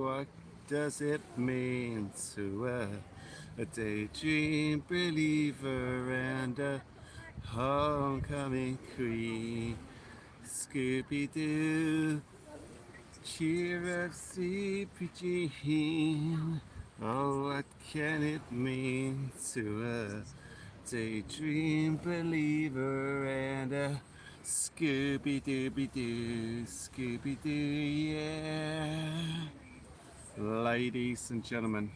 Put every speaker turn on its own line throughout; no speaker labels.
What does it mean to a daydream believer and a homecoming queen? Scooby-Doo, cheer up, sleepy Jean. Oh, what can it mean to a daydream believer and a Scooby-Dooby-Doo, Scooby-Doo, yeah. Ladies and gentlemen,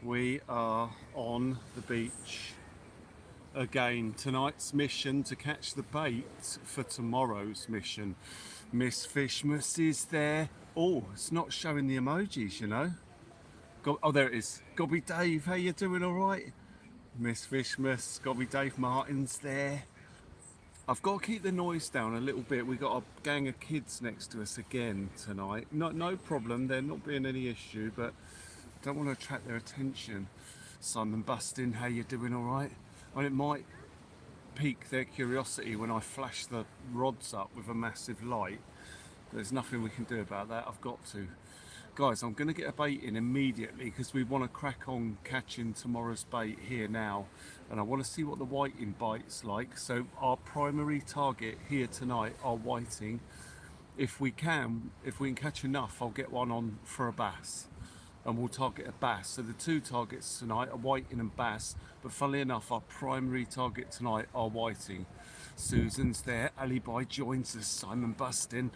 we are on the beach again. Tonight's mission to catch the bait for tomorrow's mission. Miss Fishmas is there. Oh, it's not showing the emojis, you know. Oh, there it is. Gobby Dave, how you doing? All right. Miss Fishmas, Gobby Dave Martin's there. I've got to keep the noise down a little bit. We've got a gang of kids next to us again tonight. No problem. There not being any issue, but don't want to attract their attention. Simon Bustin, how you doing? All right. And it might pique their curiosity when I flash the rods up with a massive light. There's nothing we can do about that. I've got to. Guys, I'm going to get a bait in immediately because we want to crack on catching tomorrow's bait here now. And I want to see what the whiting bite's like. So our primary target here tonight are whiting. If we can catch enough, I'll get one on for a bass. And we'll target a bass. So the two targets tonight are whiting and bass. But funnily enough, our primary target tonight are whiting. Susan's there. Alibi joins us. Simon Bustin.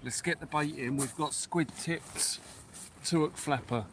Let's get the bait in. We've got squid tipped 2-hook flapper.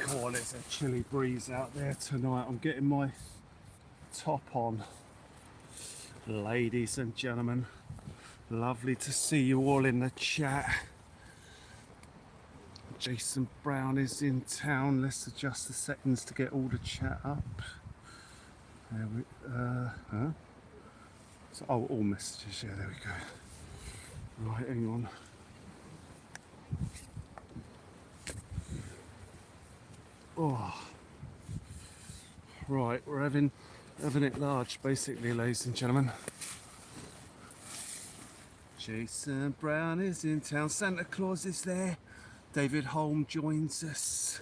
God, it's a chilly breeze out there tonight. I'm getting my top on. Ladies and gentlemen, lovely to see you all in the chat. Jason Brown is in town. Let's adjust the settings to get all the chat up. There we so, oh, all messages, yeah, there we go. Right, hang on. Oh, right, we're having it large, basically, ladies and gentlemen. Jason Brown is in town. Santa Claus is there. David Holm joins us.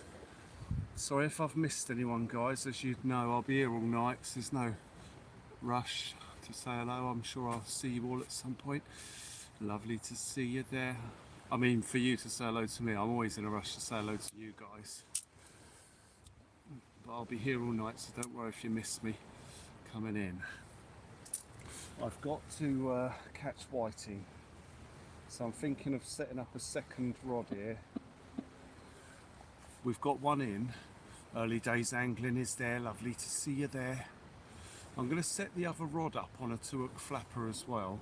Sorry if I've missed anyone, guys. As you'd know, I'll be here all night, so there's no rush to say hello. I'm sure I'll see you all at some point. Lovely to see you there. I mean, for you to say hello to me, I'm always in a rush to say hello to you guys. But I'll be here all night, so don't worry if you miss me coming in. I've got to catch whiting, so I'm thinking of setting up a second rod here. We've got one in. Early Days Angling is there. Lovely to see you there. I'm going to set the other rod up on a 2-hook flapper as well.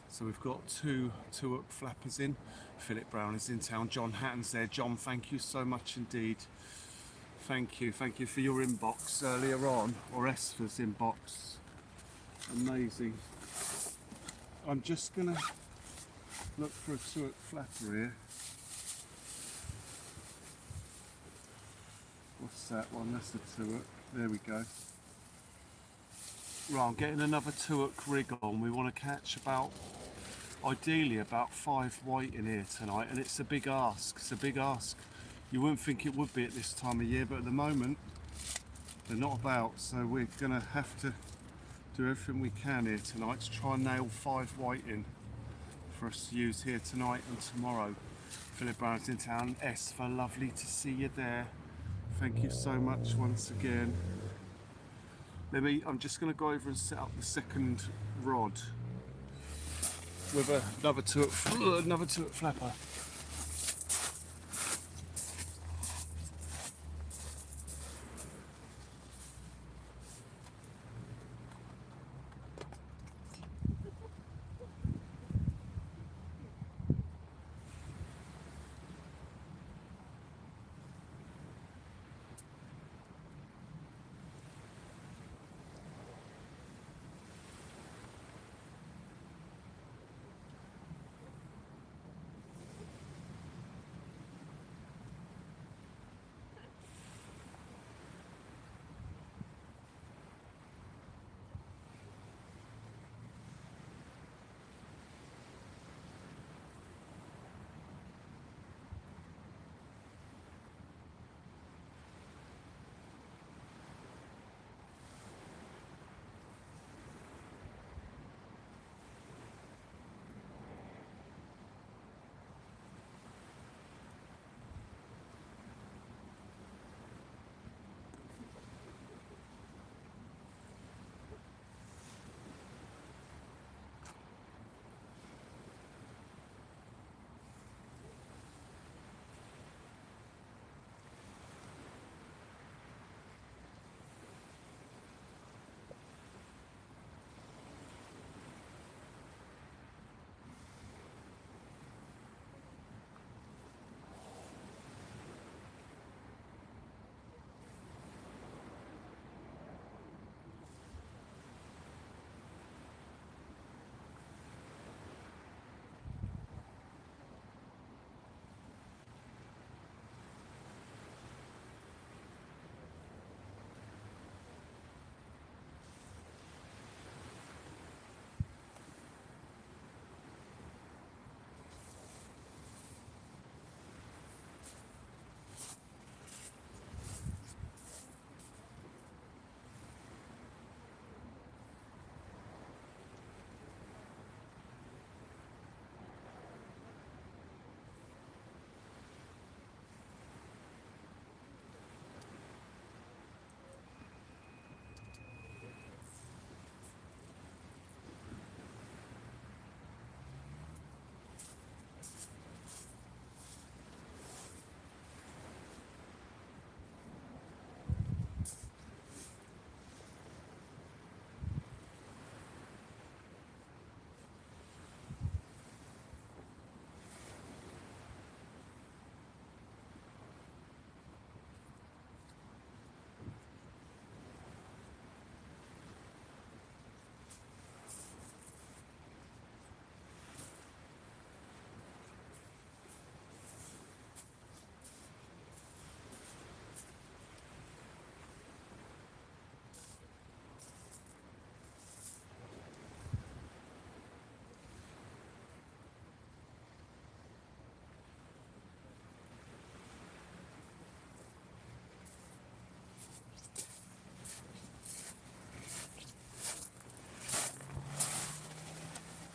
So we've got two 2-hook flappers in. Philip Brown is in town. John Hatton's there. John, thank you so much indeed. Thank you for your inbox earlier on, or Esther's inbox. Amazing. I'm just going to look for a 2-hook flapper here. What's that one? That's a 2-hook. There we go. Right, I'm getting another 2-hook rig on. We want to catch about ideally about 5 white in here tonight, and it's a big ask. It's a big ask. You wouldn't think it would be at this time of year, but at the moment they're not about, so we're gonna have to do everything we can here tonight to try and nail 5 white in for us to use here tonight and tomorrow. Philip Brown's in town. S for lovely to see you there. Thank you so much once again. I'm just going to go over and set up the second rod with another two-up flapper.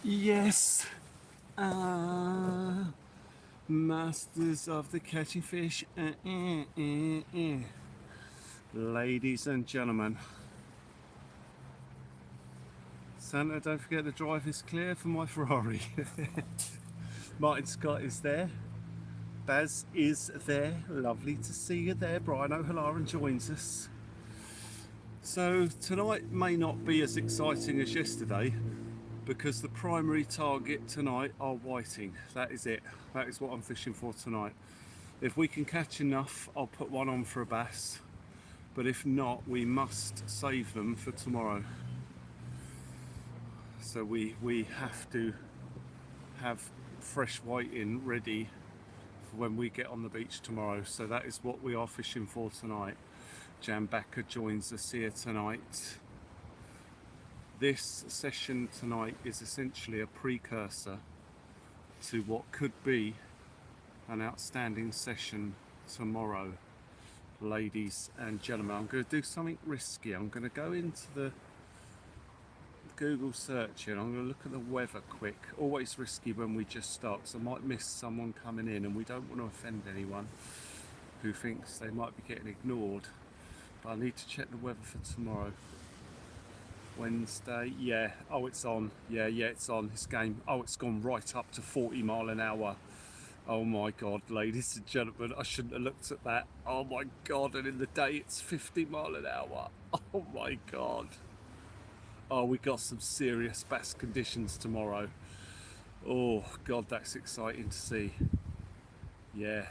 Yes, masters of the catching fish, ladies and gentlemen. Santa, don't forget the drive is clear for my Ferrari. Martin Scott is there. Baz is there. Lovely to see you there. Brian O'Halloran joins us. So tonight may not be as exciting as yesterday, because the primary target tonight are whiting. That is it. That is what I'm fishing for tonight. If we can catch enough, I'll put one on for a bass, but if not, we must save them for tomorrow. So we have to have fresh whiting ready for when we get on the beach tomorrow. So that is what we are fishing for tonight. Jan Backer joins us here tonight. This session tonight is essentially a precursor to what could be an outstanding session tomorrow, ladies and gentlemen. I'm going to do something risky. I'm going to go into the Google search and I'm going to look at the weather quick. Always risky when we just start, because I might miss someone coming in and we don't want to offend anyone who thinks they might be getting ignored. But I need to check the weather for tomorrow. Wednesday, yeah, oh it's on, yeah, it's on, this game, oh it's gone right up to 40 mile an hour. Oh my god, ladies and gentlemen, I shouldn't have looked at that. Oh my god, and in the day it's 50 mile an hour. Oh my god. Oh, we got some serious bass conditions tomorrow. Oh god, that's exciting to see. Yeah,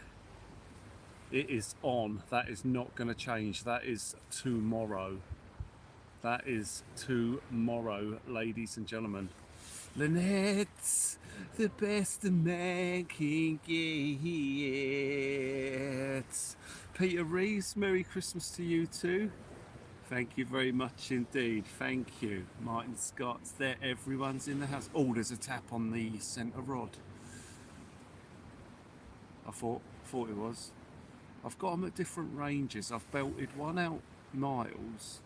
it is on. That is not going to change. That is tomorrow. That is tomorrow, ladies and gentlemen. Lynette's the best a man can get. Peter Reeves, Merry Christmas to you too. Thank you very much indeed. Thank you. Martin Scott's there. Everyone's in the house. Oh, there's a tap on the centre rod. I thought it was. I've got them at different ranges. I've belted one out miles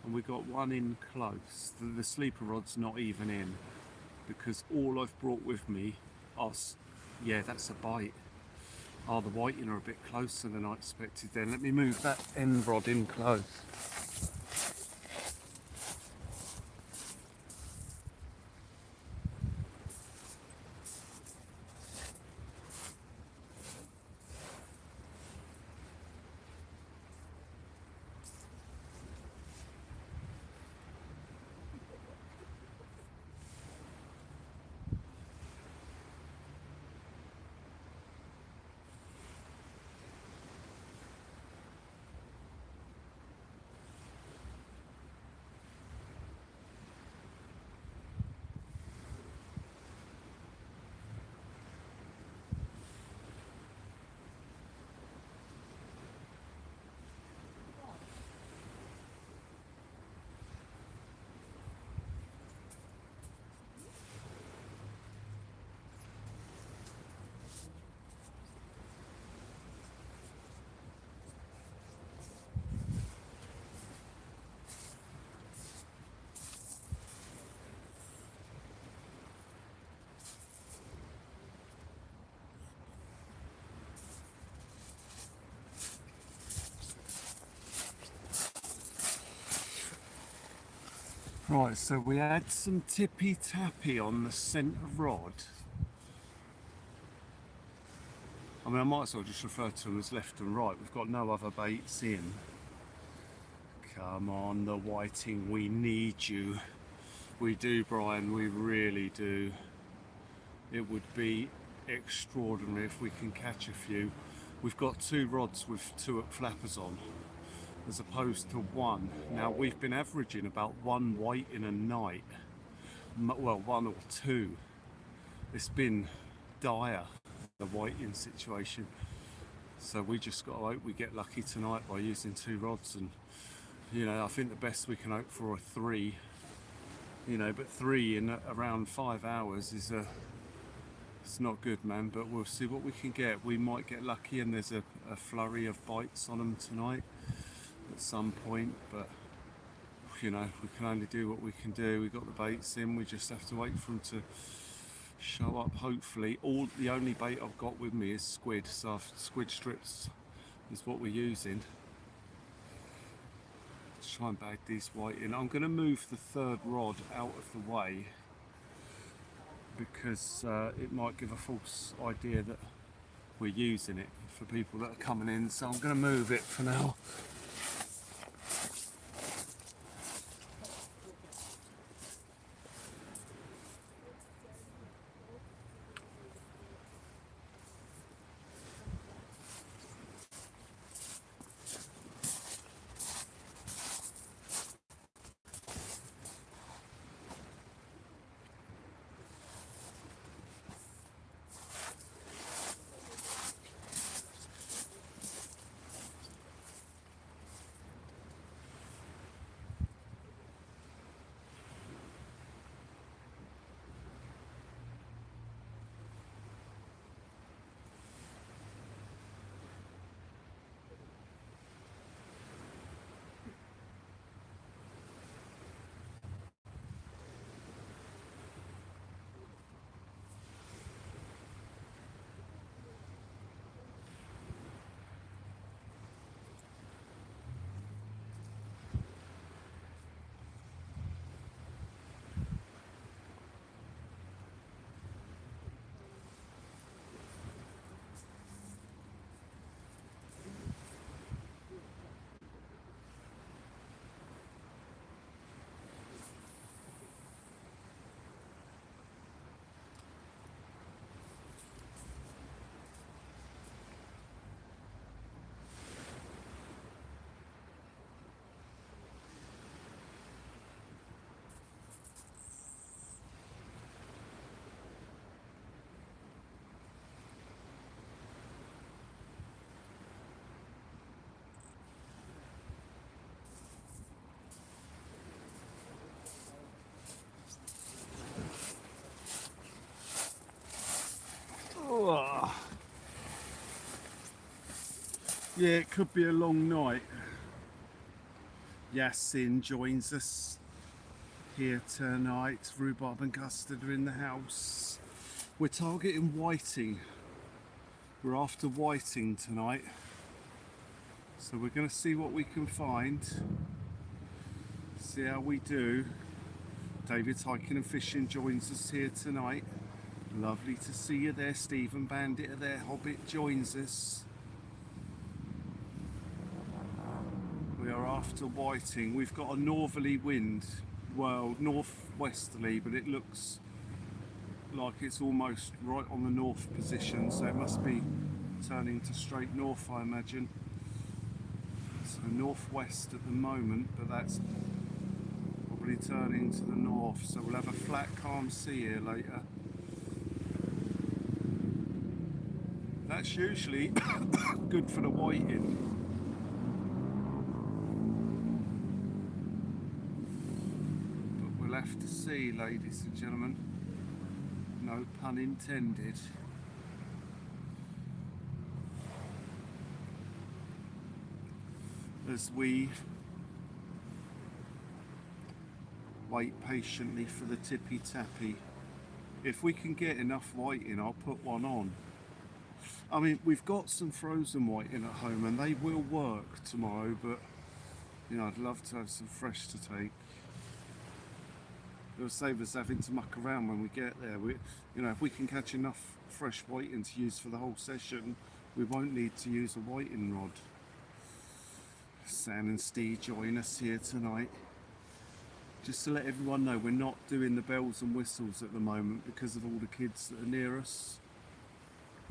and we got one in close. The sleeper rod's not even in because all I've brought with me are, yeah, that's a bite. Oh, the whiting are a bit closer than I expected then. Let me move that end rod in close. Right, so we had some tippy tappy on the centre rod. I mean, I might as well just refer to them as left and right. We've got no other baits in. Come on, the whiting, we need you. We do, Brian, we really do. It would be extraordinary if we can catch a few. We've got two rods with 2 up flappers on, as opposed to 1. Now we've been averaging about 1 white in a night. Well, 1 or 2. It's been dire, the whiting situation. So we just got to hope we get lucky tonight by using 2 rods. And you know, I think the best we can hope for are 3. You know, but 3 in around 5 hours is it's not good, man, but we'll see what we can get. We might get lucky and there's a flurry of bites on them tonight at some point, but you know, we can only do what we can do. We got the baits in, we just have to wait for them to show up, hopefully. The only bait I've got with me is squid, so squid strips is what we're using. Let's try and bag these white in. I'm going to move the 3rd rod out of the way because it might give a false idea that we're using it for people that are coming in, so I'm going to move it for now. Yeah, it could be a long night. Yasin joins us here tonight. Rhubarb and custard are in the house. We're targeting whiting. We're after whiting tonight. So we're going to see what we can find. See how we do. David Hiking and Fishing joins us here tonight. Lovely to see you there. Stephen Bandit are there. Hobbit joins us. We are after whiting. We've got a northerly wind. Well, northwesterly, but it looks like it's almost right on the north position, so it must be turning to straight north, I imagine. So northwest at the moment, but that's probably turning to the north, so we'll have a flat calm sea here later. That's usually good for the whiting. But we'll have to see, ladies and gentlemen. No pun intended. As we wait patiently for the tippy tappy. If we can get enough whiting, I'll put one on. I mean, we've got some frozen whiting at home and they will work tomorrow, but you know, I'd love to have some fresh to take. It'll save us having to muck around when we get there. You know, if we can catch enough fresh whiting to use for the whole session, we won't need to use a whiting rod. San and Steve join us here tonight. Just to let everyone know, we're not doing the bells and whistles at the moment because of all the kids that are near us.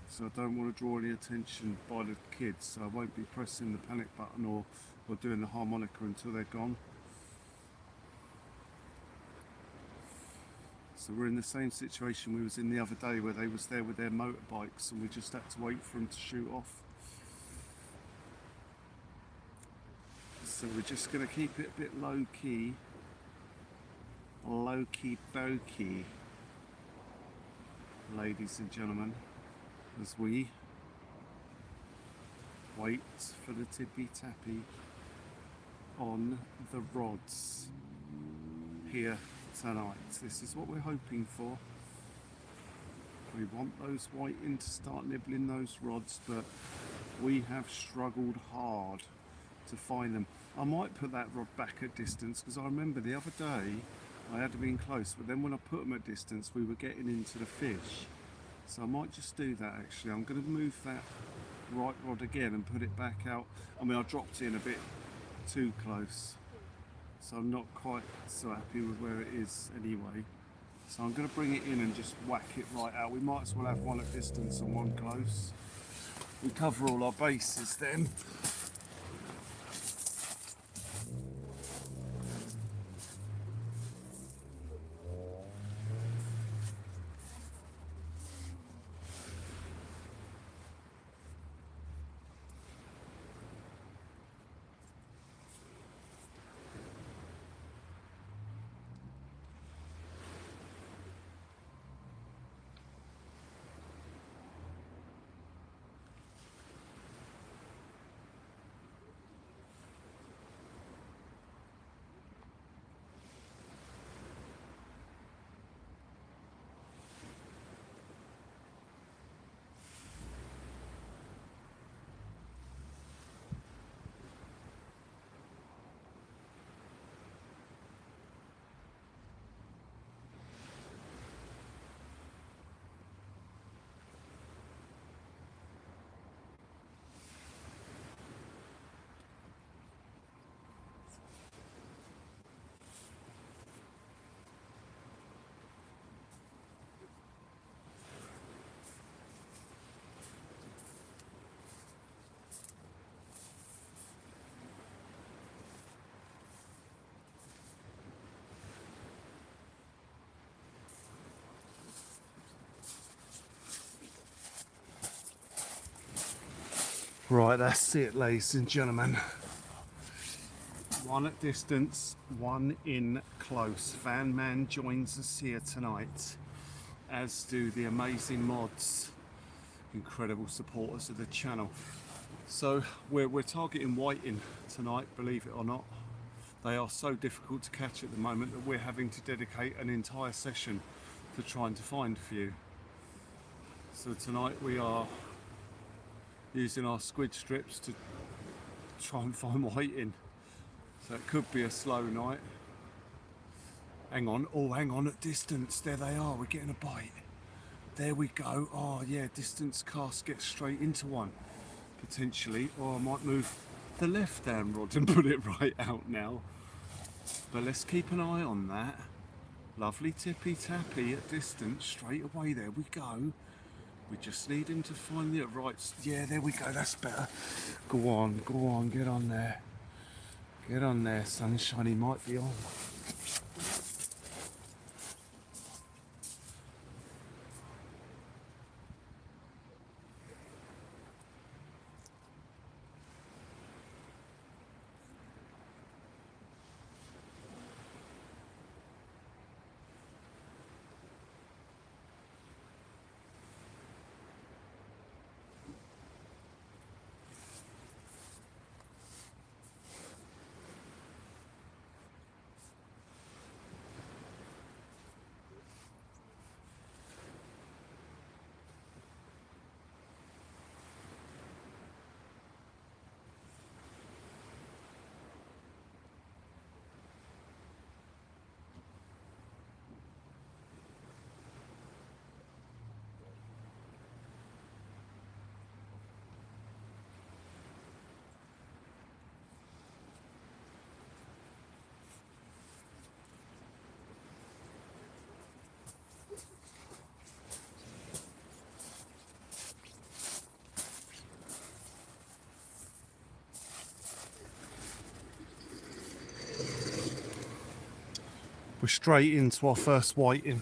So I don't want to draw any attention by the kids, so I won't be pressing the panic button or doing the harmonica until they're gone. So we're in the same situation we was in the other day where they was there with their motorbikes and we just had to wait for them to shoot off. So we're just going to keep it a bit low-key. Low-key bokey, ladies and gentlemen, as we wait for the tippy tappy on the rods here tonight. This is what we're hoping for. We want those whiting to start nibbling those rods, but we have struggled hard to find them. I might put that rod back at distance because I remember the other day I had them in close, but then when I put them at distance we were getting into the fish. So I might just do that actually. I'm going to move that right rod again and put it back out. I mean, I dropped it in a bit too close, so I'm not quite so happy with where it is anyway. So I'm going to bring it in and just whack it right out. We might as well have one at distance and one close. We cover all our bases then. Right, that's it, ladies and gentlemen. One at distance, one in close. Van Man joins us here tonight, as do the amazing mods, incredible supporters of the channel. So we're targeting whiting tonight, believe it or not. They are so difficult to catch at the moment that we're having to dedicate an entire session to trying to find a few. So tonight we are using our squid strips to try and find whiting. So it could be a slow night. Hang on, oh hang on, at distance, there they are, we're getting a bite. There we go. Oh yeah, distance cast gets straight into one, potentially. Or I might move the left hand rod and put it right out now. But let's keep an eye on that. Lovely tippy tappy at distance, straight away, there we go. We just need him to find the right, yeah, there we go, that's better. Go on, get on there. Get on there, sunshine, he might be on. We're straight into our first whiting.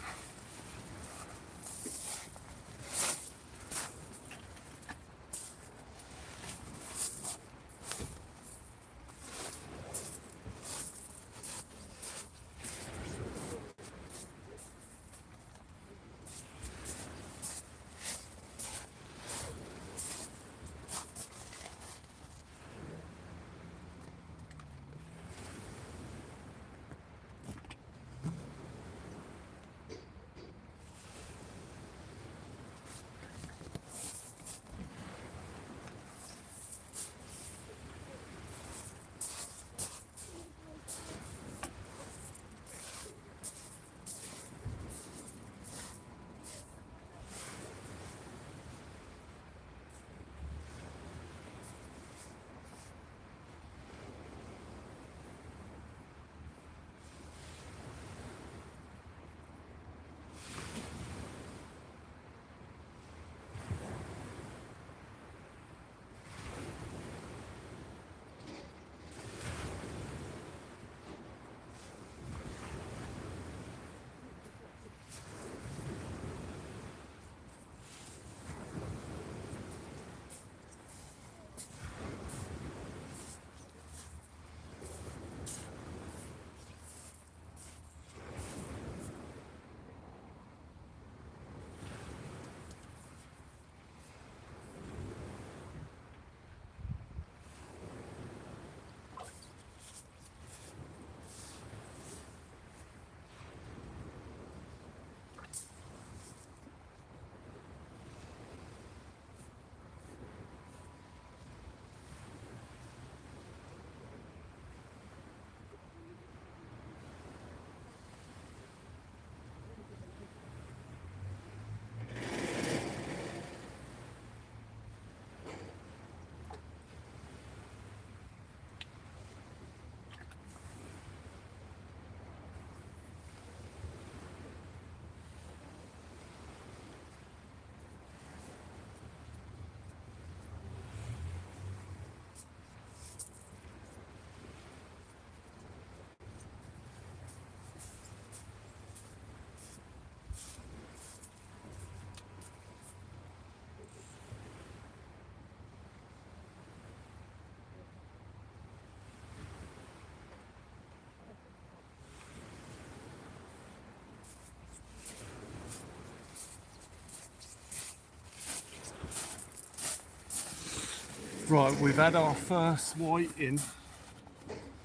Right, we've had our first white in.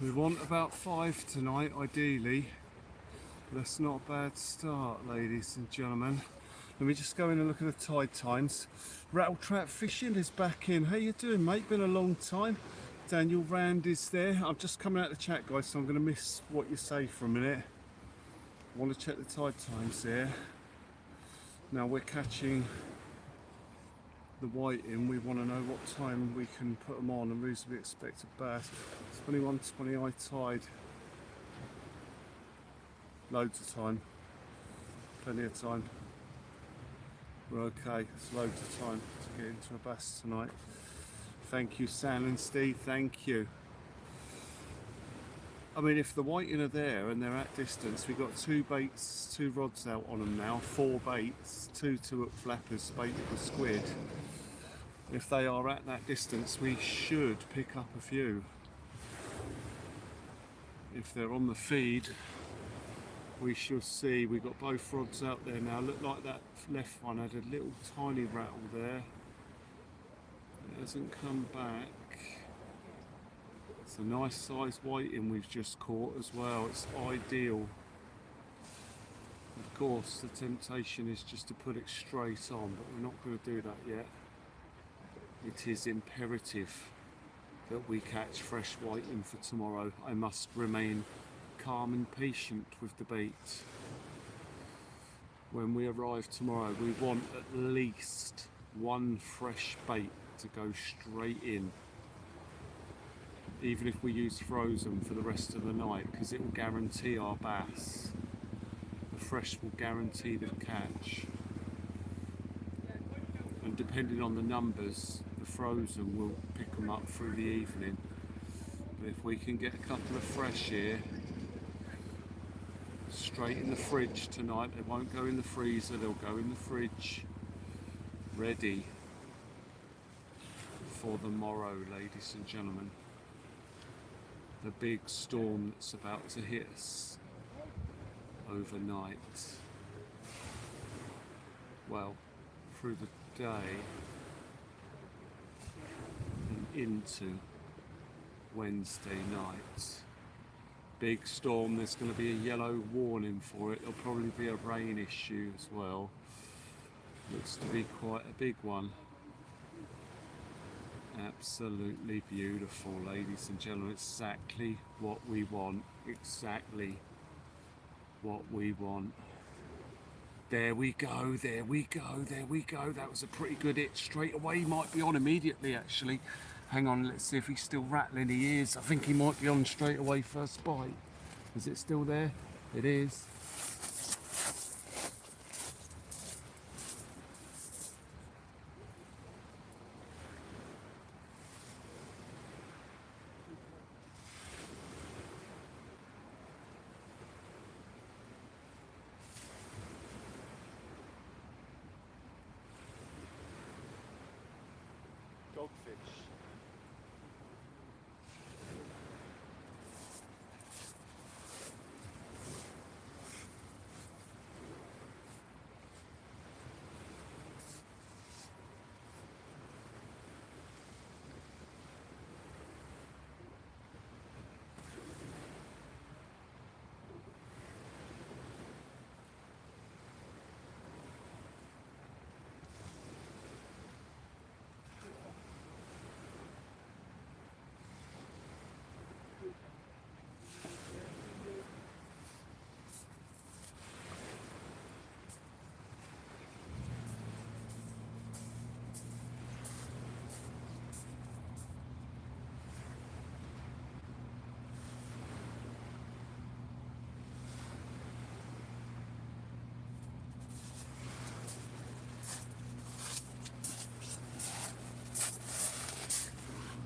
We want about 5 tonight, ideally. That's not a bad start, ladies and gentlemen. Let me just go in and look at the tide times. Rattle trap fishing is back in. How you doing, mate? Been a long time. Daniel Rand is there. I'm just coming out of the chat, guys, so I'm going to miss what you say for a minute. I want to check the tide times there. Now we're catching the white in. We want to know what time we can put them on and reasonably expect a bass. 21:20 high tide. Loads of time. Plenty of time. We're okay. It's loads of time to get into a bass tonight. Thank you, San and Steve. Thank you. I mean, if the whiting are there and they're at distance, we've got 2 baits, 2 rods out on them now, 4 baits, 2 2-hook flappers baited with squid. If they are at that distance, we should pick up a few. If they're on the feed, we shall see. We've got both rods out there now. Look like that left one had a little tiny rattle there. It hasn't come back. It's a nice size whiting we've just caught as well. It's ideal. Of course, the temptation is just to put it straight on, but we're not going to do that yet. It is imperative that we catch fresh whiting for tomorrow. I must remain calm and patient with the bait. When we arrive tomorrow, we want at least 1 fresh bait to go straight in, even if we use frozen for the rest of the night, because it will guarantee our bass. The fresh will guarantee the catch, and depending on the numbers, the frozen will pick them up through the evening. But if we can get a couple of fresh here straight in the fridge tonight, they won't go in the freezer, they'll go in the fridge, ready for the morrow, ladies and gentlemen. The big storm that's about to hit us overnight. Well, through the day and into Wednesday night. Big storm, there's going to be a yellow warning for it. There'll probably be a rain issue as well. Looks to be quite a big one. Absolutely beautiful, ladies and gentlemen. Exactly what we want. Exactly what we want. There we go, there we go, there we go. That was a pretty good hit straight away. He might be on immediately, actually. Hang on, let's see if he's still rattling. He is. I think he might be on straight away first bite. Is it still there? It is. Dogfish.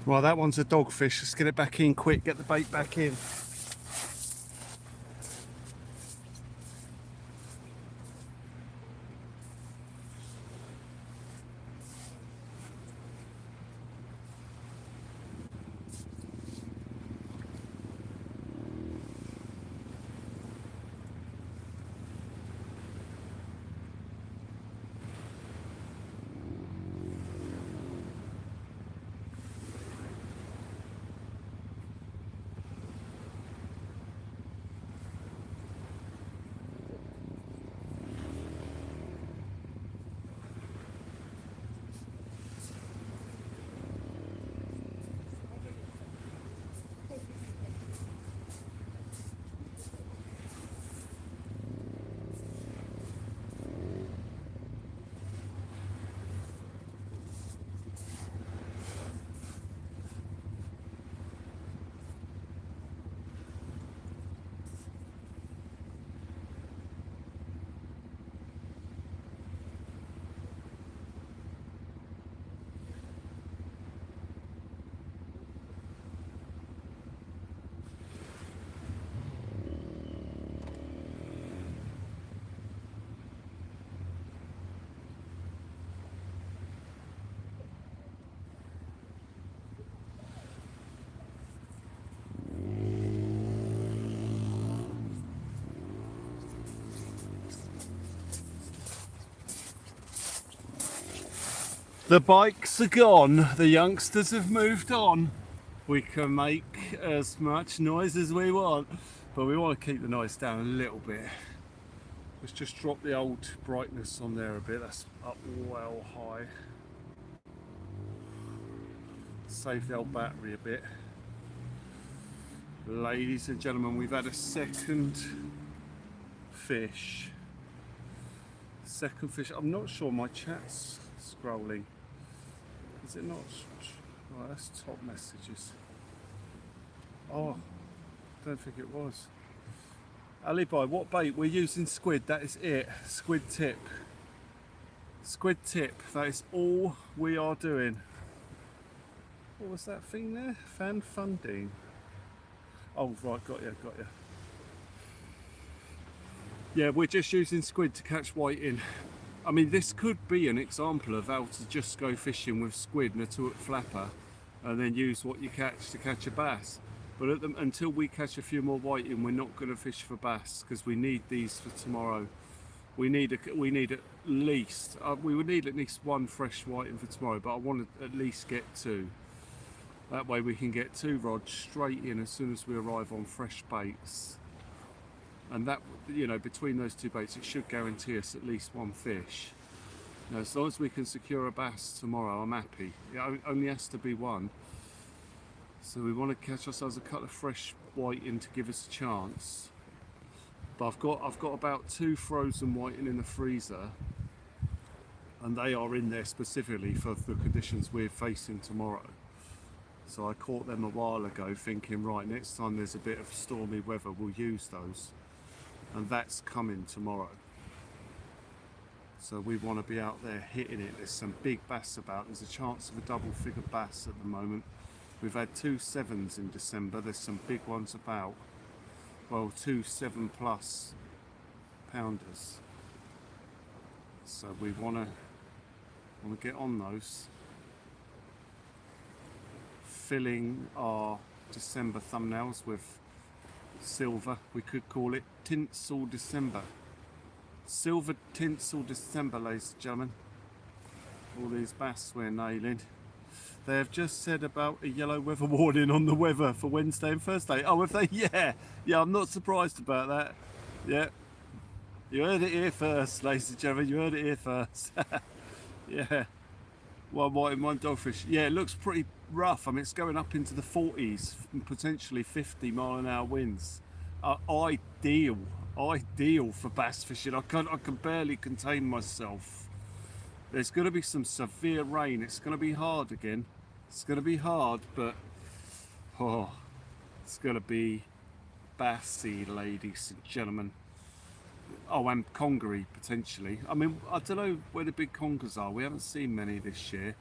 Well, that one's a dogfish. Let's get it back in quick, get the bait back in. The bikes are gone, the youngsters have moved on. We can make as much noise as we want, but we want to keep the noise down a little bit. Let's just drop the old brightness on there a bit. That's up well high. Save the old battery a bit. Ladies and gentlemen, we've had a second fish. Second fish. I'm not sure my chat's scrolling. Is it not? Right, that's top messages. Oh, don't think it was. Alibi, what bait? We're using squid, that is it. Squid tip. Squid tip, that is all we are doing. What was that thing there? Fan funding. Oh, right, got you. Yeah, we're just using squid to catch whiting. I mean, this could be an example of how to just go fishing with squid and a two-hook flapper and then use what you catch to catch a bass. But until we catch a few more whiting, we're not going to fish for bass because we need these for tomorrow. We need at least, we would need at least one fresh whiting for tomorrow, but I want to at least get two. That way we can get 2 rods straight in as soon as we arrive on fresh baits. And that, you know, between those 2 baits, it should guarantee us at least 1 fish. Now, as long as we can secure a bass tomorrow, I'm happy. It only has to be 1. So we want to catch ourselves a couple of fresh whiting to give us a chance. But I've got about 2 frozen whiting in the freezer, and they are in there specifically for the conditions we're facing tomorrow. So I caught them a while ago thinking, right, next time there's a bit of stormy weather, we'll use those. And that's coming tomorrow. So we want to be out there hitting it. There's some big bass about. There's a chance of a double figure bass at the moment. We've had 2 7s in December. There's some big ones about. Well, 2 7+ pounders. So we want to get on those. Filling our December thumbnails with silver, we could call it Tinsel December. Silver Tinsel December, ladies and gentlemen. All these bass we're nailing. They have just said about a yellow weather warning on the weather for Wednesday and Thursday. Oh, have they? Yeah, I'm not surprised about that. Yeah, you heard it here first, ladies and gentlemen. You heard it here first. Yeah, 1 white and 1 dogfish. Yeah, it looks pretty rough. I mean, it's going up into the 40s, potentially 50-mile-an-hour winds. Ideal for bass fishing. I can barely contain myself. There's going to be some severe rain. It's going to be hard again. It's going to be hard, but it's going to be bassy, ladies and gentlemen. Oh, and congery potentially. I mean, I don't know where the big congers are. We haven't seen many this year.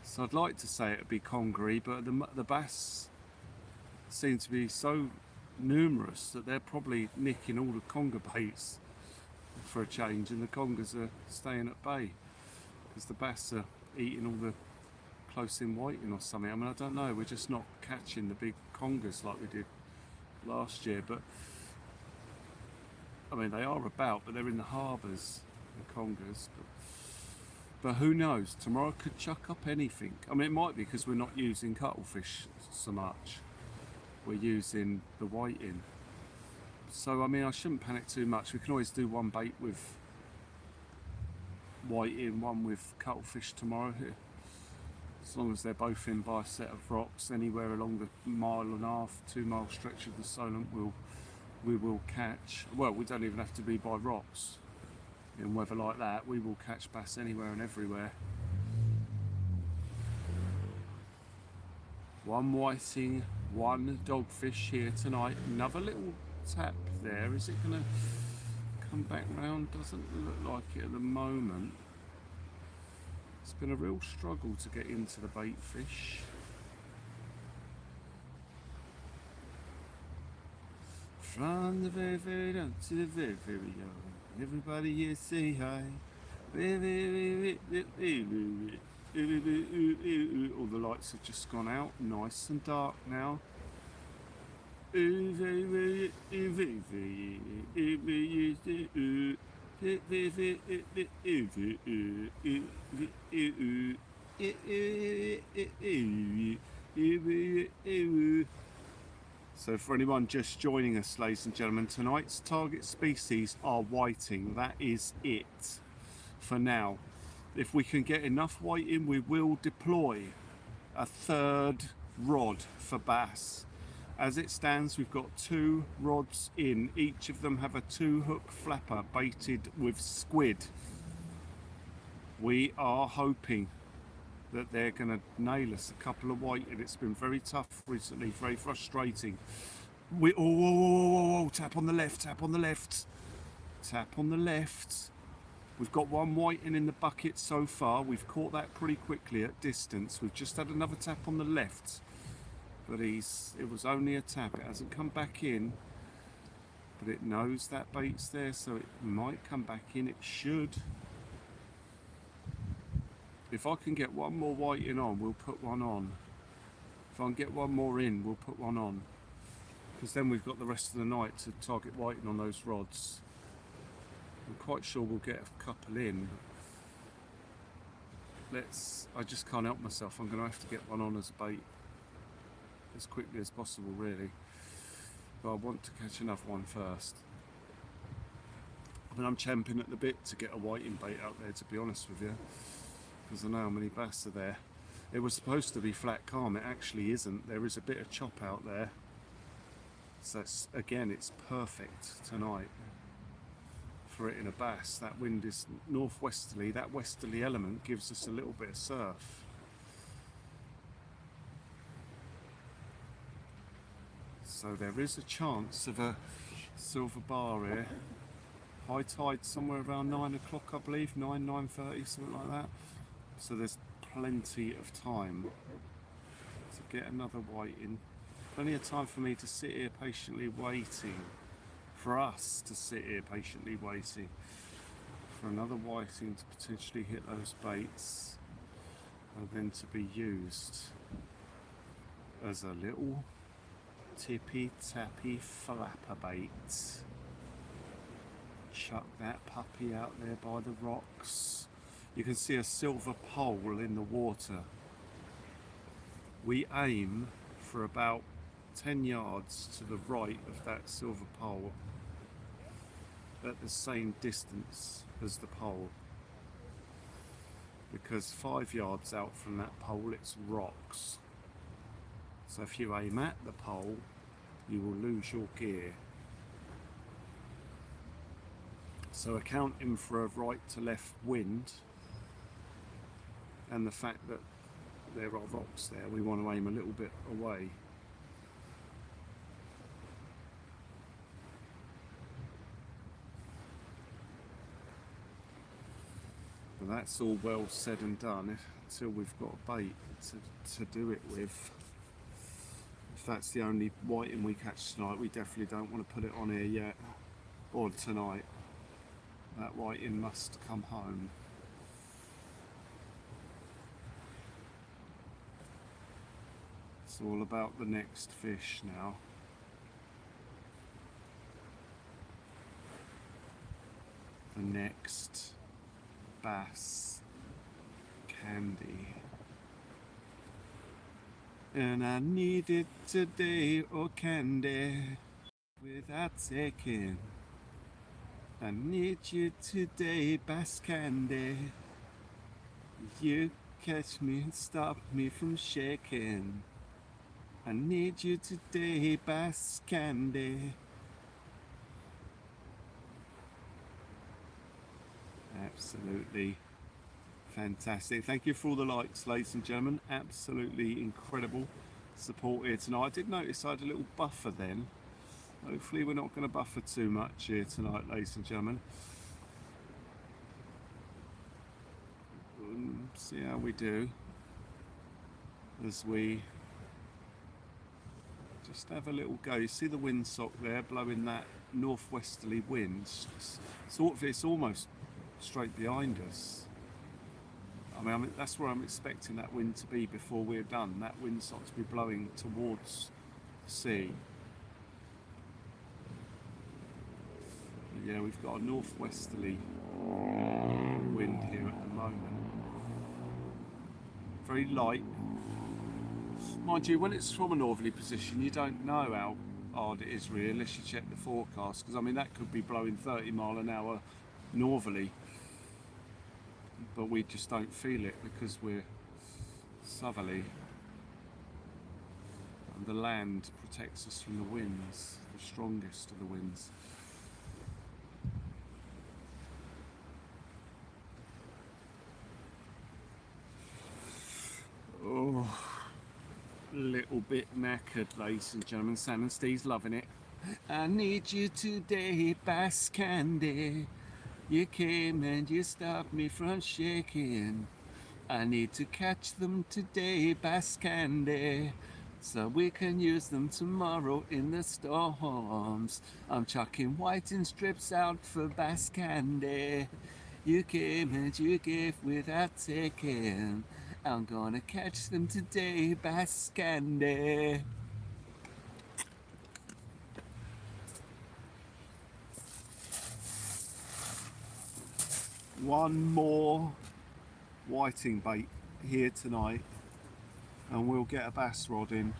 So I'd like to say it'd be congery, but the bass seem to be so numerous that they're probably nicking all the conger baits for a change, and the congers are staying at bay because the bass are eating all the close-in whiting or something. I mean, I don't know. We're just not catching the big congers like we did last year, but I mean, they are about, but they're in the harbours, the congers. But who knows? Tomorrow could chuck up anything. I mean, it might be because we're not using cuttlefish so much. We're using the whiting. So, I mean, I shouldn't panic too much. We can always do 1 bait with whiting, 1 with cuttlefish tomorrow here. As long as they're both in by a set of rocks, anywhere along the 1.5 2-mile stretch of the Solent, we will catch. Well, we don't even have to be by rocks. In weather like that, we will catch bass anywhere and everywhere. 1 whiting, 1 dogfish here tonight. Another little tap there. Is it going to come back round? Doesn't look like it at the moment. It's been a real struggle to get into the bait fish. From the very, very young to the very, very young. Everybody here say hi. All the lights have just gone out. Nice and dark now. So for anyone just joining us, ladies and gentlemen, tonight's target species are whiting. That is it for now. If we can get enough whiting, we will deploy a third rod for bass. As it stands, we've got 2 rods in. Each of them have a 2-hook flapper baited with squid. We are hoping that they're going to nail us a couple of whiting. It's been very tough recently, very frustrating. Oh, tap on the left, tap on the left, tap on the left. We've got 1 whiting in the bucket so far. We've caught that pretty quickly at distance. We've just had another tap on the left, but it was only a tap. It hasn't come back in, but it knows that bait's there, so it might come back in. It should. If I can get 1 more whiting on, we'll put 1 on. If I can get 1 more in, we'll put 1 on, because then we've got the rest of the night to target whiting on those rods. I'm quite sure we'll get a couple in. I just can't help myself. I'm going to have to get 1 on as bait as quickly as possible, really. But I want to catch another one first. I mean, I'm champing at the bit to get a whiting bait out there, to be honest with you, because I know how many bass are there. It was supposed to be flat calm. It actually isn't. There is a bit of chop out there. So again, it's perfect tonight for it in a bass. That wind is northwesterly. That westerly element gives us a little bit of surf. So there is a chance of a silver bar here. High tide somewhere around 9 o'clock, I believe, 9:30, something like that. So there's plenty of time to get another whiting. Plenty of time for me to sit here patiently waiting. For us to sit here patiently waiting for another whiting to potentially hit those baits, and then to be used as a little tippy tappy flapper bait. Chuck that puppy out there by the rocks. You can see a silver pole in the water. We aim for about 10 yards to the right of that silver pole, at the same distance as the pole, because 5 yards out from that pole it's rocks. So if you aim at the pole, you will lose your gear. So accounting for a right to left wind and the fact that there are rocks there, we want to aim a little bit away. But that's all well said and done until we've got a bait to do it with. If that's the only whiting we catch tonight, we definitely don't want to put it on here yet, or tonight. That whiting must come home. It's all about the next fish now. The next bass candy. And I need it today, oh candy, without taking. I need you today, bass candy. You catch me and stop me from shaking. I need you today, bass candy. Absolutely fantastic. Thank you for all the likes, ladies and gentlemen. Absolutely incredible support here tonight. I did notice I had a little buffer then. Hopefully we're not going to buffer too much here tonight, ladies and gentlemen. See how we do as we just have a little go. You see the windsock there blowing that northwesterly wind. It's almost straight behind us. I mean, that's where I'm expecting that wind to be before we're done. That windsock to be blowing towards the sea. Yeah, we've got a northwesterly wind here at the moment. Very light. Mind you, when it's from a northerly position, you don't know how hard it is really unless you check the forecast, because I mean that could be blowing 30 mile an hour northerly, but we just don't feel it because we're southerly and the land protects us from the winds, the strongest of the winds. Oh, a little bit knackered, ladies and gentlemen. Sam and Steve's loving it. I need you today, Bass Candy. You came and you stopped me from shaking. I need to catch them today, Bass Candy, so we can use them tomorrow in the storms. I'm chucking whiting strips out for Bass Candy. You came and you gave without taking. I'm gonna catch them today, Bass Candy. One more whiting bait here tonight and we'll get a bass rod in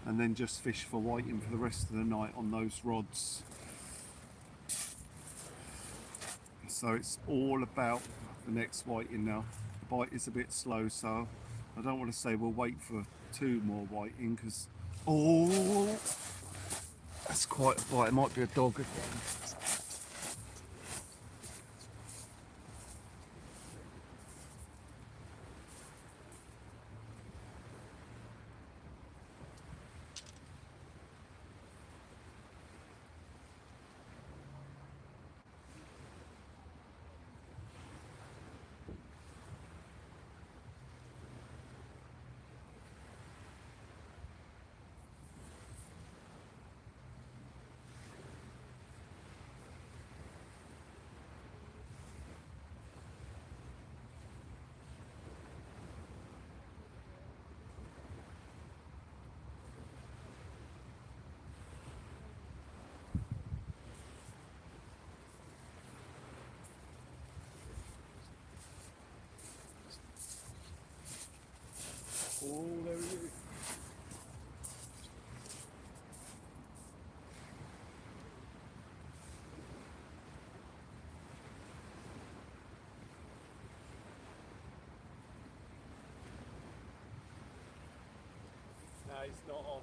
and then just fish for whiting for the rest of the night on those rods. So it's all about the next whiting now. The bite is a bit slow, so I don't want to say we'll wait for 2 more whiting because, oh, that's quite a bite. It might be a dog again. Oh, there he is. No, he's not on.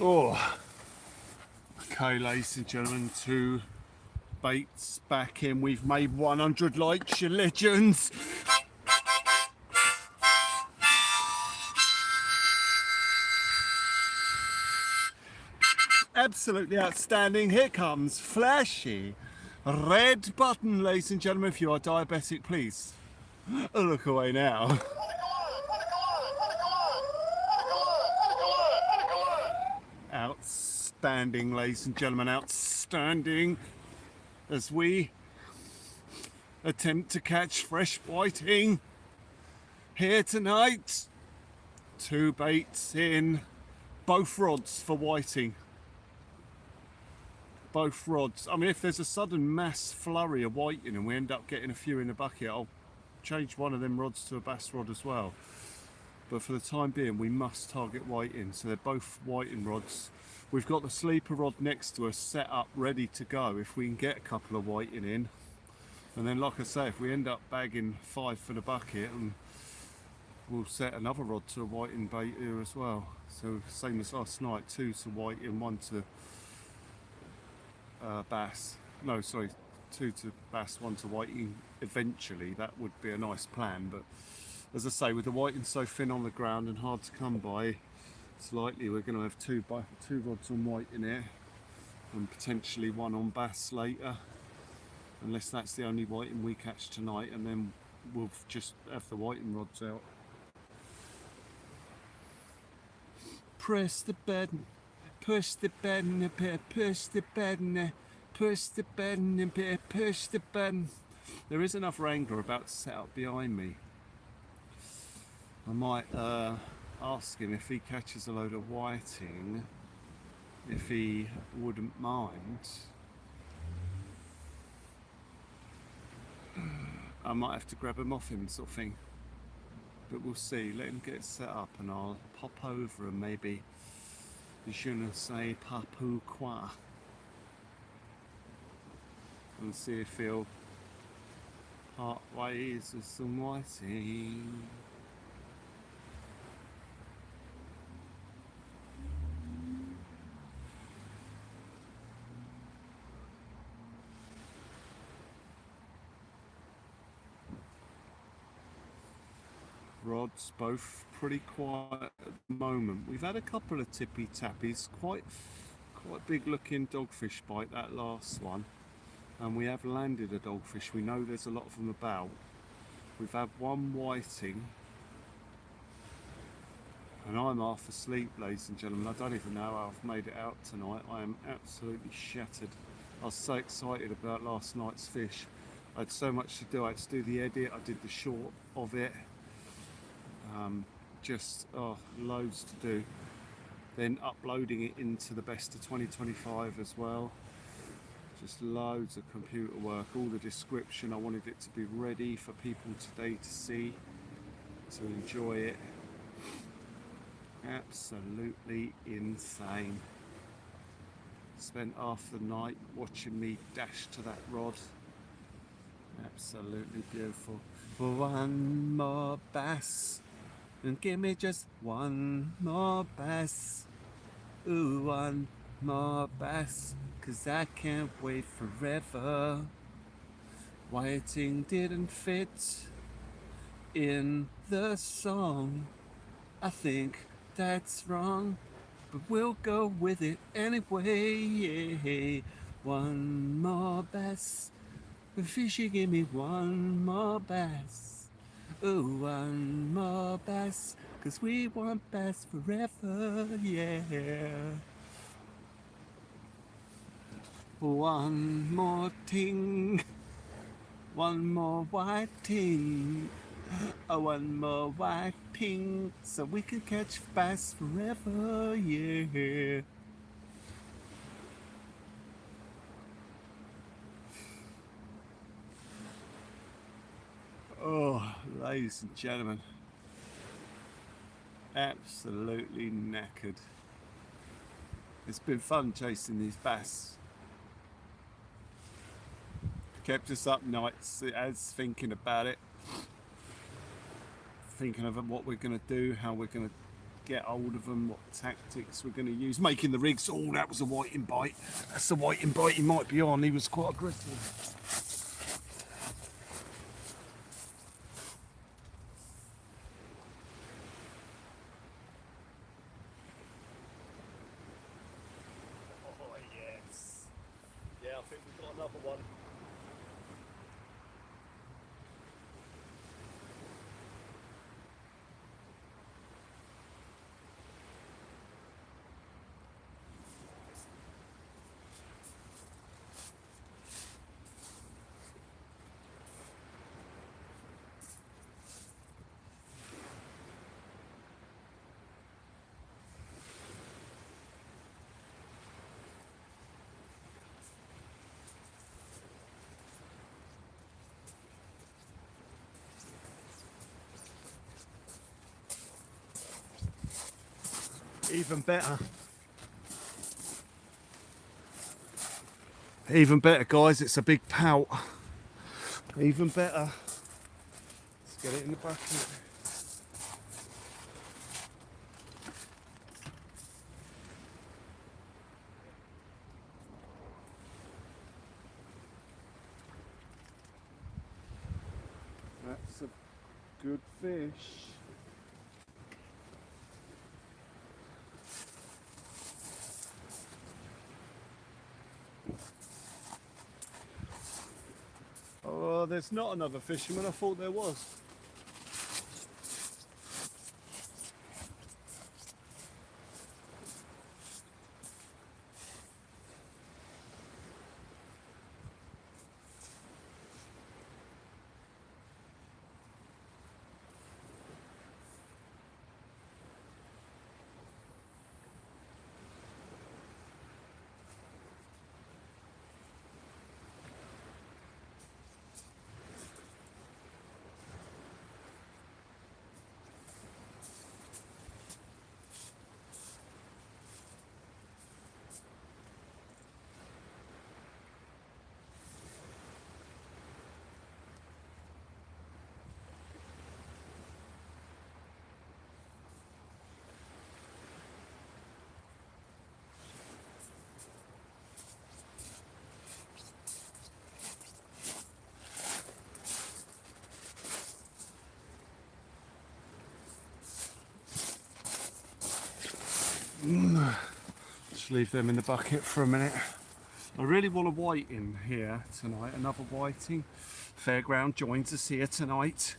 Oh, okay, ladies and gentlemen, 2 baits back in. We've made 100 likes, you legends. Absolutely outstanding. Here comes flashy red button, ladies and gentlemen. If you are diabetic, please look away now. Outstanding, ladies and gentlemen, outstanding, as we attempt to catch fresh whiting here tonight. 2 baits in, both rods for whiting. Both rods. I mean, if there's a sudden mass flurry of whiting and we end up getting a few in the bucket, I'll change one of them rods to a bass rod as well. But for the time being, we must target whiting. So they're both whiting rods. We've got the sleeper rod next to us set up, ready to go if we can get a couple of whiting in. And then, like I say, if we end up bagging 5 for the bucket, and we'll set another rod to a whiting bait here as well. So same as last night, 2 to whiting, 1 to bass. No, sorry, 2 to bass, 1 to whiting. Eventually, that would be a nice plan. But as I say, with the whiting so thin on the ground and hard to come by, it's likely we're going to have 2 rods on whiting here, and potentially 1 on bass later, unless that's the only whiting we catch tonight, and then we'll just have the whiting rods out. Press the button, push the button, push the button, push the button, push the button. There is another angler about to set up behind me. I might ask him if he catches a load of whiting, if he wouldn't mind. I might have to grab him off him, sort of thing. But we'll see. Let him get set up and I'll pop over and maybe je ne sais pas pourquoi, and see if he'll part ways with some whiting. Rods both pretty quiet at the moment. We've had a couple of tippy tappies, quite big looking dogfish bite, that last one, and we have landed a dogfish. We know there's a lot of them about. We've had 1 whiting, and I'm half asleep, ladies and gentlemen. I don't even know how I've made it out tonight. I am absolutely shattered. I was so excited about last night's fish. I had so much to do. I had to do the edit, I did the short of it. Just loads to do. Then uploading it into the best of 2025 as well. Just loads of computer work, all the description. I wanted it to be ready for people today to see, to enjoy it. Absolutely insane. Spent half the night watching me dash to that rod. Absolutely beautiful. 1 more bass, and give me just 1 more bass. Ooh, 1 more bass, 'cause I can't wait forever. Whiting didn't fit in the song. I think that's wrong, but we'll go with it anyway. 1 more bass. Fishy, give me 1 more bass. Ooh, 1 more bass, 'cause we want bass forever, yeah. 1 more ting, 1 more whiting, 1 more whiting, so we can catch bass forever, yeah. Oh, ladies and gentlemen, absolutely knackered. It's been fun chasing these bass. Kept us up nights as thinking about it, thinking of what we're going to do, how we're going to get hold of them, what tactics we're going to use. Making the rigs. Oh, that was a whiting bite. That's the whiting bite he might be on. He was quite aggressive. Oh, yes. Yeah, I think we've got another one. Even better. Even better, guys, it's a big pout. Even better. Let's get it in the bucket. That's a good fish. Oh, there's not another fisherman. I thought there was. Just leave them in the bucket for a minute. I really want a whiting here tonight, another whiting. Fairground joins us here tonight.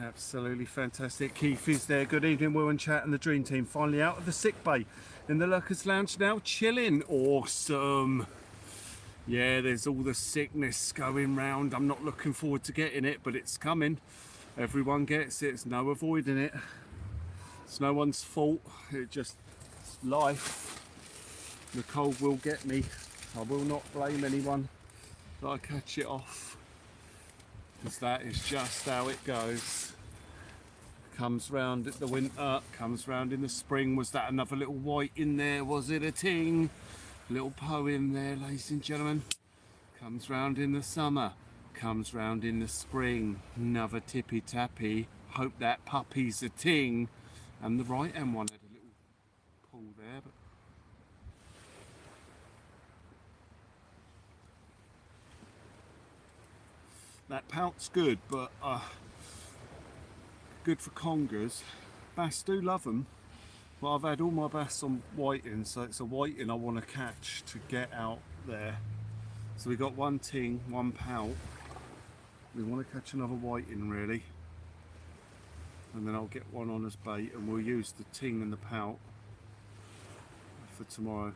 Absolutely fantastic. Keith is there. Good evening, Will and Chat and the Dream Team. Finally out of the sick bay in the Lurkers Lounge now, chilling. Awesome. Yeah, there's all the sickness going round. I'm not looking forward to getting it, but it's coming. Everyone gets it. It's no avoiding it. It's no one's fault. It's life. The cold will get me. I will not blame anyone that I catch it off, because that is just how it goes. Comes round at the winter, comes round in the spring. Was that another little white in there? Was it a ting? Little poem there, ladies and gentlemen. Comes round in the summer, comes round in the spring. Another tippy tappy. Hope that puppy's a ting. And the right hand one had a little pull there, but that pout's good, but good for congers. Bass do love them, but I've had all my bass on whiting, so it's a whiting I want to catch to get out there. So we got one ting, one pout. We want to catch another whiting really, and then I'll get one on as bait, and we'll use the ting and the pout for tomorrow,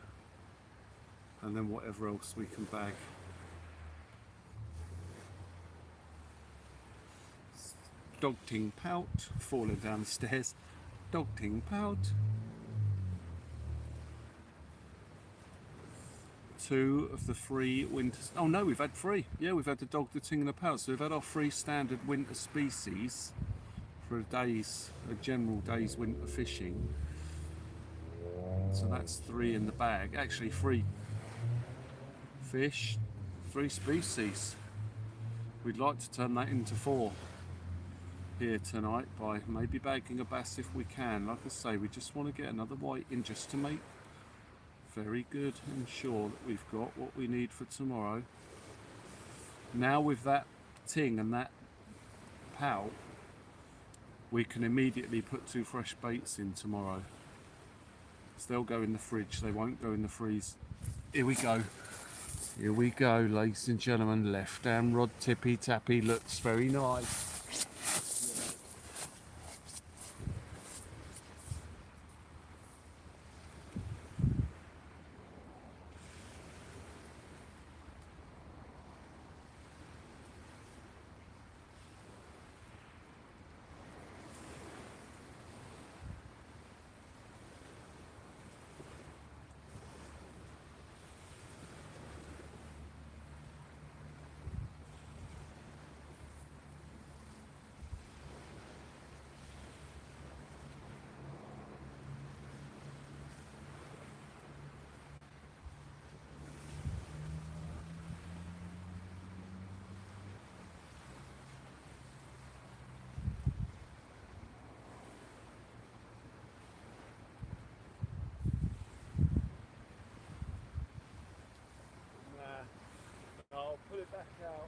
and then whatever else we can bag. Dog ting pout, falling down the stairs. Dog ting pout. Two of the three winter. Oh no, we've had three. Yeah, we've had the dog, the ting, and the pout. So we've had our three standard winter species for a general day's winter fishing. So that's three in the bag. Actually, three fish, three species. We'd like to turn that into four. here tonight by maybe bagging a bass if we can. Like I say, we just want to get another whiting just to make very good and sure that we've got what we need for tomorrow. Now with that ting and that pout, we can immediately put 2 fresh baits in tomorrow. So they'll go in the fridge, they won't go in the freeze. Here we go. Here we go, ladies and gentlemen. Left hand rod tippy tappy, looks very nice. I'll put it back out.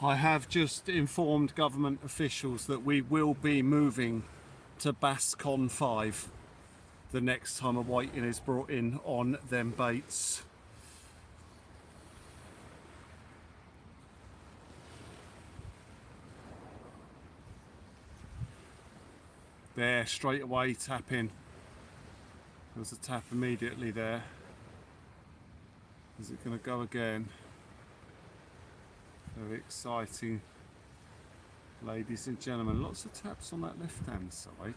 I have just informed government officials that we will be moving to BassCon 5 the next time a whiting is brought in on them baits. There, straight away tapping. There's a tap immediately there. Is it going to go again? Very exciting, ladies and gentlemen. Lots of taps on that left hand side.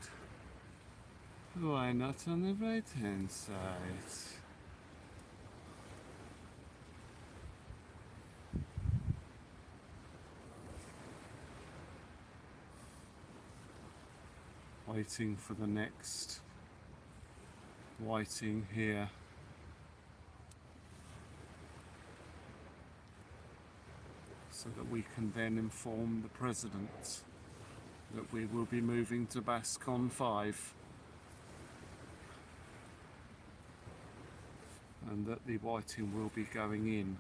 Why not on the right hand side? Waiting for the next whiting here. So that we can then inform the President that we will be moving to BassCon 5 and that the whiting will be going in.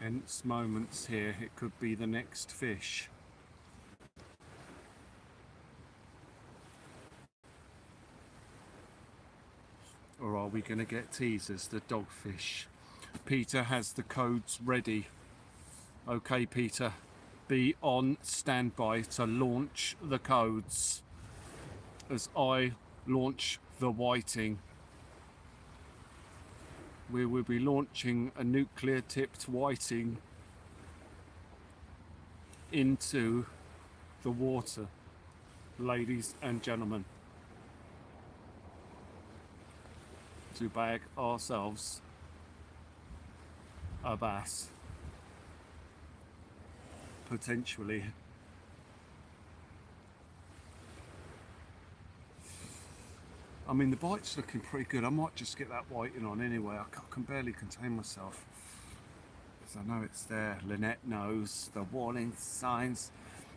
Tense moments here, it could be the next fish. Or are we going to get teasers, the dogfish? Peter has the codes ready. Okay, Peter, be on standby to launch the codes as I launch the whiting. We will be launching a nuclear tipped whiting into the water, ladies and gentlemen, to bag ourselves a bass, potentially. I mean, the bite's looking pretty good. I might just get that whiting on anyway. I can barely contain myself. Because I know it's there. Lynette knows the warning signs.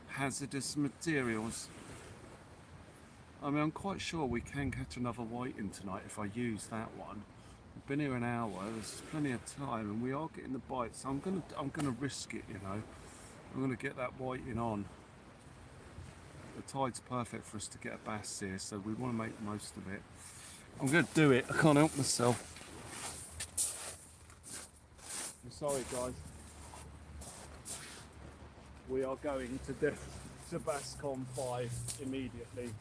Hazardous materials. I mean, I'm quite sure we can catch another whiting tonight if I use that one. I've been here an hour. There's plenty of time, and we are getting the bite. So I'm gonna risk it. You know, I'm gonna get that whiting on. The tide's perfect for us to get a bass here, so we want to make the most of it. I'm going to do it. I can't help myself. I'm sorry, guys. We are going to Basscon 5 immediately.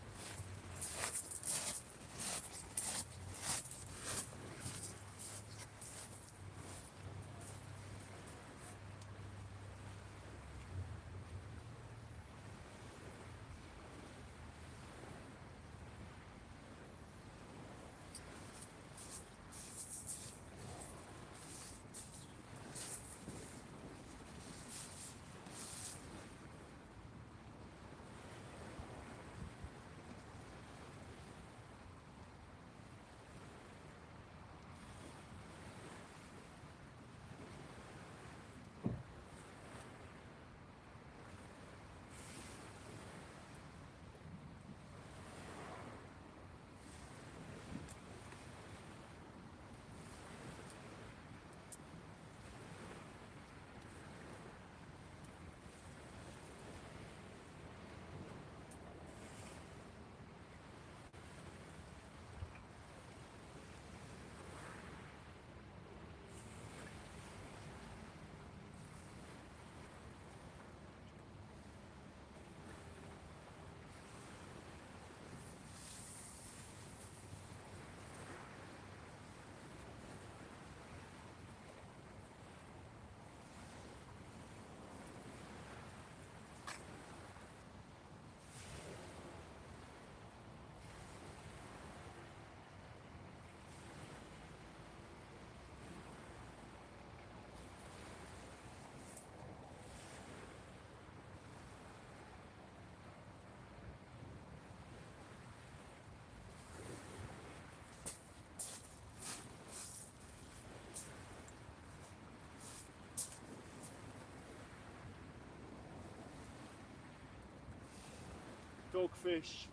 Dogfish.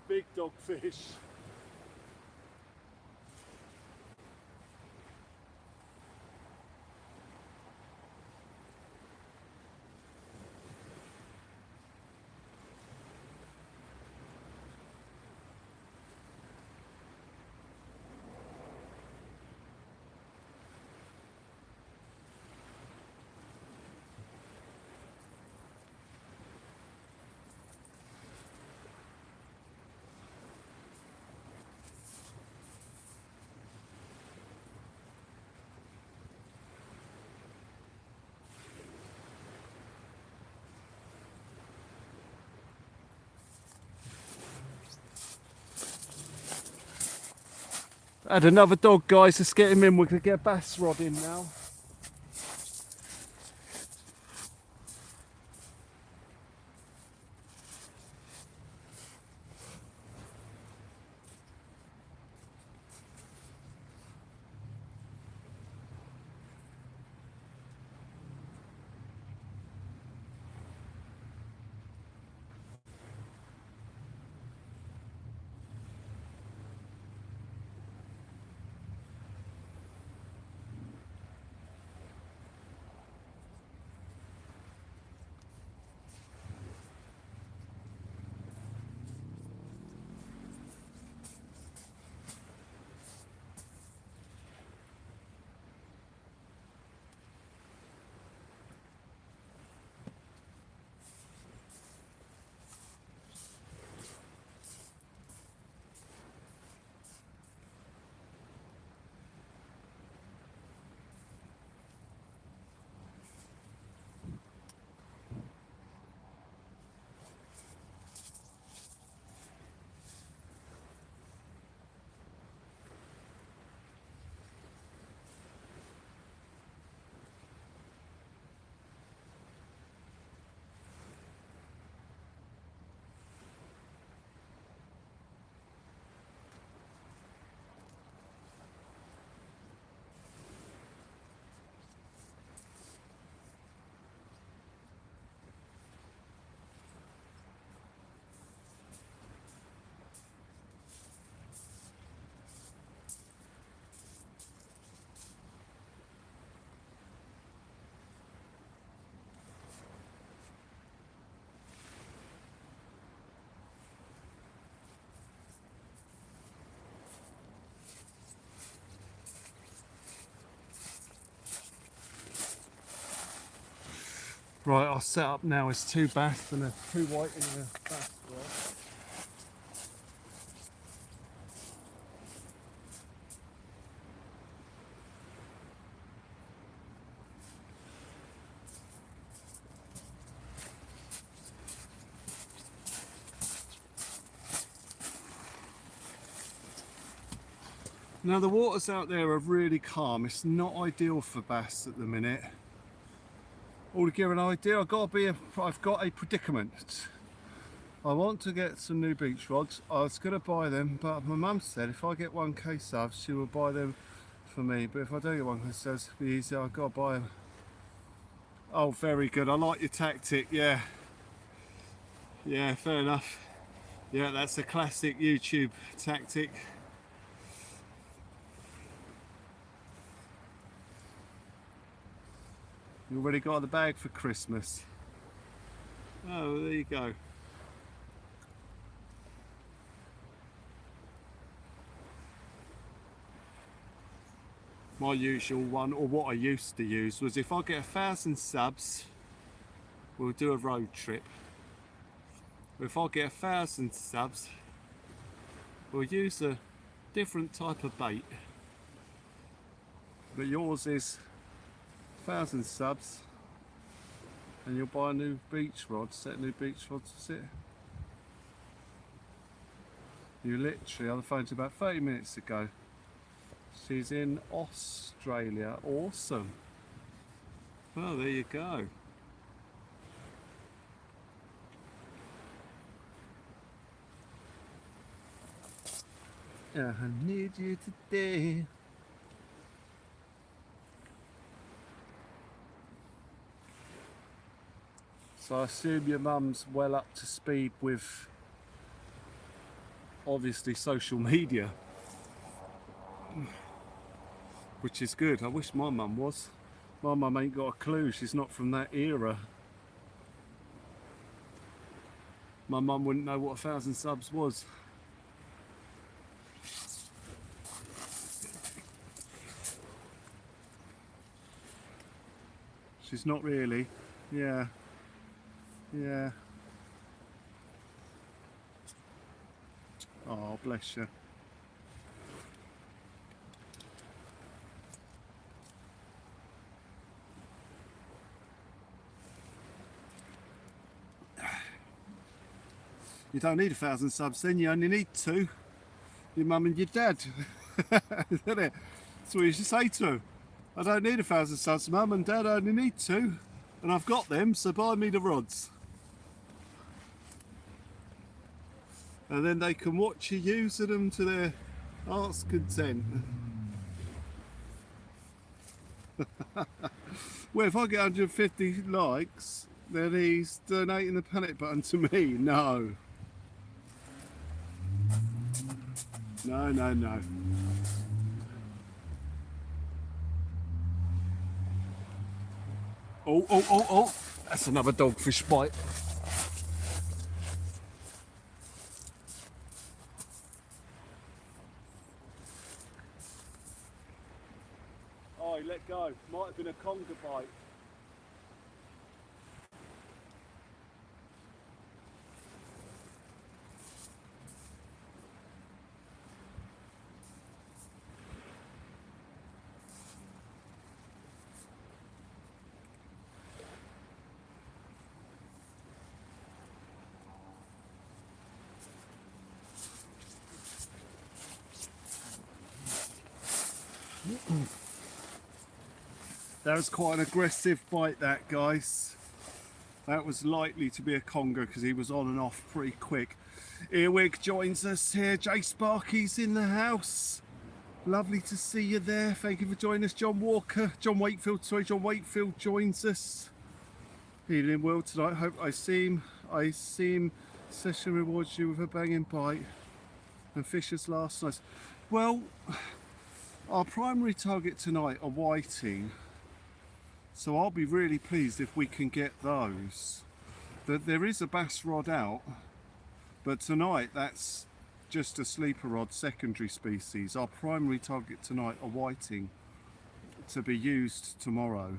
Big dogfish. Add another dog, guys. Let's get him in. We're going to get a bass rod in now. Right, our setup now is 2 bass and a 2 white and a bass rod. Now the waters out there are really calm. It's not ideal for bass at the minute. All to give an idea, I've got a predicament. I want to get some new beach rods. I was going to buy them, but my mum said if I get 1k subs, she will buy them for me. But if I don't get 1k subs, it'll be easier. I've got to buy them. Oh, very good. I like your tactic. Yeah. Yeah, fair enough. Yeah, that's a classic YouTube tactic. You already got the bag for Christmas. Oh, there you go. My usual one, or what I used to use, was if I get 1,000 subs, we'll do a road trip. If I get 1,000 subs, we'll use a different type of bait. But yours is 1,000 subs and you'll buy a new beach rod, set new beach rods to sit. You literally, on the phone to about 30 minutes ago. She's in Australia. Awesome. Well, there you go. I need you today. So I assume your mum's well up to speed with obviously social media, which is good. I wish my mum was. My mum ain't got a clue. She's not from that era. My mum wouldn't know what 1,000 subs was. She's not really. Yeah. Yeah. Oh, bless you. You don't need 1,000 subs then, you only need 2. Your mum and your dad. Isn't it? That's what you should say to them. I don't need 1,000 subs, mum and dad, I only need 2. And I've got them, so buy me the rods. And then they can watch you using them to their heart's content. Well, if I get 150 likes, then he's donating the panic button to me. No. No, no, no. Oh, oh, oh, oh. That's another dogfish bite. Oh, he let go. Might have been a conger bite. That was quite an aggressive bite, that, guys. That was likely to be a conger because he was on and off pretty quick. Earwig joins us here. Jay Sparky's in the house. Lovely to see you there. Thank you for joining us. John Wakefield joins us. Healing well tonight. Hope I see him. Session rewards you with a banging bite. And Fisher's last night. Well, our primary target tonight are whiting. So I'll be really pleased if we can get those. There is a bass rod out, but tonight that's just a sleeper rod, secondary species. Our primary target tonight are whiting to be used tomorrow.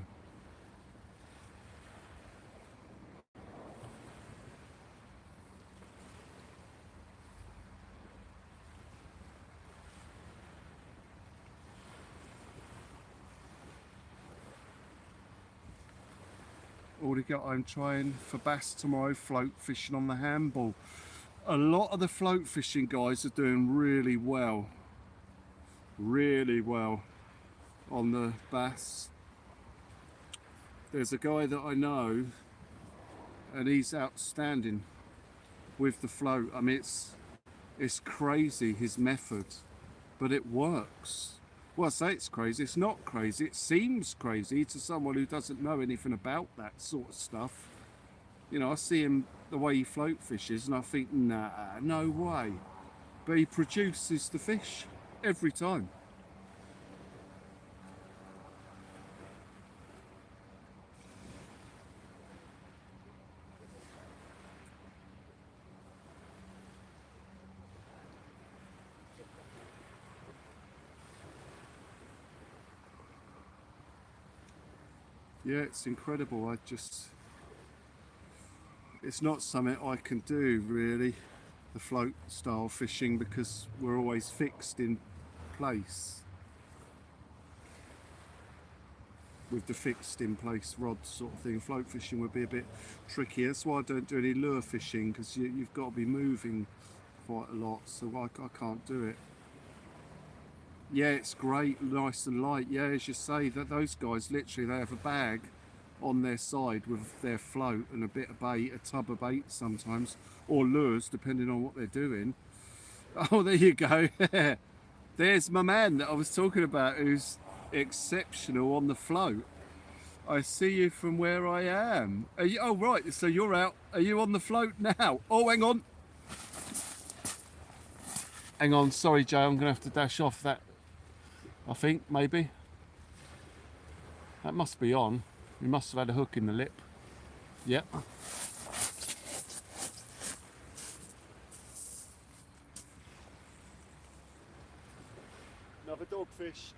Already got home trying for bass tomorrow, float fishing on the handball. A lot of the float fishing guys are doing really well on the bass. There's a guy that I know and he's outstanding with the float. I mean, it's crazy, his method, but it works. Well, I say it's crazy, it's not crazy. It seems crazy to someone who doesn't know anything about that sort of stuff. You know, I see him, the way he float fishes, and I think, nah, no way. But he produces the fish every time. Yeah, it's incredible. It's not something I can do really, the float style fishing, because we're always fixed in place with the fixed in place rods sort of thing. Float fishing would be a bit tricky. That's why I don't do any lure fishing, because you've got to be moving quite a lot, so I can't do it. Yeah, it's great, nice and light. Yeah, as you say, that those guys literally, they have a bag on their side with their float and a bit of bait, a tub of bait sometimes, or lures depending on what they're doing. Oh, there you go. There's my man that I was talking about, who's exceptional on the float. I see you from where I am. Are you, oh right, so you're out. Are you on the float now? Oh, hang on. Hang on, sorry Joe, I'm gonna have to dash off that. I think, maybe. That must be on. We must have had a hook in the lip. Yep. Another dogfish.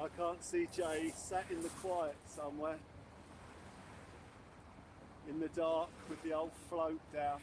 I can't see Jay, he's sat in the quiet somewhere. In the dark with the old float down.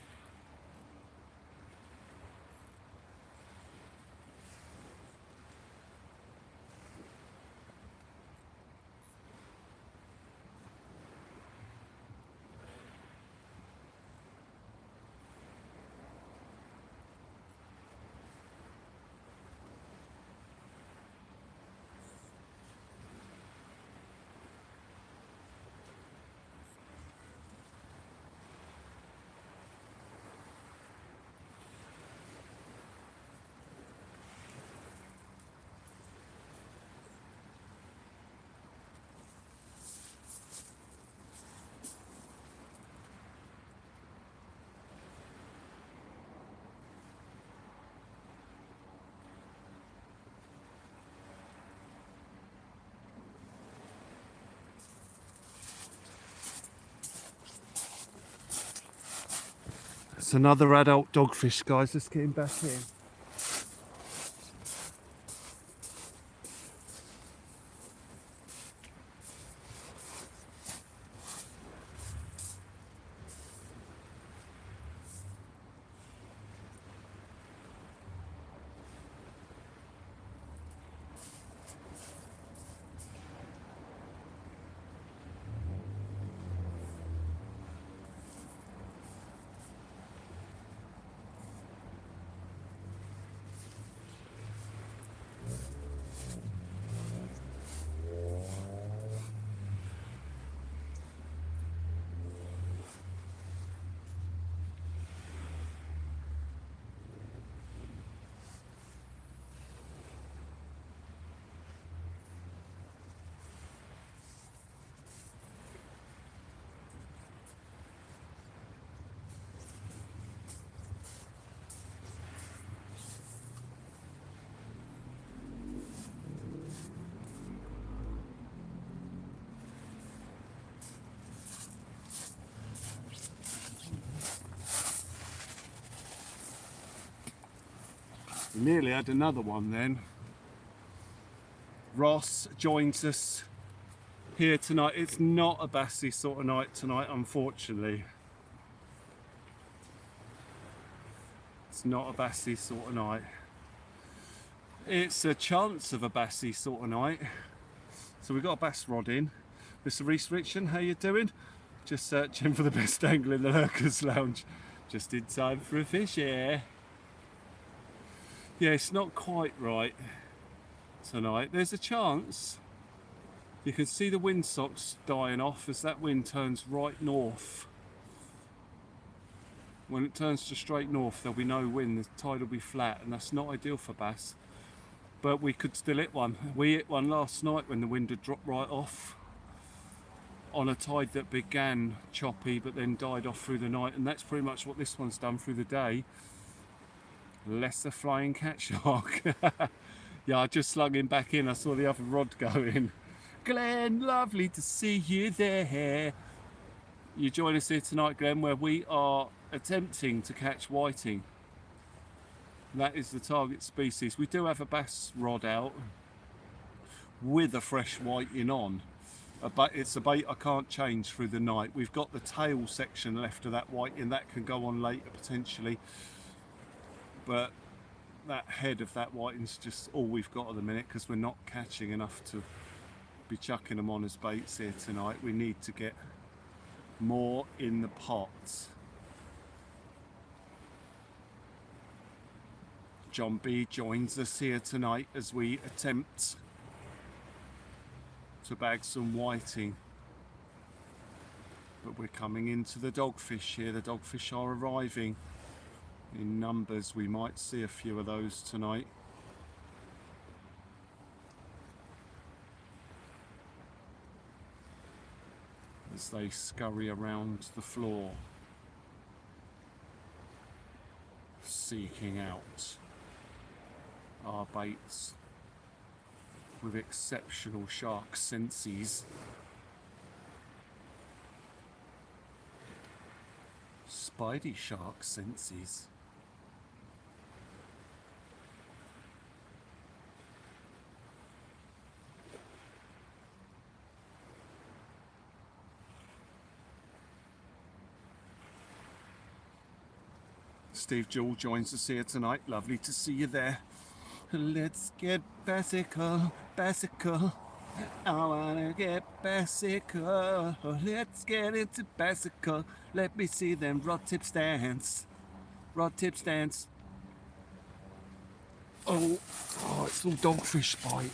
It's another adult dogfish, guys. Let's get him back in. We nearly had another one then. Ross joins us here tonight. It's not a bassy sort of night tonight, unfortunately. It's not a bassy sort of night. It's a chance of a bassy sort of night. So we've got a bass rod in. Mr. Restriction, how you doing? Just searching for the best angle in the Lurkers Lounge. Just in time for a fish here. Yeah, it's not quite right tonight. There's a chance. You can see the windsocks dying off as that wind turns right north. When it turns to straight north, there'll be no wind, the tide will be flat, and that's not ideal for bass. But we could still hit one. We hit one last night when the wind had dropped right off on a tide that began choppy but then died off through the night, and that's pretty much what this one's done through the day. Lesser flying cat shark. Yeah, I just slung him back in. I saw the other rod go in. Glenn, lovely to see you there. You join us here tonight, Glenn, where we are attempting to catch whiting. That is the target species. We do have a bass rod out with a fresh whiting on, but it's a bait I can't change through the night. We've got the tail section left of that whiting that can go on later potentially, but that head of that whiting's just all we've got at the minute because we're not catching enough to be chucking them on as baits here tonight. We need to get more in the pots. John B joins us here tonight as we attempt to bag some whiting. But we're coming into the dogfish here. The dogfish are arriving in numbers. We might see a few of those tonight. As they scurry around the floor, seeking out our baits with exceptional shark senses. Spidey shark senses. Steve Jewell joins us here tonight. Lovely to see you there. Let's get bassical, bassical. I wanna get bassical. Let's get into bassical. Let me see them rod tips dance. Rod tips dance. Oh, it's all dogfish bite.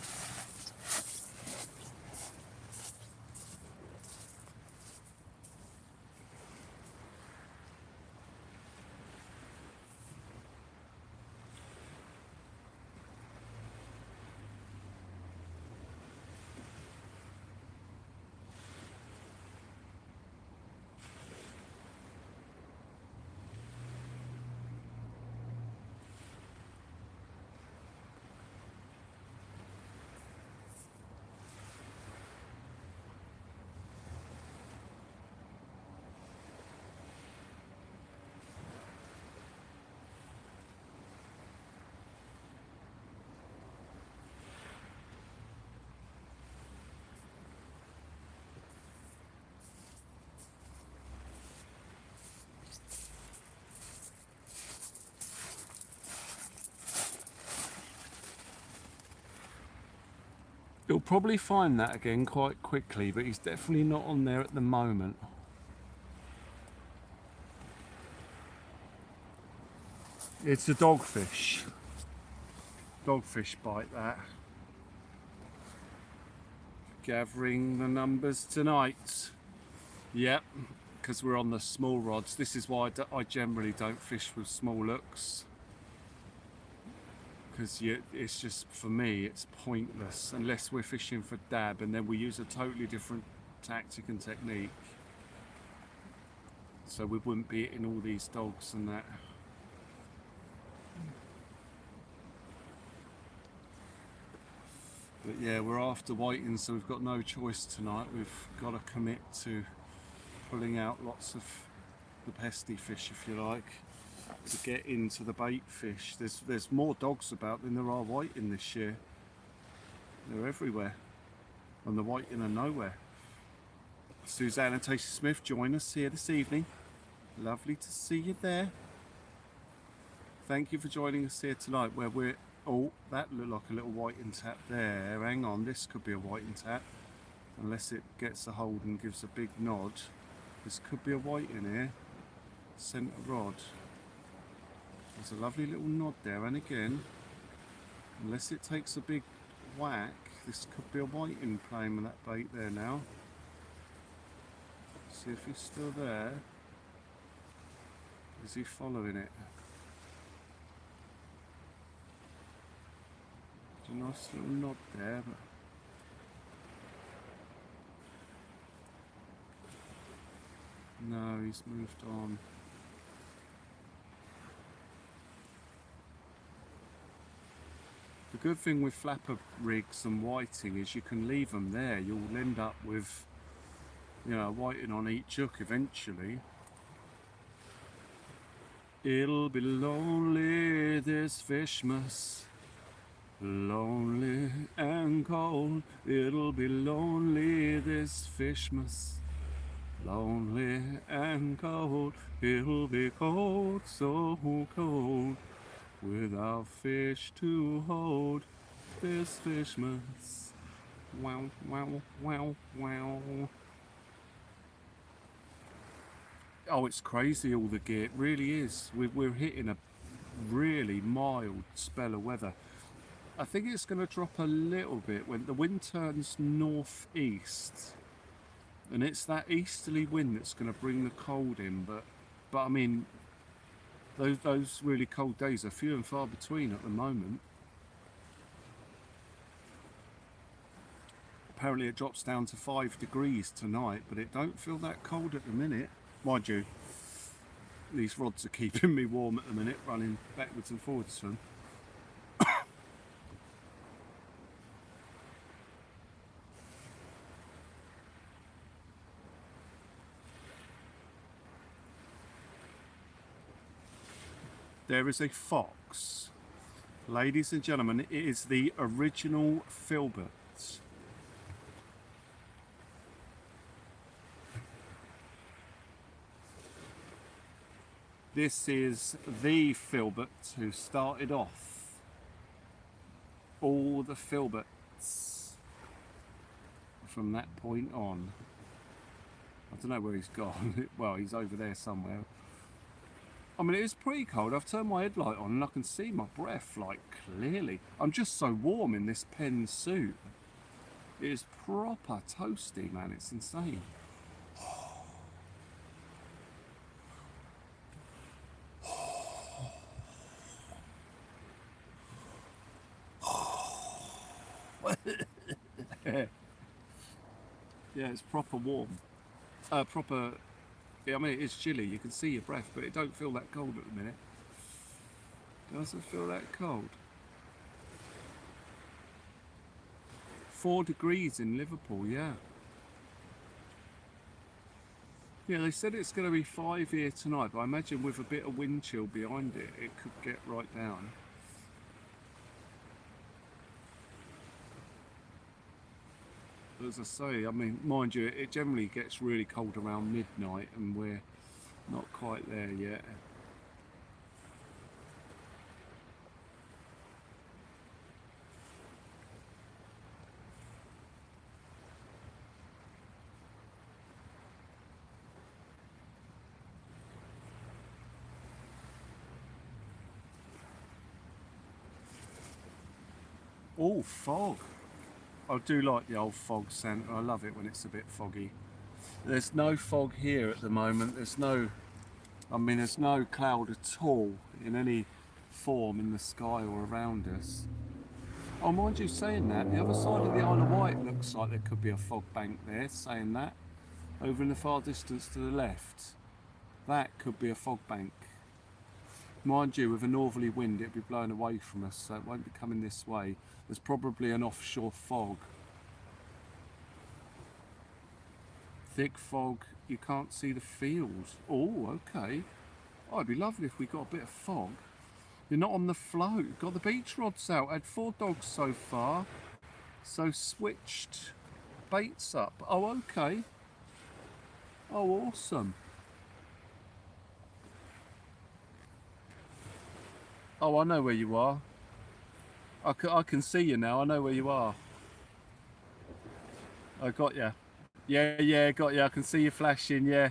You'll probably find that again quite quickly, but he's definitely not on there at the moment. It's a dogfish. Dogfish bite that. Gathering the numbers tonight. Yep, because we're on the small rods. This is why I generally don't fish with small hooks. Because it's just, for me, it's pointless unless we're fishing for dab, and then we use a totally different tactic and technique. So we wouldn't be hitting all these dogs and that. But yeah, we're after whiting, so we've got no choice tonight. We've got to commit to pulling out lots of the pesty fish, if you like, to get into the bait fish. There's more dogs about than there are whiting this year. They're everywhere, and the whiting are nowhere. Suzanne and Tasty Smith join us here this evening. Lovely to see you there. Thank you for joining us here tonight, where we're Oh, that looked like a little whiting tap there. Hang on, this could be a whiting tap. Unless it gets a hold and gives a big nod. This could be a whiting here. Centre rod. There's a lovely little nod there, and again, unless it takes a big whack, this could be a whiting playing with that bait there now. See if he's still there. Is he following it? There's a nice little nod there, but no, he's moved on. The good thing with flapper rigs and whiting is you can leave them there. You'll end up with, you know, whiting on each hook eventually. It'll be lonely, this fishmas. Lonely and cold. It'll be lonely, this fishmas. Lonely and cold. It'll be cold, so cold. Without fish to hold, this fishmas. Wow, wow, wow, wow. Oh, it's crazy all the gear. It really is. We're hitting a really mild spell of weather. I think it's going to drop a little bit when the wind turns northeast. And it's that easterly wind that's going to bring the cold in. But I mean, those really cold days are few and far between at the moment. Apparently it drops down to 5 degrees tonight, but it don't feel that cold at the minute. Mind you, these rods are keeping me warm at the minute, running backwards and forwards to them. There is a fox. Ladies and gentlemen, it is the original filbert. This is the filbert who started off all the filberts from that point on. I don't know where he's gone. Well, he's over there somewhere. I mean, it is pretty cold. I've turned my headlight on and I can see my breath, like, clearly. I'm just so warm in this pen suit. It is proper toasty, man. It's insane. Yeah, it's proper warm. Proper... I mean, it is chilly. You can see your breath, but it don't feel that cold at the minute. Doesn't feel that cold. 4 degrees in Liverpool, yeah. Yeah, they said it's going to be 5 here tonight, but I imagine with a bit of wind chill behind it, it could get right down. But as I say, I mean, mind you, it generally gets really cold around midnight, and we're not quite there yet. Oh, fog. I do like the old fog Santa. I love it when it's a bit foggy. There's no fog here at the moment. There's no cloud at all in any form in the sky or around us. Oh, mind you saying that, the other side of the Isle of Wight looks like there could be a fog bank there, saying that. Over in the far distance to the left, that could be a fog bank. Mind you, with a northerly wind, it'd be blowing away from us, so it won't be coming this way. There's probably an offshore fog. Thick fog, you can't see the fields. Oh, okay. Oh, it'd be lovely if we got a bit of fog. You're not on the float. Got the beach rods out. Had 4 dogs so far. So switched baits up. Oh, okay. Oh, awesome. Oh, I know where you are. I can see you now. I know where you are. I got you. Yeah, yeah, got you. I can see you flashing. Yeah,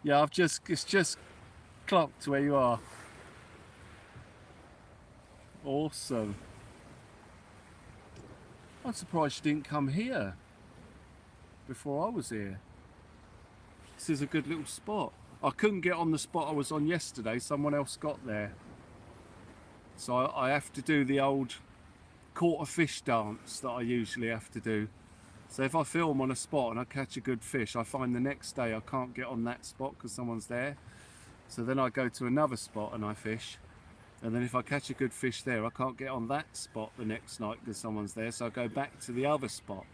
yeah. It's just clocked where you are. Awesome. I'm surprised you didn't come here before I was here. This is a good little spot. I couldn't get on the spot I was on yesterday. Someone else got there. So I have to do the old caught a fish dance that I usually have to do. So if I film on a spot and I catch a good fish, I find the next day I can't get on that spot because someone's there. So then I go to another spot and I fish. And then if I catch a good fish there, I can't get on that spot the next night because someone's there. So I go back to the other spot.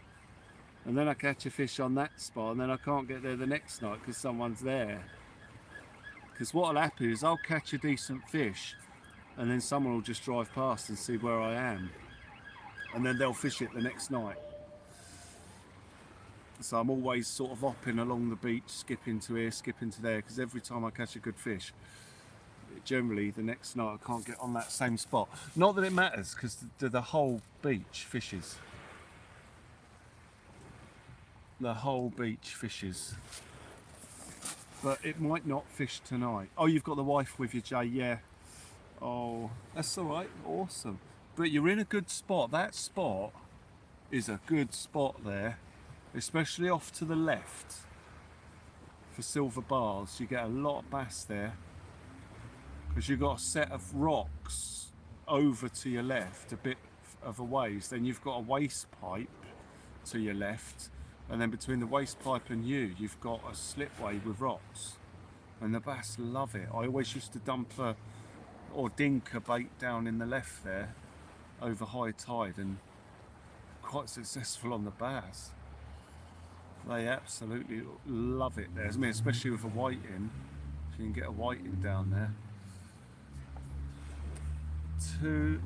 And then I catch a fish on that spot and then I can't get there the next night because someone's there. Because what'll happen is I'll catch a decent fish and then someone will just drive past and see where I am. And then they'll fish it the next night. So I'm always sort of hopping along the beach, skipping to here, skipping to there, because every time I catch a good fish, generally the next night I can't get on that same spot. Not that it matters, because the whole beach fishes. The whole beach fishes. But it might not fish tonight. Oh, you've got the wife with you, Jay, yeah. Oh, that's all right, awesome. But you're in a good spot. That spot is a good spot there. Especially off to the left for silver bars. You get a lot of bass there because you've got a set of rocks over to your left a bit of a ways. Then you've got a waste pipe to your left, and then between the waste pipe and you've got a slipway with rocks, and the bass love it. I always used to dump or dink a bait down in the left there over high tide and quite successful on the bass. They absolutely love it there. I mean, especially with a whiting. If you can get a whiting down there.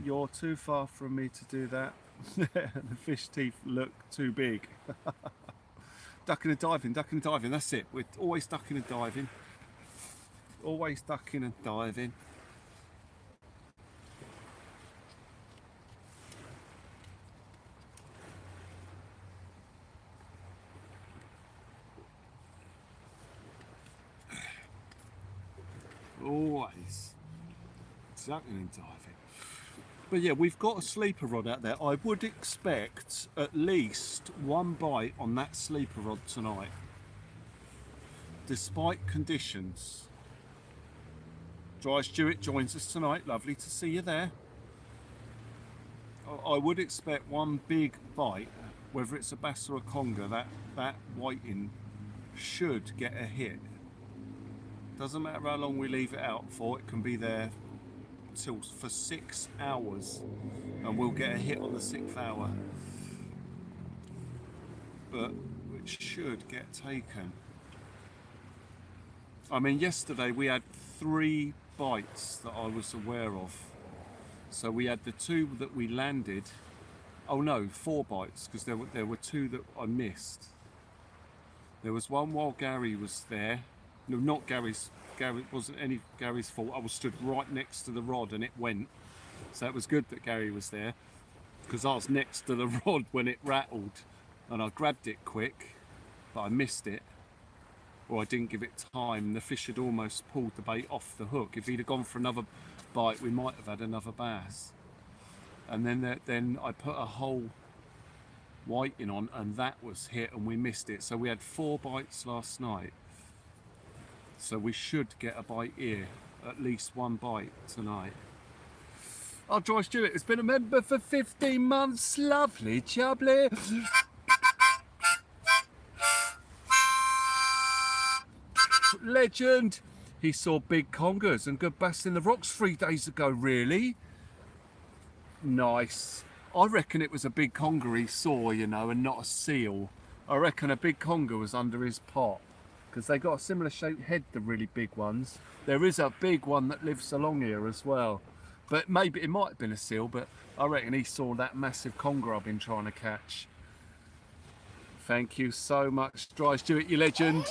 You're too far from me to do that. The fish teeth look too big. Ducking and diving, ducking and diving. That's it. We're always ducking and diving. Always ducking and diving. Always ducking and diving. But yeah, we've got a sleeper rod out there. I would expect at least one bite on that sleeper rod tonight, despite conditions. Dry Stewart joins us tonight. Lovely to see you there. I would expect one big bite, whether it's a bass or a conger. That whiting should get a hit. Doesn't matter how long we leave it out for, it can be there for 6 hours and we'll get a hit on the 6th hour. But it should get taken. I mean, yesterday we had 3 bites that I was aware of. So we had the 2 that we landed. Oh no, 4 bites, because there were 2 that I missed. There was one while Gary was there. No, not Gary's. Gary wasn't any Gary's fault. I was stood right next to the rod and it went. So it was good that Gary was there, because I was next to the rod when it rattled and I grabbed it quick, but I missed it, or I didn't give it time. The fish had almost pulled the bait off the hook. If he'd have gone for another bite, we might have had another bass. And then I put a whole whiting on and that was hit and we missed it. So we had 4 bites last night. So we should get a bite here, at least one bite tonight. Oh, Dry Stewart has been a member for 15 months. Lovely, jubbly. Legend. He saw big congers and good bass in the rocks 3 days ago, really? Nice. I reckon it was a big conger he saw, you know, and not a seal. I reckon a big conger was under his pot, because they got a similar shaped head, the really big ones. There is a big one that lives along here as well. But maybe it might have been a seal, but I reckon he saw that massive conger I've been trying to catch. Thank you so much, Dry Stewart, you legend.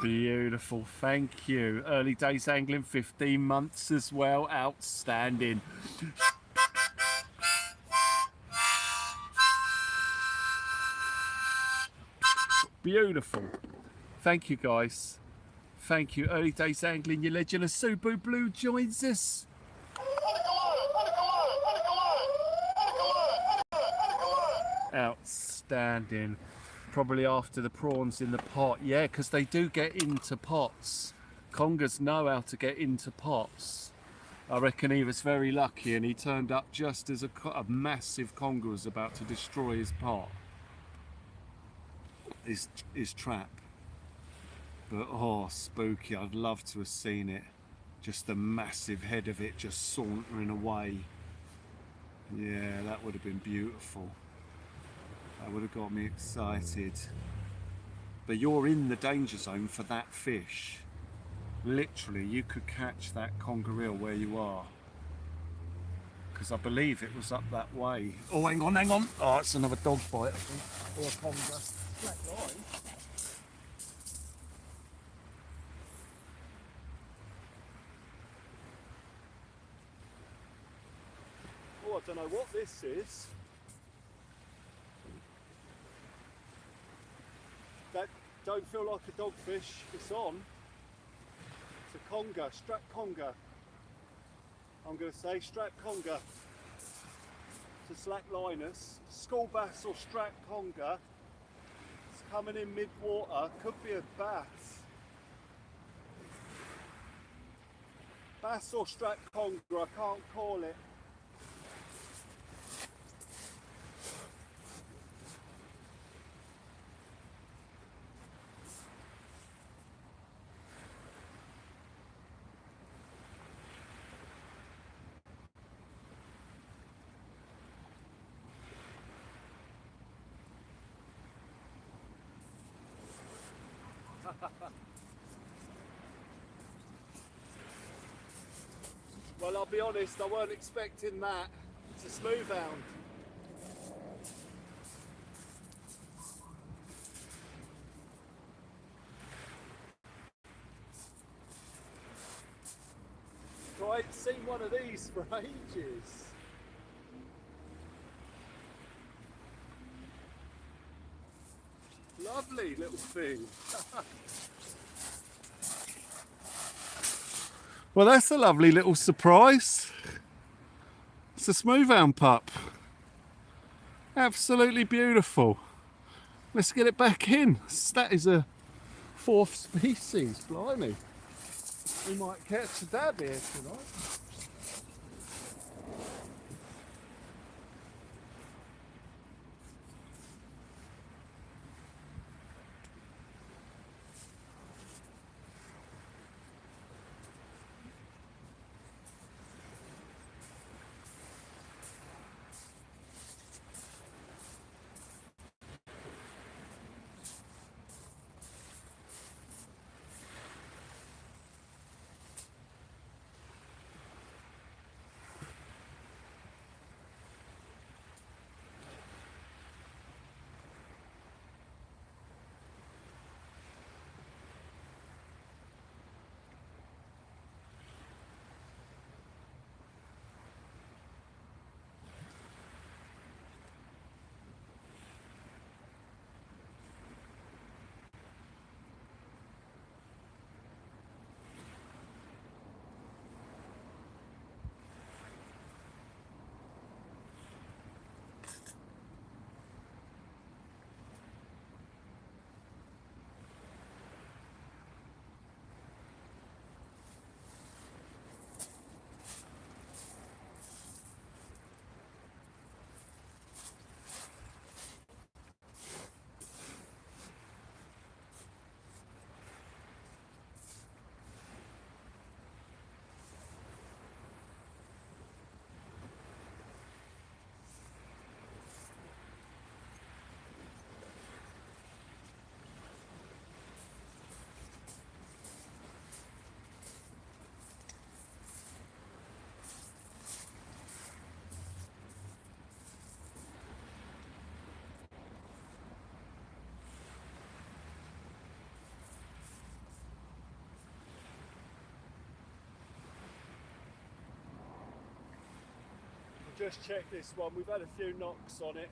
Beautiful, thank you. Early days angling, 15 months as well, outstanding. Beautiful. Thank you guys. Thank you. Early days angling, your legend of Subu Blue joins us. Outstanding. Probably after the prawns in the pot. Yeah, because they do get into pots. Congers know how to get into pots. I reckon he was very lucky and he turned up just as a massive conger was about to destroy his pot. His trap. But oh, spooky. I'd love to have seen it. Just the massive head of it just sauntering away. Yeah, that would have been beautiful. That would have got me excited. But you're in the danger zone for that fish. Literally, you could catch that conger where you are. Because I believe it was up that way. Oh, hang on, hang on. Oh, it's another dog bite, I think. Or a conger. Black line. Oh, I don't know what this is. That don't feel like a dogfish. It's on. It's a conger, strap conger. I'm going to say strap conger. It's a slack linus. School bass or strap conger. It's coming in mid-water. Could be a bass. Bass or strap conger, I can't call it. Well, I'll be honest, I weren't expecting that. It's a smooth-hound. I ain't seen one of these for ages. Lovely little thing. Well, that's a lovely little surprise. It's a smooth-hound pup. Absolutely beautiful. Let's get it back in. That is a 4th species, blimey. We might catch a dab here tonight. Just check this one, we've had a few knocks on it.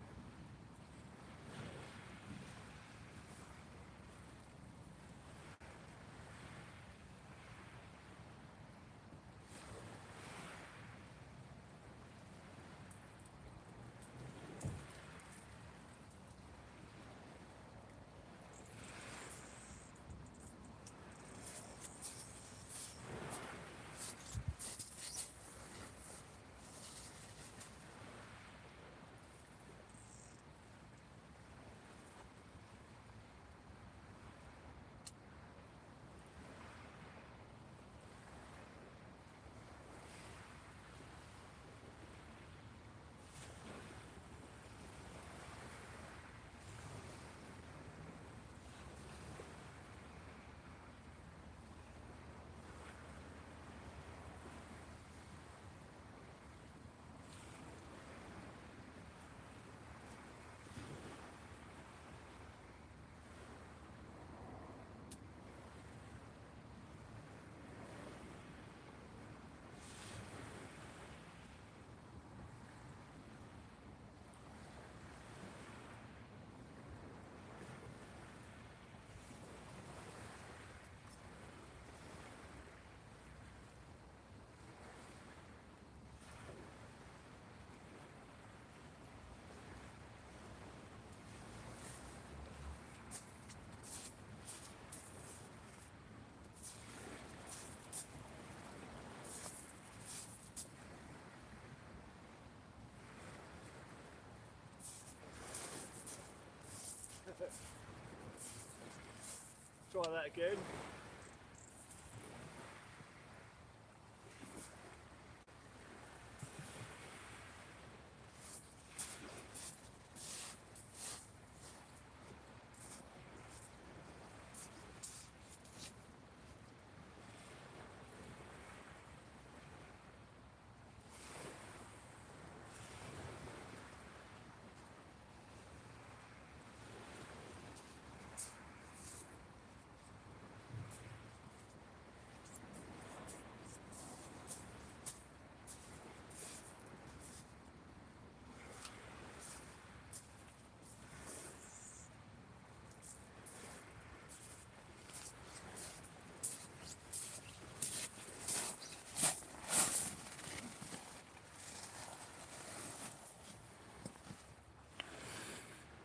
Try that again.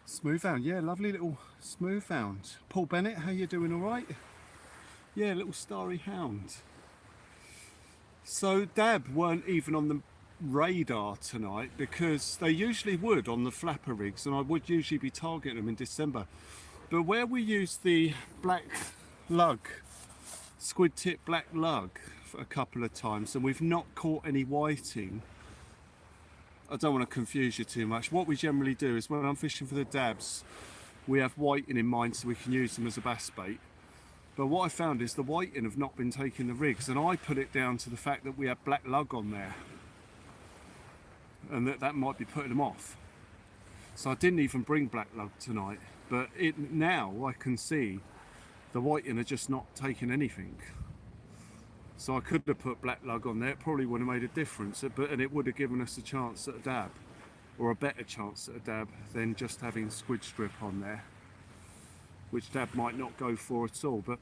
Smooth-hound, yeah, lovely little smooth-hound. Paul Bennett, how you doing, all right? Yeah, little starry hound. So dab weren't even on the radar tonight because they usually would on the flapper rigs, and I would usually be targeting them in December. But where we used the black lug, squid tip black lug a couple of times, and we've not caught any whiting, I don't want to confuse you too much. What we generally do is when I'm fishing for the dabs, we have whiting in mind so we can use them as a bass bait. But what I found is the whiting have not been taking the rigs, and I put it down to the fact that we have black lug on there, and that might be putting them off. So I didn't even bring black lug tonight, but now I can see the whiting are just not taking anything. So I could have put black lug on there, it probably would have made a difference, and it would have given us a chance at a dab, or a better chance at a dab than just having squid strip on there, which dab might not go for at all. But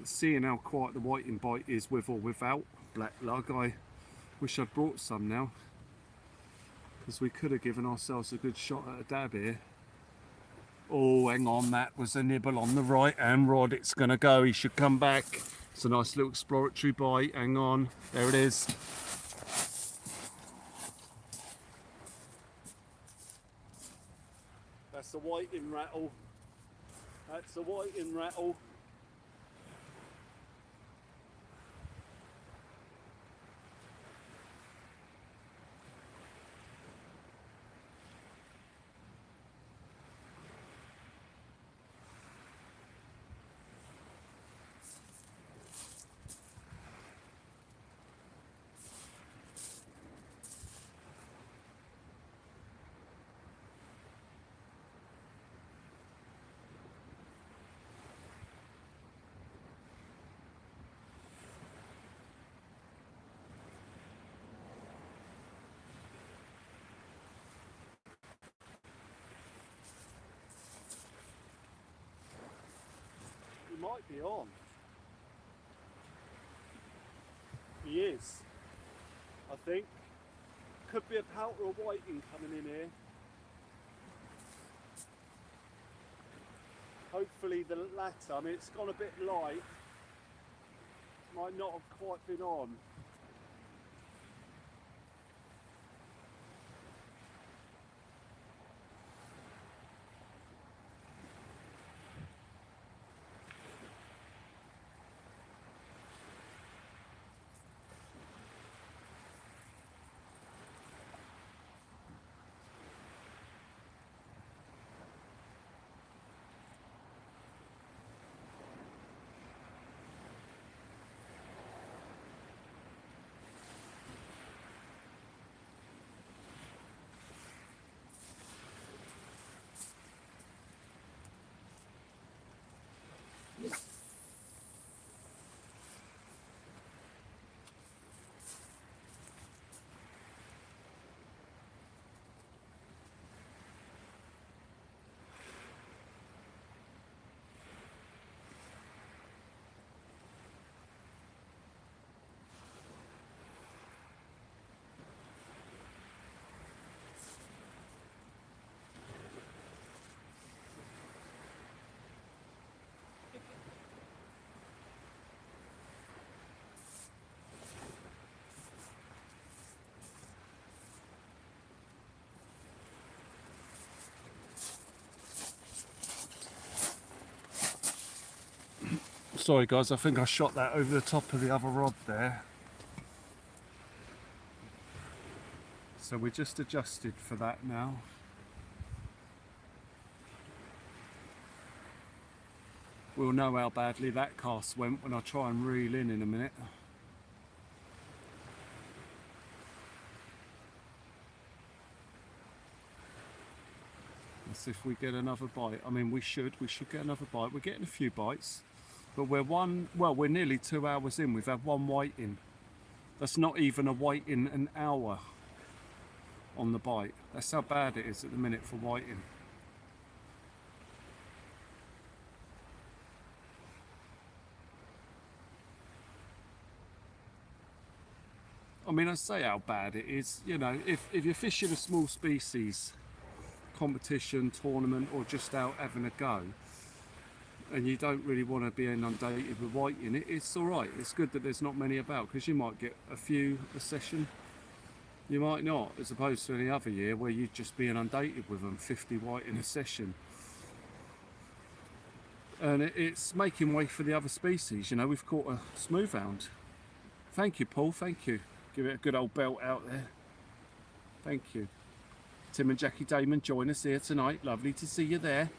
seeing how quiet the whiting bite is with or without black lug, I wish I'd brought some now, because we could have given ourselves a good shot at a dab here. Oh, hang on, that was a nibble on the right hand rod. It's gonna go, he should come back. It's a nice little exploratory bite. Hang on, there it is. That's the whiting rattle. That's the whiting rattle. might be on. He is, I think. Could be a pout or a whiting coming in here. Hopefully the latter. I mean, it's gone a bit light. Might not have quite been on. Sorry guys, I think I shot that over the top of the other rod there. So we're just adjusted for that now. We'll know how badly that cast went when I try and reel in a minute. Let's see if we get another bite. I mean, we should get another bite. We're getting a few bites. But we're nearly 2 hours in. We've had one whiting. That's not even a whiting an hour on the bite. That's how bad it is at the minute for whiting. I mean, I say how bad it is. You know, if you're fishing a small species competition, tournament, or just out having a go, and you don't really want to be inundated with whiting, it's all right. It's good that there's not many about, because you might get a few a session, you might not, as opposed to any other year where you'd just be inundated with them, 50 white in a session. And it's making way for the other species. You know, we've caught a smooth-hound. Thank you, Paul, thank you. Give it a good old belt out there. Thank you. Tim and Jackie Damon join us here tonight. Lovely to see you there.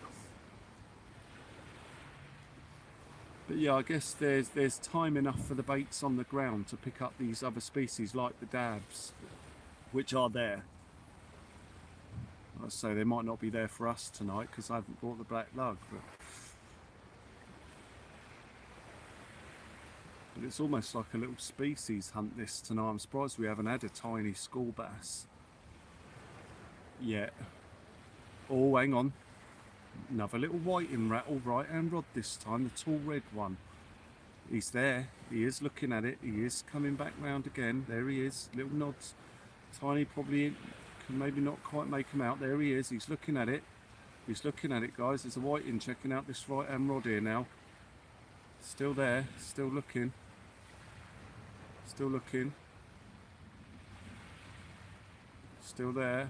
But yeah, I guess there's time enough for the baits on the ground to pick up these other species like the dabs, which are there. I say they might not be there for us tonight because I haven't brought the black lug, but it's almost like a little species hunt this tonight. I'm surprised we haven't had a tiny school bass yet. Oh, hang on. Another little whiting rattle, right hand rod this time, the tall red one. He's there, he is looking at it, he is coming back round again. There he is, little nods, tiny, probably can maybe not quite make him out. There he is, he's looking at it. He's looking at it, guys. There's a whiting checking out this right hand rod here now. Still there, still looking. Still looking. Still there.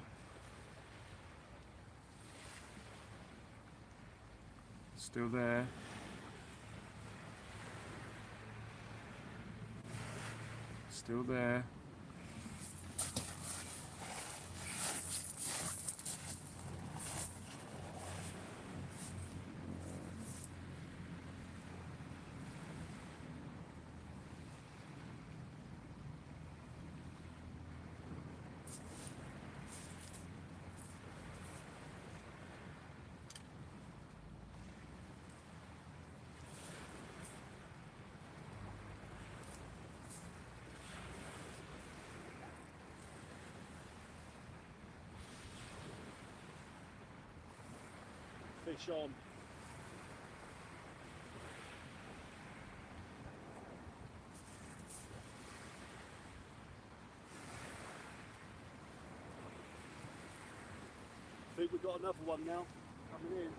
Still there. Still there. Fish on. think we've got another one now coming in.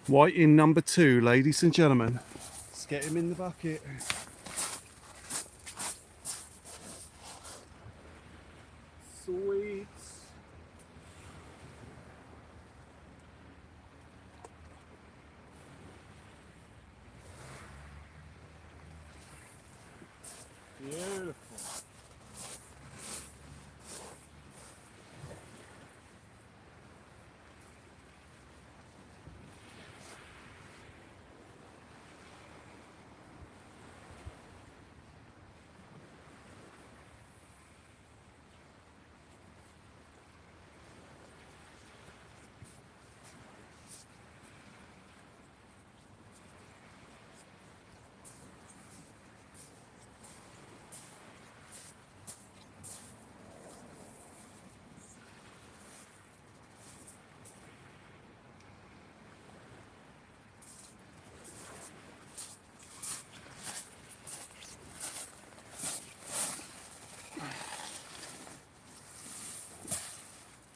Whiting number 2, ladies and gentlemen. Let's get him in the bucket. Sweet. Beautiful.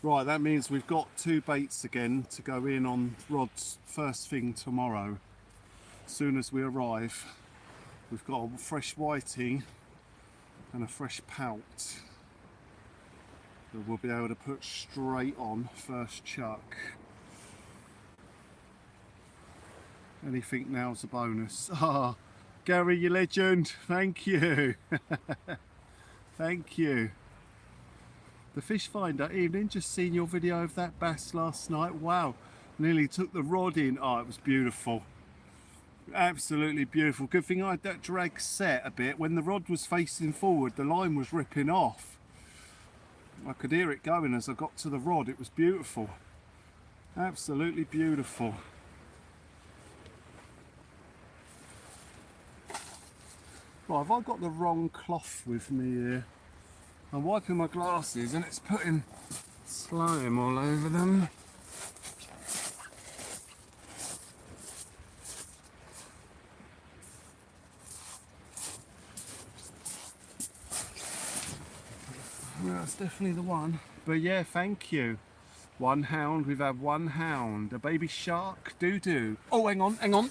Right, that means we've got 2 baits again to go in on rods first thing tomorrow. As soon as we arrive, we've got a fresh whiting and a fresh pout that we'll be able to put straight on first chuck. Anything now's a bonus. Ah, Gary, you legend. Thank you. Thank you. The fish finder evening, just seen your video of that bass last night. Wow, nearly took the rod in. Oh, it was beautiful. Absolutely beautiful. Good thing I had that drag set a bit. When the rod was facing forward, the line was ripping off. I could hear it going as I got to the rod. It was beautiful. Absolutely beautiful. Right, have I got the wrong cloth with me here? I'm wiping my glasses and it's putting slime all over them. Well, that's definitely the one. But yeah, thank you. 1 hound, we've had 1 hound. A baby shark, doo-doo. Oh, hang on, hang on.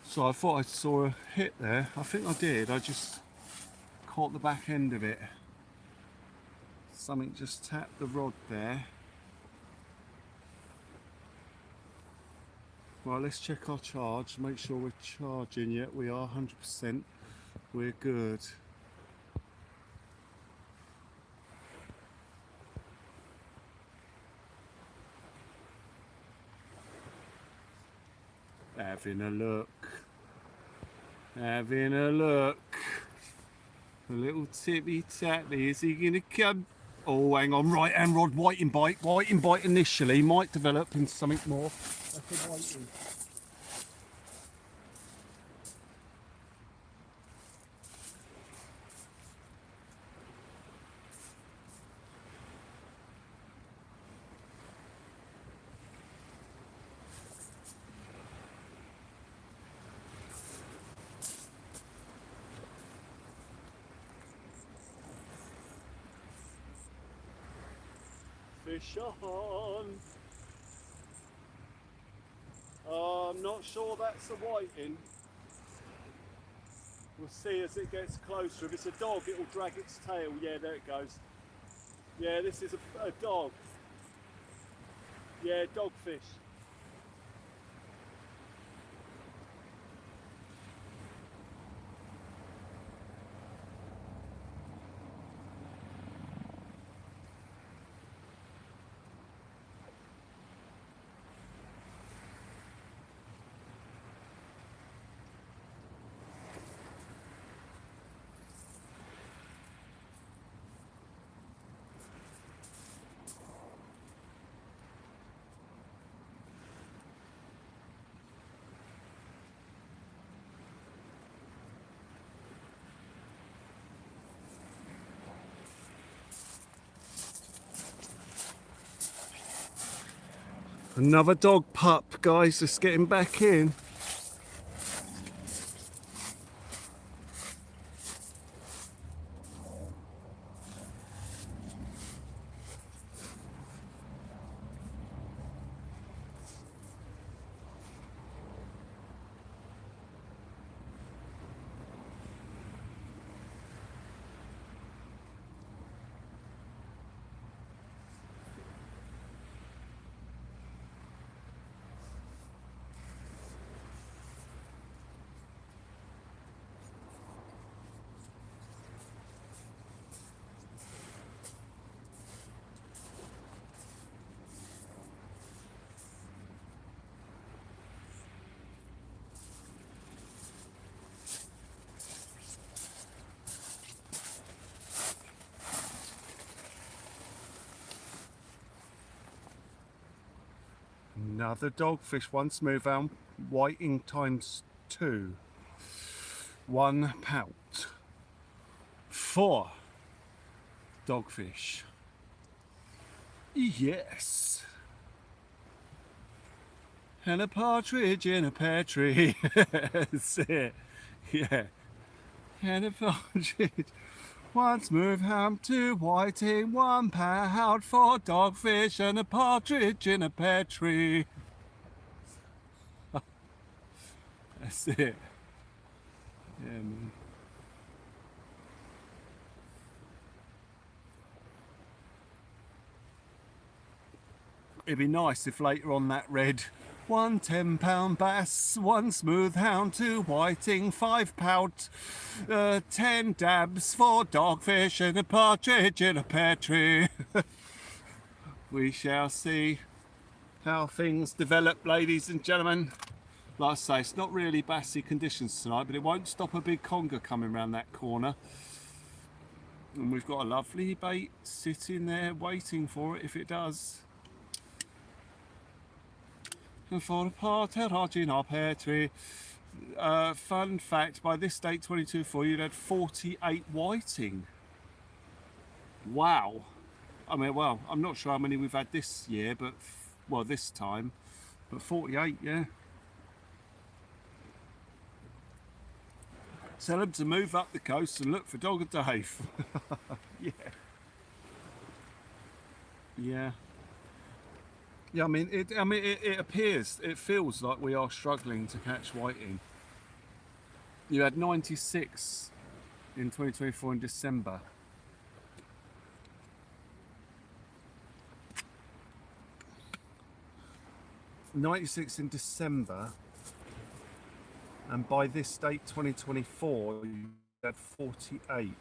So I thought I saw a hit there. I think I did. I just caught the back end of it. Something just tapped the rod there. Well, let's check our charge. Make sure we're charging yet. We are 100%. We're good. Having a look. Having a look. A little tippy tappy. Is he gonna come? Oh, hang on. Right hand rod, whiting bite. Whiting bite initially. Might develop into something more. That's a whiting. Fish on. I'm not sure that's a whiting. We'll see as it gets closer. If it's a dog, it'll drag its tail. Yeah, there it goes. Yeah, this is a dog. Yeah, dogfish. Another dog pup, guys, just getting back in. Another dogfish, one smooth-hound, whiting ×2, 1 pout, 4 dogfish. Yes. And a partridge in a pear tree. That's it. Yeah. And a partridge. 1 smooth-hound, 2 whiting, 1 pout, 4 dogfish, and a partridge in a pear tree. That's it. Yeah, man. It'd be nice if later on that read 1 10-pound bass, 1 smooth-hound, 2 whiting, 5 pout, 10 dabs, 4 dogfish, and a partridge in a pear tree. We shall see how things develop, ladies and gentlemen. Like I say, it's not really bassy conditions tonight, but it won't stop a big conger coming around that corner. And we've got a lovely bait sitting there waiting for it if it does. And for a partridge in our pear tree. Fun fact, by this date 22/4 you'd had 48 whiting. Wow. I mean, well, I'm not sure how many we've had this year, but well, this time, but 48, yeah. Tell them to move up the coast and look for Dog and Dave. Yeah. Yeah. Yeah, I mean, it appears, it feels like we are struggling to catch whiting. You had 96 in 2024 in December. '96 in December, and by this date 2024 you had 48.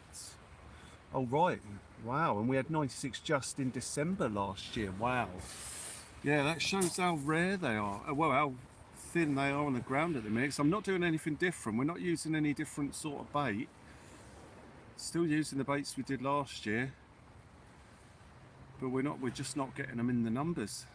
Oh right, wow, and we had 96 just in December last year. Wow. Yeah, that shows how rare they are, well, how thin they are on the ground at the minute. So I'm not doing anything different. We're not using any different sort of bait. Still using the baits we did last year, but we're just not getting them in the numbers.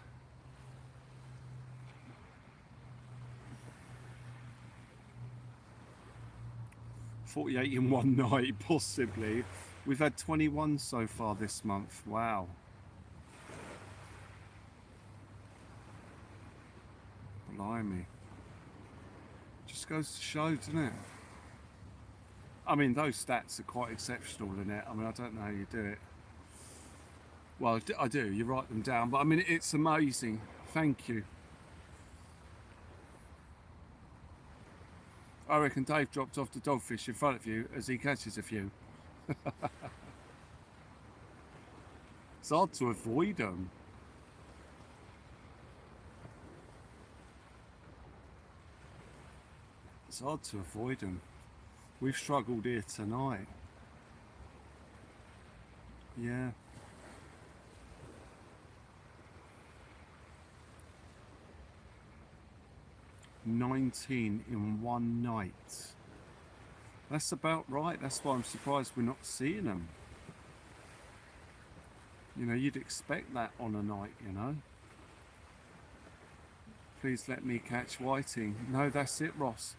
$48 in one night, possibly. We've had 21 so far this month. Wow. Blimey. Just goes to show, doesn't it? I mean, those stats are quite exceptional, Lynette. I mean, I don't know how you do it. Well, I do. You write them down. But I mean, it's amazing. Thank you. I reckon Dave dropped off the dogfish in front of you as he catches a few. It's hard to avoid them. It's hard to avoid them. We've struggled here tonight. Yeah. $19 in one night. That's about right. That's why I'm surprised we're not seeing them. You know, you'd expect that on a night, you know. Please let me catch whiting. No, that's it, Ross.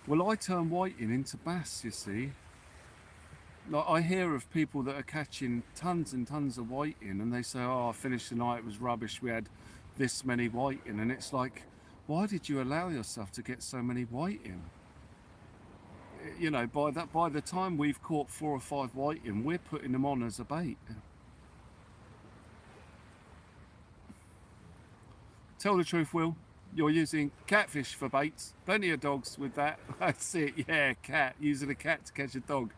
Well, I turn whiting into bass, you see. Like, I hear of people that are catching tons and tons of whiting and they say, oh, I finished the night, it was rubbish, we had this many whiting, and it's like, why did you allow yourself to get so many whiting? You know, by the time we've caught 4 or 5 whiting, we're putting them on as a bait. Tell the truth, Will. You're using catfish for baits. Plenty of dogs with that. That's it. Yeah, cat. Using a cat to catch a dog.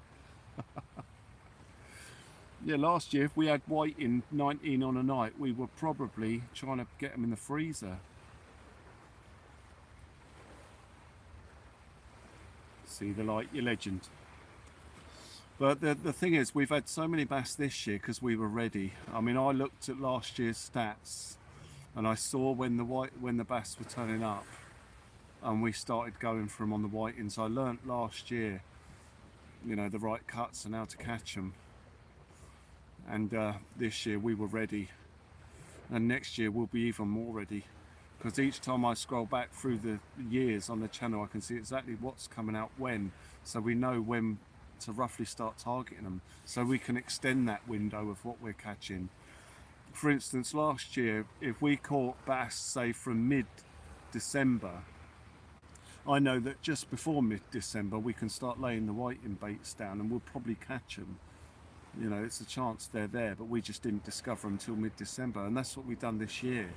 Yeah, last year if we had whiting 19 on a night, we were probably trying to get them in the freezer. See the light, your legend. But the thing is, we've had so many bass this year because we were ready. I mean, I looked at last year's stats and I saw when the bass were turning up, and we started going for them on the whitings. I learnt last year, you know, the right cuts and how to catch them. And this year we were ready, and next year we'll be even more ready, because each time I scroll back through the years on the channel, I can see exactly what's coming out when, so we know when to roughly start targeting them, so we can extend that window of what we're catching. For instance, last year, if we caught bass, say from mid-December, I know that just before mid-December we can start laying the whiting baits down, and we'll probably catch them. You know, it's a chance they're there, but we just didn't discover them until mid-December, and that's what we've done this year.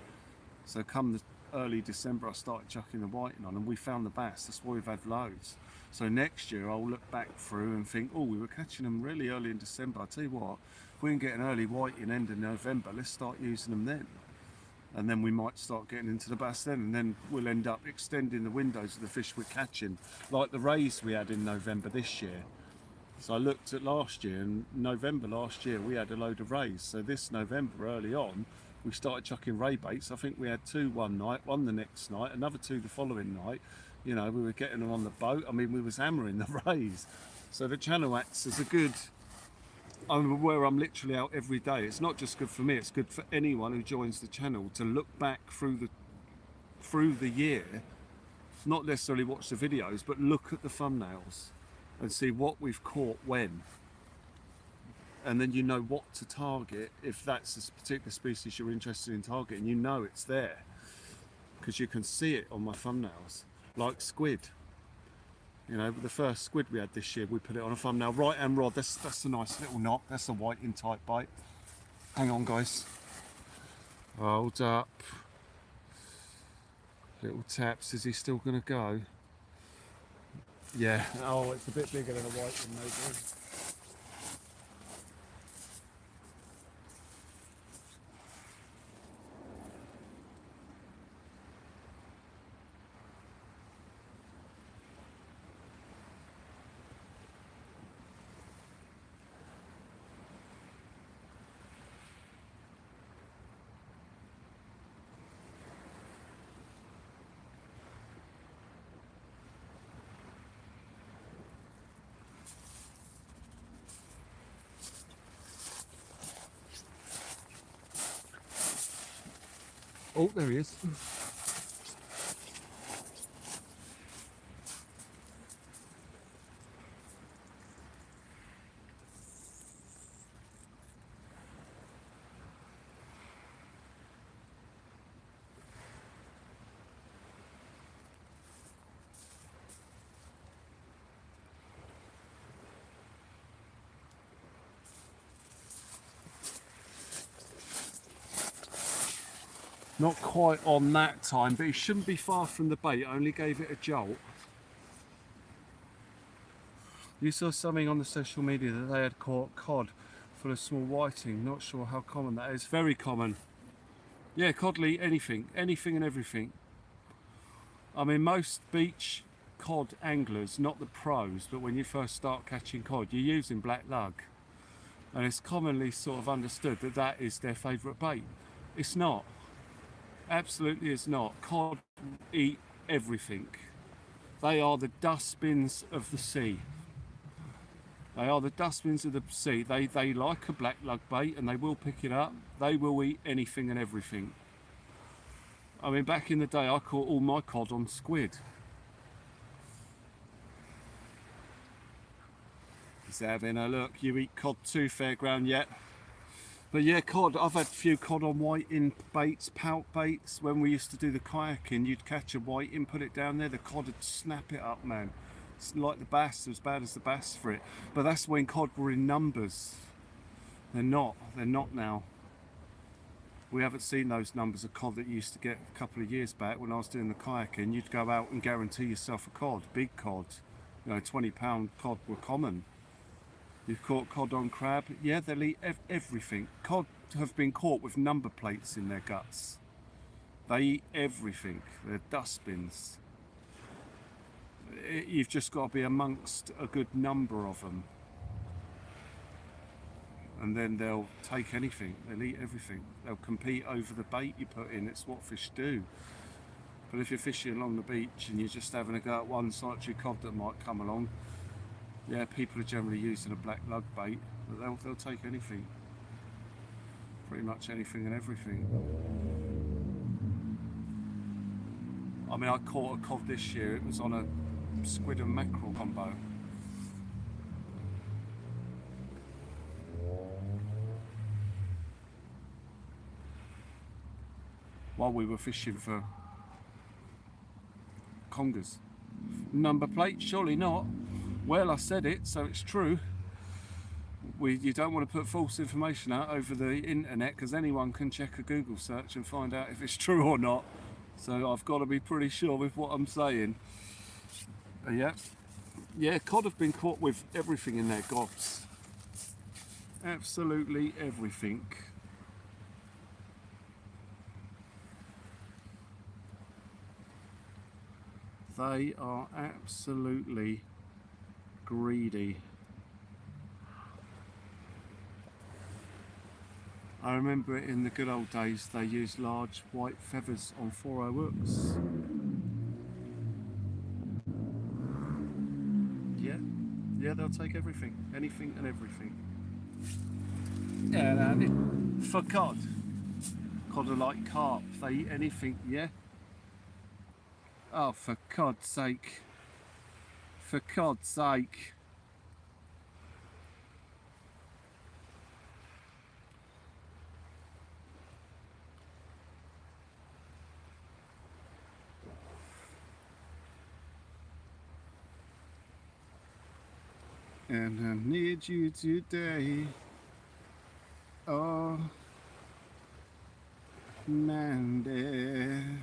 So come the early December, I started chucking the whiting on, and we found the bass. That's why we've had loads. So next year I'll look back through and think, oh, we were catching them really early in December. I'll tell you what, if we can get an early whiting end of November, let's start using them then. And then we might start getting into the bass then, and then we'll end up extending the windows of the fish we're catching, like the rays we had in November this year. So I looked at last year, and November last year we had a load of rays. So this November early on, we started chucking ray baits. I think we had 2 one night, 1 the next night, another 2 the following night. You know, we were getting them on the boat. I mean, we was hammering the rays. So the channel acts as a good, where I'm literally out every day. It's not just good for me, it's good for anyone who joins the channel to look back through the year, not necessarily watch the videos, but look at the thumbnails and see what we've caught when, and then you know what to target. If that's a particular species you're interested in targeting, you know it's there because you can see it on my thumbnails. Like squid, you know, the first squid we had this year, we put it on a thumbnail. Right hand rod, that's a nice little knock, that's a whiting type bite. Hang on guys, hold up, little taps. Is he still gonna go? Yeah. Oh, it's a bit bigger than a whiting maybe. Oh, there he is. Not quite on that time, but he shouldn't be far from the bait. I only gave it a jolt. You saw something on the social media that they had caught cod full of small whiting. Not sure how common that is. Very common. Yeah, cod will eat anything and everything. I mean, most beach cod anglers, not the pros, but when you first start catching cod, you're using black lug. And it's commonly sort of understood that that is their favourite bait. It's not. Absolutely is not. Cod eat everything. They are the dustbins of the sea. They are the dustbins of the sea. They like a black lug bait and they will pick it up. They will eat anything and everything. I mean, back in the day, I caught all my cod on squid. He's having a look. You eat cod too, Fairground, yet? But yeah, cod, I've had a few cod on whiting baits, pout baits. When we used to do the kayaking, you'd catch a whiting, put it down there, the cod would snap it up, man. It's like the bass, as bad as the bass for it. But that's when cod were in numbers. They're not now. We haven't seen those numbers of cod that you used to get a couple of years back when I was doing the kayaking. You'd go out and guarantee yourself a cod, big cod. You know, 20-pound cod were common. You've caught cod on crab. Yeah, they'll eat everything. Cod have been caught with number plates in their guts. They eat everything. They're dustbins. You've just got to be amongst a good number of them. And then they'll take anything. They'll eat everything. They'll compete over the bait you put in. It's what fish do. But if you're fishing along the beach and you're just having a go at one solitary cod that might come along, yeah, people are generally using a black lug bait, but they'll take anything. Pretty much anything and everything. I mean, I caught a cod this year. It was on a squid and mackerel combo. While we were fishing for congers. Number plate? Surely not. Well, I said it, so it's true. You don't want to put false information out over the internet, because anyone can check a Google search and find out if it's true or not. So I've got to be pretty sure with what I'm saying. Yeah, cod have been caught with everything in their gobs. Absolutely everything. They are absolutely greedy. I remember in the good old days they used large white feathers on 4-0 hooks. Yeah, they'll take everything, anything and everything. Yeah, for cod are like carp, they eat anything, yeah? Oh, for God's sake. For God's sake. And I need you today. Oh, Mandy.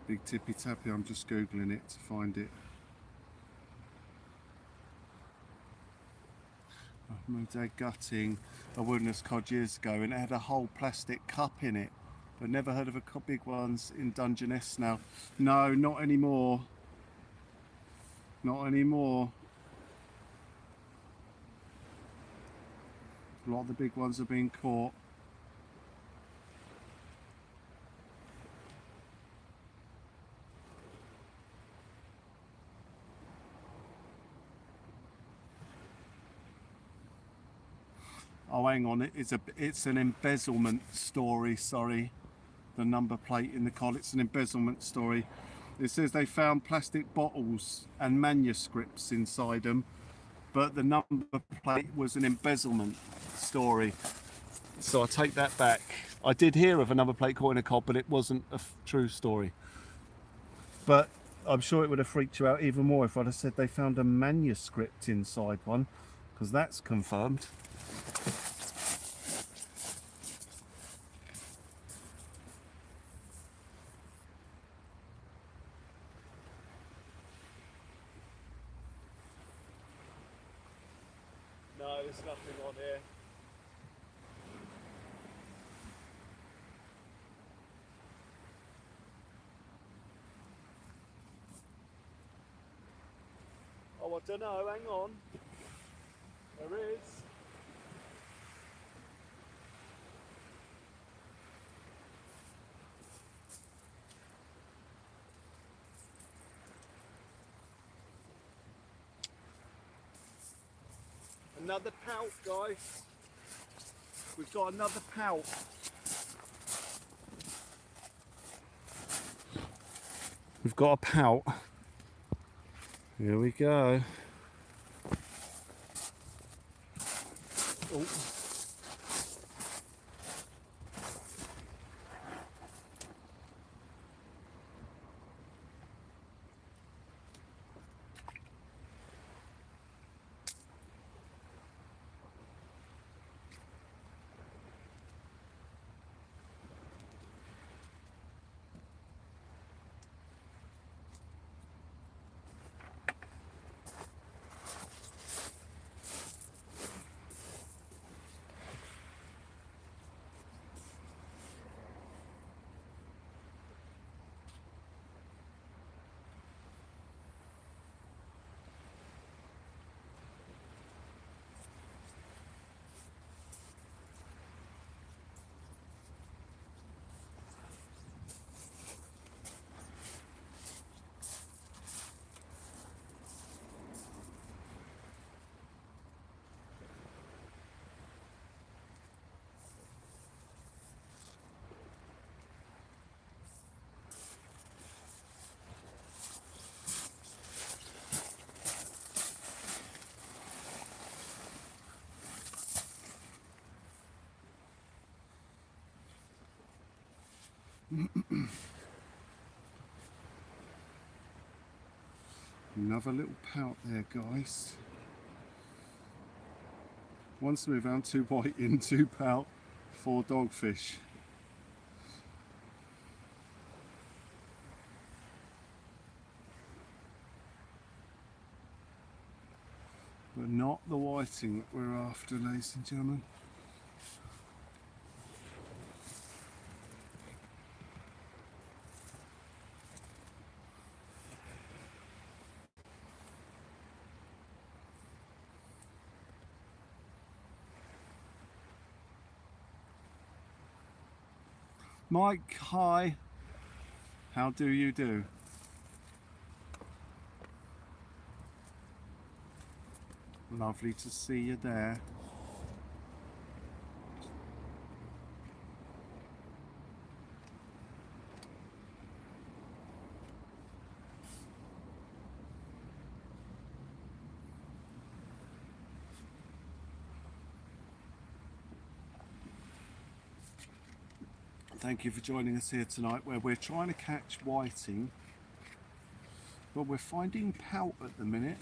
Big tippy tappy, I'm just googling it to find it. I made a gutting a wilderness cod years ago and it had a whole plastic cup in it. But never heard of a big ones in Dungeness now. No, not anymore. Not anymore. A lot of the big ones are being caught. Oh, hang on, it's an embezzlement story, sorry. The number plate in the cod, it's an embezzlement story. It says they found plastic bottles and manuscripts inside them, but the number plate was an embezzlement story. So I take that back. I did hear of a number plate caught in a cod, but it wasn't a true story. But I'm sure it would have freaked you out even more if I'd have said they found a manuscript inside one, because that's confirmed. No, there's nothing on here. Oh, I don't know, hang on. There is. another pout, guys. We've got another pout. We've got a pout. Here we go. Oh. Another little pout there, guys. One smooth-hound, 2 whiting, 2 pout, 4 dogfish. But not the whiting that we're after, ladies and gentlemen. Mike, hi. How do you do? Lovely to see you there. Thank you for joining us here tonight, where we're trying to catch whiting, but we're finding pout at the minute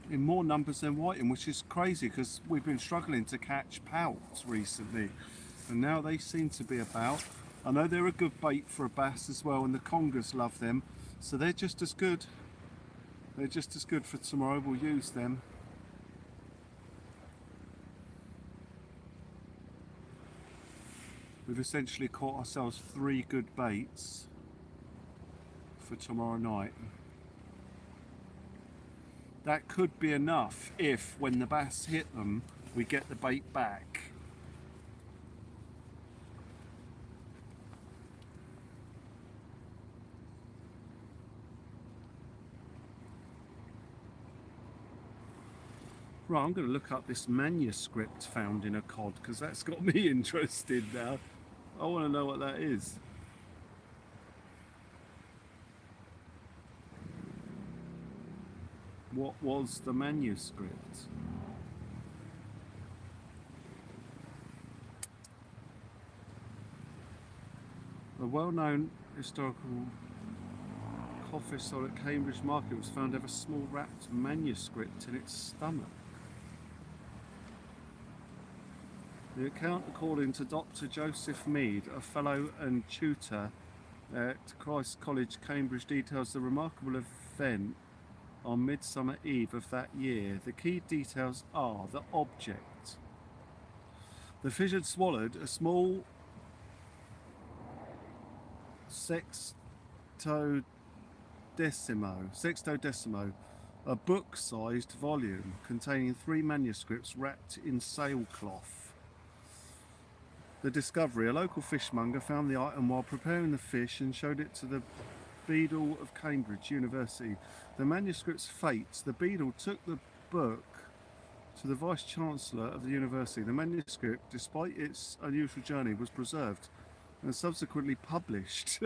in more numbers than whiting, which is crazy because we've been struggling to catch pouts recently, and now they seem to be about. I know they're a good bait for a bass as well, and the congers love them, so they're just as good. They're just as good for tomorrow. We'll use them. We've essentially caught ourselves 3 good baits for tomorrow night. That could be enough if, when the bass hit them, we get the bait back. Right, I'm going to look up this manuscript found in a cod, because that's got me interested now. I want to know what that is. What was the manuscript? A well-known historical codfish sold at Cambridge Market was found to have a small wrapped manuscript in its stomach. The account, according to Dr. Joseph Mead, a fellow and tutor at Christ College, Cambridge, details the remarkable event on Midsummer Eve of that year. The key details are the object. The fish had swallowed a small sextodecimo, a book-sized volume containing 3 manuscripts wrapped in sailcloth. The discovery: a local fishmonger found the item while preparing the fish and showed it to the beadle of Cambridge University. The manuscript's fate: the beadle took the book To the Vice-Chancellor of the University, the manuscript, despite its unusual journey, was preserved and subsequently published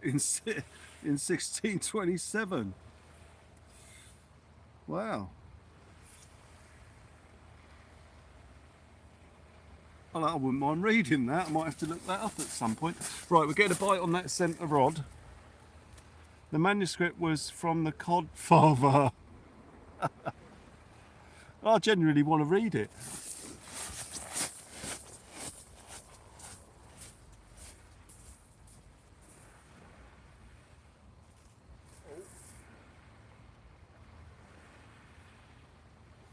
in 1627. Wow. I wouldn't mind reading that. I might have to look that up at some point. Right, we're getting a bite on that centre rod. The manuscript was from the Codfather. I genuinely want to read it.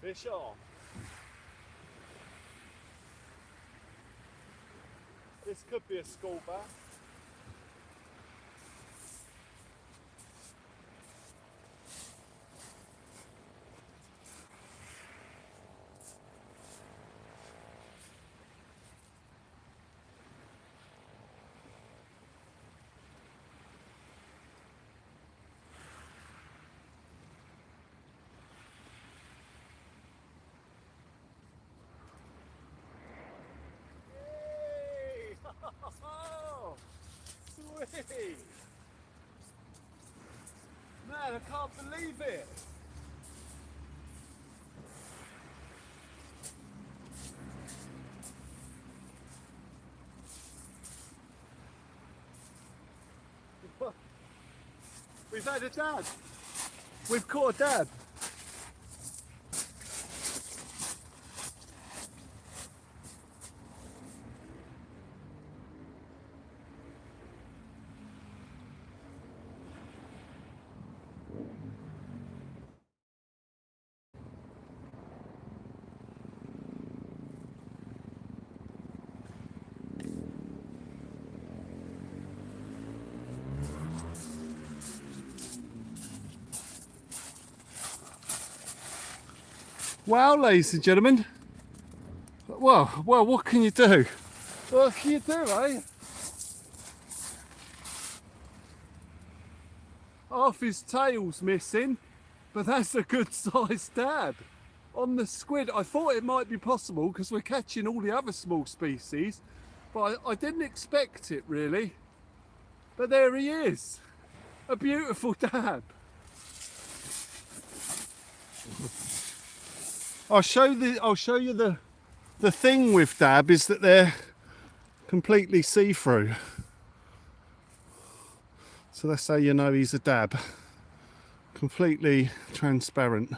Fish on. This could be a school bass. Oh, sweet! Man, I can't believe it! We've had a dab. We've caught a dab. Wow, ladies and gentlemen. Well, what can you do? What can you do, eh? Half his tail's missing, but that's a good sized dab. On the squid, I thought it might be possible because we're catching all the other small species, but I didn't expect it really. But there he is. A beautiful dab. I'll show you the thing with dab is that they're completely see-through. So that's how you know he's a dab. Completely transparent.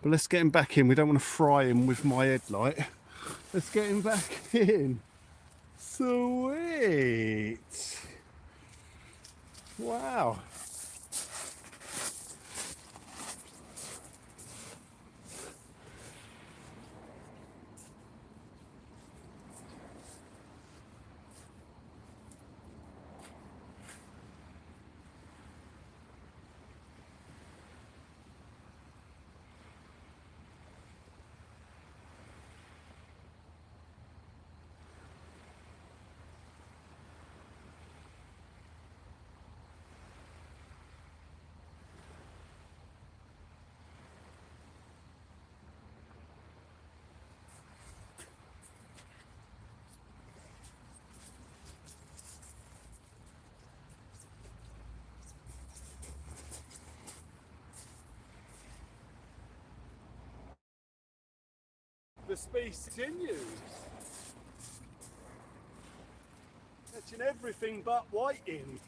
But let's get him back in. We don't want to fry him with my headlight. Let's get him back in. Sweet. Wow. The species continues. Catching everything but whiting.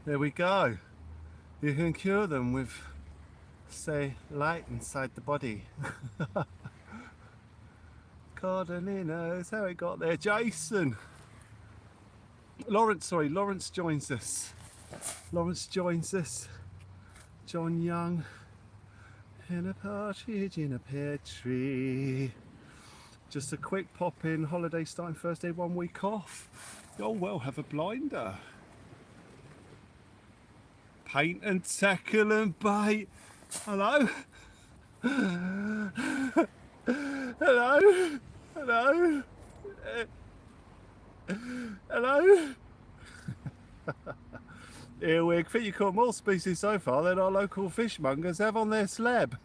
There we go. You can cure them with say light inside the body. God only knows how it got there. Jason! Lawrence joins us. Lawrence joins us. John Young. In a partridge in a pear tree. Just a quick pop in. Holiday starting Thursday, 1 week off. Oh well, have a blinder. Paint and tackle and bait. Hello? Hello? Hello? Hello? Earwig, I think you caught more species so far than our local fishmongers have on their slab.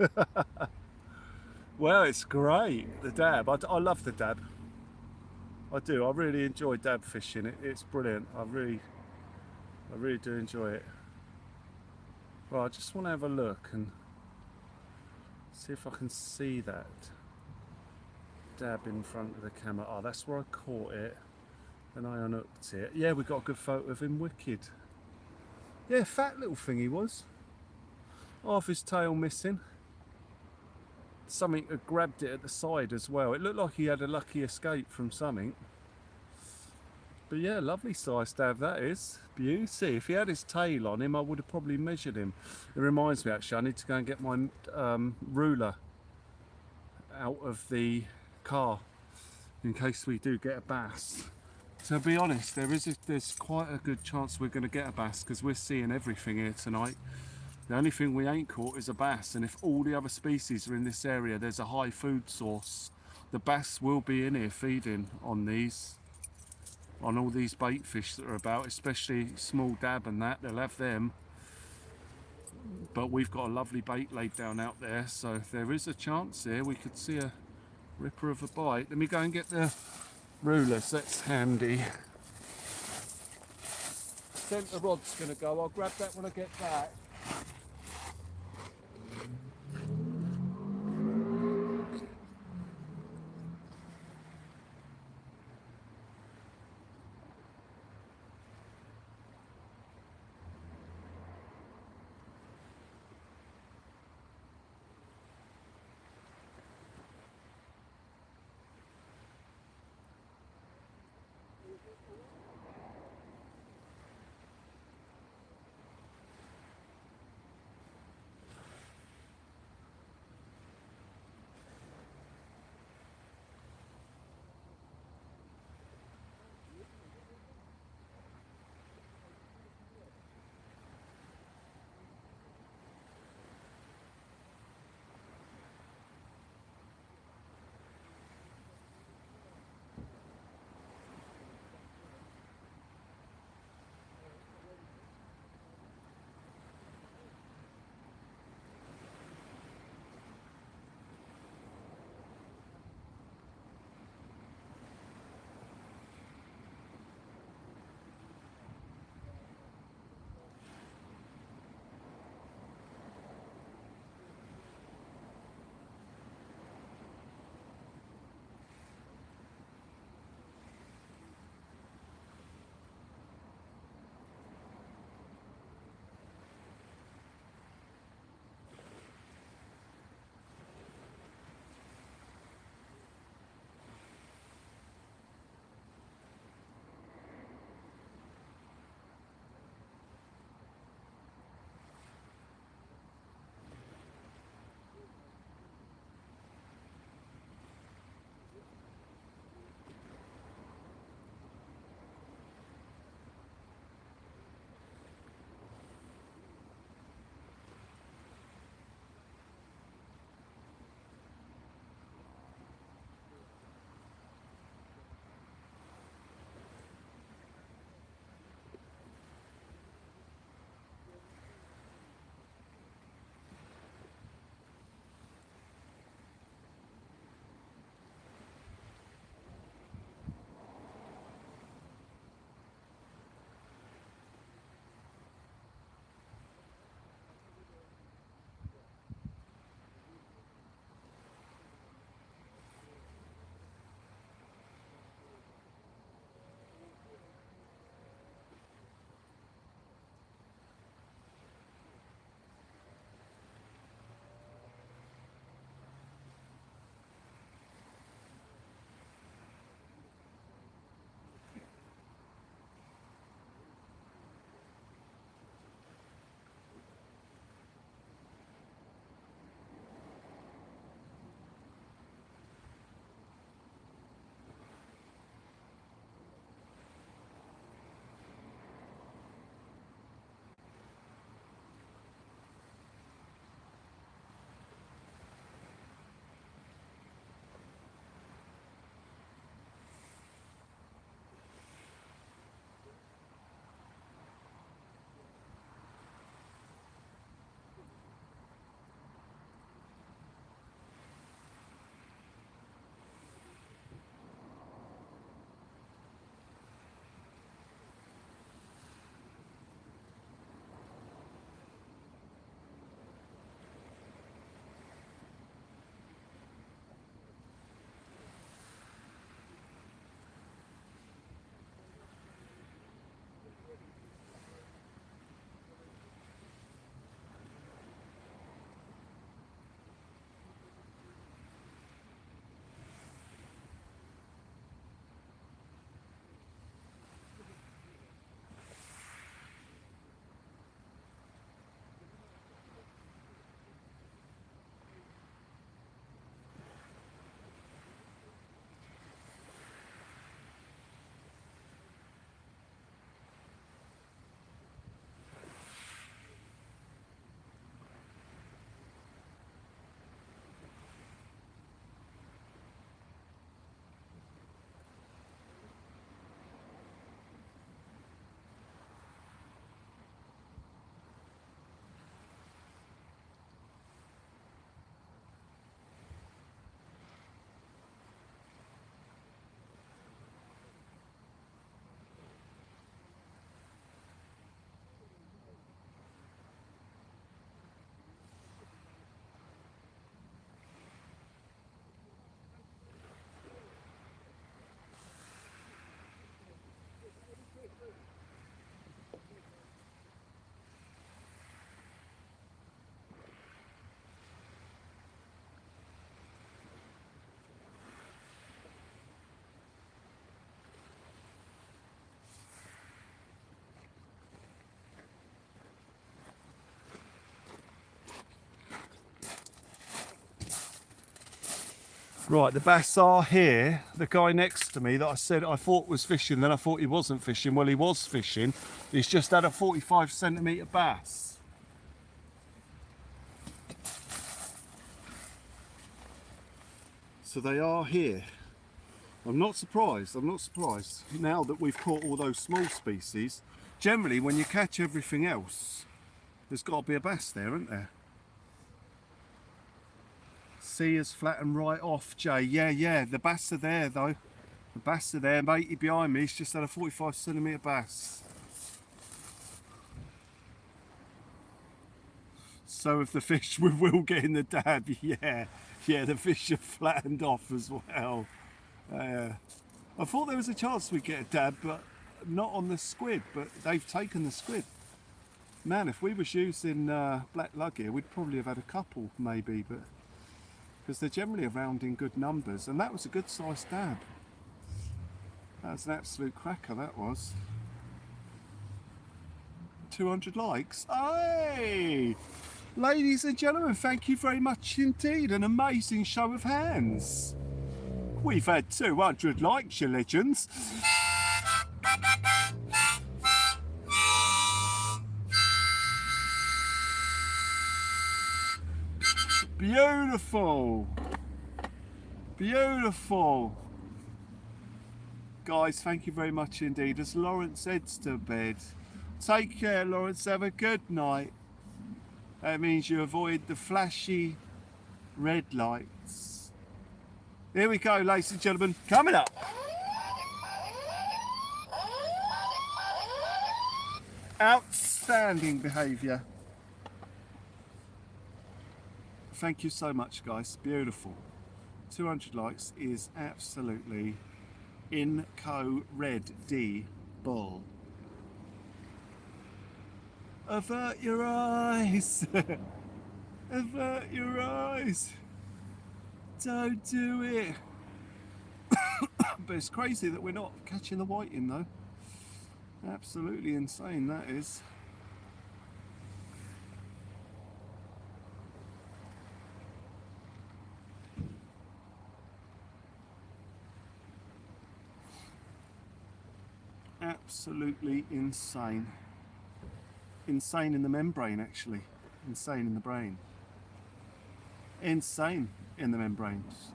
Well, it's great, the dab. I love the dab. I do. I really enjoy dab fishing. It's brilliant. I really do enjoy it. Well, I just want to have a look and see if I can see that dab in front of the camera. Oh, that's where I caught it and I unhooked it. Yeah, we got a good photo of him. Wicked. Yeah, fat little thing he was. Half his tail missing. Something had grabbed it at the side as well. It looked like he had a lucky escape from something. But yeah, lovely size dab that is. Beauty. If he had his tail on him, I would have probably measured him. It reminds me actually, I need to go and get my ruler out of the car in case we do get a bass. To be honest, there's quite a good chance we're going to get a bass because we're seeing everything here tonight. The only thing we ain't caught is a bass, and if all the other species are in this area, there's a high food source. The bass will be in here feeding on all these bait fish that are about, especially small dab and that. They'll have them. But we've got a lovely bait laid down out there, so there is a chance here we could see a ripper of a bite. Let me go and get the rulers, that's handy. Centre rod's going to go. I'll grab that when I get back. Right, the bass are here. The guy next to me that I said I thought was fishing, then I thought he wasn't fishing. Well, he was fishing. He's just had a 45 centimetre bass. So they are here. I'm not surprised, now that we've caught all those small species. Generally, when you catch everything else, there's got to be a bass there, isn't there? Sea has flattened right off, Jay. Yeah, the bass are there though. The bass are there, matey behind me. He's just had a 45 centimetre bass. So if the fish with Will getting the dab, yeah, the fish have flattened off as well. I thought there was a chance we'd get a dab, but not on the squid, but they've taken the squid. Man, if we was using black lug here, we'd probably have had a couple maybe, but because they're generally around in good numbers, and that was a good sized dab. That was an absolute cracker, that was. 200 likes. Hey! Ladies and gentlemen, thank you very much indeed. An amazing show of hands. We've had 200 likes, you legends. Beautiful. Beautiful. Guys, thank you very much indeed. As Lawrence heads to bed. Take care, Lawrence. Have a good night. That means you avoid the flashy red lights. Here we go, ladies and gentlemen. Coming up. Outstanding behaviour. Thank you so much, guys. Beautiful. 200 likes is absolutely incredible. Avert your eyes. Avert your eyes. Don't do it. But it's crazy that we're not catching the whiting though. Absolutely insane, that is. Absolutely insane. Insane in the membrane, actually. Insane in the brain. Insane in the membranes.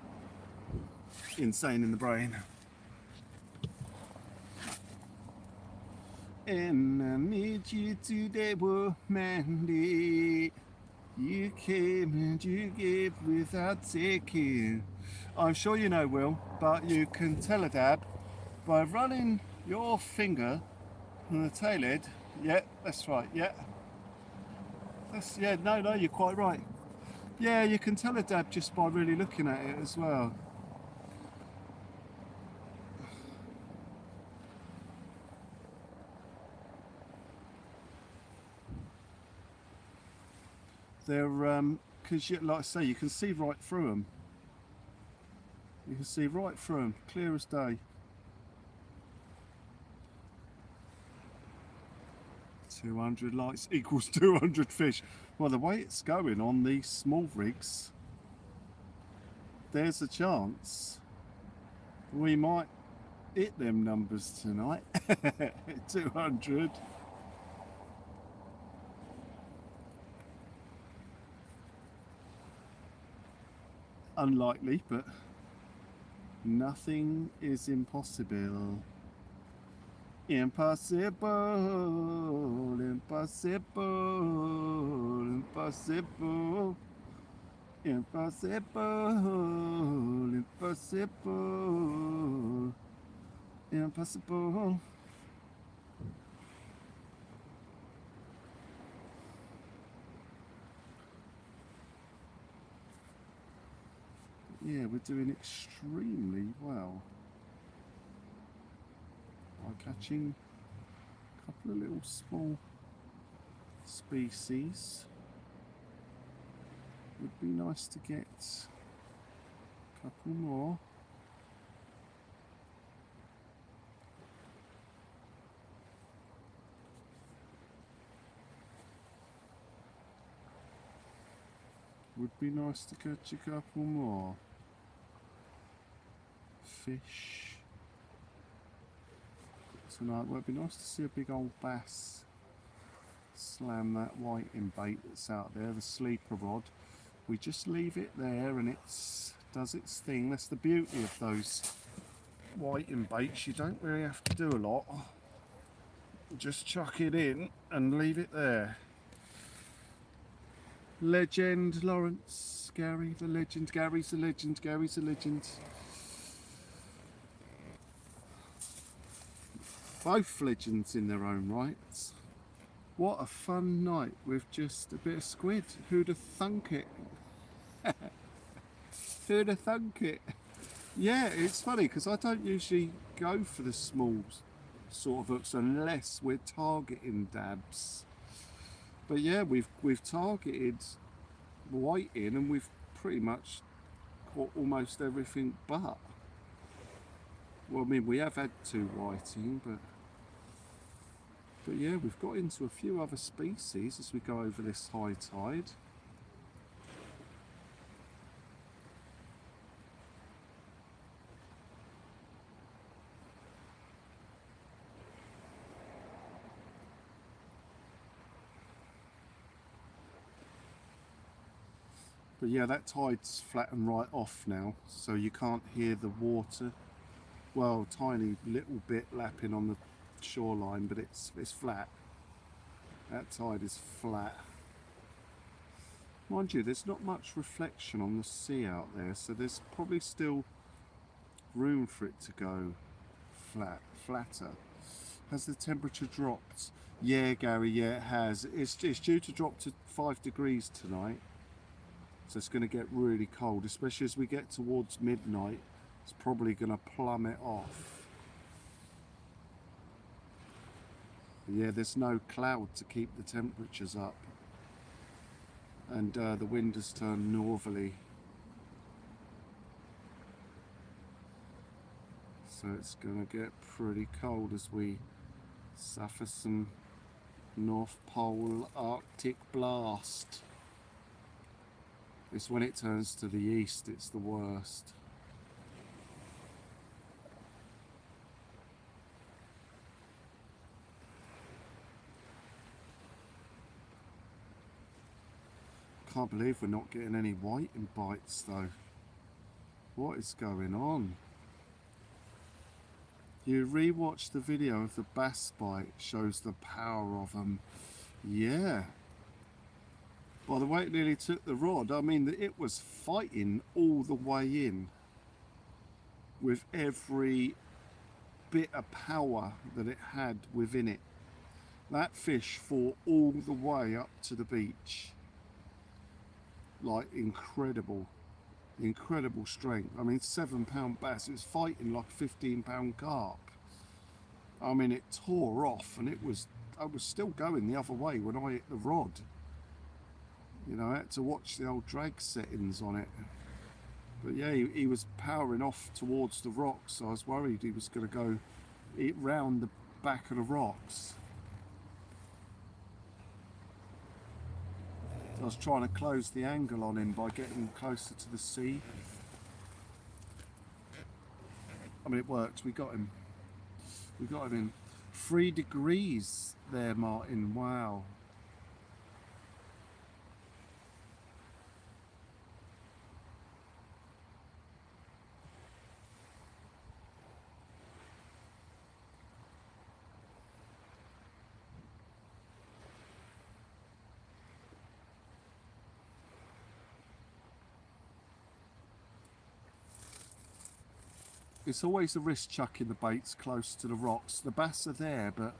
Insane in the brain. And I need you today, Mandy. You came and you gave without taking. I'm sure you know, Will, but you can tell a dab by running your finger on the tail head. Yeah, that's right, yeah. No, you're quite right. Yeah, you can tell a dab just by really looking at it as well. They're, because like I say, you can see right through them. You can see right through them, clear as day. 200 likes equals 200 fish. Well, the way it's going on these small rigs, there's a chance we might hit them numbers tonight. 200. Unlikely, but nothing is impossible. Impossible, impossible, impossible, impossible, impossible, impossible. Yeah, we're doing extremely well. By catching a couple of little small species. Would be nice to get a couple more. Would be nice to catch a couple more. fish tonight. Well, it'd be nice to see a big old bass slam that whiting bait that's out there, the sleeper rod. We just leave it there and it does its thing. That's the beauty of those whiting baits. You don't really have to do a lot. Just chuck it in and leave it there. Legend, Lawrence, Gary, the legend. Gary's the legend, Gary's the legend. Both legends in their own rights. What a fun night with just a bit of squid. Who'd have thunk it? Who'd have thunk it? Yeah, it's funny because I don't usually go for the small sort of hooks unless we're targeting dabs. But yeah, we've targeted whiting and we've pretty much caught almost everything but. Well, I mean, we have had 2 whiting, but yeah, we've got into a few other species as we go over this high tide. But yeah, that tide's flattened right off now, so you can't hear the water. Well, tiny little bit lapping on the shoreline, but it's flat. That tide is flat. Mind you, there's not much reflection on the sea out there, so there's probably still room for it to go flatter. Has the temperature dropped? Yeah, Gary, yeah, it has. It's due to drop to 5 degrees tonight. So it's going to get really cold, especially as we get towards midnight. It's probably going to plummet off. But yeah, there's no cloud to keep the temperatures up. And the wind has turned northerly. So it's going to get pretty cold as we suffer some North Pole Arctic blast. It's when it turns to the east, it's the worst. Can't believe we're not getting any whiting bites though. What is going on? You rewatch the video of the bass bite, shows the power of them. Yeah. By the way it nearly took the rod, I mean it was fighting all the way in with every bit of power that it had within it. That fish fought all the way up to the beach. Like incredible strength. I mean 7-pound bass, it was fighting like a 15-pound carp. I mean it tore off and I was still going the other way when I hit the rod. You know, I had to watch the old drag settings on it. But yeah, he was powering off towards the rocks, so I was worried he was going to go round the back of the rocks. So I was trying to close the angle on him by getting closer to the sea. I mean, it worked. We got him. We got him in 3 degrees there, Martin. Wow. It's always a risk chucking the baits close to the rocks. The bass are there, but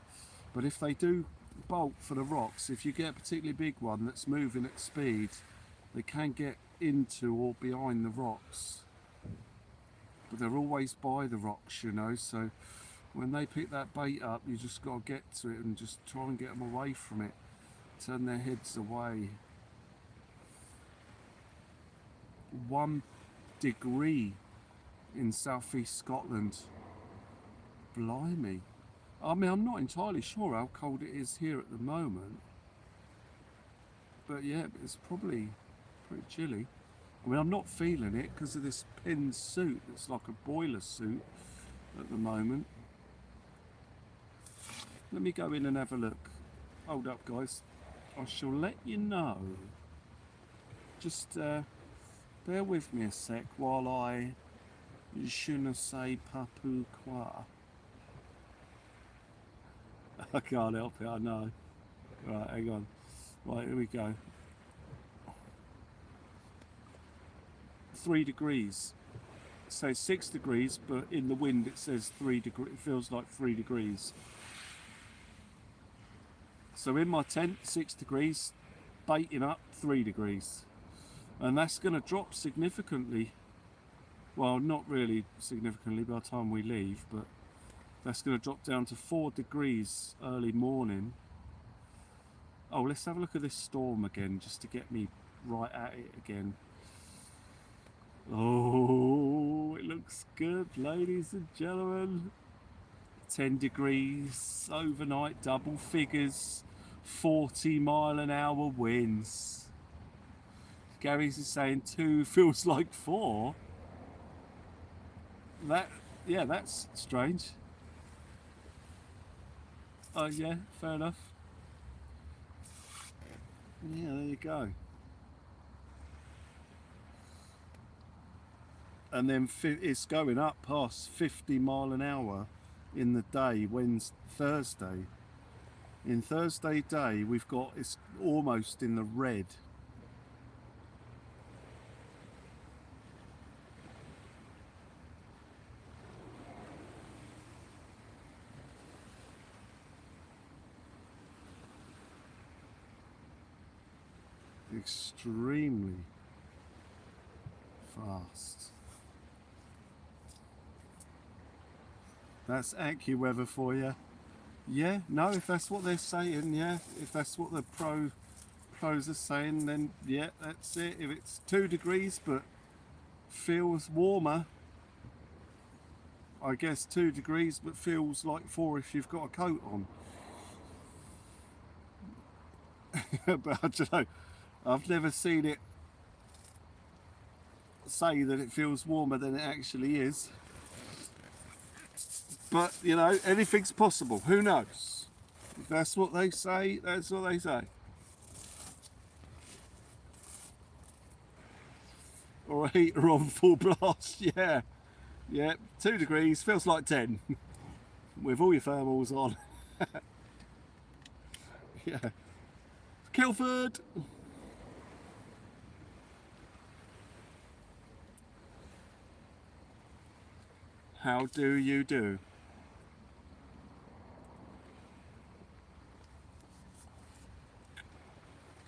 if they do bolt for the rocks, if you get a particularly big one that's moving at speed, they can get into or behind the rocks. But they're always by the rocks, you know, so when they pick that bait up, you just got to get to it and just try and get them away from it. Turn their heads away. 1 degree in southeast Scotland. Blimey. I mean, I'm not entirely sure how cold it is here at the moment, but yeah, it's probably pretty chilly. I mean, I'm not feeling it because of this pin suit. It's like a boiler suit at the moment. Let me go in and have a look. Hold up, guys. I shall let you know. Just bear with me a sec while I je ne sais pas pourquoi. I can't help it, I know. Right, hang on. Right, here we go. 3 degrees. So 6 degrees, but in the wind it says 3 degrees. It feels like 3 degrees. So in my tent, 6 degrees, baiting up 3 degrees. And that's going to drop significantly. Well, not really significantly by the time we leave, but that's going to drop down to 4 degrees early morning. Oh, let's have a look at this storm again, just to get me right at it again. Oh, it looks good, ladies and gentlemen. 10 degrees, overnight, double figures, 40-mile-an-hour winds. Gary's is saying 2 feels like 4. Yeah, that's strange. Oh yeah, fair enough. Yeah, there you go. And then it's going up past 50-mile-an-hour in the day, Thursday. In Thursday day, we've got, it's almost in the red. Extremely fast. That's Thankyou weather for you. Yeah, no, if that's what they're saying, yeah, if that's what the pros are saying, then yeah, that's it. If it's 2 degrees but feels warmer, I guess 2 degrees but feels like 4 if you've got a coat on. But I don't know, I've never seen it say that it feels warmer than it actually is. But, you know, anything's possible. Who knows? If that's what they say, that's what they say. Or a heater on full blast, yeah. Yeah, 2 degrees, feels like 10. With all your thermals on. Yeah. Kilford! How do you do?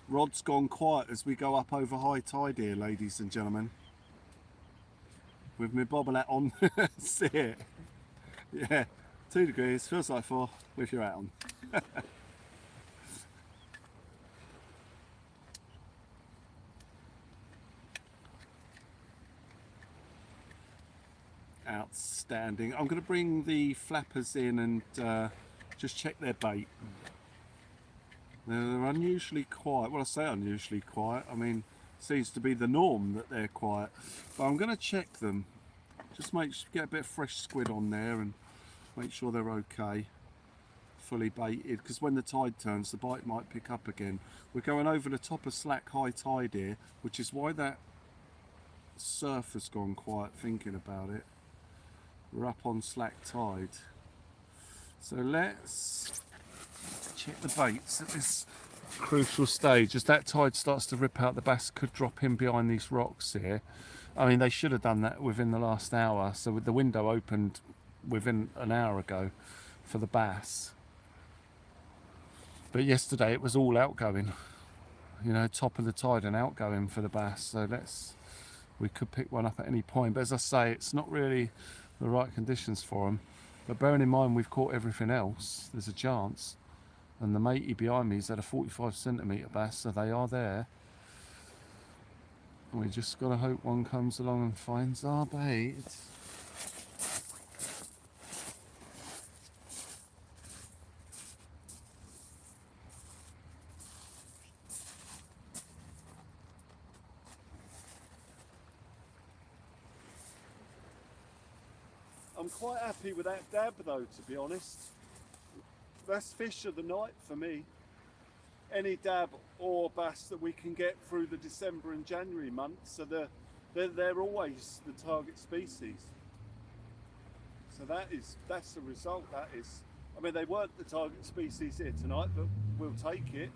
Rod's gone quiet as we go up over high tide here, ladies and gentlemen. With my bobble hat on. See it? Yeah, 2 degrees, feels like 4 with your hat on. Outstanding. I'm going to bring the flappers in and just check their bait. They're unusually quiet. Well, I say unusually quiet, I mean, seems to be the norm that they're quiet. But I'm going to check them. Just get a bit of fresh squid on there and make sure they're okay. Fully baited, because when the tide turns, the bite might pick up again. We're going over the top of slack high tide here, which is why that surf has gone quiet thinking about it. We're up on slack tide. So let's check the baits at this crucial stage. As that tide starts to rip out, the bass could drop in behind these rocks here. I mean, they should have done that within the last hour. So with the window opened within an hour ago for the bass. But yesterday it was all outgoing. You know, top of the tide and outgoing for the bass. So we could pick one up at any point. But as I say, it's not really the right conditions for them. But bearing in mind we've caught everything else, there's a chance. And the matey behind me is at a 45cm bass, so they are there. And we just gotta hope one comes along and finds our bait. I'm quite happy with that dab though, to be honest. That's fish of the night for me. Any dab or bass that we can get through the December and January months, so they're always the target species. So that's the result. That is, I mean, they weren't the target species here tonight, but we'll take it.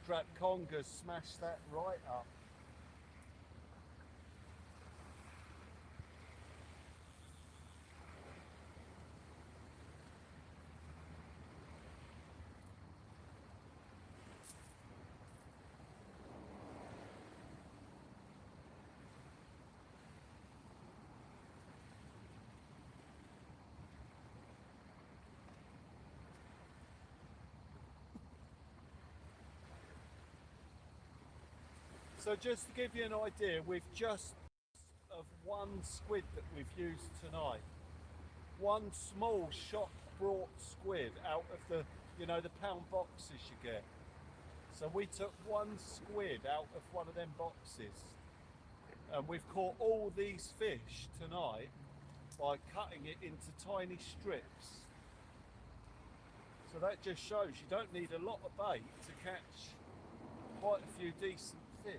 Strap conger smashed that right up. So just to give you an idea, we've just of one squid that we've used tonight. One small shot brought squid out of the, you know, the pound boxes you get. So we took one squid out of one of them boxes, and we've caught all these fish tonight by cutting it into tiny strips. So that just shows you don't need a lot of bait to catch quite a few decent fish,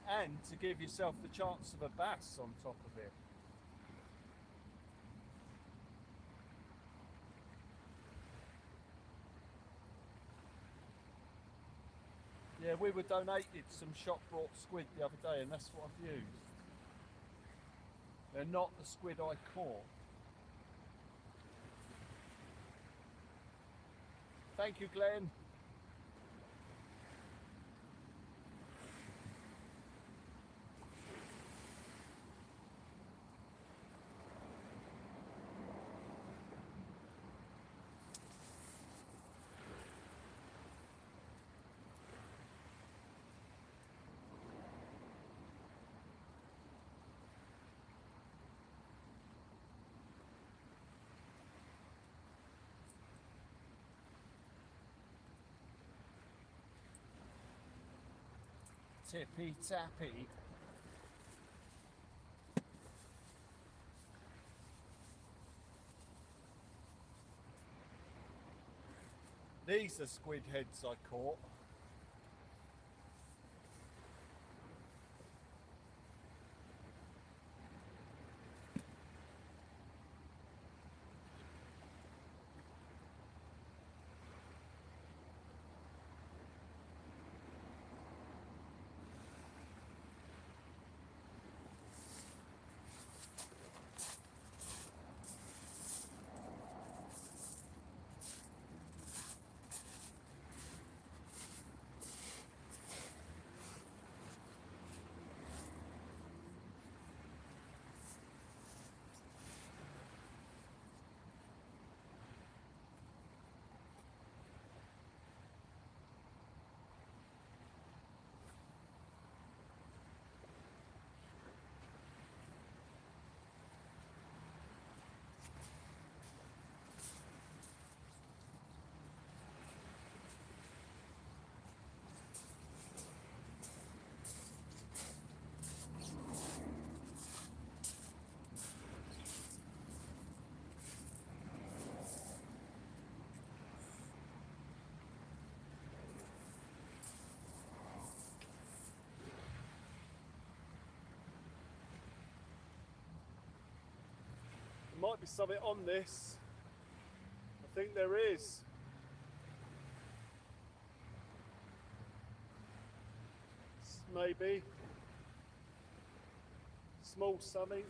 and to give yourself the chance of a bass on top of it. Yeah, we were donated some shot brought squid the other day, and that's what I've used. They're not the squid I caught. Thank you, Glenn. Tippy tappy. These are squid heads I caught. Might be something on this. I think there is. Maybe. Small something.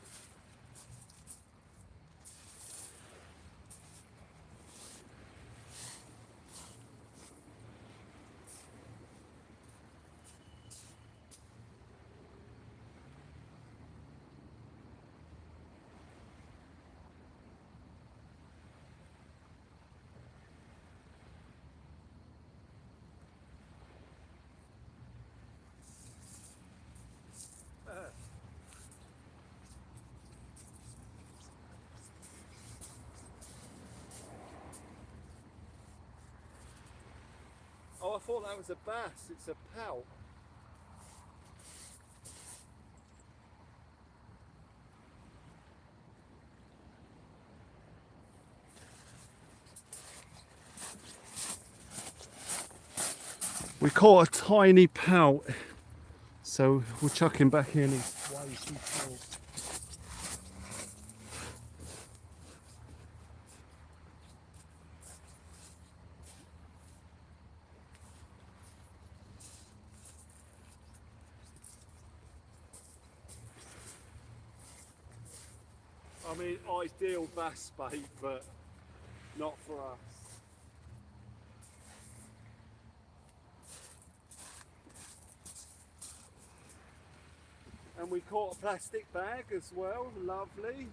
thought that was a bass. It's a pout. We caught a tiny pout, so we'll chuck him back in. He's way too small. I mean, ideal bass bait, but not for us. And we caught a plastic bag as well, lovely.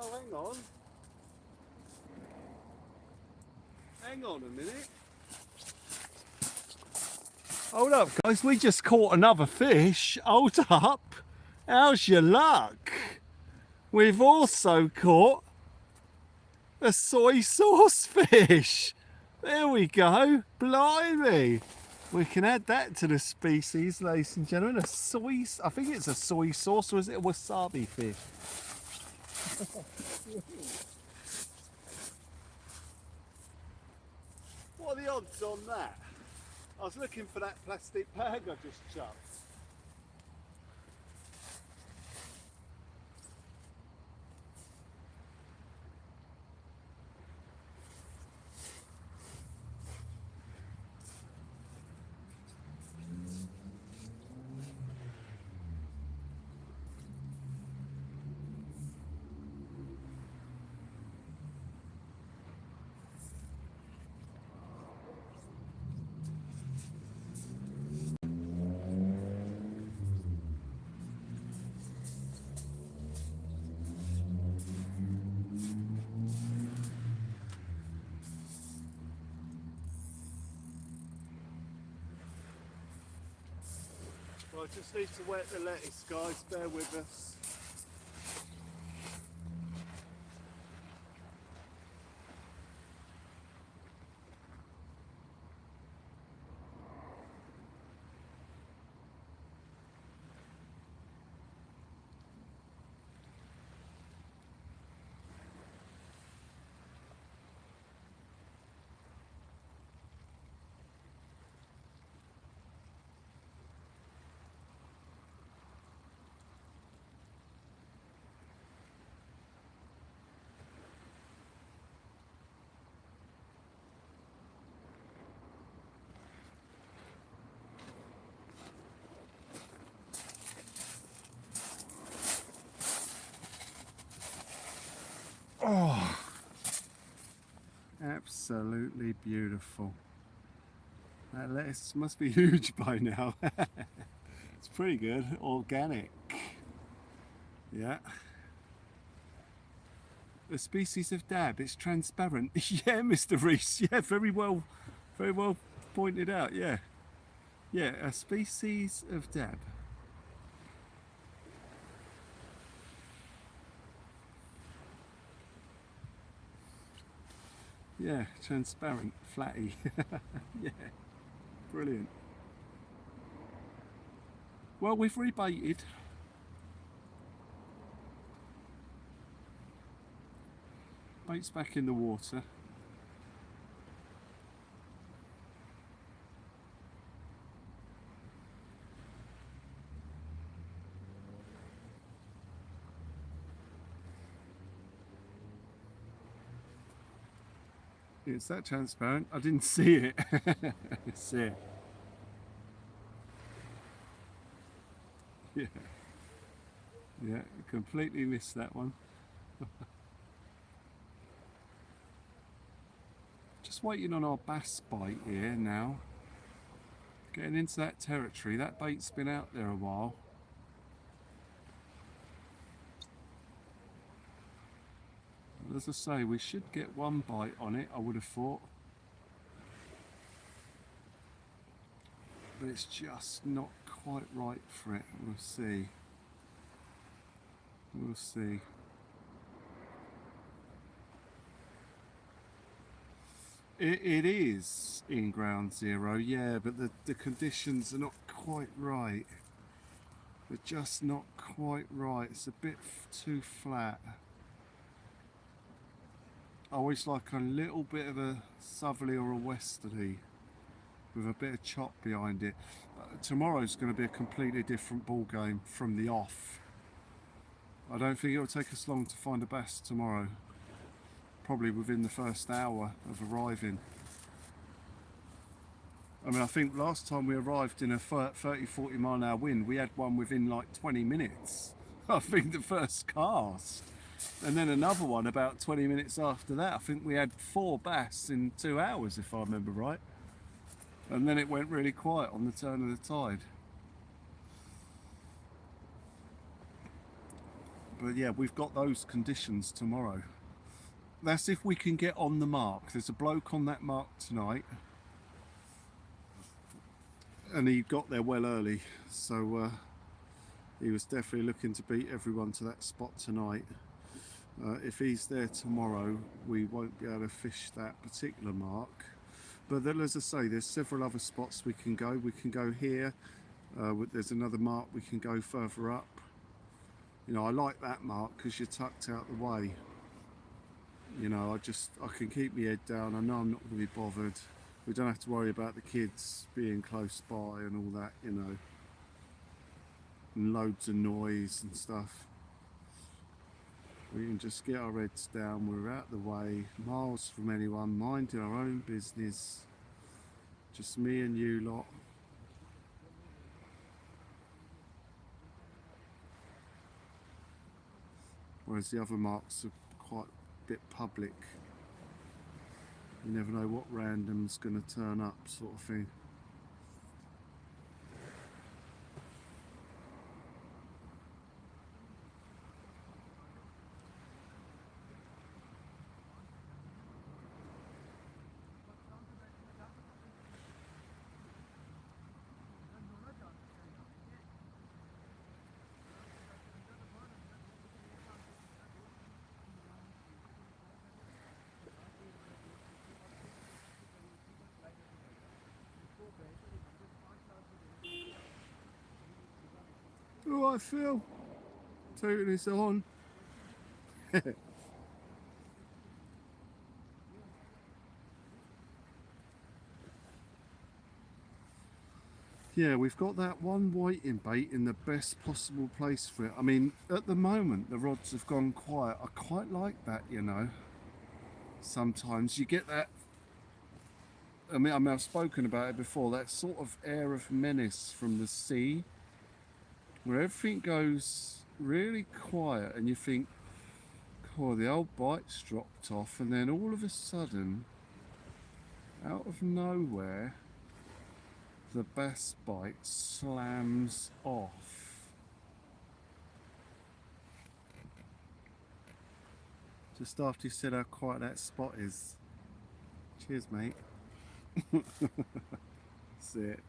Oh, hang on. Hang on a minute. Hold up, guys. We just caught another fish. Hold up. How's your luck? We've also caught a soy sauce fish. There we go. Blimey. We can add that to the species, ladies and gentlemen. A soy, I think it's a soy sauce, or is it a wasabi fish? What are the odds on that? I was looking for that plastic bag I just chucked. Well, I just need to wet the lettuce, guys. Bear with us. Oh, absolutely beautiful. That lettuce must be huge by now. It's pretty good, organic. Yeah. A species of dab, it's transparent. Yeah, Mr. Reese, yeah, very well pointed out, yeah. Yeah, a species of dab. Yeah, transparent, flatty. Yeah. Brilliant. Well, we've rebaited. Bait's back in the water. It's that transparent. I didn't see it. See it. Yeah. Yeah, completely missed that one. Just waiting on our bass bite here now. Getting into that territory. That bait's been out there a while. As I say, we should get one bite on it, I would have thought. But it's just not quite right for it. We'll see. We'll see. It is in ground zero, yeah, but the conditions are not quite right. They're just not quite right. It's a bit too flat. I always like a little bit of a southerly or a westerly with a bit of chop behind it. Tomorrow's going to be a completely different ball game from the off. I don't think it'll take us long to find a bass tomorrow. Probably within the first hour of arriving. I mean, I think last time we arrived in a 30-40 mile an hour wind, we had one within like 20 minutes. I think the first cast. And then another one about 20 minutes after that. I think we had 4 bass in 2 hours, if I remember right. And then it went really quiet on the turn of the tide. But yeah, we've got those conditions tomorrow. That's if we can get on the mark. There's a bloke on that mark tonight. And he got there well early. So he was definitely looking to beat everyone to that spot tonight. If he's there tomorrow, we won't be able to fish that particular mark. But then, as I say, there's several other spots we can go. We can go here. There's another mark we can go further up. You know, I like that mark because you're tucked out the way. You know, I can keep my head down. I know I'm not going to be bothered. We don't have to worry about the kids being close by and all that, you know. And loads of noise and stuff. We can just get our heads down. We're out the way, miles from anyone, minding our own business. Just me and you lot. Whereas the other marks are quite a bit public. You never know what random's going to turn up, sort of thing. All right, Phil. Tooting this on. Yeah, we've got that one whiting bait in the best possible place for it. I mean, at the moment, the rods have gone quiet. I quite like that, you know. Sometimes you get that, I mean, I've spoken about it before, that sort of air of menace from the sea, where everything goes really quiet and you think, oh, the old bite's dropped off, and then all of a sudden, out of nowhere, the bass bite slams off. Just after you said how quiet that spot is. Cheers, mate. That's it.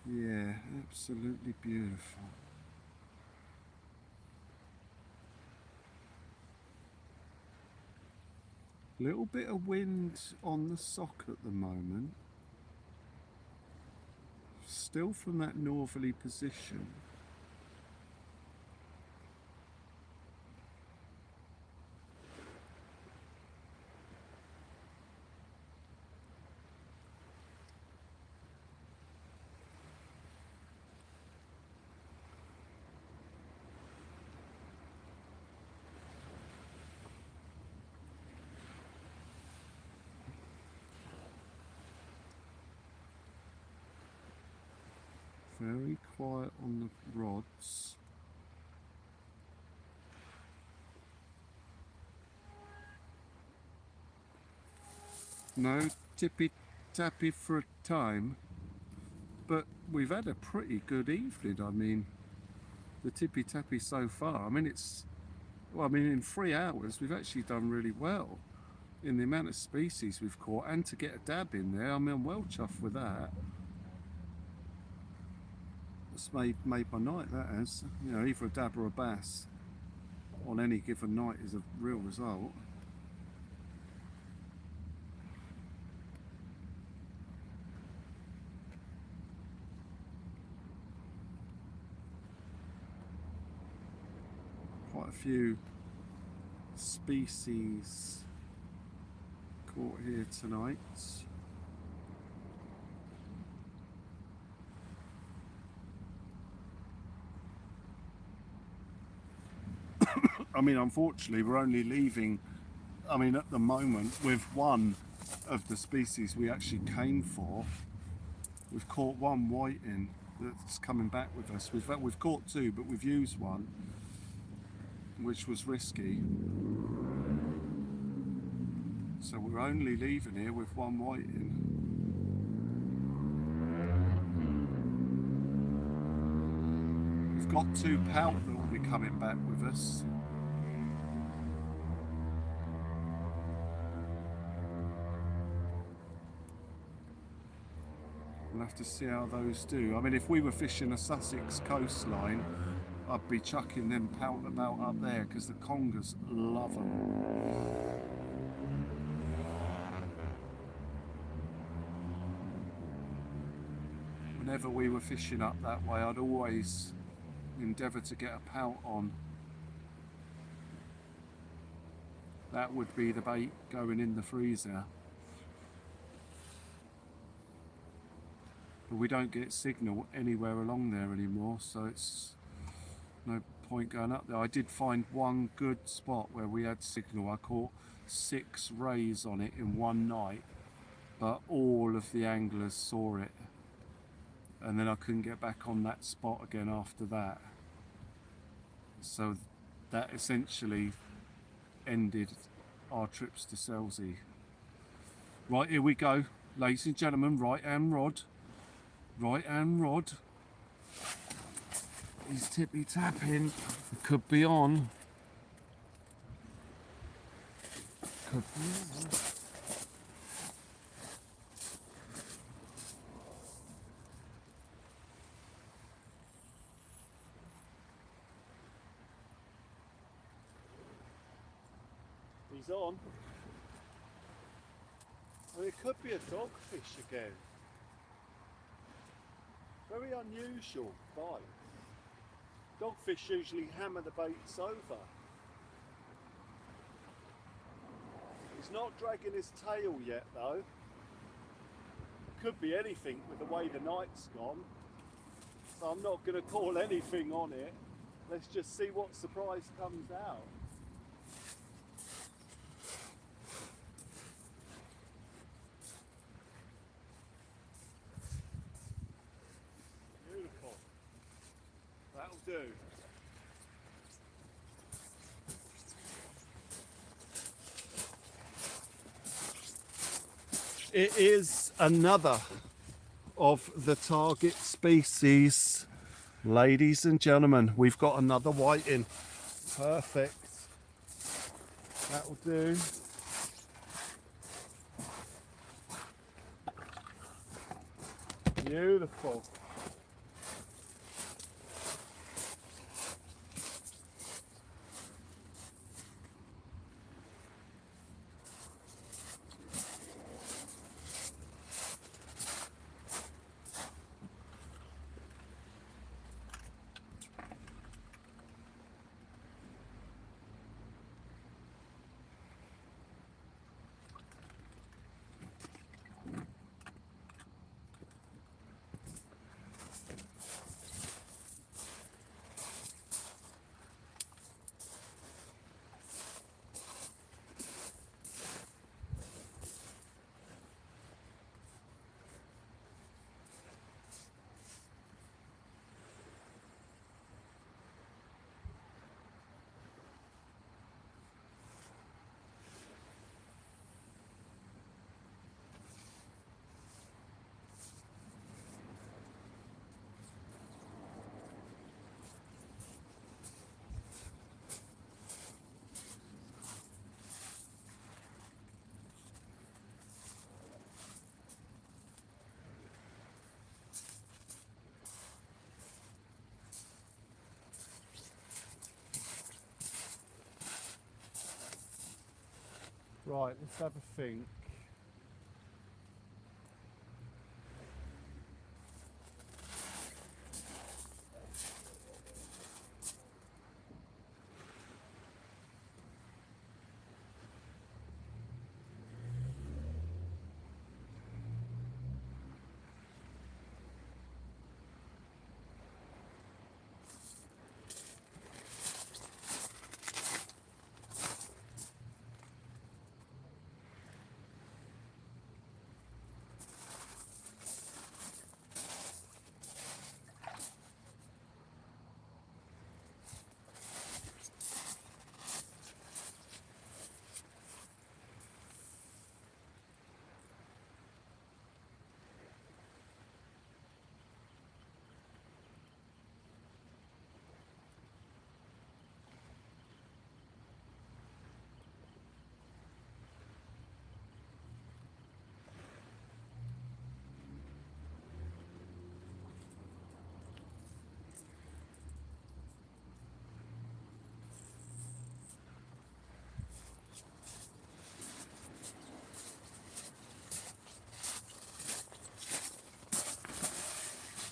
Yeah, absolutely beautiful. Little bit of wind on the sock at the moment. Still from that northerly position. Very quiet on the rods. No tippy tappy for a time, but we've had a pretty good evening. I mean, the tippy tappy so far. I mean, in 3 hours we've actually done really well in the amount of species we've caught, and to get a dab in there, I mean, I'm well chuffed with that. It's made my night, that has. You know, either a dab or a bass on any given night is a real result. Quite a few species caught here tonight. I mean, unfortunately, we're only leaving, I mean, at the moment, with one of the species we actually came for. We've caught one whiting that's coming back with us. We've caught two, but we've used one, which was risky. So we're only leaving here with one whiting. We've got two pout that will be coming back with us. We'll have to see how those do. I mean, if we were fishing a Sussex coastline, I'd be chucking them pout about up there because the congers love them. Whenever we were fishing up that way, I'd always endeavour to get a pout on. That would be the bait going in the freezer. But we don't get signal anywhere along there anymore, so it's no point going up there. I did find one good spot where we had signal. I caught 6 rays on it in one night, but all of the anglers saw it, and then I couldn't get back on that spot again after that. So that essentially ended our trips to Selsey. Right, here we go, ladies and gentlemen. Right hand rod. Right hand rod. He's tippy tapping. It could be on. Could be on. He's on. Well, it could be a dogfish again. Very unusual bite. Dogfish usually hammer the baits over. He's not dragging his tail yet though. Could be anything with the way the night's gone. So I'm not going to call anything on it. Let's just see what surprise comes out. Beautiful. That'll do. It is another of the target species. Ladies and gentlemen, we've got another whiting. Perfect. That'll do. Beautiful. Right, let's have a think.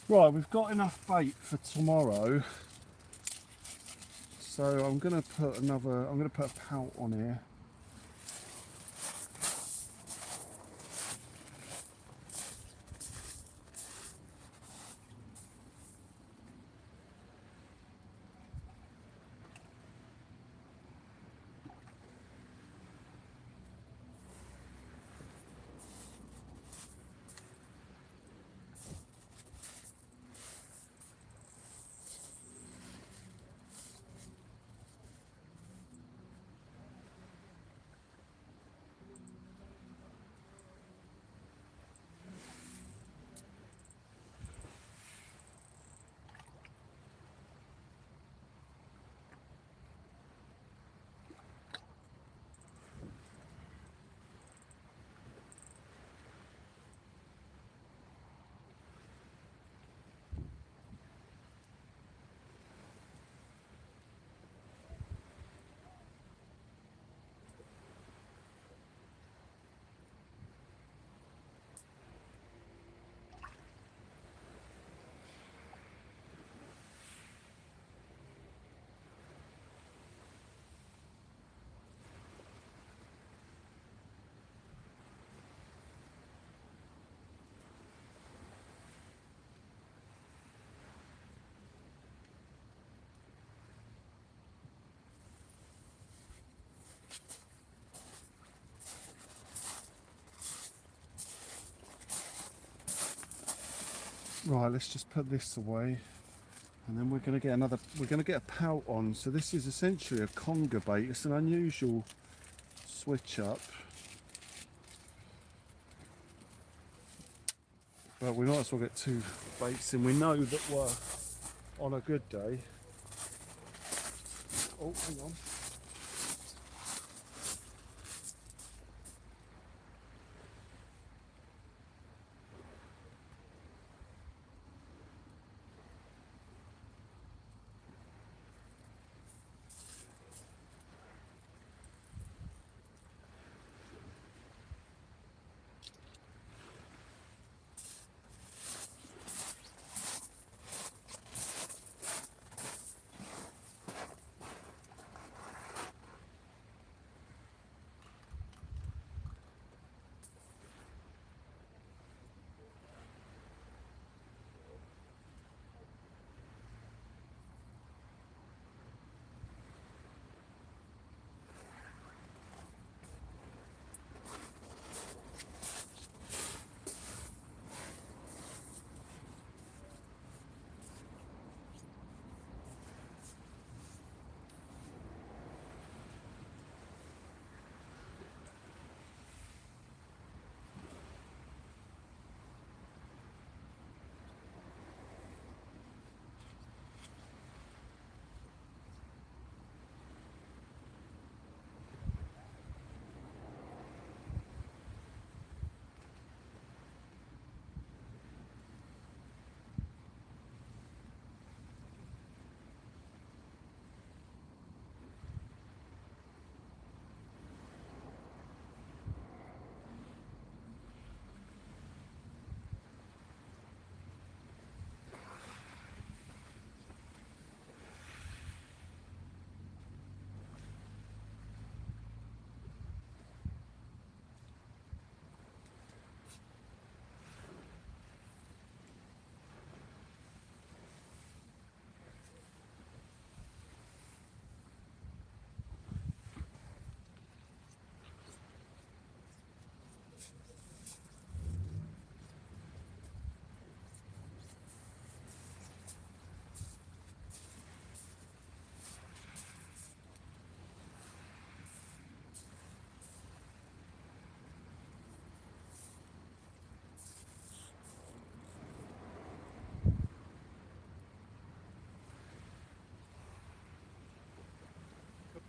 Right, we've got enough bait for tomorrow, so I'm going to put a pout on here. Right, let's just put this away, and then we're going to get a pout on. So this is essentially a conger bait. It's an unusual switch up, but we might as well get two baits in. We know that we're on a good day. Oh, hang on.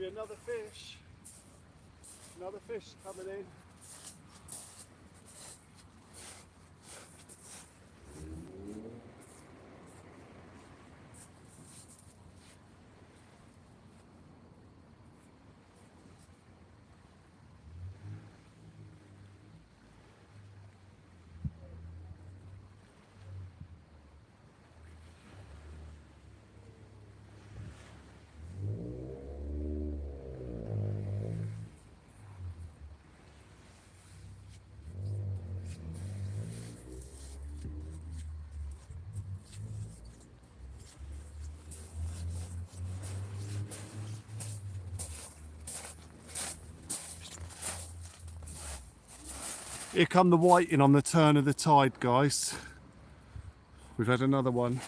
be another fish. Another fish coming in. Here come the whiting on the turn of the tide, guys. We've had another one.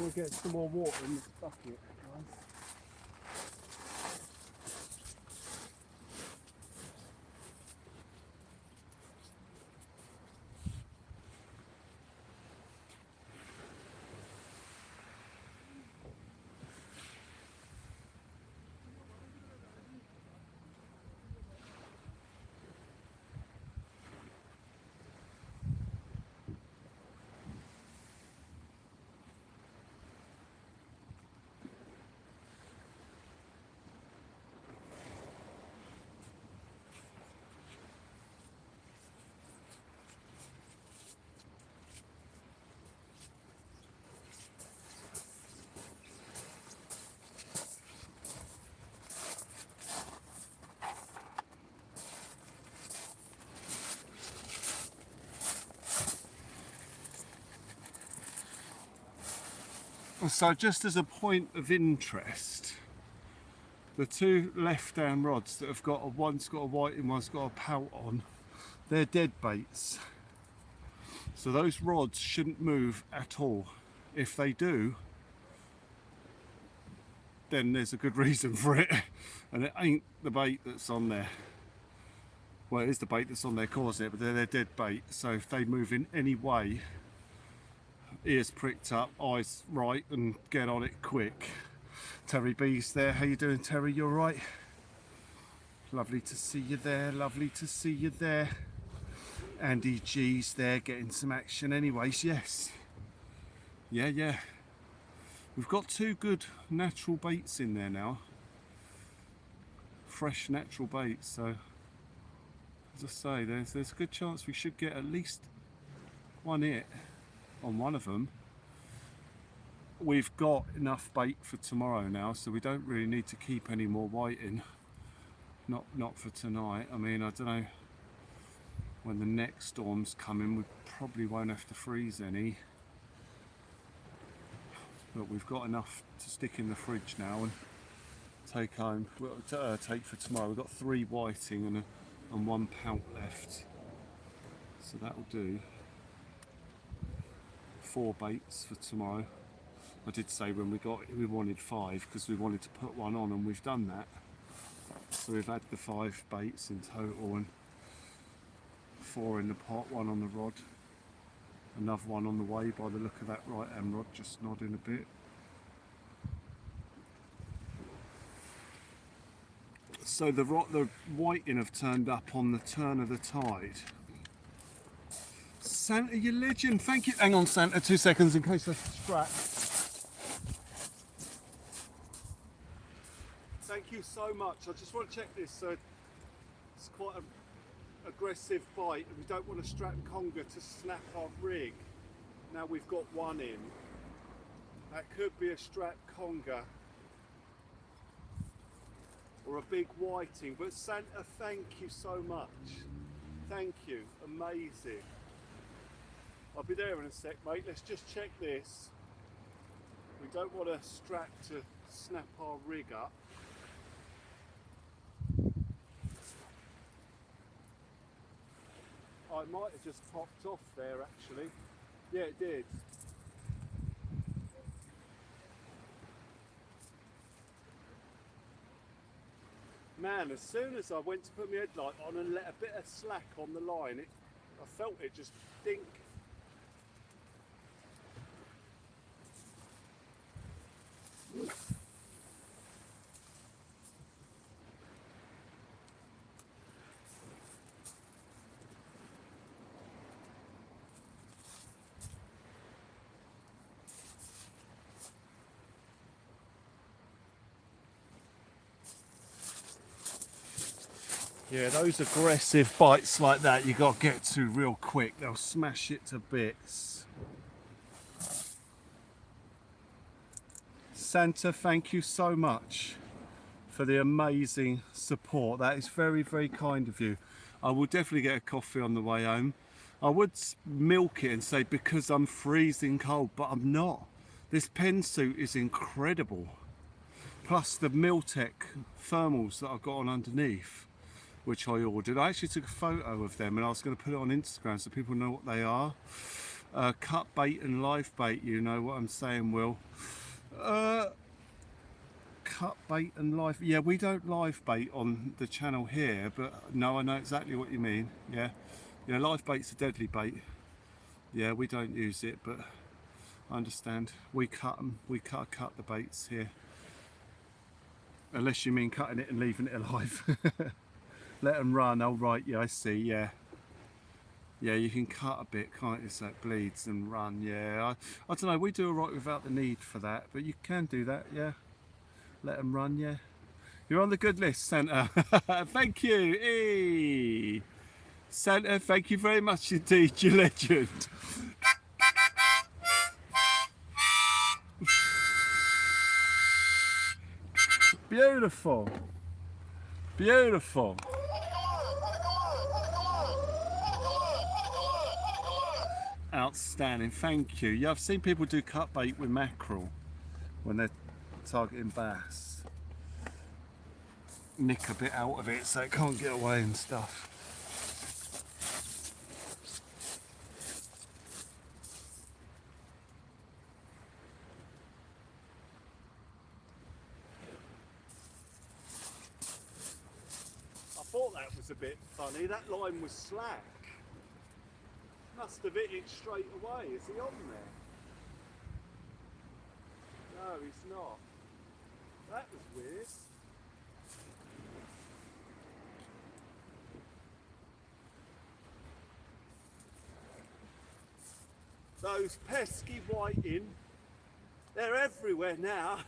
We'll get some more water in this bucket, guys. So just as a point of interest, the two left-hand rods that have got one's got a white and one's got a pout on, they're dead baits. So those rods shouldn't move at all. If they do, then there's a good reason for it, and it ain't the bait that's on there. Well, it is the bait that's on there causing it, but they're dead bait. So if they move in any way, ears pricked up, eyes right, and get on it quick. Terry B's there. How you doing, Terry? You all right? Lovely to see you there. Lovely to see you there. Andy G's there getting some action anyways. Yes. Yeah. We've got two good natural baits in there now. Fresh natural baits. So, as I say, there's a good chance we should get at least one hit on one of them. We've got enough bait for tomorrow now, so we don't really need to keep any more whiting. Not for tonight. I mean, I don't know, when the next storm's coming, we probably won't have to freeze any. but we've got enough to stick in the fridge now and take home. Take for tomorrow. We've got 3 whiting and 1 pout left, so that'll do. 4 baits for tomorrow. I did say when we got it we wanted 5 because we wanted to put one on, and we've done that. So we've had the 5 baits in total, and 4 in the pot, 1 on the rod, another one on the way by the look of that right hand rod just nodding a bit. So the whiting have turned up on the turn of the tide. Santa, you legend, thank you. Hang on Santa, 2 seconds in case I strap. Thank you so much. I just want to check this. It's quite an aggressive bite, and we don't want a strap conger to snap our rig. Now we've got 1 in. That could be a strap conger or a big whiting, but Santa, thank you so much. Thank you, amazing. I'll be there in a sec, mate. Let's just check this. We don't want a strap to snap our rig up. I might have just popped off there actually. Yeah, it did. Man, as soon as I went to put my headlight on and let a bit of slack on the line, I felt it just dink. Yeah, those aggressive bites like that you got to get to real quick. They'll smash it to bits. Santa, thank you so much for the amazing support. That is very, very kind of you. I will definitely get a coffee on the way home. I would milk it and say because I'm freezing cold, but I'm not. This pen suit is incredible. Plus the Miltech thermals that I've got on underneath, which I ordered. I actually took a photo of them and I was going to put it on Instagram so people know what they are. Cut bait and live bait, you know what I'm saying, Will. Cut bait and live, yeah, we don't live bait on the channel here, but no, I know exactly what you mean. Yeah, live bait's a deadly bait. Yeah, we don't use it, but I understand. We cut them, we cut the baits here. Unless you mean cutting it and leaving it alive. Let them run. Oh right, yeah, I see. Yeah, you can cut a bit, can't you, so it bleeds and run. Yeah, I don't know, we do all right without the need for that, but you can do that. Yeah, let them run. Yeah, you're on the good list, Santa. Thank you. Hey, Santa, thank you very much indeed, you legend. Beautiful, beautiful. Outstanding, thank you. Yeah, I've seen people do cut bait with mackerel when they're targeting bass. Nick a bit out of it so it can't get away and stuff. I thought that was a bit funny. That line was slack. Must have hit it straight away. Is he on there? No, he's not. That was weird. Those pesky whiting, they're everywhere now.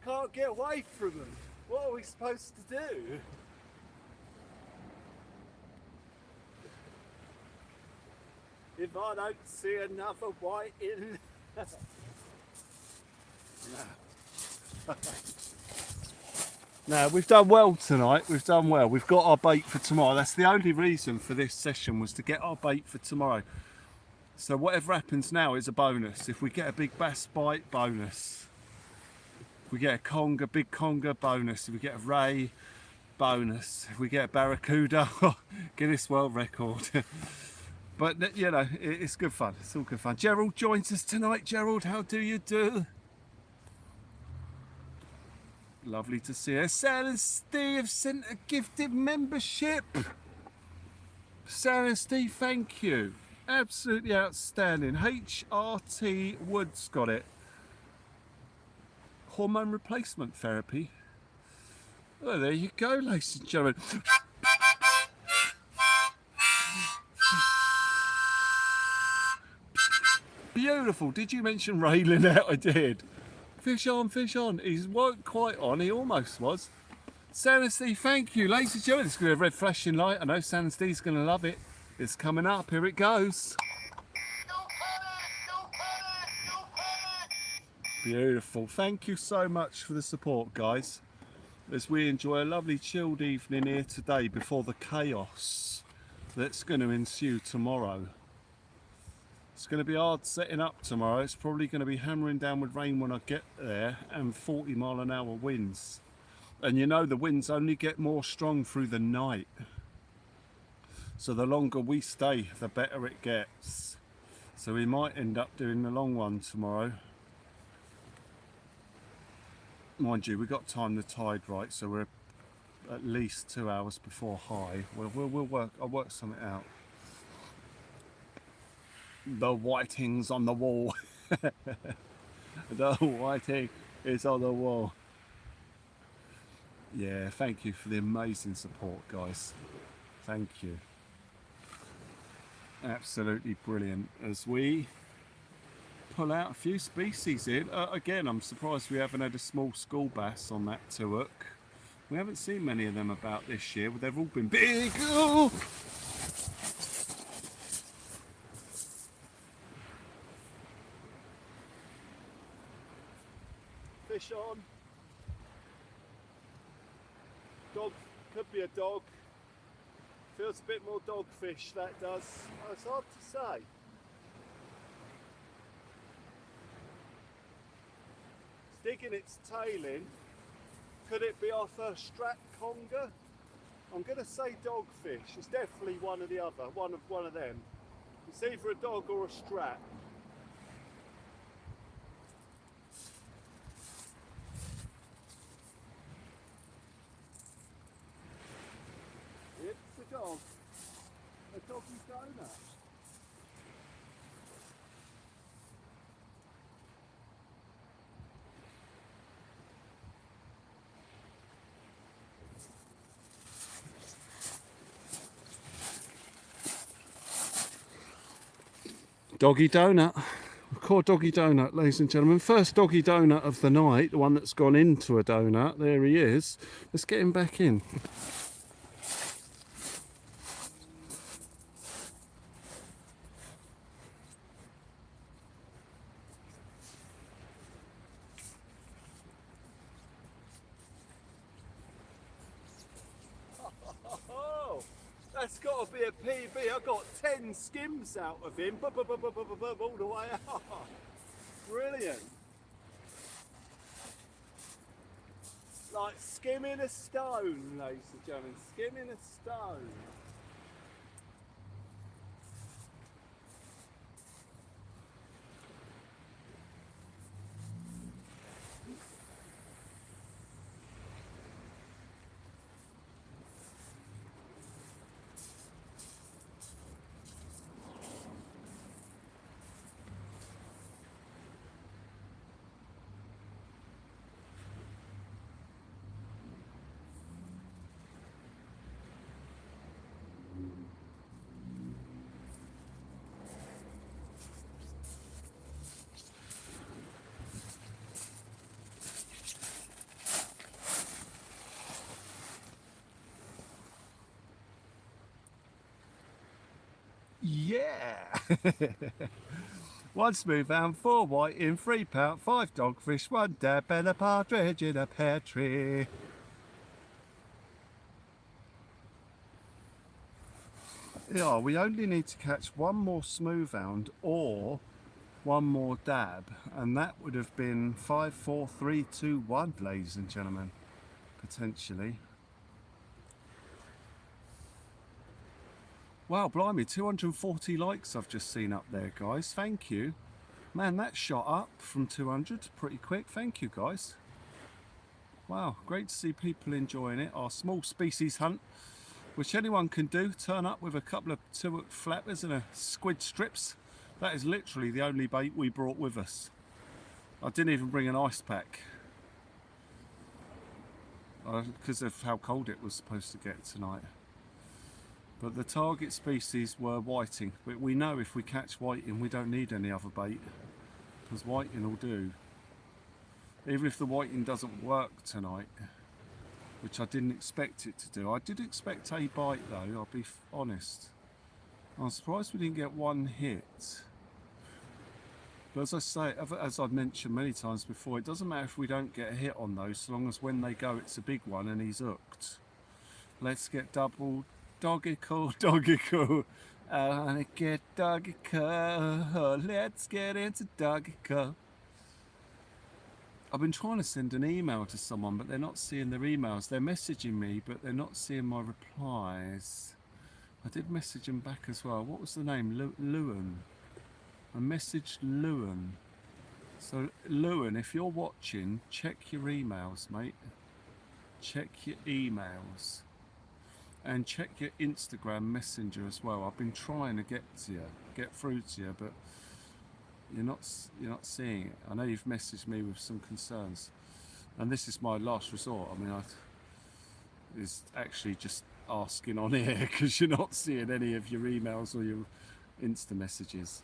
Can't get away from them. What are we supposed to do? If I don't see another whiting. No, we've done well tonight. We've done well. We've got our bait for tomorrow. That's the only reason for this session, was to get our bait for tomorrow. So whatever happens now is a bonus. If we get a big bass bite, bonus. If we get a conger, big conger, bonus. If we get a ray, bonus. If we get a barracuda, Guinness World Record. But you know, it's good fun. It's all good fun. Gerald joins us tonight. Gerald, how do you do? Lovely to see her. Sam and Steve sent a gifted membership. Sam and Steve, thank you. Absolutely outstanding. HRT Woods got it. Hormone replacement therapy. Oh, there you go, ladies and gentlemen. Beautiful. Did you mention railing out? I did. Fish on, fish on. He weren't quite on, he almost was. Sam Steve, thank you. Ladies and gentlemen, it's going to have a red flashing light. I know Sam Steve's going to love it. It's coming up. Here it goes. Beautiful. Thank you so much for the support, guys, as we enjoy a lovely chilled evening here today before the chaos that's going to ensue tomorrow. It's going to be hard setting up tomorrow. It's probably going to be hammering down with rain when I get there and 40-mile-an-hour winds. And you know the winds only get more strong through the night. So the longer we stay, the better it gets. So we might end up doing the long one tomorrow. Mind you, we got time the tide right, so we're at least 2 hours before high. We'll work. I'll work something out. The whiting's on the wall. The whiting is on the wall. Yeah, thank you for the amazing support, guys. Thank you. Absolutely brilliant. As we pull out a few species in. Again, I'm surprised we haven't had a small school bass on that hook. We haven't seen many of them about this year, but they've all been big. Oh! Fish on. Dog, could be a dog. Feels a bit more dogfish, that does. Oh, it's hard to say. It's digging its tail in. Could it be our first strat conger? I'm going to say dogfish. It's definitely one or the other, one of them. It's either a dog or a strat. It's a dog. A doggy donut. Doggy donut. Caught doggy donut, ladies and gentlemen. First doggy donut of the night, the one that's gone into a donut. There he is. Let's get him back in. That's got to be a PB. I got 10 skims out of him, all the way out. Brilliant. Like skimming a stone, ladies and gentlemen. Skimming a stone. Yeah! 1 smooth-hound, 4 whiting, 3 pout, 5 dogfish, 1 dab and a partridge in a pear tree. Yeah, we only need to catch one more smooth-hound or one more dab, and that would have been 5, 4, 3, 2, 1, ladies and gentlemen, potentially. Wow, blimey, 240 likes I've just seen up there, guys. Thank you. Man, that shot up from 200 pretty quick. Thank you, guys. Wow, great to see people enjoying it. Our small species hunt, which anyone can do. Turn up with a couple of 2-hook flappers and a squid strips. That is literally the only bait we brought with us. I didn't even bring an ice pack because of how cold it was supposed to get tonight. But the target species were whiting. But we know if we catch whiting, we don't need any other bait, because whiting will do. Even if the whiting doesn't work tonight, which I didn't expect it to do. I did expect a bite though, I'll be honest. I'm surprised we didn't get one hit. But as I say, as I've mentioned many times before, it doesn't matter if we don't get a hit on those, so long as when they go it's a big one and he's hooked. Let's get double doggical, doggical. I wanna get doggical. Let's get into doggical. I've been trying to send an email to someone, but they're not seeing their emails. They're messaging me, but they're not seeing my replies. I did message them back as well. What was the name? Lewin. I messaged Lewin. So Lewin, if you're watching, check your emails, mate. Check your emails. And check your Instagram Messenger as well. I've been trying to get through to you, but you're not seeing it. I know you've messaged me with some concerns, and this is my last resort. I mean, is actually just asking on air because you're not seeing any of your emails or your Insta messages.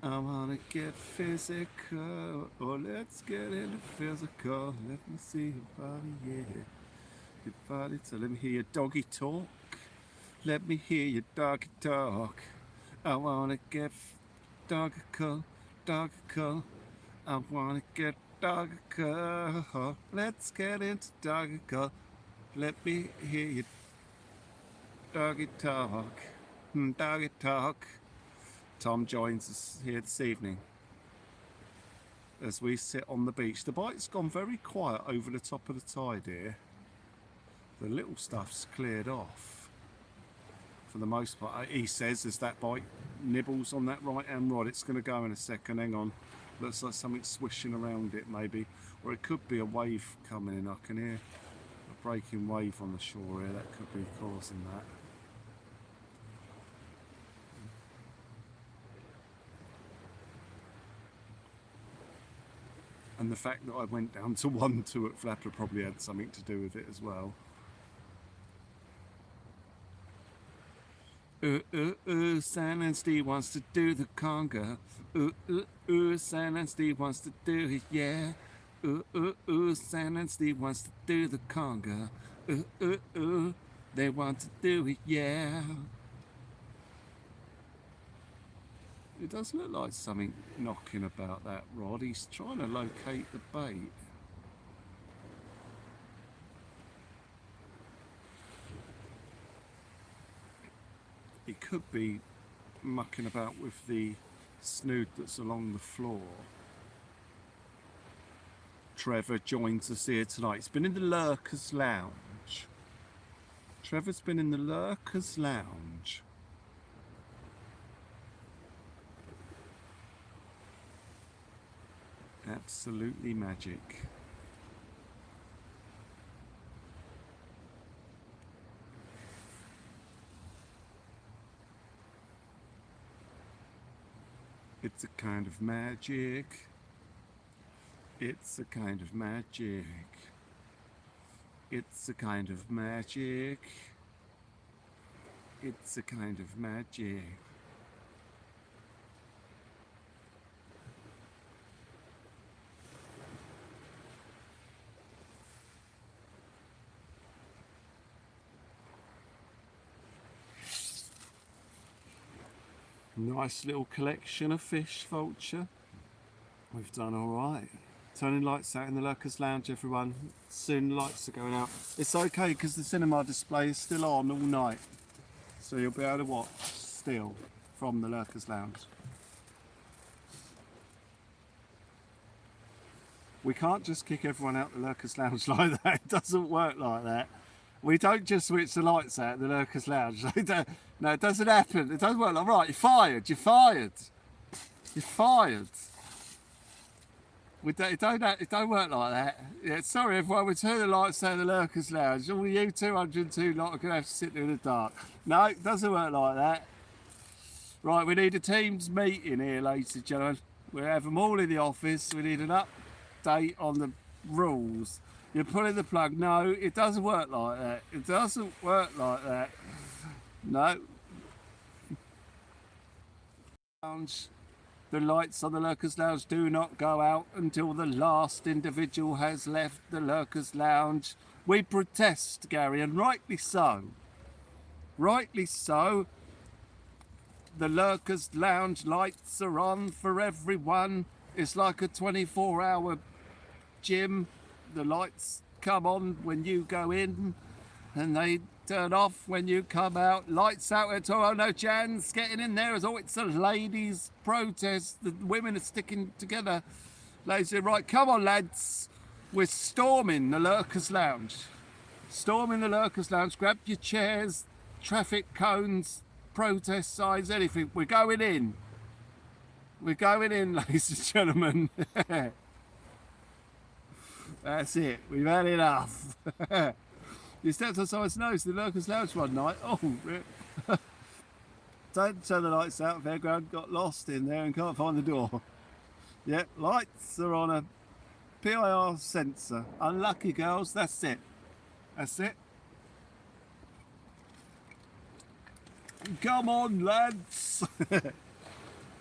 I wanna get physical, oh let's get into physical. Let me see your body, yeah. Your body, so let me hear your doggy talk. Let me hear your doggy talk. I wanna get doggical, doggical. I wanna get doggical. Let's get into doggical. Let me hear your doggy talk. Doggy talk. Tom joins us here this evening as we sit on the beach. The bite's gone very quiet over the top of the tide here. The little stuff's cleared off for the most part. He says as that bite nibbles on that right hand rod, it's going to go in a second. Hang on, looks like something swishing around it maybe, or it could be a wave coming in. I can hear a breaking wave on the shore here. That could be causing that. And the fact that I went down to 1 2-hook flapper probably had something to do with it as well. San and Steve wants to do the conga. San and Steve wants to do it, yeah. San and Steve wants to do the conga. They want to do it, yeah. It does look like something knocking about that rod. He's trying to locate the bait. He could be mucking about with the snood that's along the floor. Trevor joins us here tonight. He's been in the Lurkers Lounge. Trevor's been in the Lurkers Lounge. Absolutely magic. It's a kind of magic. It's a kind of magic. It's a kind of magic. It's a kind of magic. Nice little collection of fish, Vulture. We've done all right. Turning lights out in the Lurkers Lounge, everyone. Soon lights are going out. It's okay because the cinema display is still on all night. So you'll be able to watch still from the Lurkers Lounge. We can't just kick everyone out the Lurkers Lounge like that. It doesn't work like that. We don't just switch the lights out in the Lurkers Lounge. No, it doesn't happen. It doesn't work like right. You're fired. You're fired. You're fired. It don't work like that. Yeah, sorry everyone, we turn the lights out in the Lurkers Lounge. All you 202 lot are going to have to sit there in the dark. No, it doesn't work like that. Right, we need a Teams meeting here, ladies and gentlemen. We have them all in the office. We need an update on the rules. You're pulling the plug. No, it doesn't work like that. It doesn't work like that. No. The lights on the Lurkers Lounge do not go out until the last individual has left the Lurkers Lounge. We protest, Gary, and rightly so. Rightly so. The Lurkers Lounge lights are on for everyone. It's like a 24-hour gym. The lights come on when you go in and they turn off when you come out. Lights out at all. Oh no, Jan's getting in there as oh, it's a ladies' protest. The women are sticking together. Ladies, right, come on lads. We're storming the Lurkers Lounge. Storming the Lurkers Lounge. Grab your chairs, traffic cones, protest signs, anything. We're going in. We're going in, ladies and gentlemen. That's it. We've had enough. You stepped on someone's nose in the Lurkers Lounge one night. Oh, don't turn the lights out. Fairground got lost in there and can't find the door. Yeah, lights are on a PIR sensor. Unlucky girls. That's it. That's it. Come on, lads.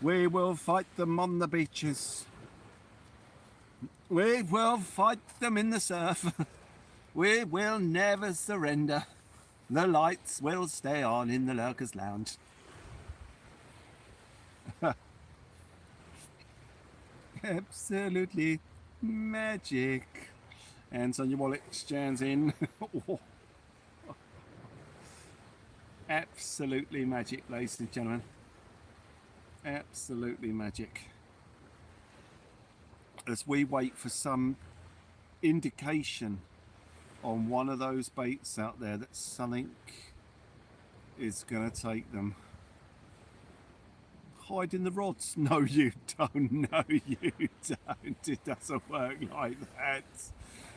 We will fight them on the beaches. We will fight them in the surf. We will never surrender. The lights will stay on in the Lurkers Lounge. Absolutely magic. Hands on your wallet, stands in. Absolutely magic, ladies and gentlemen. Absolutely magic. As we wait for some indication on one of those baits out there that something is going to take them. Hide in the rods. No, you don't. No, you don't. It doesn't work like that.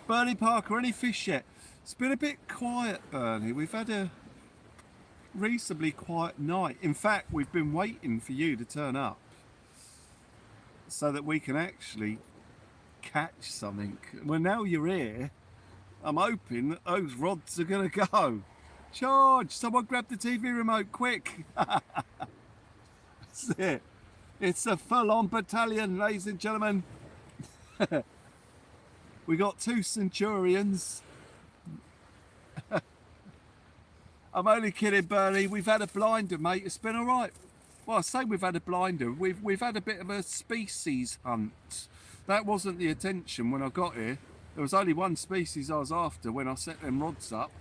Bernie Parker, any fish yet? It's been a bit quiet, Bernie. We've had a reasonably quiet night. In fact, we've been waiting for you to turn up so that we can actually catch something. Well, now you're here, I'm hoping that those rods are going to go. Charge! Someone grab the TV remote, quick! That's it. It's a full-on battalion, ladies and gentlemen. We got 2 Centurions. I'm only kidding, Bernie. We've had a blinder, mate. It's been all right. Well, I say we've had a blinder. We've had a bit of a species hunt. That wasn't the intention when I got here. There was only one species I was after when I set them rods up.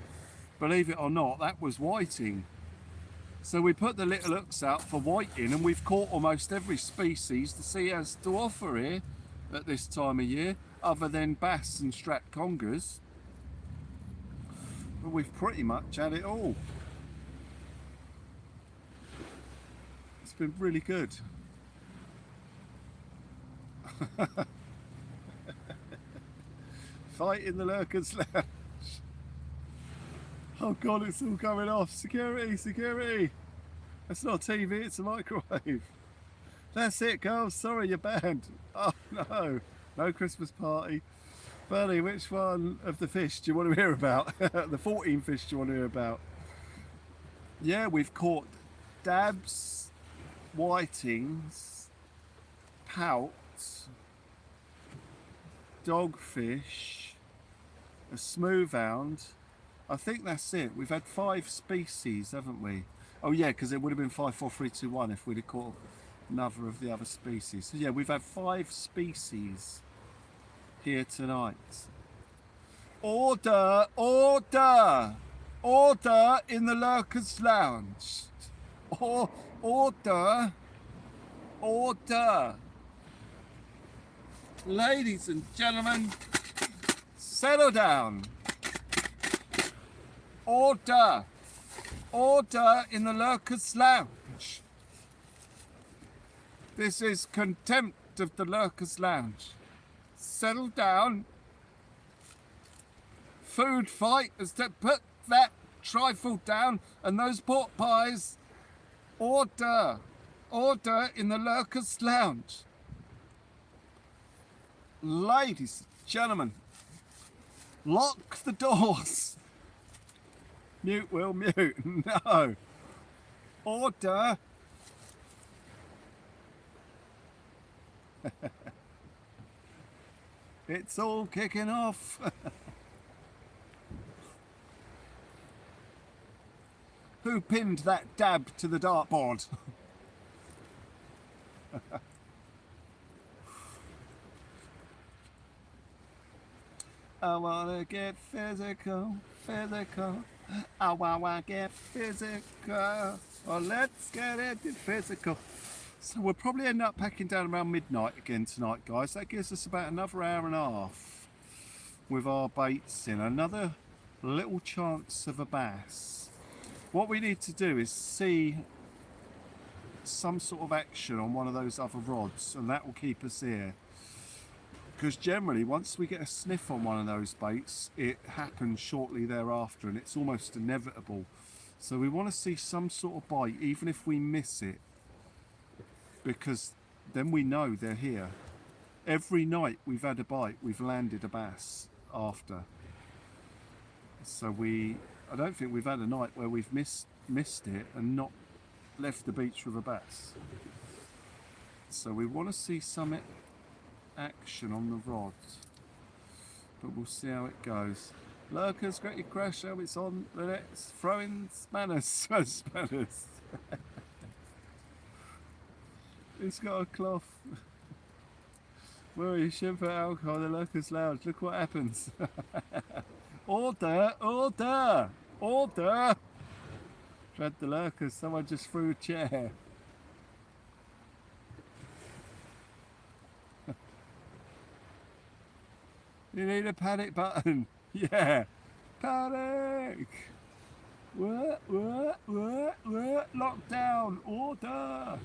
Believe it or not, that was whiting. So we put the little hooks out for whiting, and we've caught almost every species the sea has to offer here at this time of year, other than bass and strat congers. But we've pretty much had it all. It's been really good. Fight in the Lurkers Lounge. Oh God, it's all coming off. Security, security. That's not TV, it's a microwave. That's it, girls. Sorry, you're banned. Oh no, no Christmas party. Bernie, which one of the fish do you want to hear about? The 14 fish do you want to hear about? Yeah, we've caught dabs, whitings, pout, dogfish, a smooth-hound. I think that's it. We've had 5 species, haven't we? Oh yeah, because it would have been 5, 4, 3, 2, 1 if we'd have caught another of the other species. So yeah, we've had 5 species here tonight. Order, order, order in the Lurkers Lounge. Order, order. Ladies and gentlemen, settle down. Order, order in the Lurkers Lounge. This is contempt of the Lurkers Lounge. Settle down. Food fight is to put that trifle down and those pork pies. Order, order in the Lurkers Lounge. Ladies and gentlemen, lock the doors. Mute, Will, mute. No. Order. It's all kicking off. Who pinned that dab to the dartboard? I wanna get physical, physical. I wanna get physical. Oh, let's get it physical. So we'll probably end up packing down around midnight again tonight, guys. That gives us about another hour and a half with our baits in. Another little chance of a bass. What we need to do is see some sort of action on one of those other rods, and that will keep us here. Because generally, once we get a sniff on one of those baits, it happens shortly thereafter, and it's almost inevitable. So we want to see some sort of bite, even if we miss it, because then we know they're here. Every night we've had a bite, we've landed a bass after. So I don't think we've had a night where we've missed it and not left the beach with a bass. So we want to see some action on the rod, but we'll see how it goes. Lurkers, get your crash show, it's on. Let's throw in spanners. Spanners. It's got a cloth. Where you should put alcohol in the Lurkers Lounge. Look what happens. Order, order, order. Dread the Lurkers, someone just threw a chair. You need a panic button. Yeah. Panic. What? Lockdown. Order.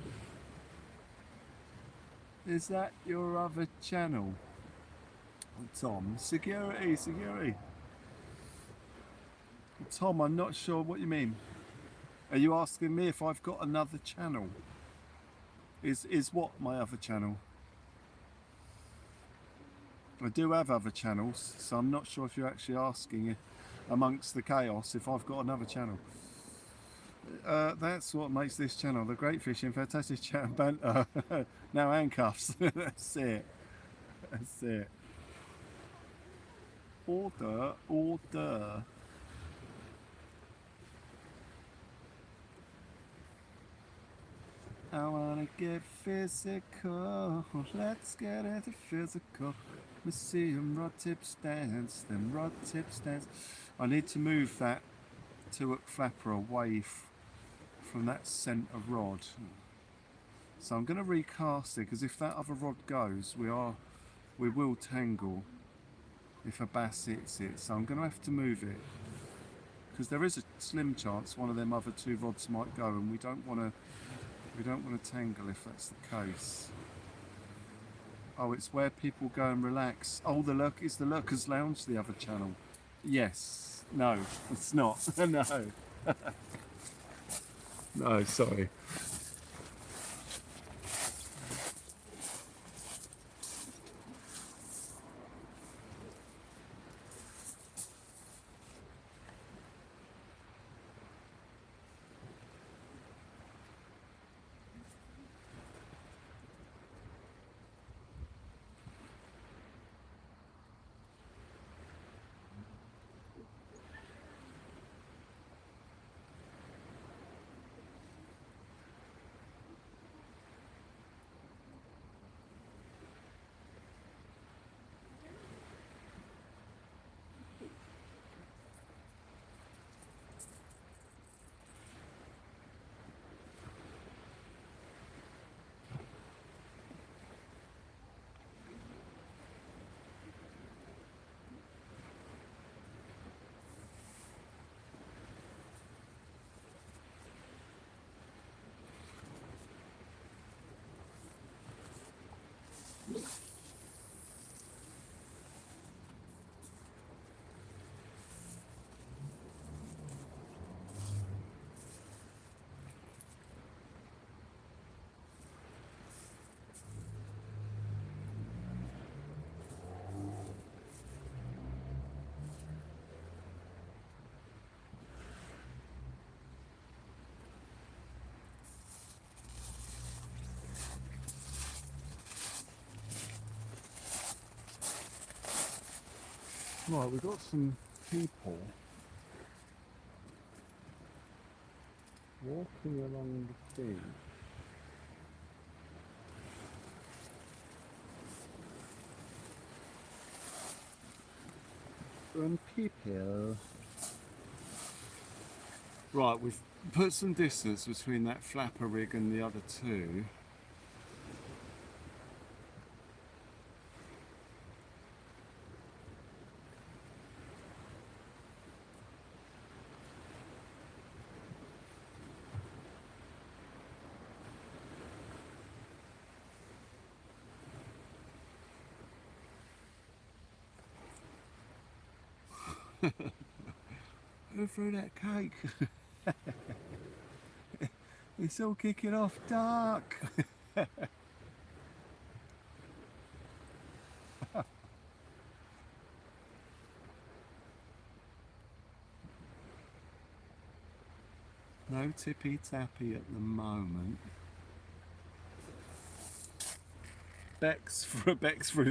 Is that your other channel? Tom, security. Tom, I'm not sure what you mean. Are you asking me if I've got another channel? Is what my other channel? I do have other channels, so I'm not sure if you're actually asking amongst the chaos if I've got another channel. That's what makes this channel, the great fishing, fantastic chat and banter. Now handcuffs. That's it. That's it. Order, order. I wanna get physical. Let's get it physical. We see them rod tips dance, them rod tips dance. I need to move that 2-hook flapper away from that centre rod. So I'm going to recast it, because if that other rod goes, we will tangle if a bass hits it. So I'm going to have to move it, because there is a slim chance one of them other 2 rods might go, and we don't want to tangle if that's the case. Oh, it's where people go and relax. Oh, is the Lurkers Lounge the other channel? Yes. No, it's not. No. No, sorry. Right, we've got some people walking along the beach. And people. Right, we've put some distance between that flapper rig and the other two. Who threw that cake? It's all kicking off dark. No tippy tappy at the moment. Bex through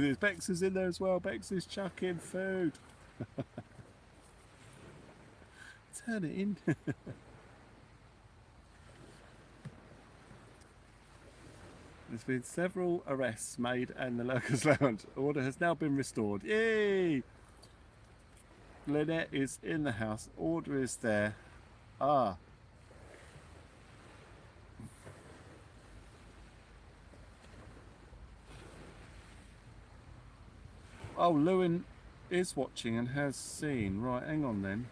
this. Bex is in there as well. Bex is chucking food. Turn it in. There's been several arrests made and the Lurkers Lounge order has now been restored. Yay! Lynette is in the house. Order is there. Ah. Oh, Lewin is watching and has seen. Right, hang on then.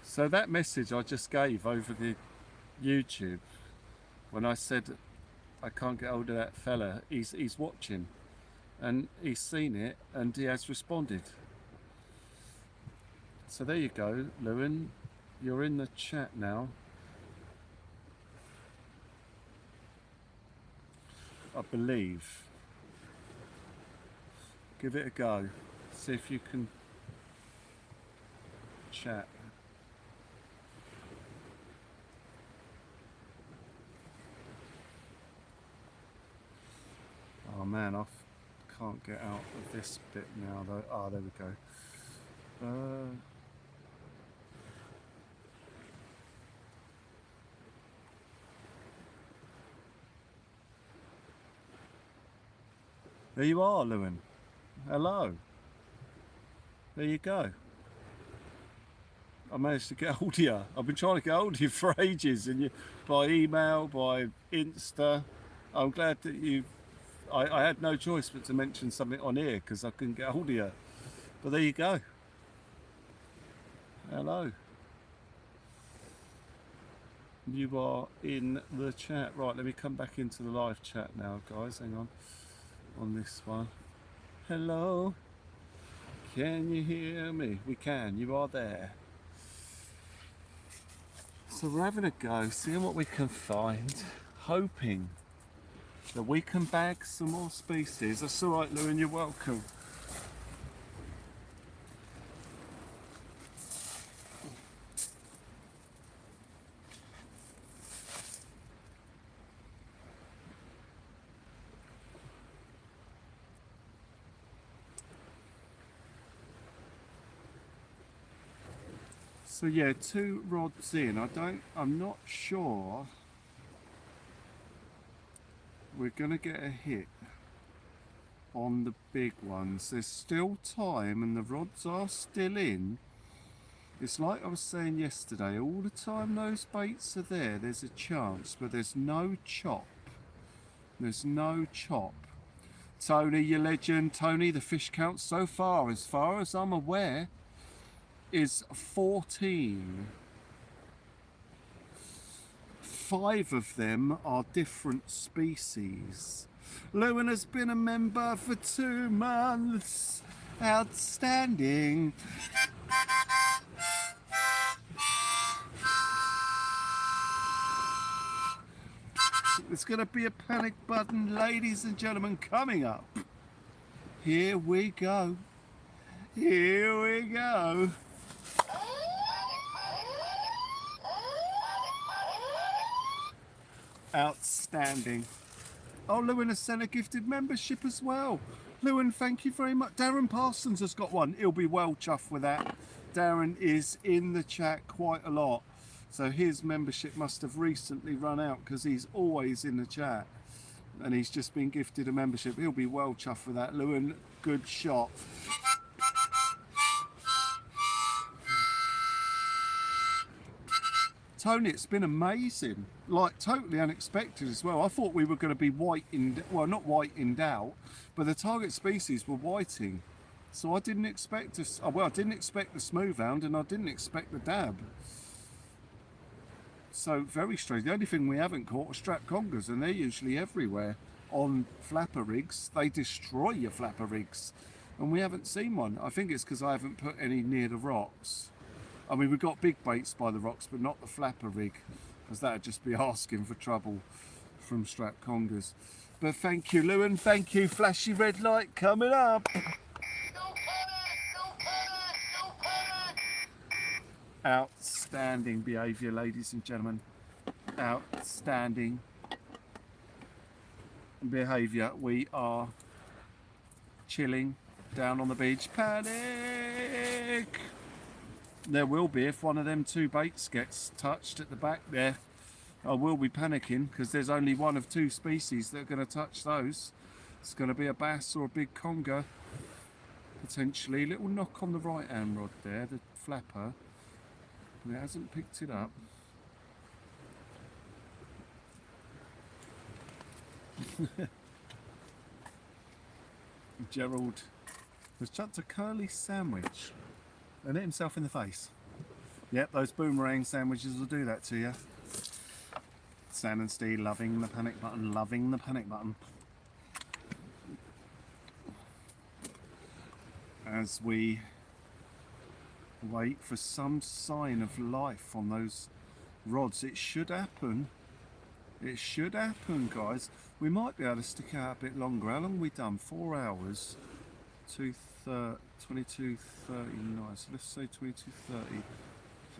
So that message I just gave over the YouTube when I said I can't get hold of that fella, he's watching and he's seen it and he has responded. So there you go, Lewin, you're in the chat now. I believe. Give it a go. See if you can chat. Oh man, I can't get out of this bit now though. Ah, there we go. There you are, Lewin. Hello. There you go. I managed to get hold of you. I've been trying to get hold of you for ages, and by email, by Insta. I'm glad that I had no choice but to mention something on here because I couldn't get hold of you. But there you go. Hello. You are in the chat. Right, let me come back into the live chat now, guys. Hang on this one. Hello. Can you hear me? We can. You are there. So we're having a go, seeing what we can find, hoping that we can bag some more species. That's all right, Lewin, you're welcome. So yeah, 2 rods in. I'm not sure we're gonna get a hit on the big ones. There's still time and the rods are still in. It's like I was saying yesterday, all the time those baits are there, there's a chance, but there's no chop. There's no chop. Tony, you legend. Tony, the fish count so far as I'm aware, is 14. 5 of them are different species. Lewin has been a member for 2 months. Outstanding. There's going to be a panic button, ladies and gentlemen, coming up. Here we go. Here we go. Outstanding. Oh, Lewin has sent a gifted membership as well. Lewin, thank you very much. Darren Parsons has got one. He'll be well chuffed with that. Darren is in the chat quite a lot. So his membership must have recently run out because he's always in the chat. And he's just been gifted a membership. He'll be well chuffed with that. Lewin, good shot. Tony, it's been amazing. Like, totally unexpected as well. I thought we were going to be whitened, well, not whitened out, but the target species were whiting. So I didn't expect to, well, I didn't expect the smooth-hound and I didn't expect the dab. So very strange. The only thing we haven't caught are strap congers, and they're usually everywhere on flapper rigs. They destroy your flapper rigs, and we haven't seen one. I think it's because I haven't put any near the rocks. I mean, we've got big baits by the rocks, but not the flapper rig, because that would just be asking for trouble from strap congers. But thank you, Lewin. Thank you. Flashy red light coming up. Outstanding behaviour, ladies and gentlemen. Outstanding behaviour. We are chilling down on the beach. Panic! There will be, if one of them two baits gets touched at the back there, I will be panicking, because there's only one of two species that are going to touch those. It's going to be a bass or a big conger, potentially. Little knock on the right hand rod there, the flapper, and it hasn't picked it up. Gerald has chucked a curly sandwich and hit himself in the face. Yep, those boomerang sandwiches will do that to you. Sand and Steve loving the panic button, loving the panic button. As we wait for some sign of life on those rods. It should happen. It should happen, guys. We might be able to stick out a bit longer. How long have we done? 4 hours. 22:39. So let's say 22:30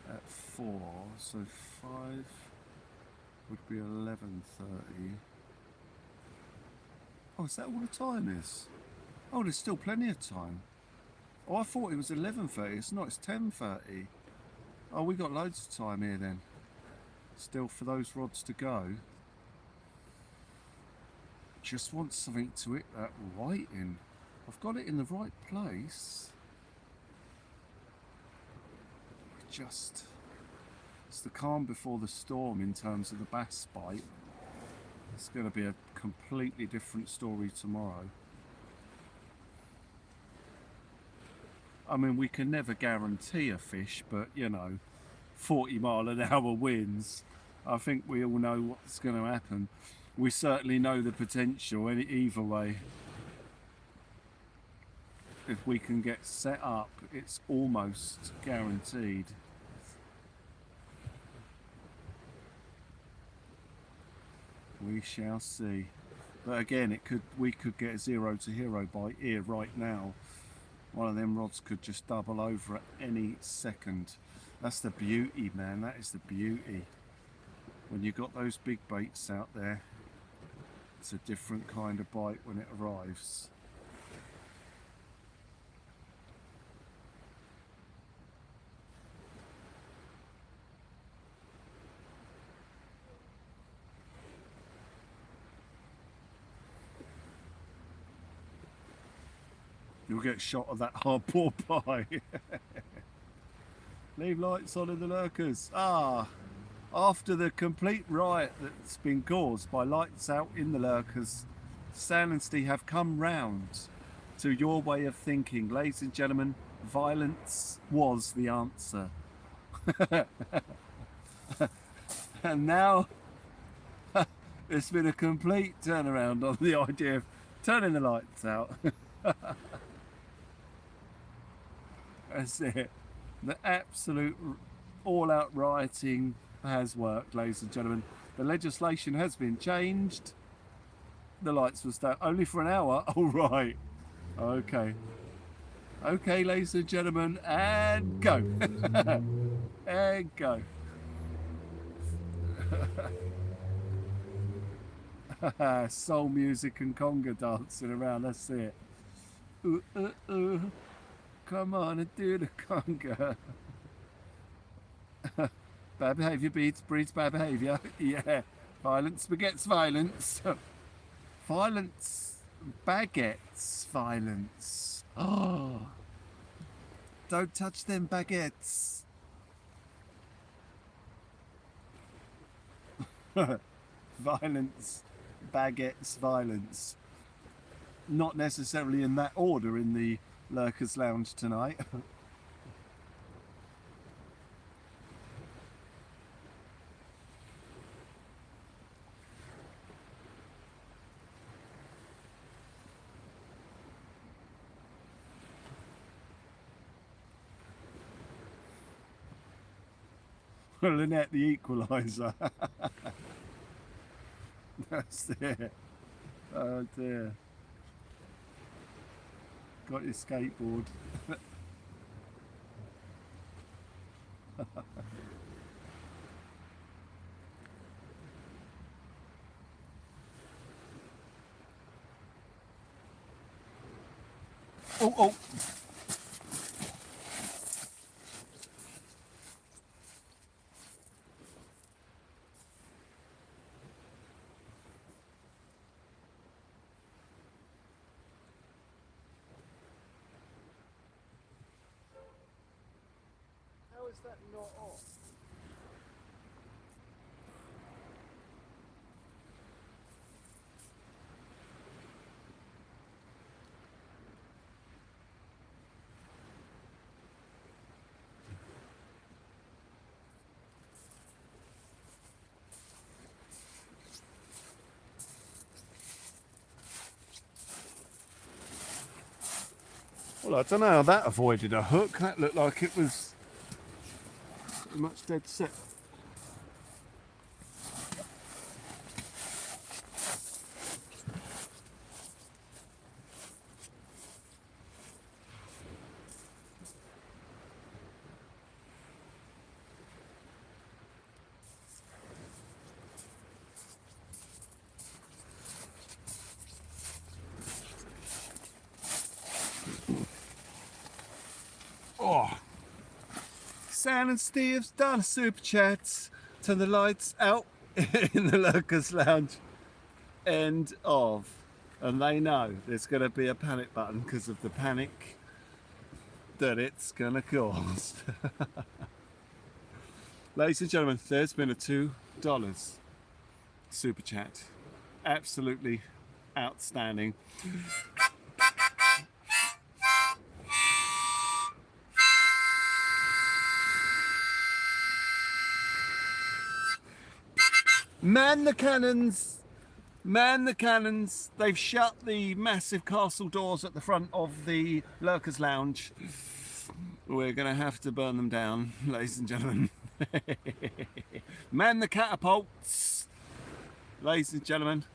at 4. So 5 would be 11:30. Oh, is that all the time is? Oh, there's still plenty of time. Oh, I thought it was 11:30. It's not. It's 10:30. Oh, we got loads of time here then. Still for those rods to go. Just want something to hit that whiting. I've got it in the right place. Just, it's the calm before the storm in terms of the bass bite. It's going to be a completely different story tomorrow. I mean, we can never guarantee a fish, but you know, 40-mile-an-hour winds, I think we all know what's going to happen. We certainly know the potential either way. If we can get set up, it's almost guaranteed. We shall see. But again, we could get a 0 to hero bite here right now. One of them rods could just double over at any second. That's the beauty, man. That is the beauty. When you've got those big baits out there, it's a different kind of bite when it arrives. You'll get shot of that hardball pie. Leave lights on in the lurkers. Ah, after the complete riot that's been caused by lights out in the lurkers, Stan and Steve have come round to your way of thinking. Ladies and gentlemen, violence was the answer. And now it's been a complete turnaround on the idea of turning the lights out. That's it. The absolute all-out rioting has worked, ladies and gentlemen. The legislation has been changed. The lights will stay only for an hour. All right. Okay. Okay, ladies and gentlemen, and go. And go. Soul music and conga dancing around. Let's see it. Ooh, ooh, ooh. Come on and do the conga. Bad behaviour breeds bad behaviour. Yeah. Violence begets violence. Violence bagets violence. Oh. Don't touch them baguettes. Violence baguettes violence. Not necessarily in that order in the Lurkers Lounge tonight. Lynette the Equaliser. That's it. Oh dear. Got your skateboard. Oh, oh. How is that not off? Well, I don't know how that avoided a hook. That looked like it was pretty much dead set. Oh, Sam and Steve's done a super chat. Turn the lights out in the Lurkers Lounge. End of. And they know there's going to be a panic button because of the panic that it's going to cause. Ladies and gentlemen, there's been a $2 super chat. Absolutely outstanding. Man the cannons! Man the cannons! They've shut the massive castle doors at the front of the Lurkers Lounge. We're going to have to burn them down, ladies and gentlemen. Man the catapults! Ladies and gentlemen,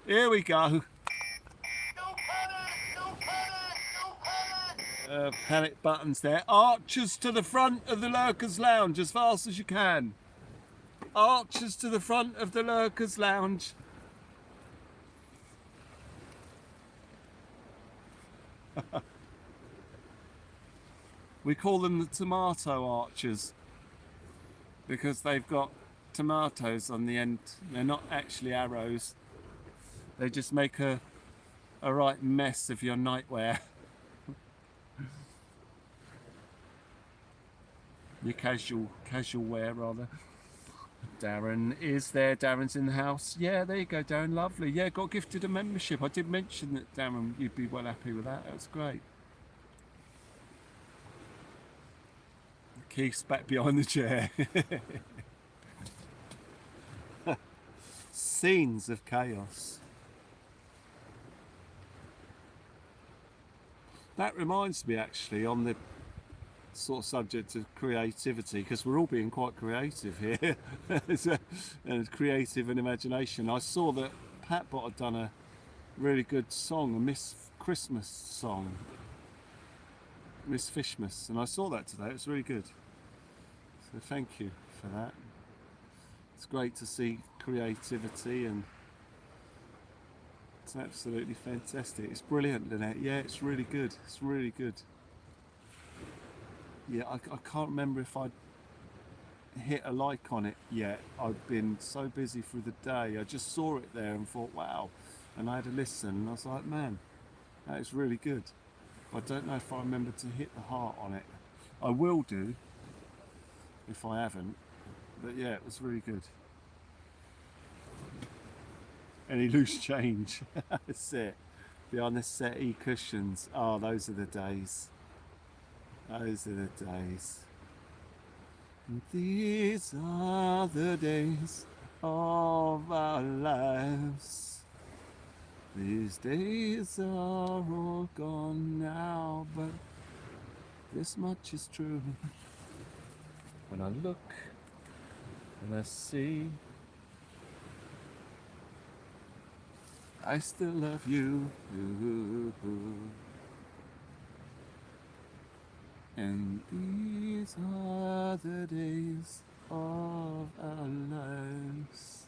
here we go. Panic buttons there. Archers to the front of the Lurkers Lounge as fast as you can. Archers to the front of the Lurkers Lounge. We call them the tomato archers because they've got tomatoes on the end. They're not actually arrows. They just make a right mess of your nightwear. Your casual wear rather. Darren is there. Darren's in the house. Yeah, there you go, Darren. Lovely. Yeah, got gifted a membership. I did mention that, Darren, you'd be well happy with that. That's great. Keith's back behind the chair. Scenes of chaos. That reminds me, actually, on the sort of subject to creativity, because we're all being quite creative here. And creative and imagination. I saw that Patbot had done a really good song, a Miss Christmas song, Miss Fishmas, and I saw that today. It was really good. So thank you for that. It's great to see creativity, and it's absolutely fantastic. It's brilliant, Lynette. Yeah, it's really good. It's really good. Yeah, I can't remember if I hit a like on it yet. I've been so busy through the day. I just saw it there and thought, wow. And I had a listen, and I was like, man, that is really good. I don't know if I remember to hit the heart on it. I will do if I haven't. But yeah, it was really good. Any loose change? That's it. Behind the settee cushions. Oh, those are the days. Those are the days. These are the days of our lives. These days are all gone now, but this much is true. When I look and I see, I still love you. And these are the days of our lives.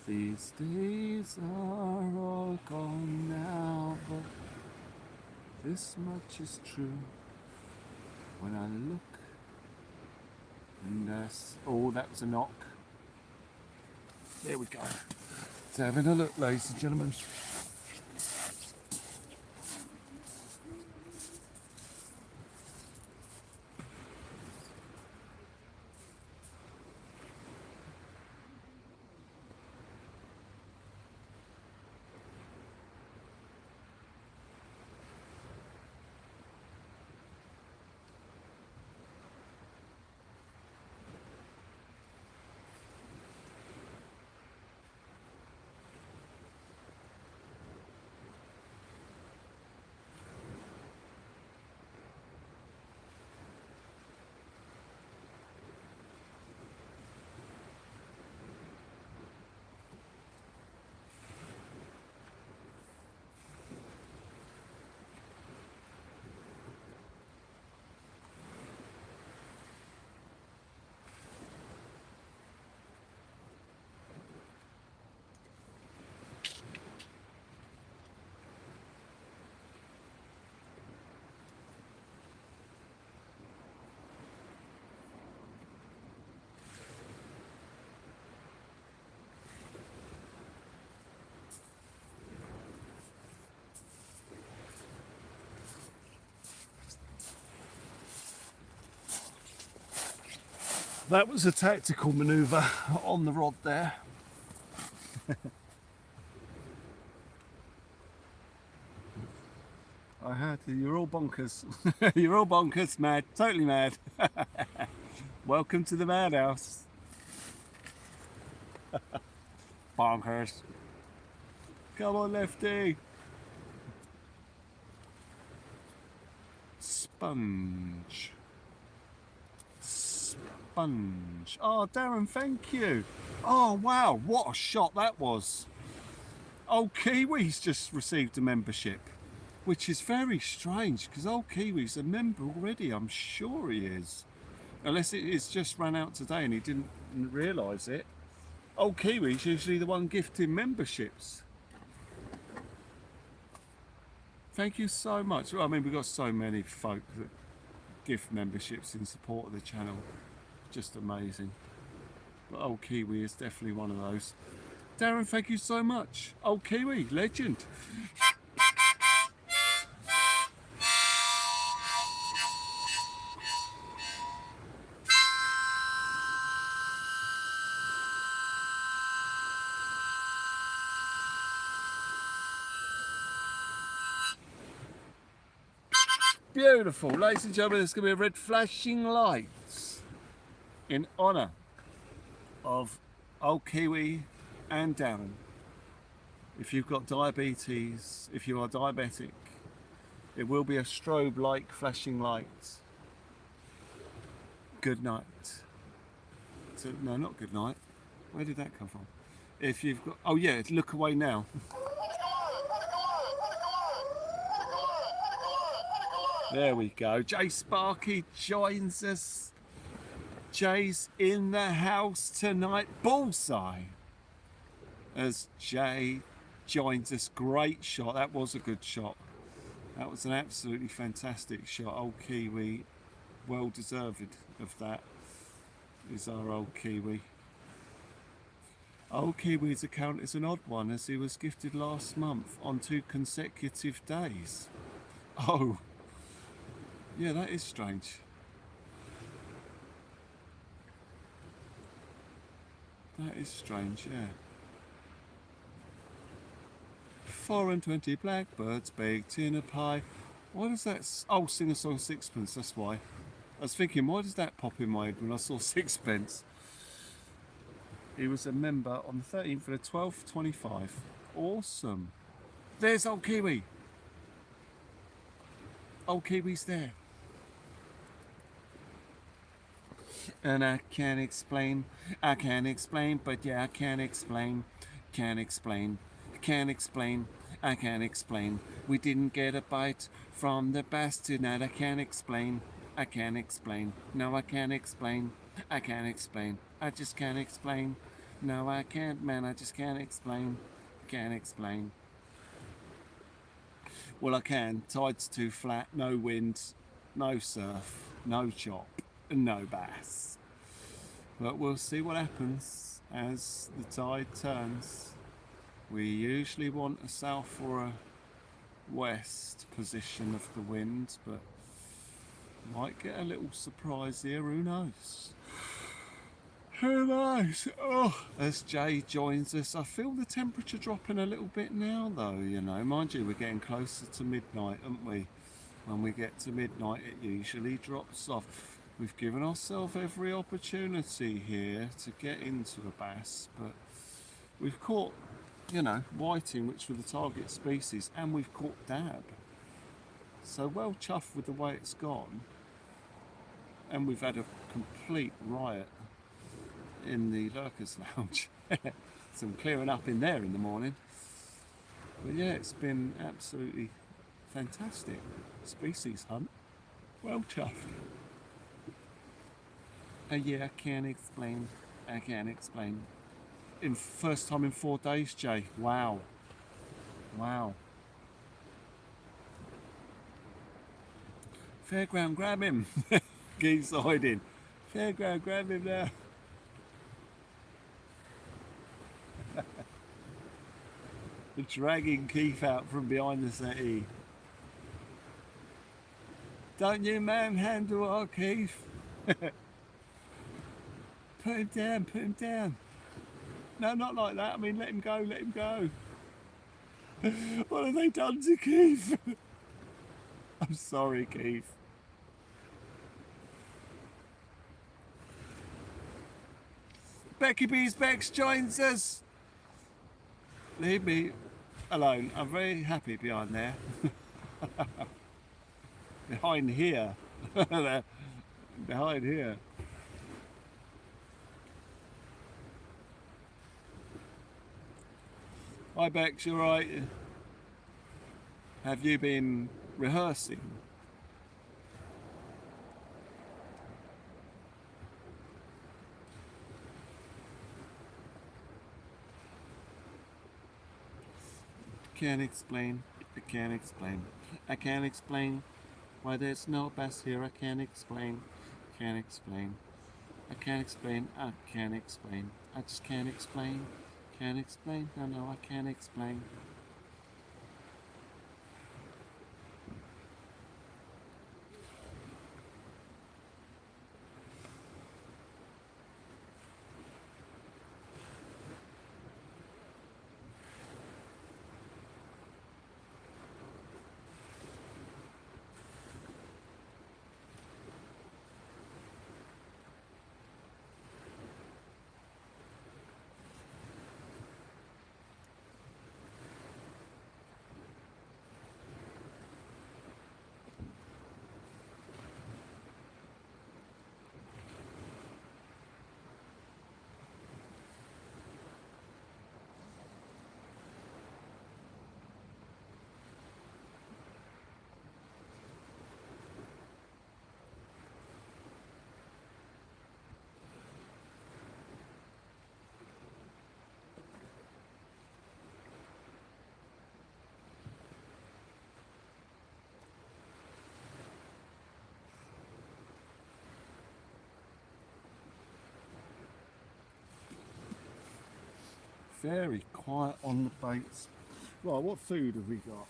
These days are all gone now, but this much is true. When I look and oh, that was a knock. There we go. Let's have a look, ladies and gentlemen. That was a tactical manoeuvre on the rod there. I had to, you're all bonkers. You're all bonkers, mad, totally mad. Welcome to the madhouse. Bonkers. Come on, Lefty. Sponge. Sponge. Oh, Darren, thank you. Oh, wow, what a shot that was. Old Kiwi's just received a membership, which is very strange because Old Kiwi's a member already. I'm sure he is. Unless it's just ran out today and he didn't realise it. Old Kiwi's usually the one gifting memberships. Thank you so much. Well, I mean, we've got so many folk that gift memberships in support of the channel. Just amazing. But Old Kiwi is definitely one of those. Darren, thank you so much. Old Kiwi, legend. Beautiful. Ladies and gentlemen, there's going to be a red flashing lights in honour of Old Kiwi and Darren. If you've got diabetes, if you are diabetic, it will be a strobe-like flashing light good night. So, no, not good night. Where did that come from? If you've got, oh yeah, look away now. There we go. Jay Sparky joins us. Jay's in the house tonight. Bullseye. As Jay joins us. Great shot. That was a good shot. That was an absolutely fantastic shot. Old Kiwi, well deserved of that, is our old Kiwi. Old Kiwi's account is an odd one, as he was gifted last month on 2 consecutive days. Oh, yeah, that is strange. That is strange, yeah. 4 and 20 blackbirds baked in a pie. Why does that? Oh, sing a song sixpence, that's why. I was thinking, why does that pop in my head when I saw sixpence? He was a member on the 13th of the 12th, 25. Awesome. There's old Kiwi. Old Kiwi's there. And I can't explain, but yeah, I can't explain, can't explain, I can't explain. We didn't get a bite from the bass tonight, I can't explain, no I can't explain, I just can't explain, no I can't man, I just can't explain, Well I can, tide's too flat, no wind, no surf, no chop, no bass. But we'll see what happens as the tide turns. We usually want a south or a west position of the wind, but might get a little surprise here, who knows? Who knows? Oh, as Jay joins us, I feel the temperature dropping a little bit now though, you know. Mind you, we're getting closer to midnight, aren't we? When we get to midnight, it usually drops off. We've given ourselves every opportunity here to get into a bass, but we've caught, you know, whiting, which were the target species, and we've caught dab. So well chuffed with the way it's gone. And we've had a complete riot in the Lurkers Lounge. Some clearing up in there in the morning. But yeah, it's been absolutely fantastic. Species hunt. Well chuffed. Yeah, I can't explain. First time in 4 days, Jay. Wow. Fairground, grab him. Keeps hiding. Fairground, grab him now. Dragging Keith out from behind the settee. Don't you manhandle our Keith. Put him down. No, not like that. I mean, let him go. What have they done to Keith? I'm sorry, Keith. Becky B's Bex joins us. Leave me alone. I'm very happy behind there. Behind here. Behind here. Hi Bex, you alright? Have you been rehearsing? Can't explain, I can't explain why there's no bass here, I can't explain, I just can't explain, no, I can't explain. very quiet on the baits. Right, what food have we got?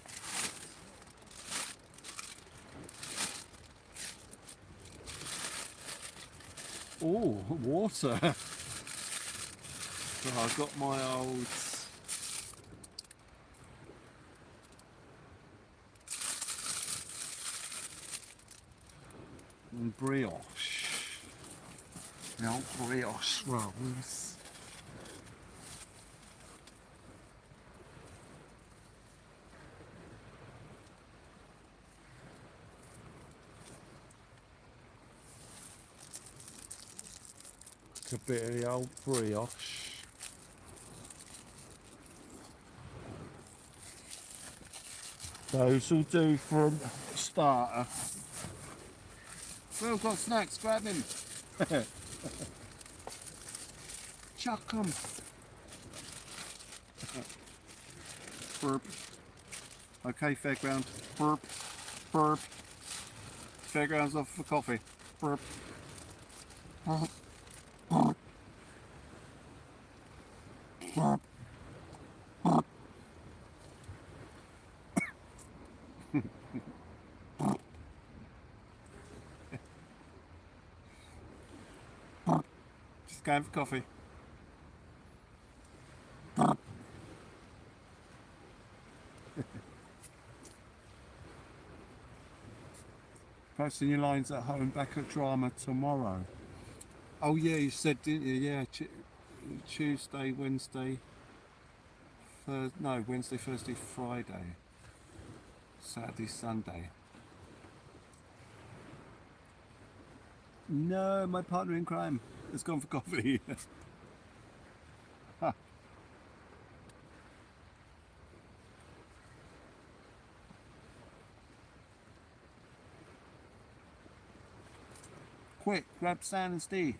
Oh, water. So I've got my old brioche. The old brioche rolls. A bit of the old brioche. Those will do for a starter. Well, got snacks, grab him. Chuck 'em. Burp. Okay, fairground. Burp. Burp. Fairground's off for coffee. Burp. Burp. Burp. Burp. Burp. Just going for coffee. Posting your lines at home, back at drama tomorrow. Oh yeah, you said, didn't you? Yeah, Tuesday, Wednesday, no, Wednesday, Thursday, Friday, Saturday, Sunday. No, my partner in crime has gone for coffee. Quick, grab Sam and Steve.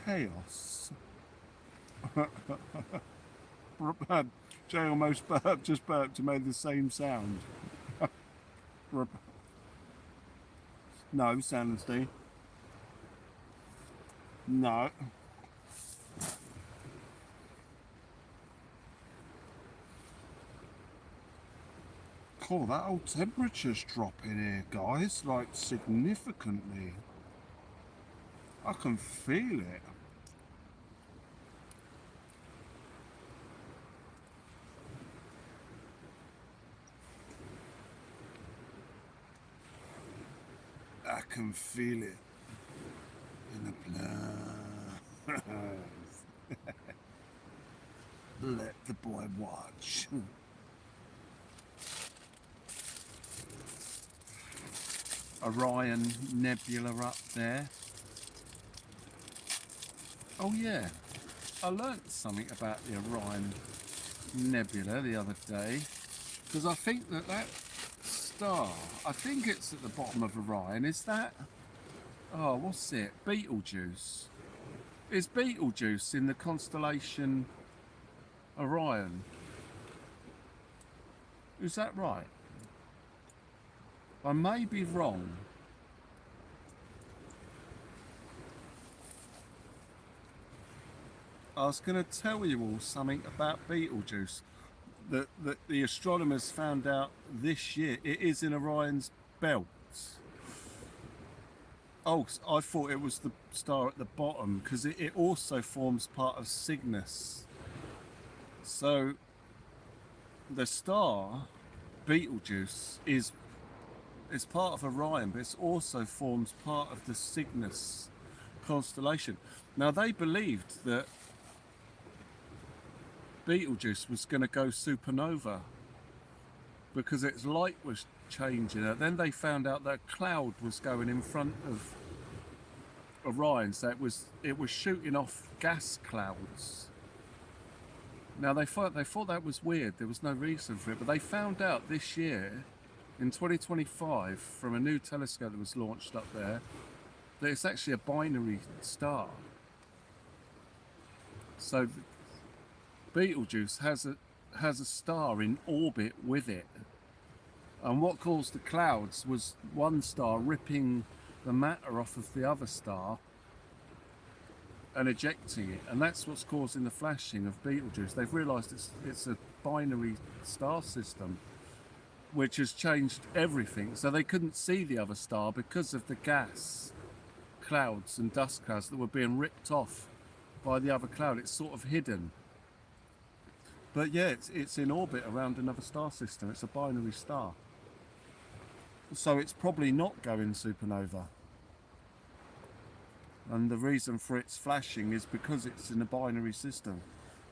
Chaos. Jay almost burped, just burped and made the same sound. No, Sam and Steve. No. Oh, that old temperature's dropping here, guys, like significantly. I can feel it. I can feel it in the blood. Let the boy watch. Orion Nebula up there. Oh yeah, I learnt something about the Orion Nebula the other day, because I think that star, I think it's at the bottom of Orion, is that, oh what's it, Betelgeuse? Is Betelgeuse in the constellation Orion? Is that right? I may be wrong. I was going to tell you all something about Betelgeuse that the astronomers found out this year. It is in Orion's belt. Oh, I thought it was the star at the bottom, because it also forms part of Cygnus. So the star Betelgeuse is part of Orion, but it also forms part of the Cygnus constellation. Now they believed that Betelgeuse was going to go supernova because its light was changing it. Then they found out that a cloud was going in front of Orion, so it was shooting off gas clouds. Now they thought that was weird. There was no reason for it, but they found out this year, in 2025, from a new telescope that was launched up there, that it's actually a binary star. So Betelgeuse has a star in orbit with it, and what caused the clouds was one star ripping the matter off of the other star and ejecting it, and that's what's causing the flashing of Betelgeuse. They've realised it's a binary star system, which has changed everything. So they couldn't see the other star because of the gas clouds and dust clouds that were being ripped off by the other cloud. It's sort of hidden. But yeah, it's in orbit around another star system. It's a binary star. So it's probably not going supernova. And the reason for its flashing is because it's in a binary system.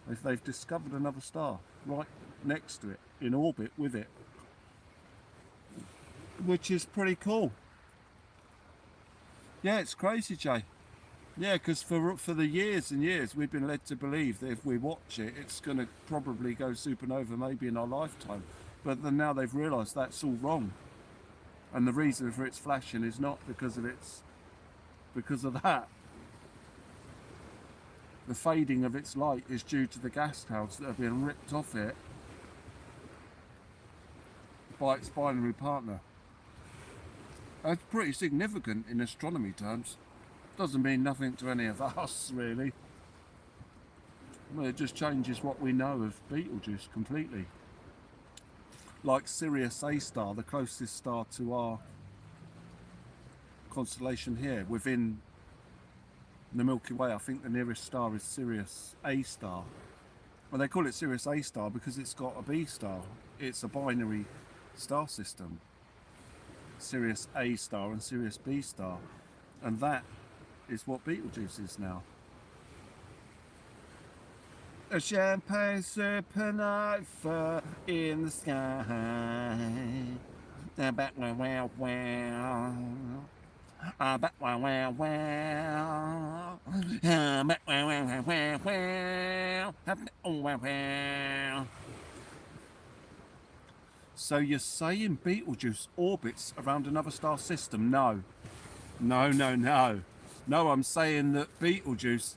They've discovered another star right next to it, in orbit with it, which is pretty cool. Yeah, it's crazy, Jay. Yeah, because for the years and years we've been led to believe that if we watch it, it's going to probably go supernova maybe in our lifetime. But then now they've realised that's all wrong. And the reason for its flashing is not because of that. The fading of its light is due to the gas clouds that are being ripped off it by its binary partner. That's pretty significant in astronomy terms. Doesn't mean nothing to any of us, really. Well, it just changes what we know of Betelgeuse completely. Like Sirius A star, the closest star to our constellation here, within the Milky Way, I think the nearest star is Sirius A star. Well, they call it Sirius A star because it's got a B star. It's a binary star system. Sirius A star and Sirius B star. And that is what Betelgeuse is now. A champagne supernova in the sky. Wow, wow, wow. Wow, wow, wow, wow. Wow, wow, wow, wow. Wow, wow. So you're saying Betelgeuse orbits around another star system? No. No, no, no. No, I'm saying that Betelgeuse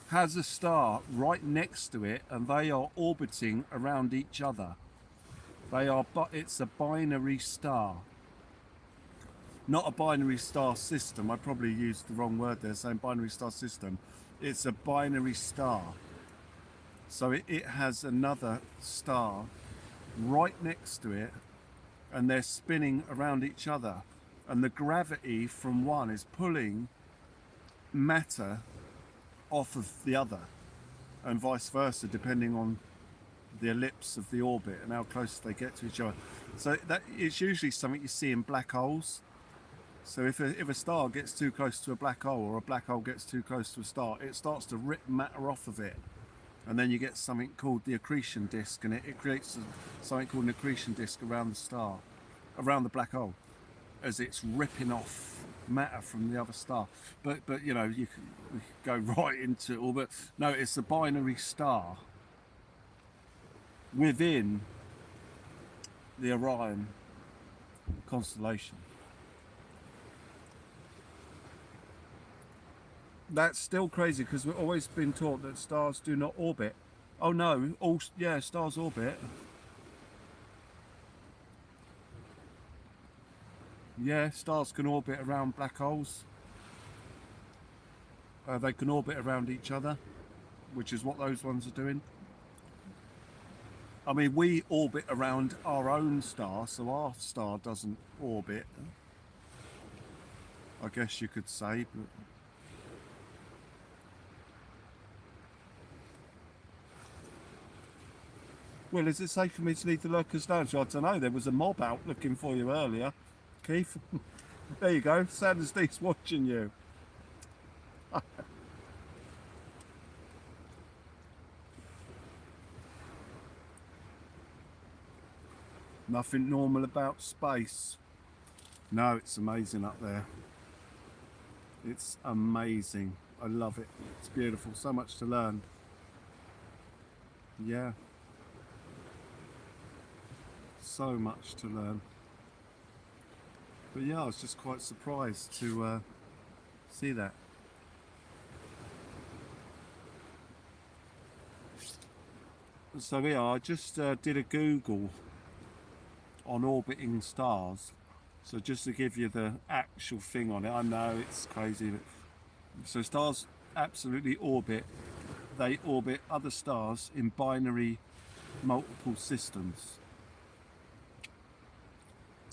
has a star right next to it and they are orbiting around each other. It's a binary star. Not a binary star system. I probably used the wrong word there saying binary star system. It's a binary star. So it has another star right next to it and they're spinning around each other. And the gravity from one is pulling matter off of the other and vice versa, depending on the ellipse of the orbit and how close they get to each other. So that it's usually something you see in black holes. So if a star gets too close to a black hole, or a black hole gets too close to a star, it starts to rip matter off of it, and then you get something called the accretion disk, and it creates something called an accretion disk around the star, around the black hole, as it's ripping off matter from the other star. But you know, we could go right into it all, but no, it's a binary star within the Orion constellation. That's still crazy because we've always been taught that stars do not orbit. Oh no, stars orbit. Yeah, stars can orbit around black holes. They can orbit around each other, which is what those ones are doing. I mean, we orbit around our own star, so our star doesn't orbit, I guess you could say. But well, is it safe for me to leave the lurkers down? So I don't know, there was a mob out looking for you earlier, Keith. There you go, Sanders D's watching you. Nothing normal about space. No, it's amazing up there. It's amazing. I love it. It's beautiful. So much to learn. Yeah. So much to learn. But yeah, I was just quite surprised to see that. So yeah, I just did a Google on orbiting stars. So just to give you the actual thing on it, I know it's crazy, but so stars absolutely orbit. They orbit other stars in binary multiple systems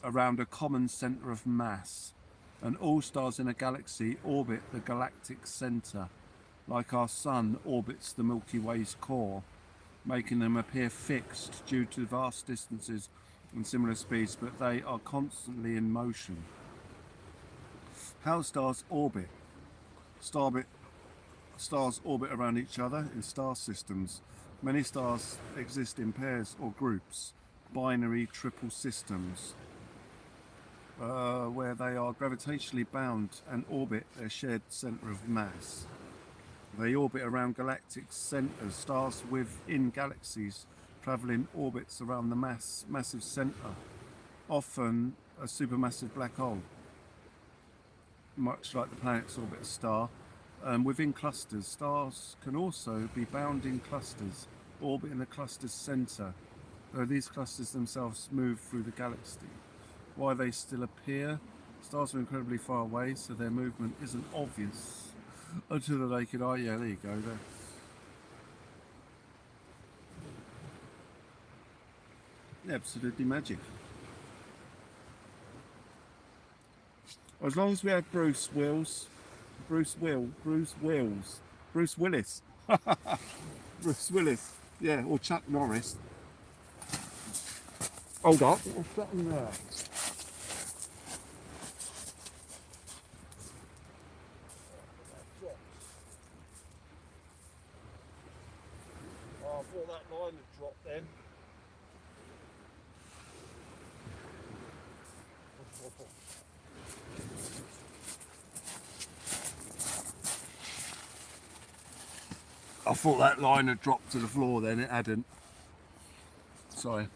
around a common center of mass. And all stars in a galaxy orbit the galactic center, like our sun orbits the Milky Way's core, making them appear fixed due to vast distances and similar speeds, but they are constantly in motion. How stars orbit? Stars orbit around each other in star systems. Many stars exist in pairs or groups, binary triple systems, where they are gravitationally bound and orbit their shared center of mass. They orbit around galactic centers. Stars within galaxies travel in orbits around the massive center, often a supermassive black hole, much like the planets orbit a star. Within clusters, stars can also be bound in clusters, orbiting a cluster's center, though these clusters themselves move through the galaxy. Why they still appear? Stars are incredibly far away, so their movement isn't obvious until the naked eye. Yeah, there you go there. Absolutely magic. As long as we have Bruce Willis, Bruce yeah, or Chuck Norris. Hold on, what's that in there? Oh, I thought that line had dropped then. I thought that line had dropped to the floor then, it hadn't. Sorry.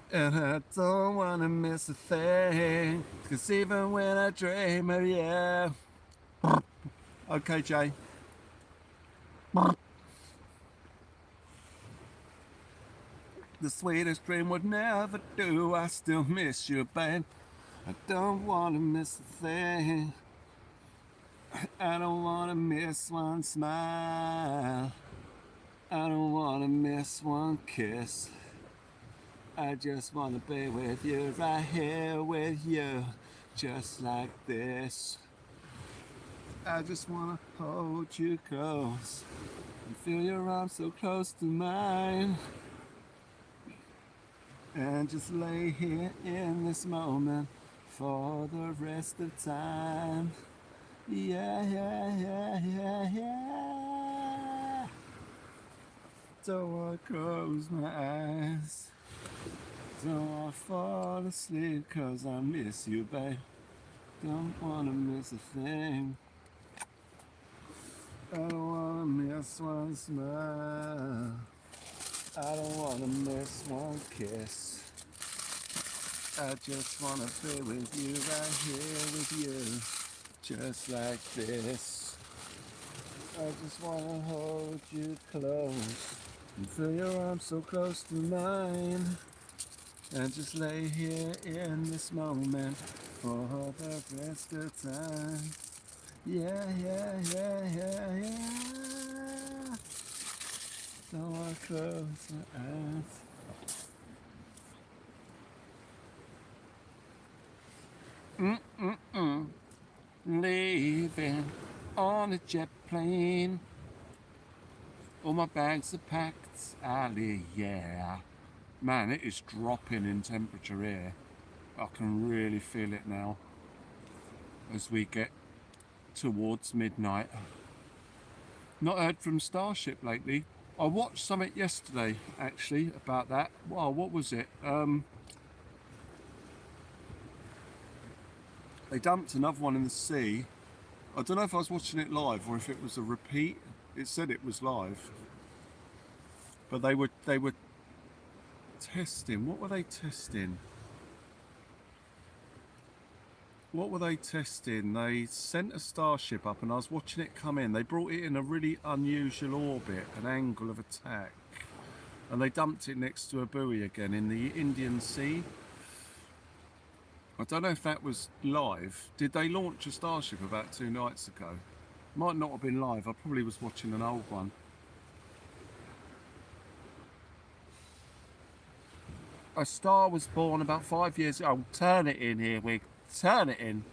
And I don't want to miss a thing, 'cause even when I dream of you. Okay, Jay. The sweetest dream would never do. I still miss you, babe. I don't want to miss a thing. I don't want to miss one smile. I don't want to miss one kiss. I just want to be with you, right here with you, just like this. I just want to hold you close and feel your arms so close to mine. And just lay here in this moment for the rest of time. Yeah, yeah, yeah, yeah, yeah. So I close my eyes. Don't I fall asleep 'cause I miss you, babe. Don't wanna miss a thing. I don't wanna miss one smile. I don't wanna miss one kiss. I just wanna be with you, right here with you, just like this. I just wanna hold you close and feel your arms so close to mine. And just lay here in this moment for the rest of time. Yeah, yeah, yeah, yeah, yeah. So I close my eyes. Leaving on a jet plane. All my bags are packed, Ali, yeah. Man, it is dropping in temperature here. I can really feel it now as we get towards midnight. Not heard from Starship lately. I watched something yesterday actually about that. Wow, what was it? They dumped another one in the sea. I don't know if I was watching it live or if it was a repeat. It said it was live, but they were testing. What were they testing? What were they testing? They sent a starship up and I was watching it come in. They brought it in a really unusual orbit, an angle of attack. And they dumped it next to a buoy again in the Indian Sea. I don't know if that was live. Did they launch a starship about 2 nights ago? Might not have been live. I probably was watching an old one. A star was born about 5 years ago. Oh, turn it in here, Wig. Turn it in.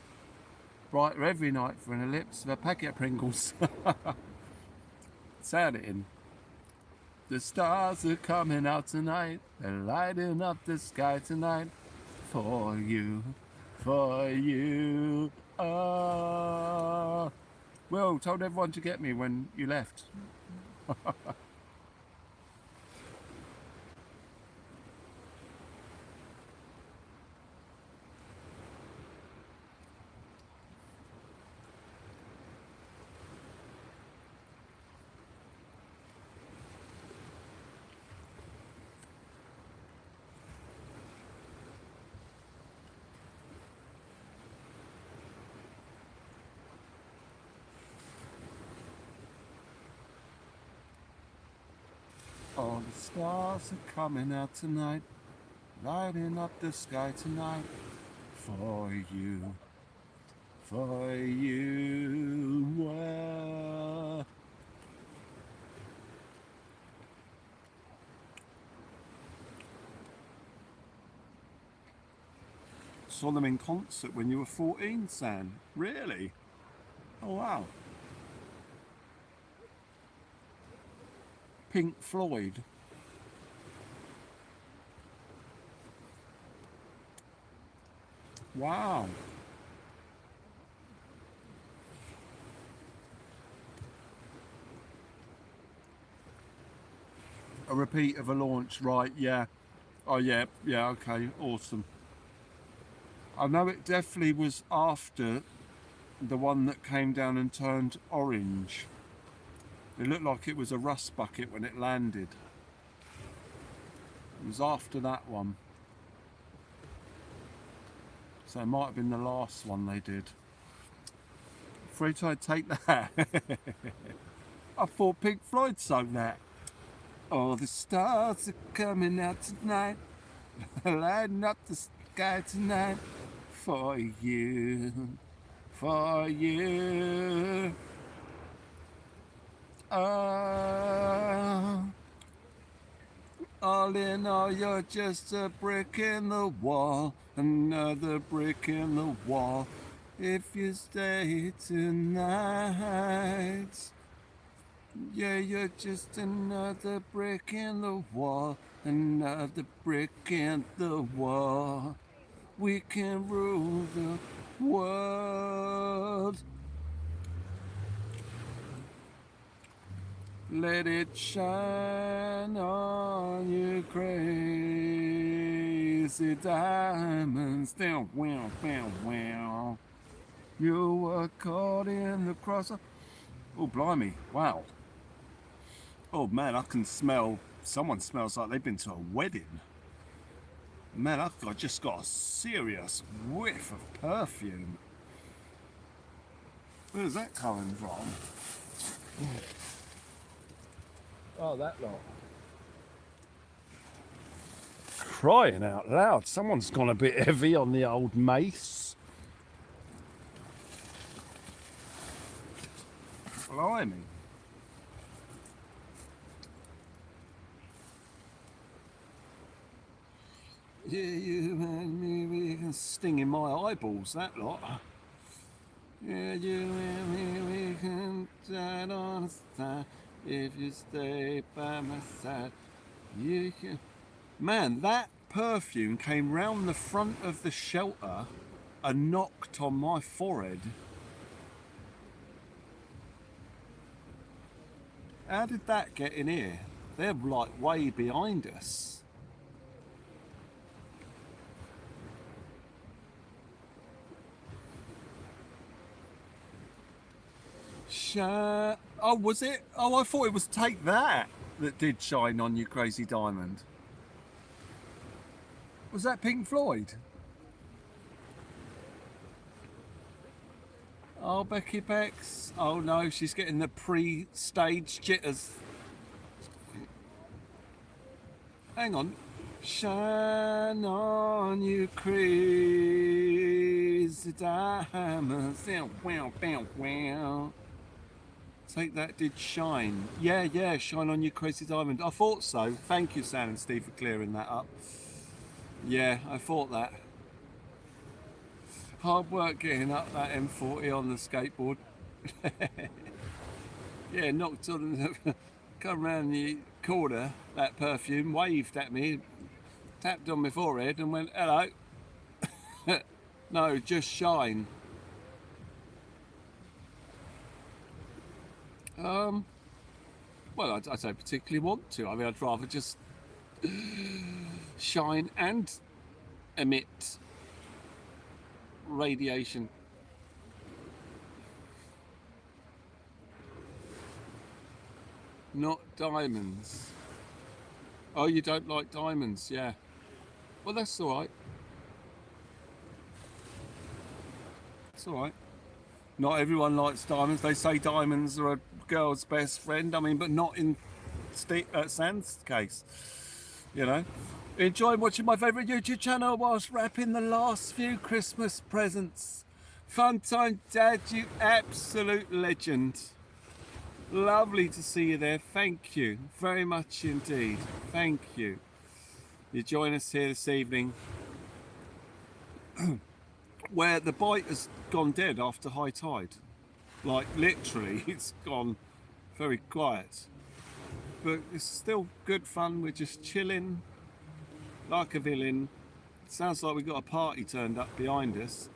Brighter every night for an ellipse of a packet of Pringles. Turn it in. The stars are coming out tonight. They're lighting up the sky tonight. For you. For you. Will told everyone to get me when you left. All the stars are coming out tonight, lighting up the sky tonight. For you, for you. Saw them in concert when you were 14, Sam. Really? Oh wow. Pink Floyd. Wow. A repeat of a launch, right? Yeah. Oh yeah, yeah, okay, awesome. I know it definitely was after the one that came down and turned orange. It looked like it was a rust bucket when it landed. It was after that one. So it might have been the last one they did. Free to take that. I thought Pink Floyd sung that. Oh, the stars are coming out tonight, lighting up the sky tonight. For you, for you. All in all, you're just a brick in the wall, another brick in the wall. If you stay tonight, yeah, you're just another brick in the wall, another brick in the wall. We can rule the world. Let it shine on you, crazy diamonds. Down, wow, wow, wow. You were caught in the cross. Oh, blimey, wow. Oh man, I can smell. Someone smells like they've been to a wedding. Man, I just got a serious whiff of perfume. Where's that coming from? Oh, that lot. Crying out loud. Someone's gone a bit heavy on the old mace. Blimey. Yeah, you and me, we can sting in my eyeballs, that lot. Yeah, you and me, we can die on a side. If you stay by my side, you can. Man, that perfume came round the front of the shelter and knocked on my forehead. How did that get in here? They're like way behind us. Oh, was it? Oh, I thought it was Take That that did Shine On You Crazy Diamond. Was that Pink Floyd? Oh, Becky Bex. Oh no, she's getting the pre-stage jitters. Hang on. Shine on you crazy diamonds. Wow, wow, wow. Take That did Shine. Yeah, Shine on you crazy diamond. I thought so. Thank you, Sam and Steve, for clearing that up. Yeah, I thought that. Hard work getting up that M40 on the skateboard. Yeah, knocked on the, come around the corner, that perfume, waved at me, tapped on my forehead and went, hello. No, just shine. Well, I don't particularly want to. I mean, I'd rather just shine and emit radiation. Not diamonds. Oh, you don't like diamonds? Yeah. Well, that's all right. It's all right. Not everyone likes diamonds. They say diamonds are a girl's best friend. I mean, but not in Sam's case. You know. Enjoy watching my favourite YouTube channel whilst wrapping the last few Christmas presents. Fun time, Dad, you absolute legend. Lovely to see you there. Thank you very much indeed. Thank you. You join us here this evening where the bite has gone dead after high tide. Like literally, it's gone very quiet. But it's still good fun. We're just chilling like a villain. Sounds like we've got a party turned up behind us.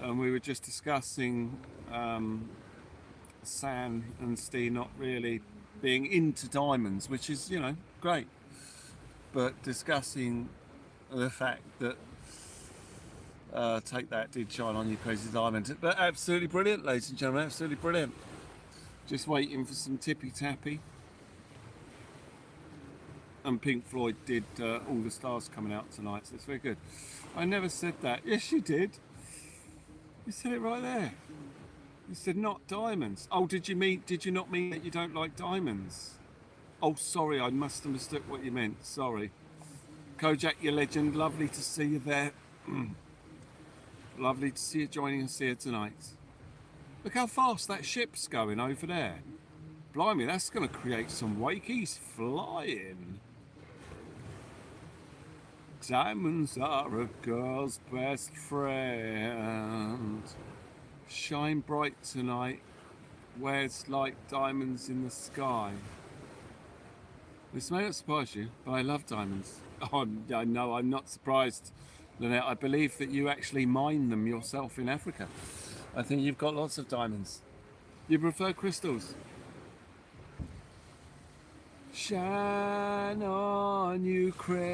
And we were just discussing Sam and Steve not really being into diamonds, which is, you know, great. But discussing the fact that Take That did Shine on You Crazy Diamond. But absolutely brilliant, ladies and gentlemen, absolutely brilliant. Just waiting for some tippy tappy. And Pink Floyd did All the Stars Coming Out Tonight, so it's very good. I never said that. Yes, you did. You said it right there. You said not diamonds. Oh, did you not mean that you don't like diamonds? Oh, sorry, I must have mistook what you meant. Sorry. Kojak, your legend. Lovely to see you there. Lovely to see you joining us here tonight. Look how fast that ship's going over there. Blimey, that's going to create some wake. He's flying. Diamonds are a girl's best friend. Shine bright tonight, wears like diamonds in the sky. This may not surprise you, but I love diamonds. Oh, no, I'm not surprised, Lynette. I believe that you actually mine them yourself in Africa. I think you've got lots of diamonds. You prefer crystals? Shine on you crazy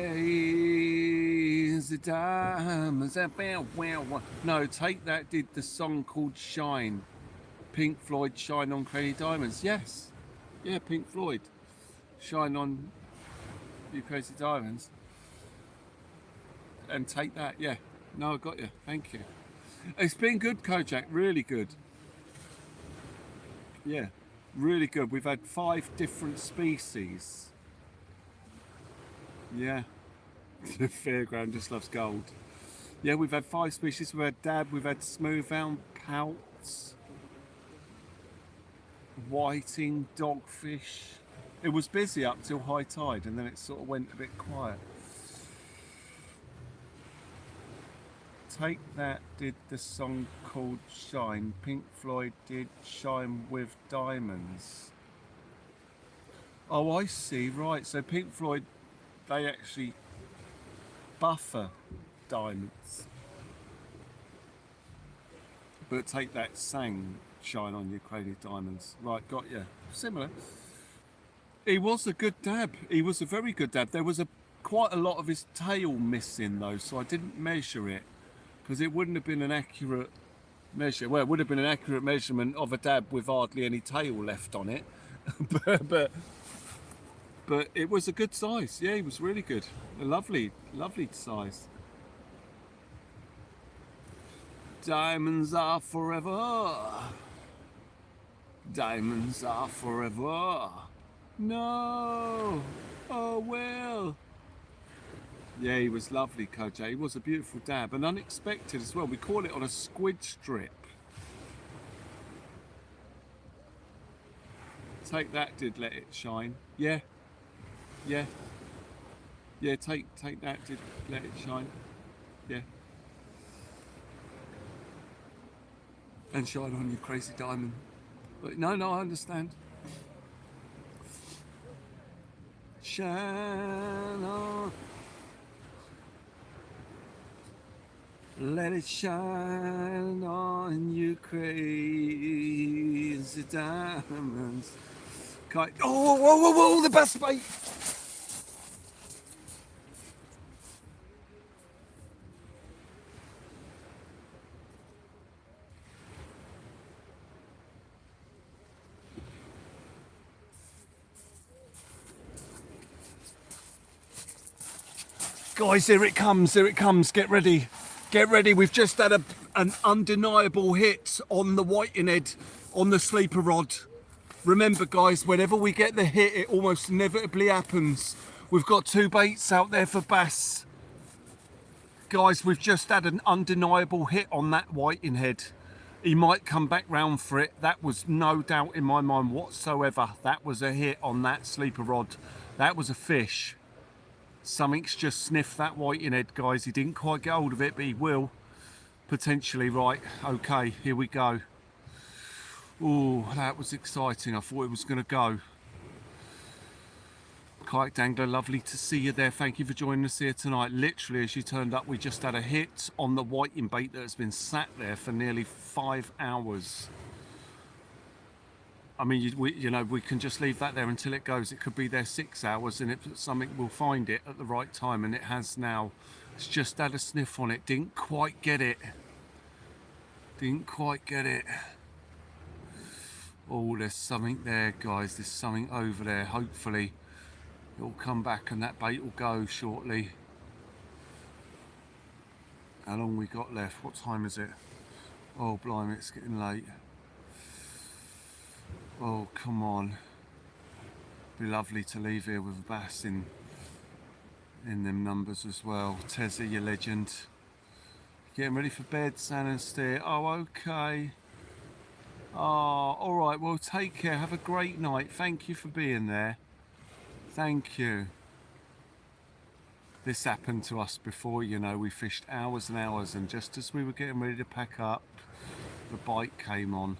diamonds. No, Take That did the song called Shine. Pink Floyd, Shine on Crazy Diamonds. Yes. Yeah, Pink Floyd. Shine on you crazy diamonds. And Take That, yeah. No, I got you. Thank you. It's been good, Kojak. Really good. Yeah. Really good. We've had 5 different species. Yeah. The fairground just loves gold. Yeah, we've had 5 species. We've had dab, we've had smooth-hound, pouts, whiting, dogfish. It was busy up till high tide and then it sort of went a bit quiet. Take That did the song called Shine. Pink Floyd did Shine with Diamonds. Oh, I see, right. So Pink Floyd, they actually buffer diamonds. But Take That sang Shine on your crazy diamonds. Right, got you. Similar. He was a good dab. He was a very good dab. There was quite a lot of his tail missing though, so I didn't measure it because it wouldn't have been an accurate measure. Well, it would have been an accurate measurement of a dab with hardly any tail left on it. but it was a good size. Yeah, he was really good. A lovely size. Diamonds are forever. Diamonds are forever. No. Oh well. Yeah, he was lovely, Koj. He was a beautiful dab and unexpected as well. We call it on a squid strip. Take that, did let it shine. Yeah. Yeah. Yeah, take that, did let it shine. Yeah. And shine on your crazy diamond. But no, I understand. Shine on. Let it shine on you crazy diamonds. Oh, the best bait. Guys, here it comes, get ready. Get ready, we've just had an undeniable hit on the whiting head, on the sleeper rod. Remember guys, whenever we get the hit, it almost inevitably happens. We've got 2 baits out there for bass. Guys, we've just had an undeniable hit on that whiting head. He might come back round for it. That was no doubt in my mind whatsoever. That was a hit on that sleeper rod. That was a fish. Something's just sniffed that whiting head, guys. He didn't quite get hold of it, but he will. Potentially, right. Okay, here we go. Oh, that was exciting. I thought it was going to go. Kite Dangler, lovely to see you there. Thank you for joining us here tonight. Literally, as you turned up, we just had a hit on the whiting bait that has been sat there for nearly 5 hours. I mean, we can just leave that there until it goes. It could be there 6 hours, and something will find it at the right time, and it has now. It's just had a sniff on it. Didn't quite get it. Didn't quite get it. Oh, there's something there, guys. There's something over there. Hopefully, it'll come back, and that bait will go shortly. How long we got left? What time is it? Oh, blimey, it's getting late. Oh, come on. Be lovely to leave here with a bass in them numbers as well. Tezza, you legend. Getting ready for bed, San and Steer. Oh, okay. Oh, all right. Well, take care. Have a great night. Thank you for being there. Thank you. This happened to us before, we fished hours and hours, and just as we were getting ready to pack up, the bite came on.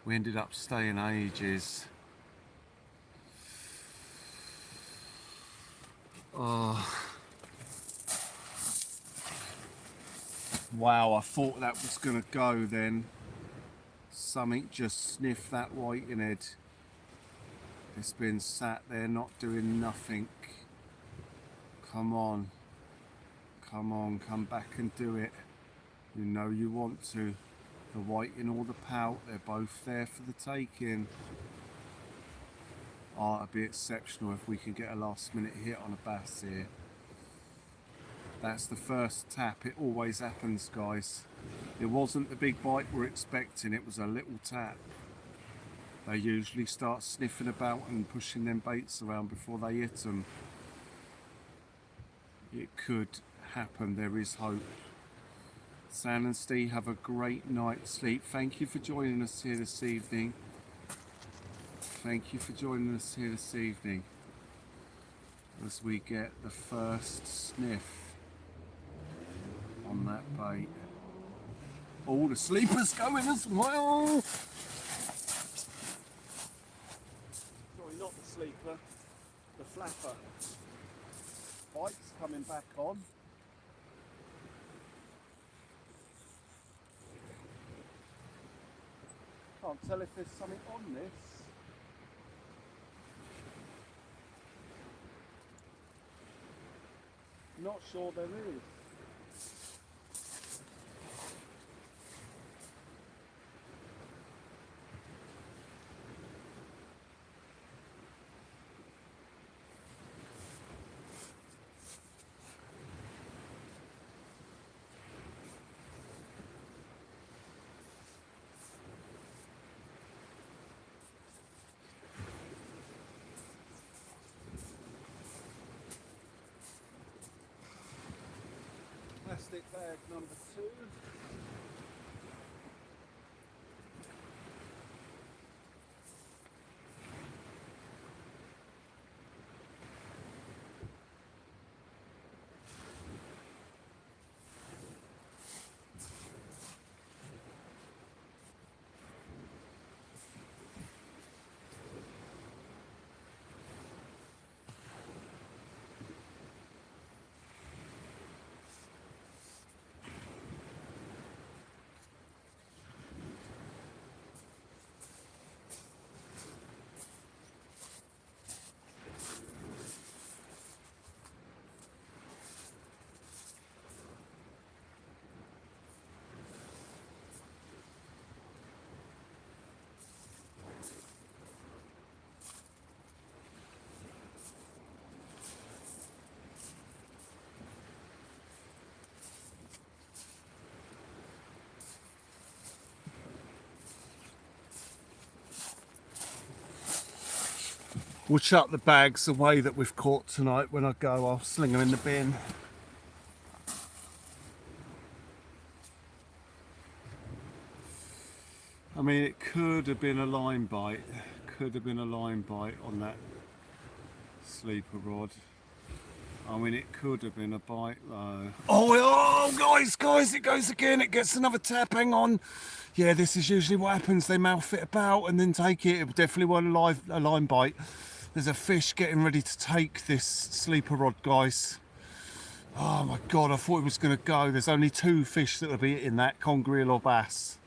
We ended up staying ages. Oh. Wow, I thought that was going to go then. Something just sniffed that whiting head. It's been sat there not doing nothing. Come on. Come on, come back and do it. You know you want to. The whiting or the pout, they're both there for the taking. Oh, it'd be exceptional if we can get a last minute hit on a bass here. That's the first tap. It always happens, guys. It wasn't the big bite we're expecting, it was a little tap. They usually start sniffing about and pushing them baits around before they hit them. It could happen, there is hope. San and Steve, have a great night's sleep. Thank you for joining us here this evening. Thank you for joining us here this evening as we get the first sniff on that bait. Oh, the sleeper's going as well. Sorry, not the sleeper, the flapper. Bite's coming back on. Can't tell if there's something on this. Not sure there is. Plastic bag number 2. We'll chuck the bags away that we've caught tonight. When I go, I'll sling them in the bin. I mean, it could have been a line bite. Could have been a line bite on that sleeper rod. I mean, it could have been a bite though. Oh, guys, it goes again. It gets another tap. Hang on. Yeah, this is usually what happens. They mouth it about and then take it. It definitely wasn't a line bite. There's a fish getting ready to take this sleeper rod, guys. Oh my God, I thought it was going to go. There's only 2 fish that will be hitting that, conger or bass.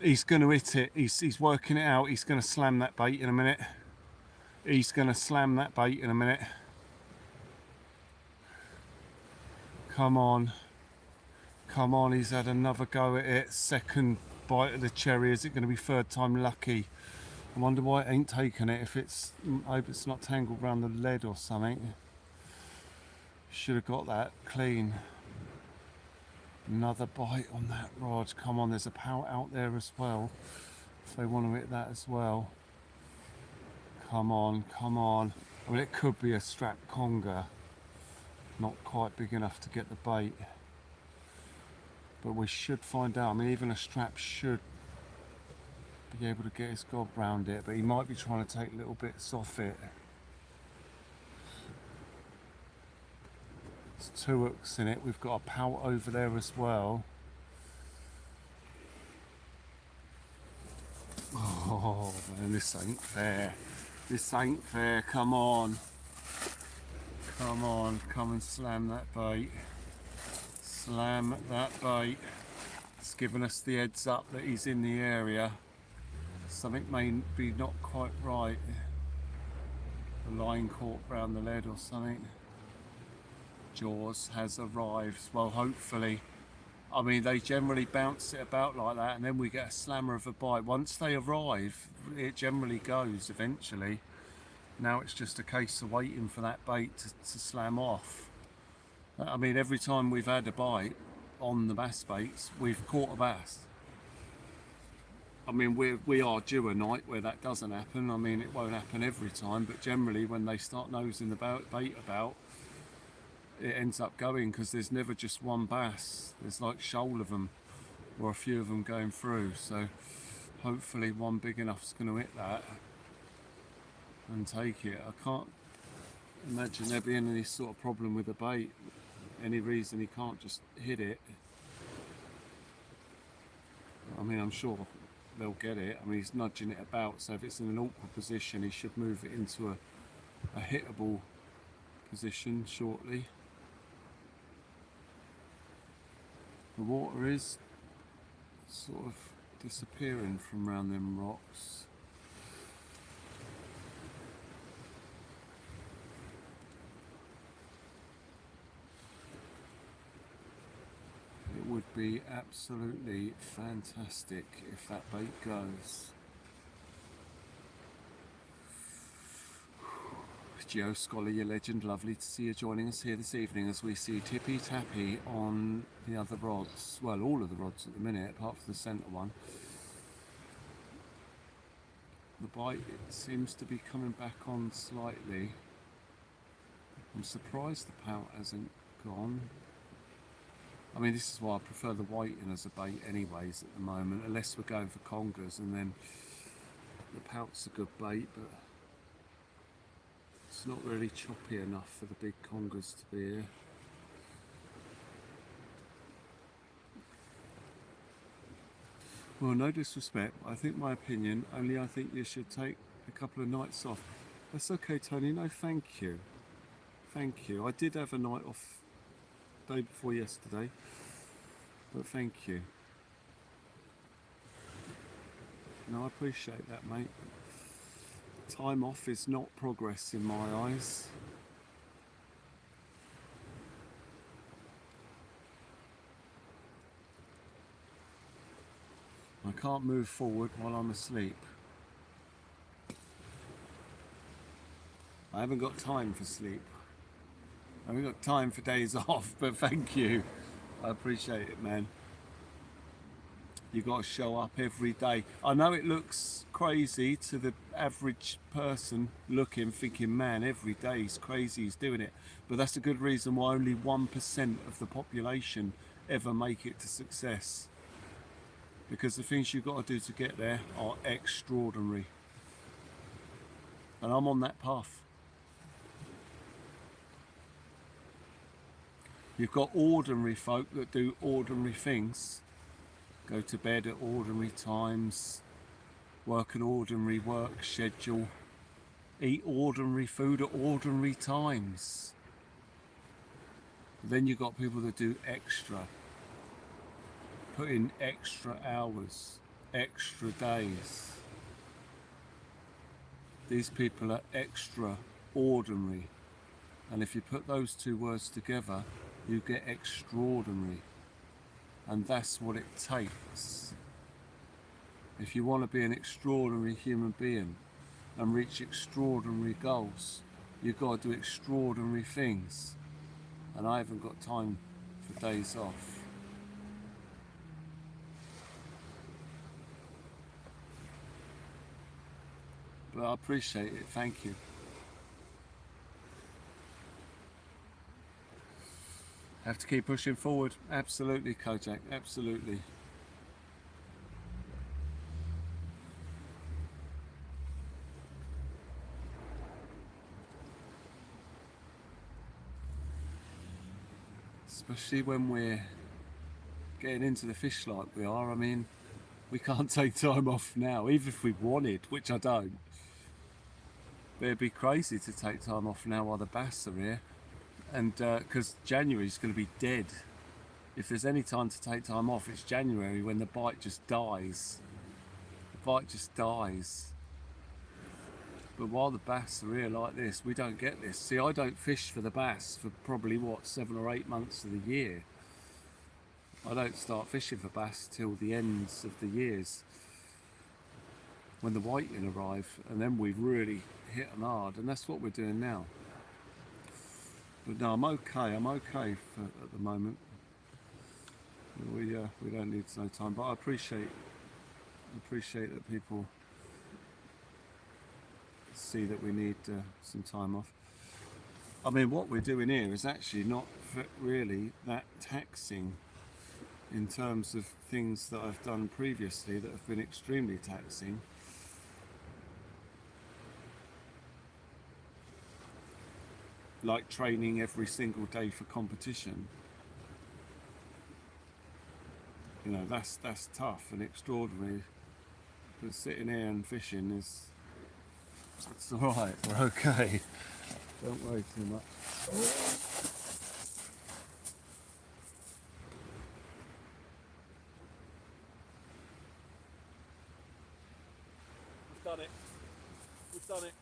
He's going to hit it. He's working it out. He's going to slam that bait in a minute. He's going to slam that bait in a minute. Come on. Come on, he's had another go at it. Second bite of the cherry. Is it going to be third time lucky? I wonder why it ain't taken it. If it's, I hope it's not tangled around the lead or something. Should have got that clean. Another bite on that rod. Come on, there's a pout out there as well. If they want to hit that as well. Come on, come on. I mean, it could be a strap conger. Not quite big enough to get the bait. But we should find out. I mean, even a strap should be able to get his gob round it, but he might be trying to take little bits off it. There's 2 hooks in it. We've got a pout over there as well. Oh man, this ain't fair. This ain't fair. Come on. Come on, come and slam that bait. Slam that bait. It's given us the heads up that he's in the area. Something may be not quite right. The line caught round the lead or something. Jaws has arrived. Well, hopefully. I mean, they generally bounce it about like that and then we get a slammer of a bite. Once they arrive, it generally goes eventually. Now it's just a case of waiting for that bait to slam off. I mean, every time we've had a bite on the bass baits, we've caught a bass. I mean, we are due a night where that doesn't happen. I mean, it won't happen every time, but generally when they start nosing the bait about, it ends up going, because there's never just one bass. There's like a shoal of them, or a few of them going through. So hopefully one big enough is going to hit that and take it. I can't imagine there being any sort of problem with the bait. Any reason he can't just hit it. I mean, I'm sure they'll get it. I mean, he's nudging it about, so if it's in an awkward position, he should move it into a hittable position shortly. The water is sort of disappearing from around them rocks. It would be absolutely fantastic if that bait goes. Geo Scholar, your legend, lovely to see you joining us here this evening as we see Tippy Tappy on the other rods. Well, all of the rods at the minute, apart from the centre one. The bite, it seems to be coming back on slightly. I'm surprised the pout hasn't gone. I mean, this is why I prefer the whiting as a bait anyways at the moment, unless we're going for congers, and then the pout's a good bait, but it's not really choppy enough for the big congers to be here. Well, no disrespect, I think my opinion, only I think you should take a couple of nights off. That's okay, Tony, no thank you. Thank you. I did have a night off the day before yesterday, but thank you. No, I appreciate that, mate. Time off is not progress in my eyes. I can't move forward while I'm asleep. I haven't got time for sleep. I haven't got time for days off, but thank you. I appreciate it, man. You got to show up every day. I know it looks crazy to the average person looking, thinking, man, every day he's crazy, he's doing it. But that's a good reason why only 1% of the population ever make it to success. Because the things you've got to do to get there are extraordinary. And I'm on that path. You've got ordinary folk that do ordinary things. Go to bed at ordinary times, work an ordinary work schedule, eat ordinary food at ordinary times. Then you've got people that do extra, put in extra hours, extra days. These people are extraordinary. And if you put those two words together, you get extraordinary. And that's what it takes. If you want to be an extraordinary human being and reach extraordinary goals, you've got to do extraordinary things. And I haven't got time for days off. But I appreciate it, thank you. Have to keep pushing forward. Absolutely, Kojak, absolutely. Especially when we're getting into the fish like we are. I mean, we can't take time off now, even if we wanted, which I don't. But it'd be crazy to take time off now while the bass are here. And because January's going to be dead. If there's any time to take time off, it's January, when the bite just dies. The bite just dies. But while the bass are here like this, we don't get this. See, I don't fish for the bass for probably, what, 7 or 8 months of the year. I don't start fishing for bass till the ends of the years, when the whiting arrive, and then we really hit them hard, and that's what we're doing now. But no, I'm okay at the moment. We don't need no time, but I appreciate that people see that we need some time off. I mean, what we're doing here is actually not really that taxing in terms of things that I've done previously that have been extremely taxing. Like training every single day for competition. You know, that's tough and extraordinary. But sitting here and fishing it's alright, we're okay. Don't worry too much. done it.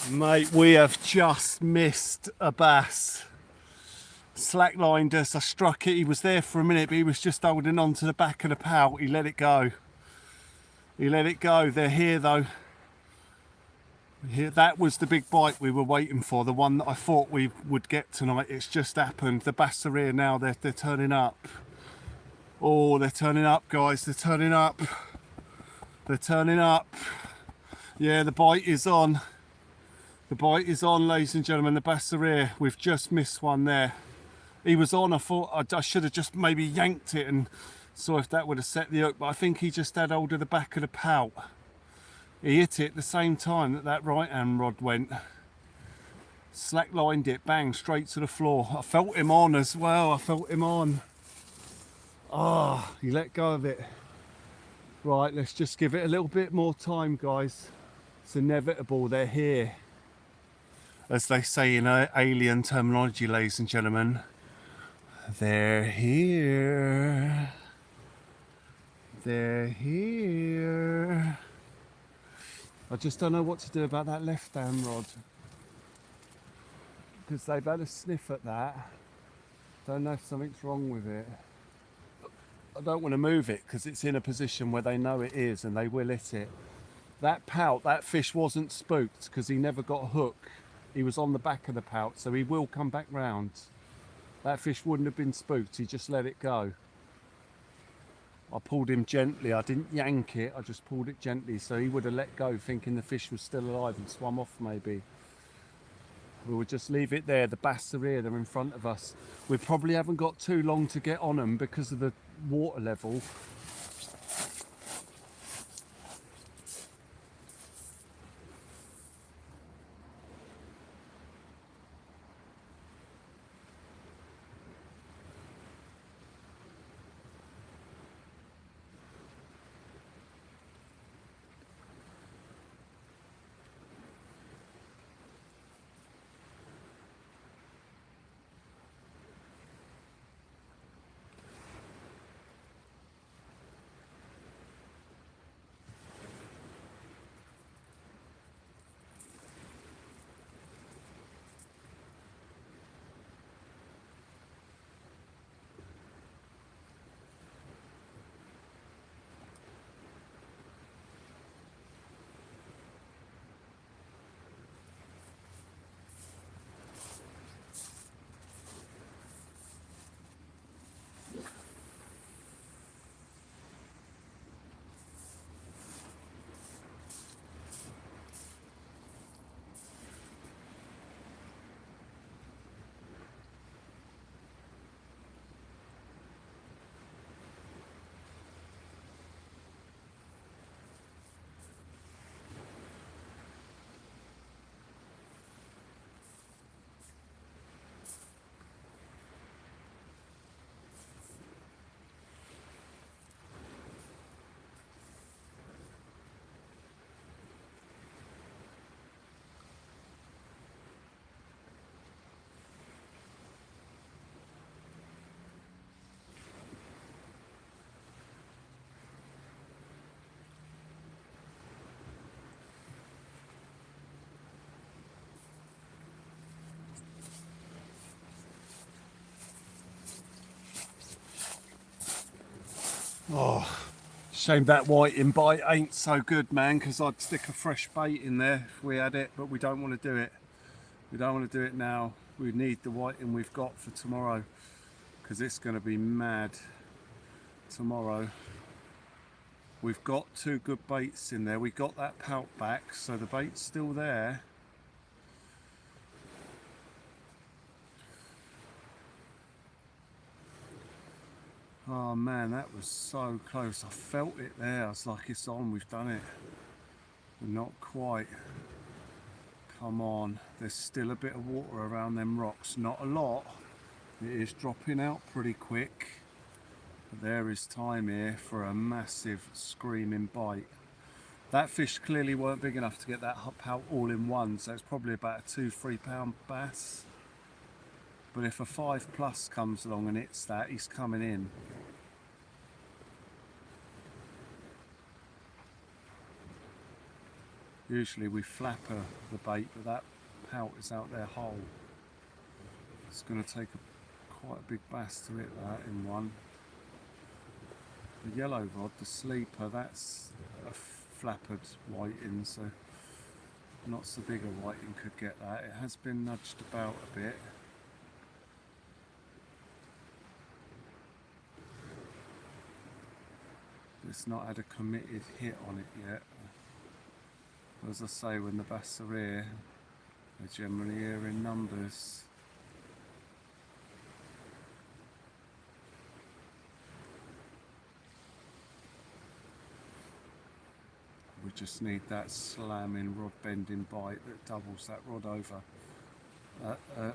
Mate, we have just missed a bass. Slacklined us, I struck it, he was there for a minute, but he was just holding on to the back of the pout. He let it go. He let it go. They're here though. Here, that was the big bite we were waiting for, the one that I thought we would get tonight. It's just happened. The bass are here now, they're turning up. Oh, they're turning up, guys, they're turning up. They're turning up. Yeah, the bite is on. The bite is on, ladies and gentlemen. The bass are here. We've just missed one there. He was on. I thought I should have just maybe yanked it and saw if that would have set the hook, but I think he just had hold of the back of the pout. He hit it at the same time that that right hand rod went. Slack-lined it, bang, straight to the floor. I felt him on as well. I felt him on. Ah, he let go of it. Right, let's just give it a little bit more time, guys. It's inevitable. They're here. As they say in alien terminology, ladies and gentlemen, they're here. They're here. I just don't know what to do about that left hand rod, because they've had a sniff at that. Don't know if something's wrong with it. I don't want to move it because it's in a position where they know it is and they will hit it. That pout, that fish wasn't spooked because he never got a hook. He was on the back of the pout, so he will come back round. That fish wouldn't have been spooked, he just let it go. I pulled him gently, I didn't yank it, I just pulled it gently, so he would have let go thinking the fish was still alive and swum off maybe. We would just leave it there. The bass are here, they're in front of us. We probably haven't got too long to get on them because of the water level. Oh, Shame that whiting bite ain't so good, man, because I'd stick a fresh bait in there if we had it, but we don't want to do it. We don't want to do it now. We need the whiting we've got for tomorrow, because it's going to be mad tomorrow. We've got 2 good baits in there. We got that pout back, so the bait's still there. Oh man, that was so close. I felt it there. I was like, it's on, we've done it. But not quite. Come on. There's still a bit of water around them rocks. Not a lot. It is dropping out pretty quick. But there is time here for a massive screaming bite. That fish clearly weren't big enough to get that pout all in one, so it's probably about a 2-3 pound bass. But if a 5+ comes along and hits that, he's coming in. Usually we flapper the bait, but that pout is out there whole. It's going to take quite a big bass to hit that in one. The yellow rod, the sleeper, that's a flappered whiting, so not so big a whiting could get that. It has been nudged about a bit. It's not had a committed hit on it yet. As I say, when the bass are here, they're generally here in numbers. We just need that slamming rod bending bite that doubles that rod over.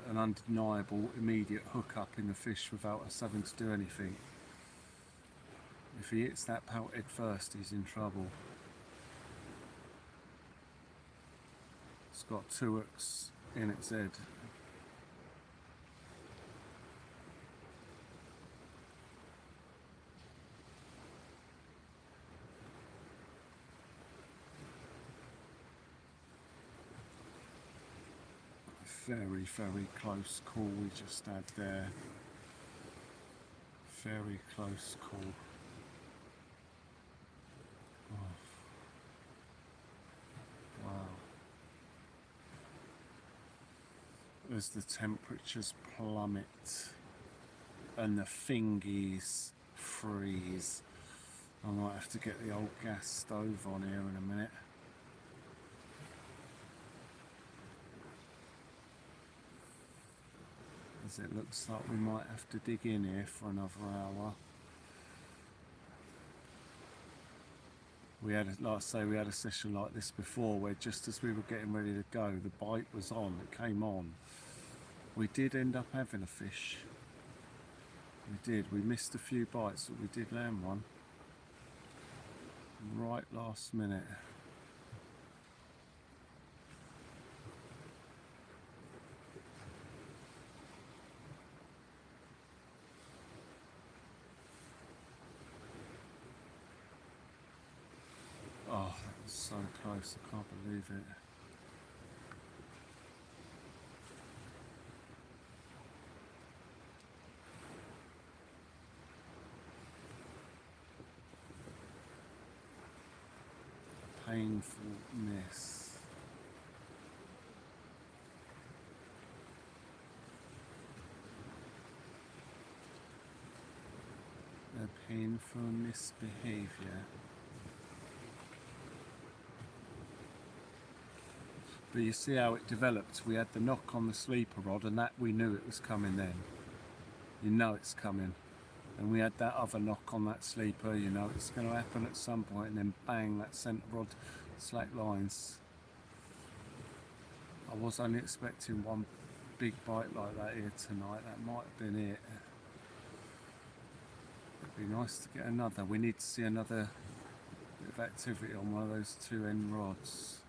An undeniable immediate hook up in the fish without us having to do anything. If he hits that pout head first, he's in trouble. It's got 2 hooks in its head. Very, very close call we just had there. Very close call. Oh. Wow. As the temperatures plummet and the fingies freeze. I might have to get the old gas stove on here in a minute. As it looks like we might have to dig in here for another hour. We had, like I say, we had a session like this before where just as we were getting ready to go, the bite was on, it came on. We did end up having a fish. We did, we missed a few bites, but we did land one. Right last minute. Oh, that was so close, I can't believe it. A painful miss. A painful misbehavior. But you see how it developed. We had the knock on the sleeper rod, and that we knew it was coming then. You know it's coming. And we had that other knock on that sleeper, you know it's going to happen at some point, and then bang, that centre rod slack lines. I was only expecting one big bite like that here tonight. That might have been it. It'd be nice to get another. We need to see another bit of activity on one of those 2 end rods.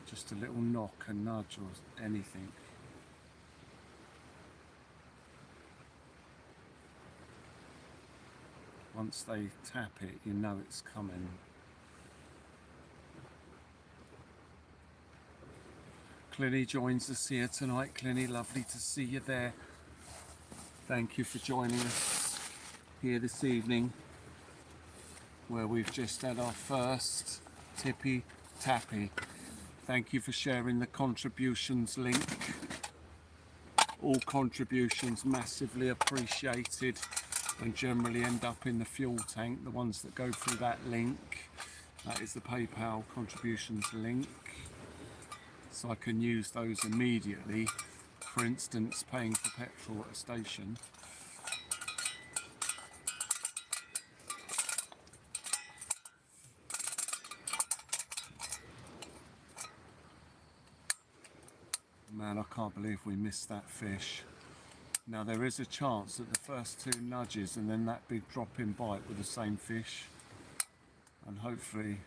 Just a little knock, a nudge or anything. Once they tap it, you know it's coming. Clinny joins us here tonight. Clinny, lovely to see you there. Thank you for joining us here this evening. where we've just had our first tippy tappy. Thank you for sharing the contributions link. All contributions massively appreciated and generally end up in the fuel tank, the ones that go through that link. That is the PayPal contributions link. So I can use those immediately. For instance, paying for petrol at a station. Man, I can't believe we missed that fish. Now there is a chance that the first two nudges and then that big drop-in bite were the same fish, and hopefully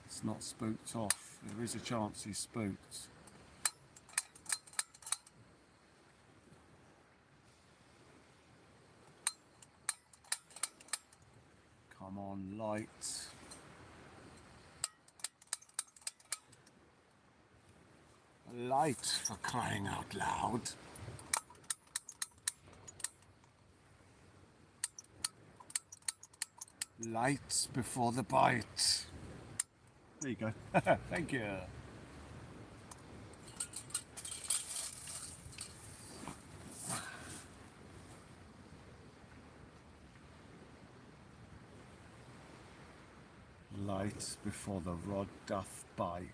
it's not spooked off. There is a chance he's spooked. Come on, light. Light, for crying out loud. Light before the bite. There you go. Thank you. Light before the rod doth bite.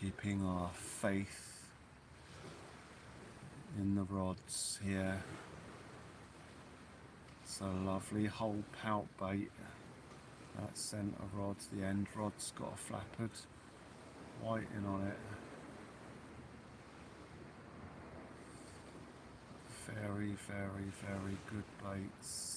Keeping our faith in the rods here. It's a lovely whole pout bait. That centre rod, the end rod's got a flappered whiting on it. Very, very, very good baits.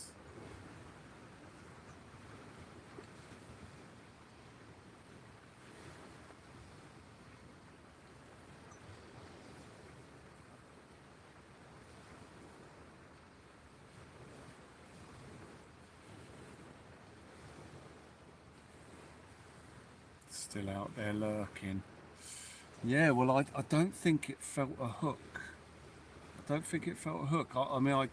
Still out there lurking. Yeah, well, I don't think it felt a hook. I don't think it felt a hook. I mean,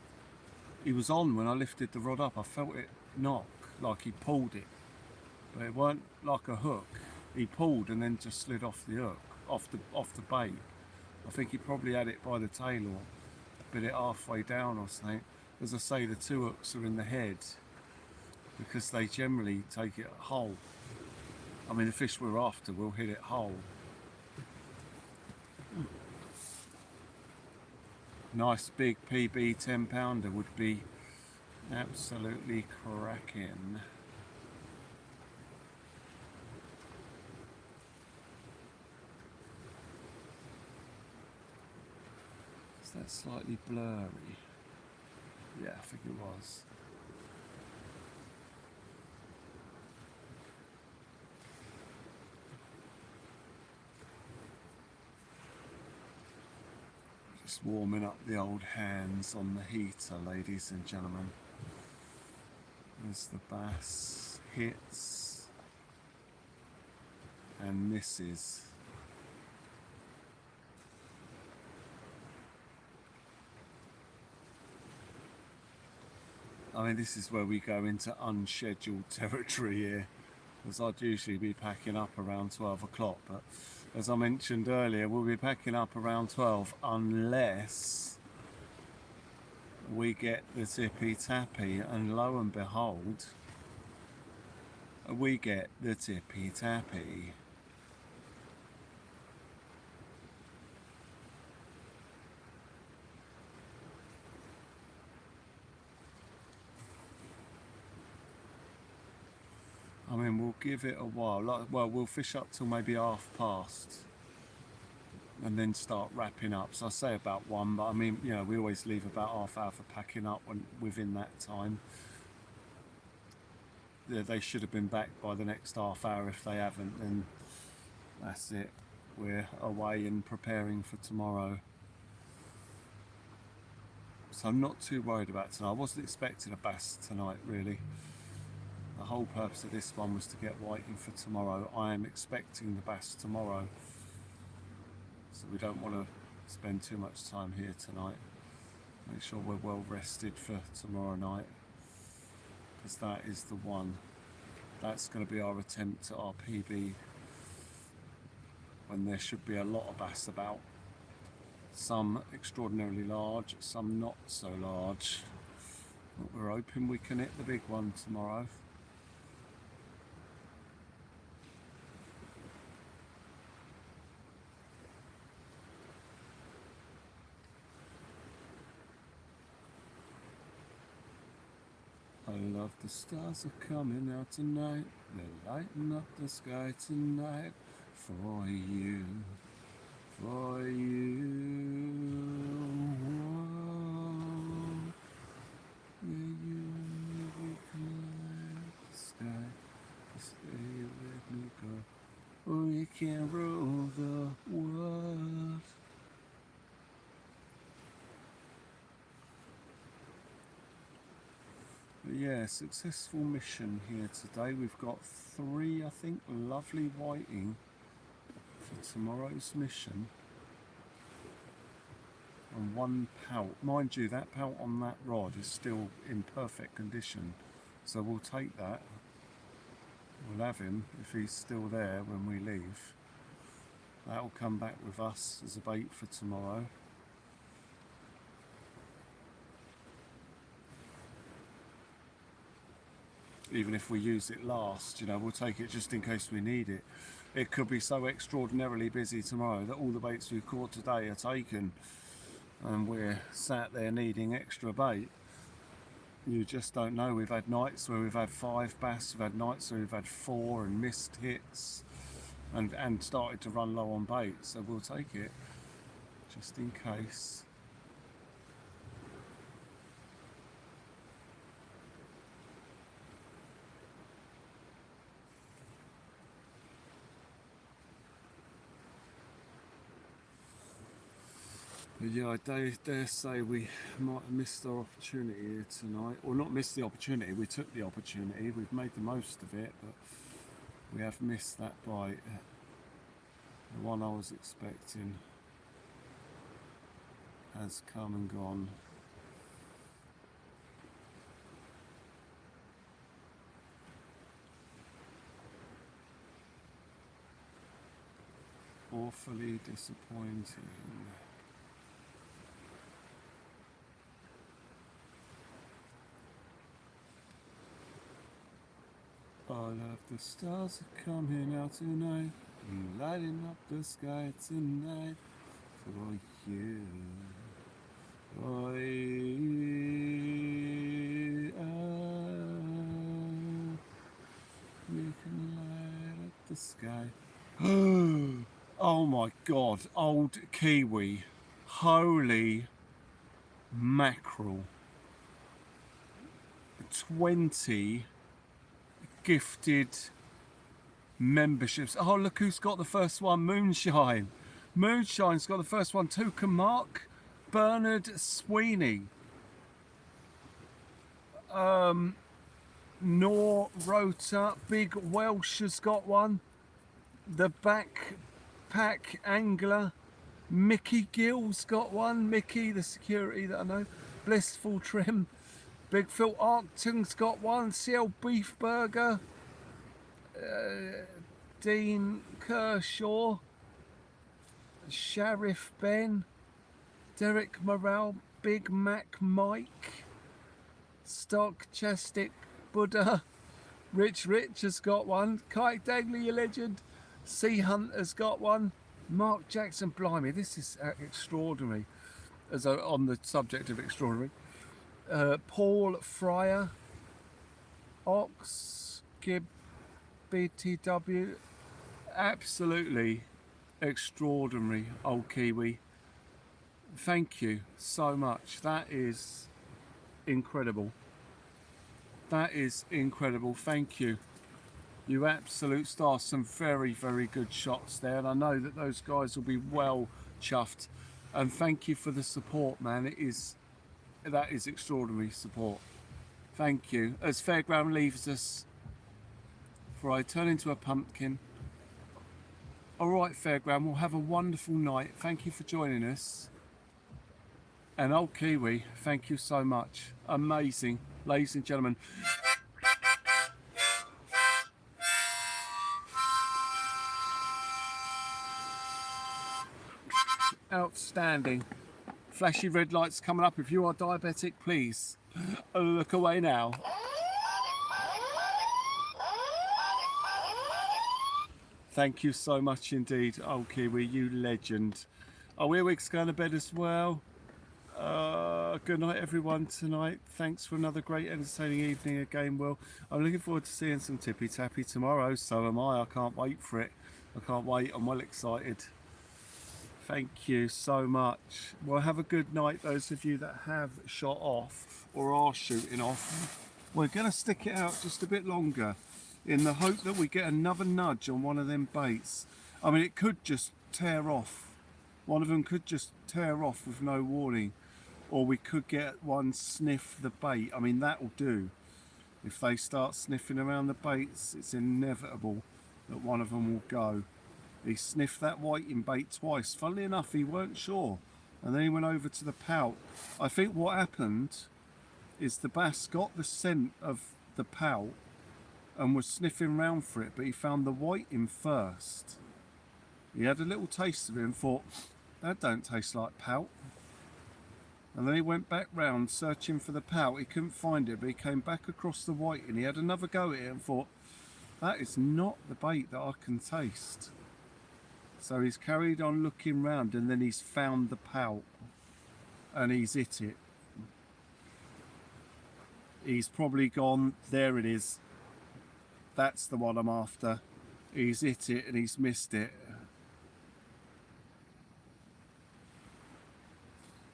he was on when I lifted the rod up. I felt it knock, like he pulled it. But it weren't like a hook. He pulled and then just slid off the hook, off the bait. I think he probably had it by the tail or bit it halfway down or something. As I say, the two hooks are in the head because they generally take it whole. I mean, the fish we're after will hit it whole. Nice big PB 10-pounder would be absolutely cracking. Is that slightly blurry? Yeah, I think it was. Just warming up the old hands on the heater, ladies and gentlemen. As the bass hits and misses. I mean, this is where we go into unscheduled territory here, because I'd usually be packing up around 12 o'clock, but as I mentioned earlier, we'll be packing up around 12 unless we get the tippy tappy, and lo and behold, we get the tippy tappy. I mean, we'll give it a while. Well, we'll fish up till maybe past, and then start wrapping up. So I say about 1, but I mean, you know, we always leave about half hour for packing up within that time. Yeah, they should have been back by the next half hour. If they haven't, then that's it. We're away and preparing for tomorrow. So I'm not too worried about tonight. I wasn't expecting a bass tonight, really. The whole purpose of this one was to get whiting for tomorrow. I am expecting the bass tomorrow, so we don't want to spend too much time here tonight. Make sure we're well rested for tomorrow night, because that is the one. That's going to be our attempt at our PB, when there should be a lot of bass about. Some extraordinarily large, some not so large. But we're hoping we can hit the big one tomorrow. I love the stars are coming out tonight. They're lighting up the sky tonight for you, for you. Whoa. Yeah, you can light the sky. Stay with me, girl. We can rule the world. Yeah, successful mission here today. We've got 3, I think, lovely whiting for tomorrow's mission, and 1 pout. Mind you, that pout on that rod is still in perfect condition, so we'll take that. We'll have him if he's still there when we leave. That'll come back with us as a bait for tomorrow. Even if we use it last, you know, we'll take it just in case we need it. It could be so extraordinarily busy tomorrow that all the baits we've caught today are taken and we're sat there needing extra bait. You just don't know. We've had nights where we've had 5 bass, we've had nights where we've had 4 and missed hits and started to run low on bait, so we'll take it just in case. But yeah, I dare say we might have missed our opportunity here tonight. Or not missed the opportunity, we took the opportunity. We've made the most of it, but we have missed that bite. The one I was expecting has come and gone. Awfully disappointing. All of the stars are coming out tonight, lighting up the sky tonight for you. For you. You can light up the sky. Oh my God, old kiwi. Holy mackerel. 20 gifted memberships. Oh, look who's got the first one, Moonshine. Moonshine's got the first one too. Can Mark Bernard Sweeney. Nor Rota, Big Welsh has got one. The Backpack Angler, Mickey Gill's got one. Mickey, the security that I know. Blissful Trim. Big Phil Arcton's got one. CL Beef Burger. Dean Kershaw. Sheriff Ben. Derek Morrell. Big Mac Mike. Stock Chestic Buddha. Rich has got one. Kite Dagley, your legend. Sea Hunter's got one. Mark Jackson, blimey, this is extraordinary. As on the subject of extraordinary. Paul Fryer, Ox, Gib, BTW, absolutely extraordinary, old Kiwi. Thank you so much. That is incredible. That is incredible. Thank you. You absolute star. Some very, very good shots there. And I know that those guys will be well chuffed. And thank you for the support, man. That is extraordinary support. Thank you. As Fairground leaves us, for I turn into a pumpkin. All right, Fairground, we'll have a wonderful night. Thank you for joining us. And old Kiwi, thank you so much. Amazing. Ladies and gentlemen, outstanding. Flashy red lights coming up. If you are diabetic, please look away now. Thank you so much indeed, old Kiwi, you legend. Our earwig's going to bed as well. Good night everyone tonight. Thanks for another great entertaining evening again, Will. I'm looking forward to seeing some Tippy Tappy tomorrow. So am I can't wait for it. I can't wait. I'm well excited. Thank you so much. Well, have a good night, those of you that have shot off or are shooting off. We're going to stick it out just a bit longer in the hope that we get another nudge on one of them baits. I mean, it could just tear off. One of them could just tear off with no warning, or we could get one sniff the bait. I mean, that'll do. If they start sniffing around the baits, it's inevitable that one of them will go. He sniffed that whiting bait twice. Funnily enough, he weren't sure, and then he went over to the pout. I think what happened is the bass got the scent of the pout and was sniffing round for it, but he found the whiting first. He had a little taste of it and thought, that don't taste like pout. And then he went back round searching for the pout. He couldn't find it, but he came back across the whiting. He had another go at it and thought, that is not the bait that I can taste. So he's carried on looking round, and then he's found the pout and he's hit it. He's probably gone, there it is. That's the one I'm after. He's hit it and he's missed it.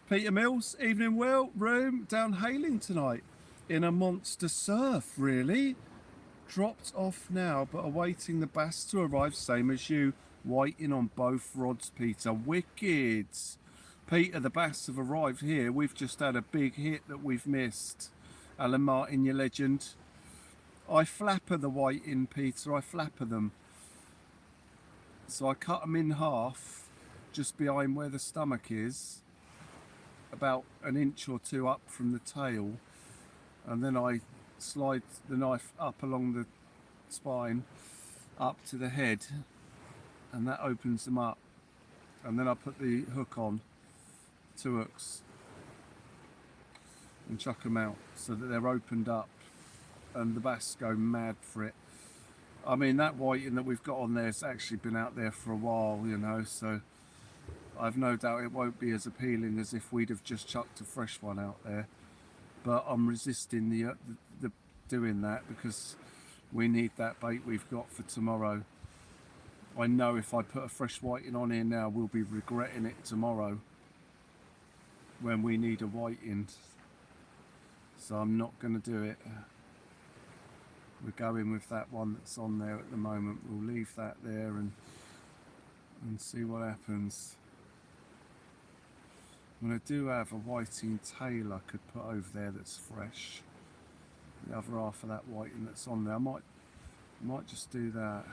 Peter Mills, evening Will, room down Hailing tonight in a monster surf, really. Dropped off now, but awaiting the bass to arrive, same as you. Whiting on both rods, Peter. Wicked. Peter, the bass have arrived here. We've just had a big hit that we've missed. Alan Martin, your legend. I flapper the whiting, Peter. I flapper them. So I cut them in half, just behind where the stomach is, about an inch or two up from the tail, and then I slide the knife up along the spine, up to the head, and that opens them up. And then I put the hook on, 2 hooks, and chuck them out so that they're opened up and the bass go mad for it. I mean, that whiting that we've got on there has actually been out there for a while, you know, so I've no doubt it won't be as appealing as if we'd have just chucked a fresh one out there. But I'm resisting the doing that because we need that bait we've got for tomorrow. I know if I put a fresh whiting on here now, we'll be regretting it tomorrow when we need a whiting. So I'm not going to do it. We're going with that one that's on there at the moment. We'll leave that there and see what happens. And I do have a whiting tail I could put over there that's fresh. The other half of that whiting that's on there. I might just do that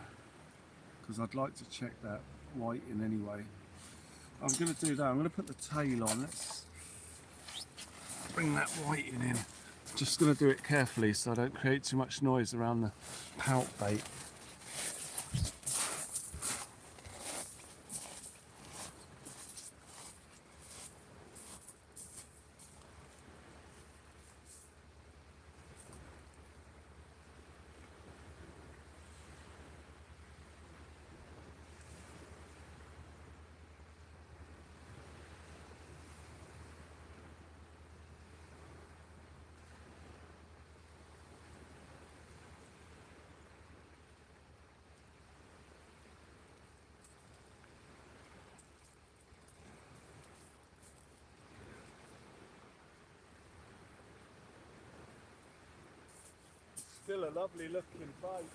because I'd like to check that whiting anyway. I'm going to do that. I'm going to put the tail on. Let's bring that whiting in. Just going to do it carefully so I don't create too much noise around the pout bait. Still a lovely looking bait.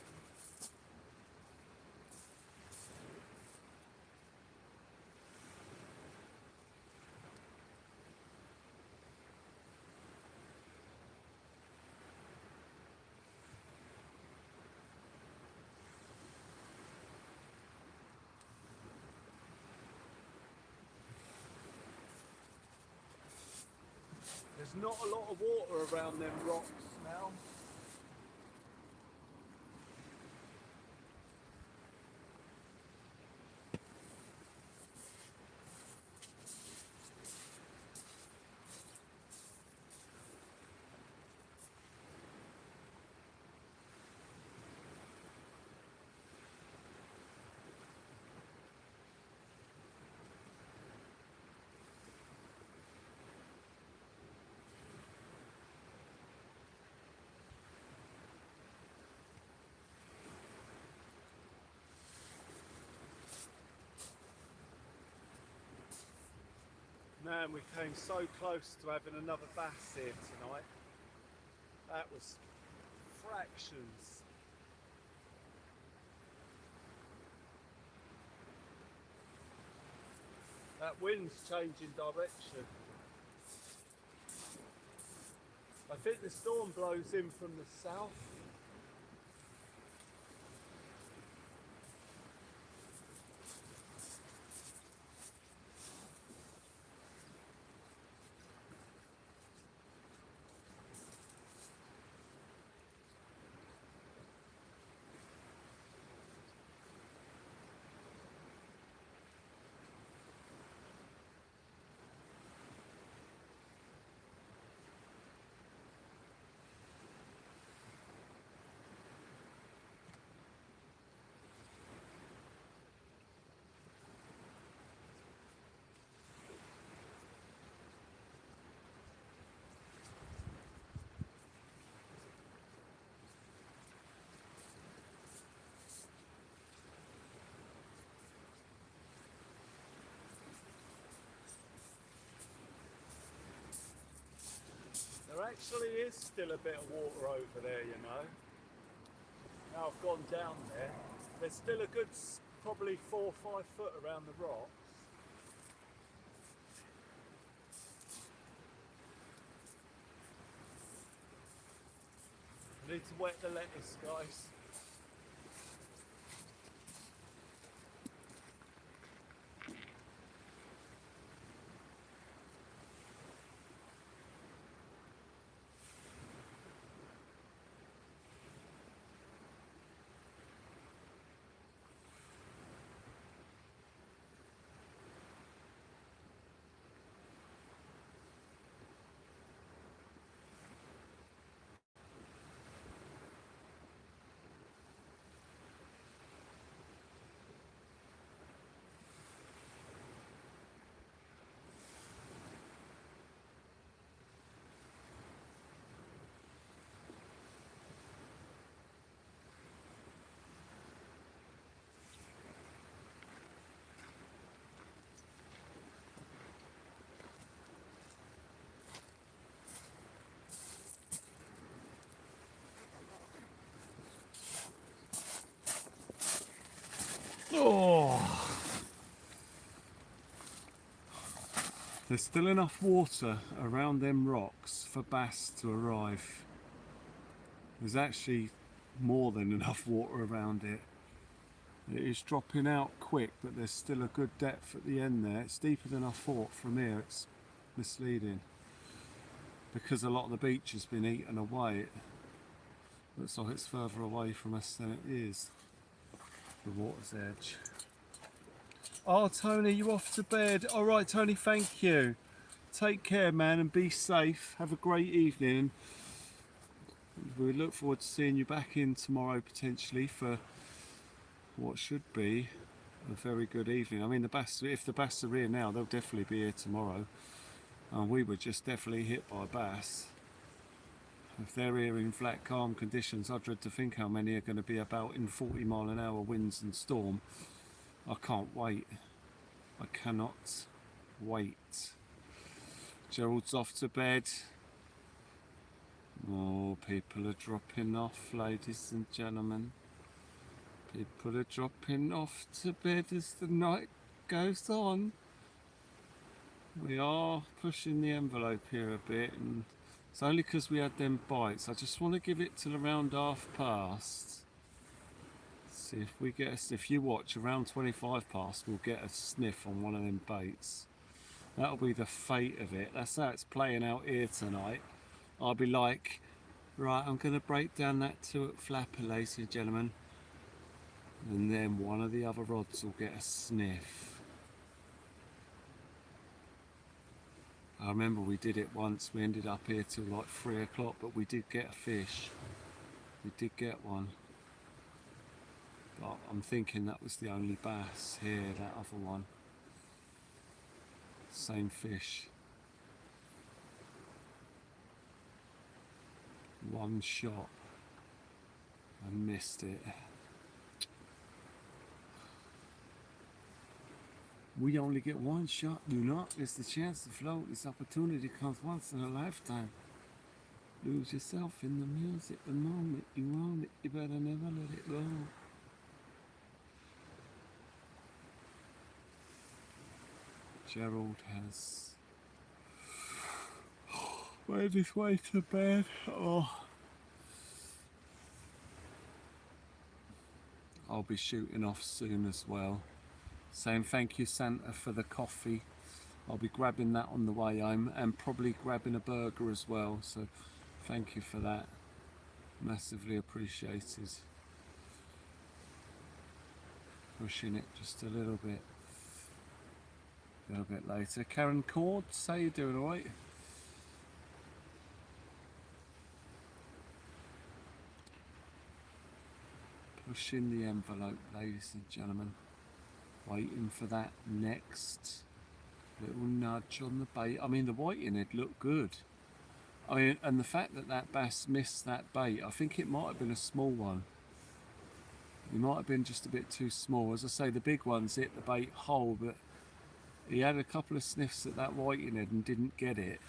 not a lot of water around them rocks now. Man, we came so close to having another bass here tonight. That was fractions. That wind's changing direction. I think the storm blows in from the south. There actually is still a bit of water over there, you know. Now I've gone down there. There's still a good probably 4 or 5 foot around the rocks. I need to wet the lettuce, guys. Oh, there's still enough water around them rocks for bass to arrive. There's actually more than enough water around it. It is dropping out quick, but there's still a good depth at the end there. It's deeper than I thought. From here it's misleading because a lot of the beach has been eaten away. It looks like it's further away from us than it is. The water's edge. Oh, Tony, you off to bed? All right, Tony, thank you. Take care, man, and be safe. Have a great evening. We look forward to seeing you back in tomorrow potentially for what should be a very good evening. I mean, the bass, if the bass are here now, they'll definitely be here tomorrow. And we were just definitely hit by bass. If they're here in flat, calm conditions, I dread to think how many are going to be about in 40-mile-an-hour winds and storm. I can't wait. I cannot wait. Gerald's off to bed. Oh, people are dropping off, ladies and gentlemen. People are dropping off to bed as the night goes on. We are pushing the envelope here a bit, and it's only because we had them bites. I just want to give it till around past. See if we get if you watch around 25 past, we'll get a sniff on one of them baits. That'll be the fate of it. That's how it's playing out here tonight. I'll be like, right, I'm going to break down that two-hook flapper, ladies and gentlemen. And then one of the other rods will get a sniff. I remember we did it once. We ended up here till like 3 o'clock, but we did get a fish. We did get one. But I'm thinking that was the only bass here, that other one. Same fish. One shot. I missed it. We only get one shot, do not miss the chance to float. This opportunity comes once in a lifetime. Lose yourself in the music the moment you want it. You better never let it go. Gerald has made his way to bed. Oh. I'll be shooting off soon as well. Saying thank you, Santa, for the coffee. I'll be grabbing that on the way home and probably grabbing a burger as well. So thank you for that. Massively appreciated. Pushing it just a little bit later. Karen Cords, how you doing, all right? Pushing the envelope, ladies and gentlemen. Waiting for that next little nudge on the bait. I mean, the whiting head looked good. I mean, and the fact that that bass missed that bait, I think it might have been a small one. It might have been just a bit too small. As I say, the big ones hit the bait whole, but he had a couple of sniffs at that whiting head and didn't get it.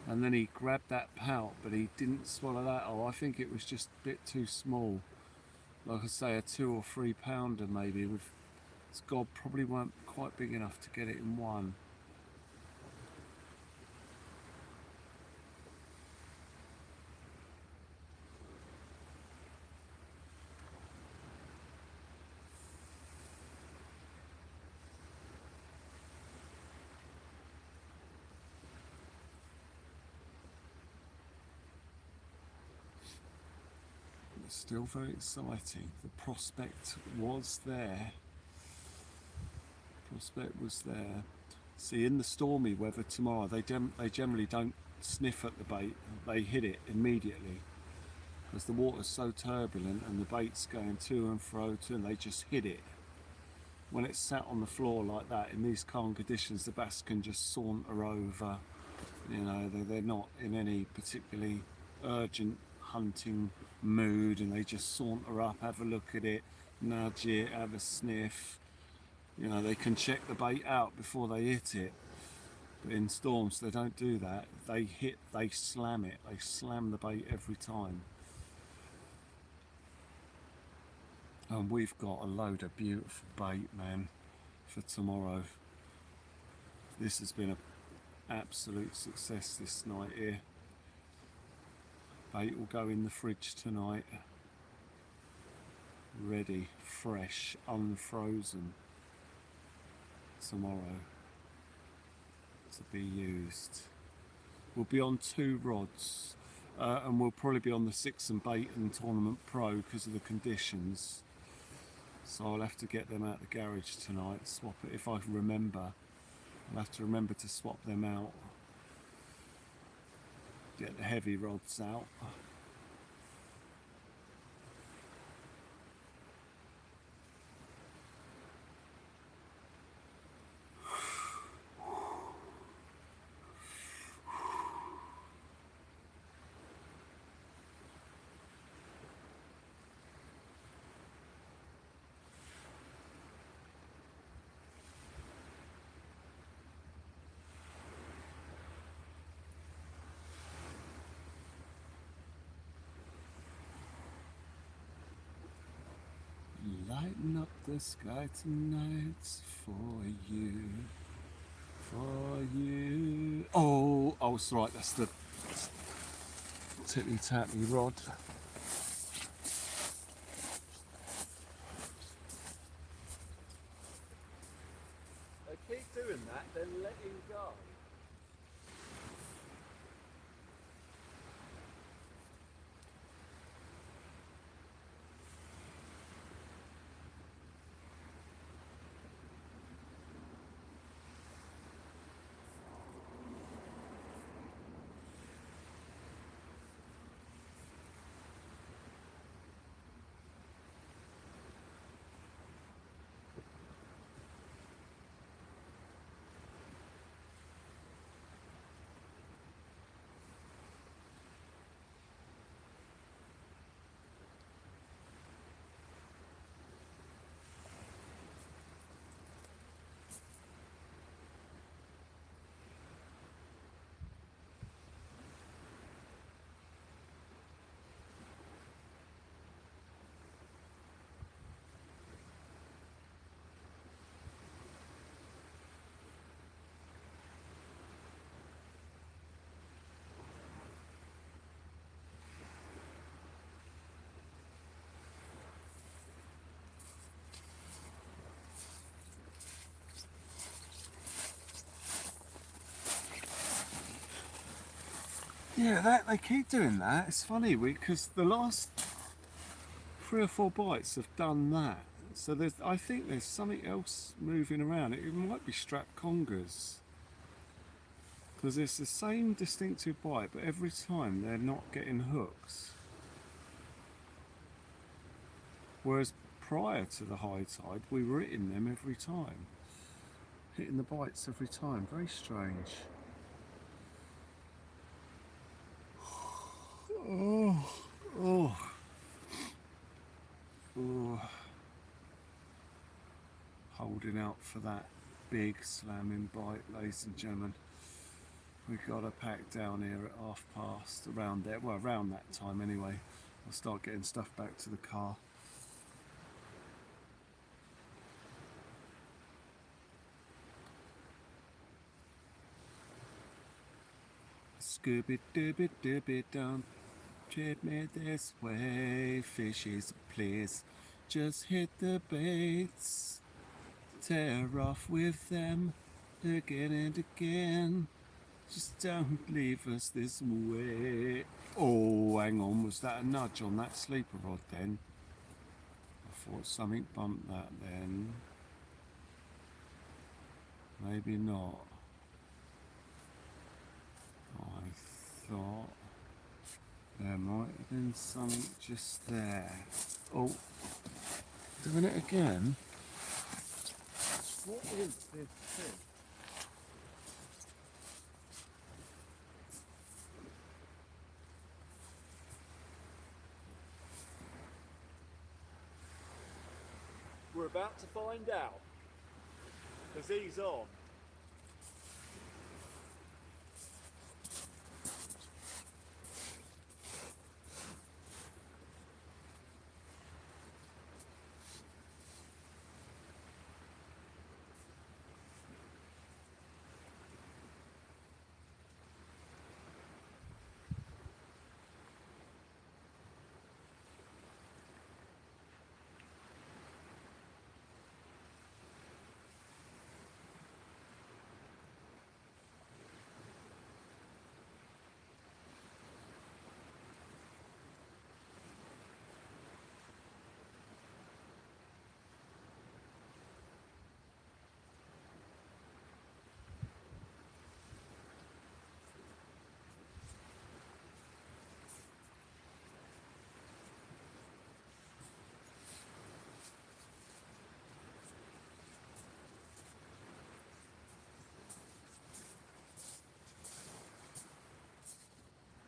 And then he grabbed that pout, but he didn't swallow that. Oh, I think it was just a bit too small. Like I say, a 2 or 3 pounder maybe. With its gob probably weren't quite big enough to get it in one. Still very exciting. The prospect was there. Prospect was there. See, in the stormy weather tomorrow, they generally don't sniff at the bait. They hit it immediately because the water's so turbulent and the bait's going to and fro and they just hit it. When it's sat on the floor like that, in these calm conditions, the bass can just saunter over. You know, they're not in any particularly urgent hunting mood, and they just saunter up, have a look at it, nudge it, have a sniff. You know, they can check the bait out before they hit it. But in storms, they don't do that. They hit, they slam it. They slam the bait every time. And we've got a load of beautiful bait, man, for tomorrow. This has been an absolute success this night here. Bait will go in the fridge tonight. Ready, fresh, unfrozen tomorrow to be used. We'll be on 2 rods and we'll probably be on the 6 and bait and Tournament Pro because of the conditions. So I'll have to get them out the garage tonight, swap it if I remember. I'll have to remember to swap them out. Get the heavy rods out. Lighten up the sky tonight for you, for you. Oh, it's right, that's the tippy-tappy rod. They keep doing that, then let him go. Yeah, they keep doing that. It's funny because the last 3 or 4 bites have done that. So I think there's something else moving around. It might be strap congers. Because it's the same distinctive bite, but every time they're not getting hooks. Whereas prior to the high tide, we were hitting them every time. Hitting the bites every time. Very strange. Oh, oh, oh. Holding out for that big slamming bite, ladies and gentlemen. We've got a pack down here at past, around there, well around that time anyway. I'll start getting stuff back to the car. Scooby-dooby-dooby don't treat me this way, fishies please, just hit the baits, tear off with them again and again. Just don't leave us this way. Oh, hang on, was that a nudge on that sleeper rod then? I thought something bumped that then. Maybe not. I thought there might have been something just there. Oh, doing it again? What is this thing? We're about to find out, because he's on.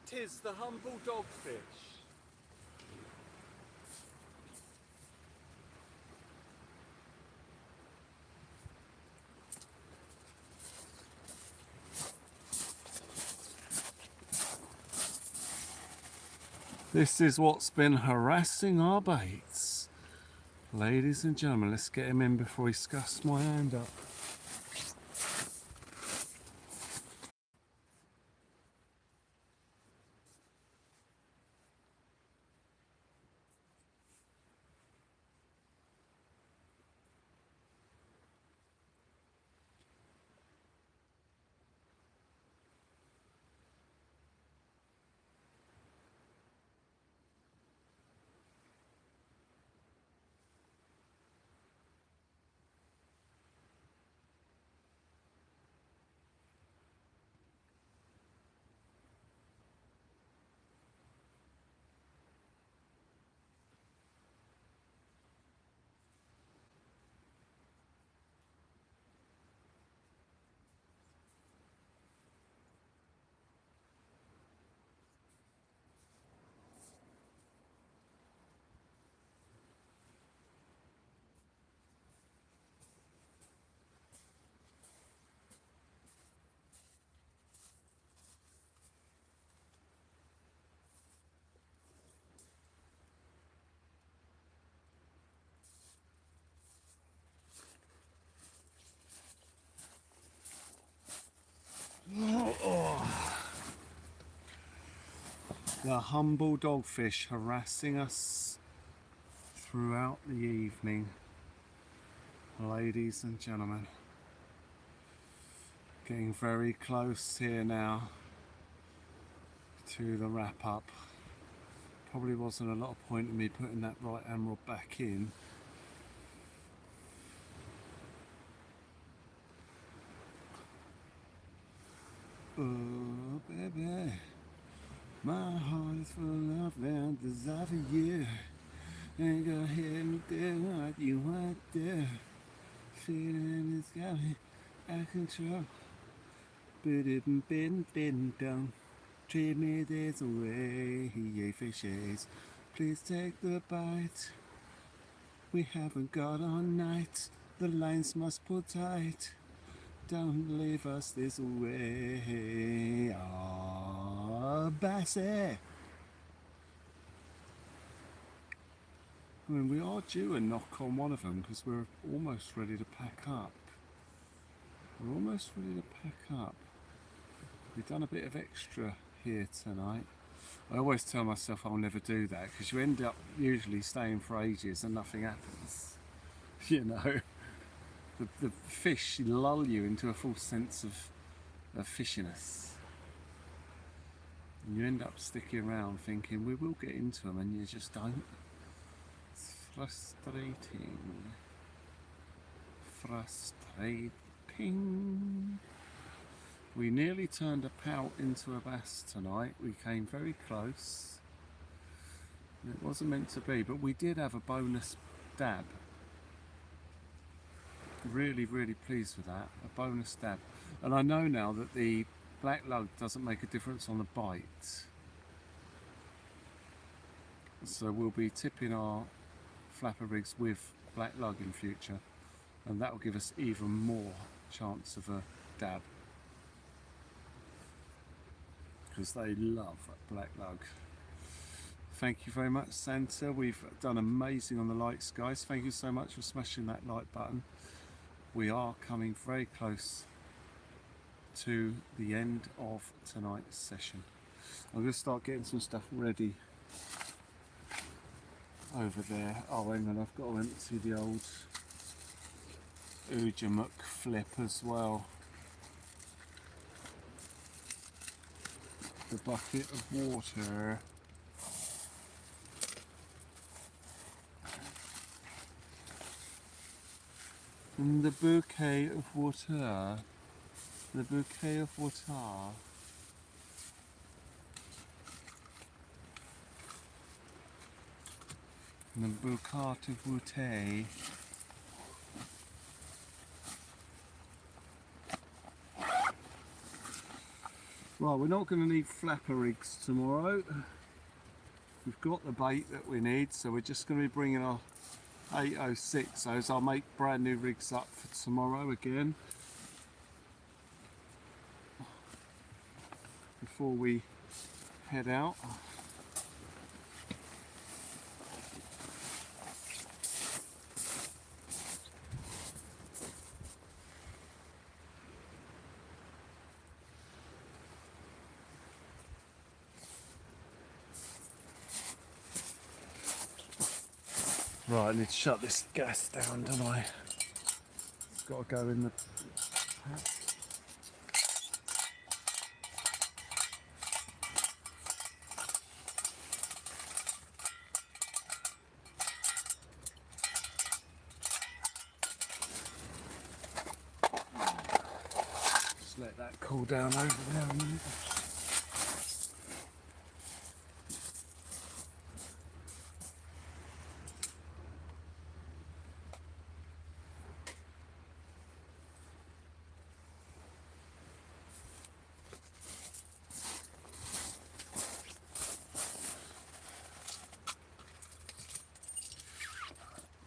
Tis the humble dogfish. This is what's been harassing our baits. Ladies and gentlemen, let's get him in before he scuffs my hand up. The humble dogfish harassing us throughout the evening, ladies and gentlemen. Getting very close here now to the wrap up. Probably wasn't a lot of point in me putting that right hand rod back in. Oh baby, my heart is full of and desire for you. And go ahead and do what you want to do. Feeling it's got me out of control. But it been down. Treat me this way, yay fishes. Please take the bite. We haven't got all night. The lines must pull tight. Don't leave us this way. Ah, Bassy. I mean, we are due a knock on one of them because we're almost ready to pack up. We're almost ready to pack up. We've done a bit of extra here tonight. I always tell myself I'll never do that because you end up usually staying for ages and nothing happens. You know, the fish lull you into a false sense of fishiness. And you end up sticking around thinking we will get into them and you just don't. It's frustrating. Frustrating. We nearly turned a pout into a bass tonight. We came very close. It wasn't meant to be, but we did have a bonus dab. Really, really pleased with that. A bonus dab. And I know now that the black lug doesn't make a difference on the bite. So we'll be tipping our flapper rigs with black lug in future. And that will give us even more chance of a dab. Because they love black lug. Thank you very much, Santa. We've done amazing on the likes, guys. Thank you so much for smashing that like button. We are coming very close to the end of tonight's session. I'm going to start getting some stuff ready over there. Oh, hang on, I've got to empty the old Ujamuk flip as well. The bucket of water. And the bouquet of water. The bouquet of water. And the bouquet of water. Right, we're not going to need flapper rigs tomorrow. We've got the bait that we need, so we're just going to be bringing our 806s. I'll make brand new rigs up for tomorrow again. Before we head out. Right, I need to shut this gas down, don't I? It's got to go in the pack. Just let that cool down over there a minute.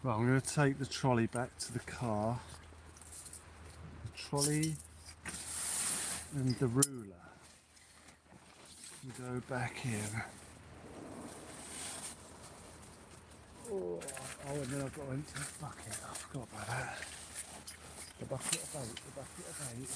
Right, I'm going to take the trolley back to the car. The trolley and the ruler. And go back here. Oh, and then I've got to empty the bucket. I forgot about that. The bucket of bait, the bucket of bait.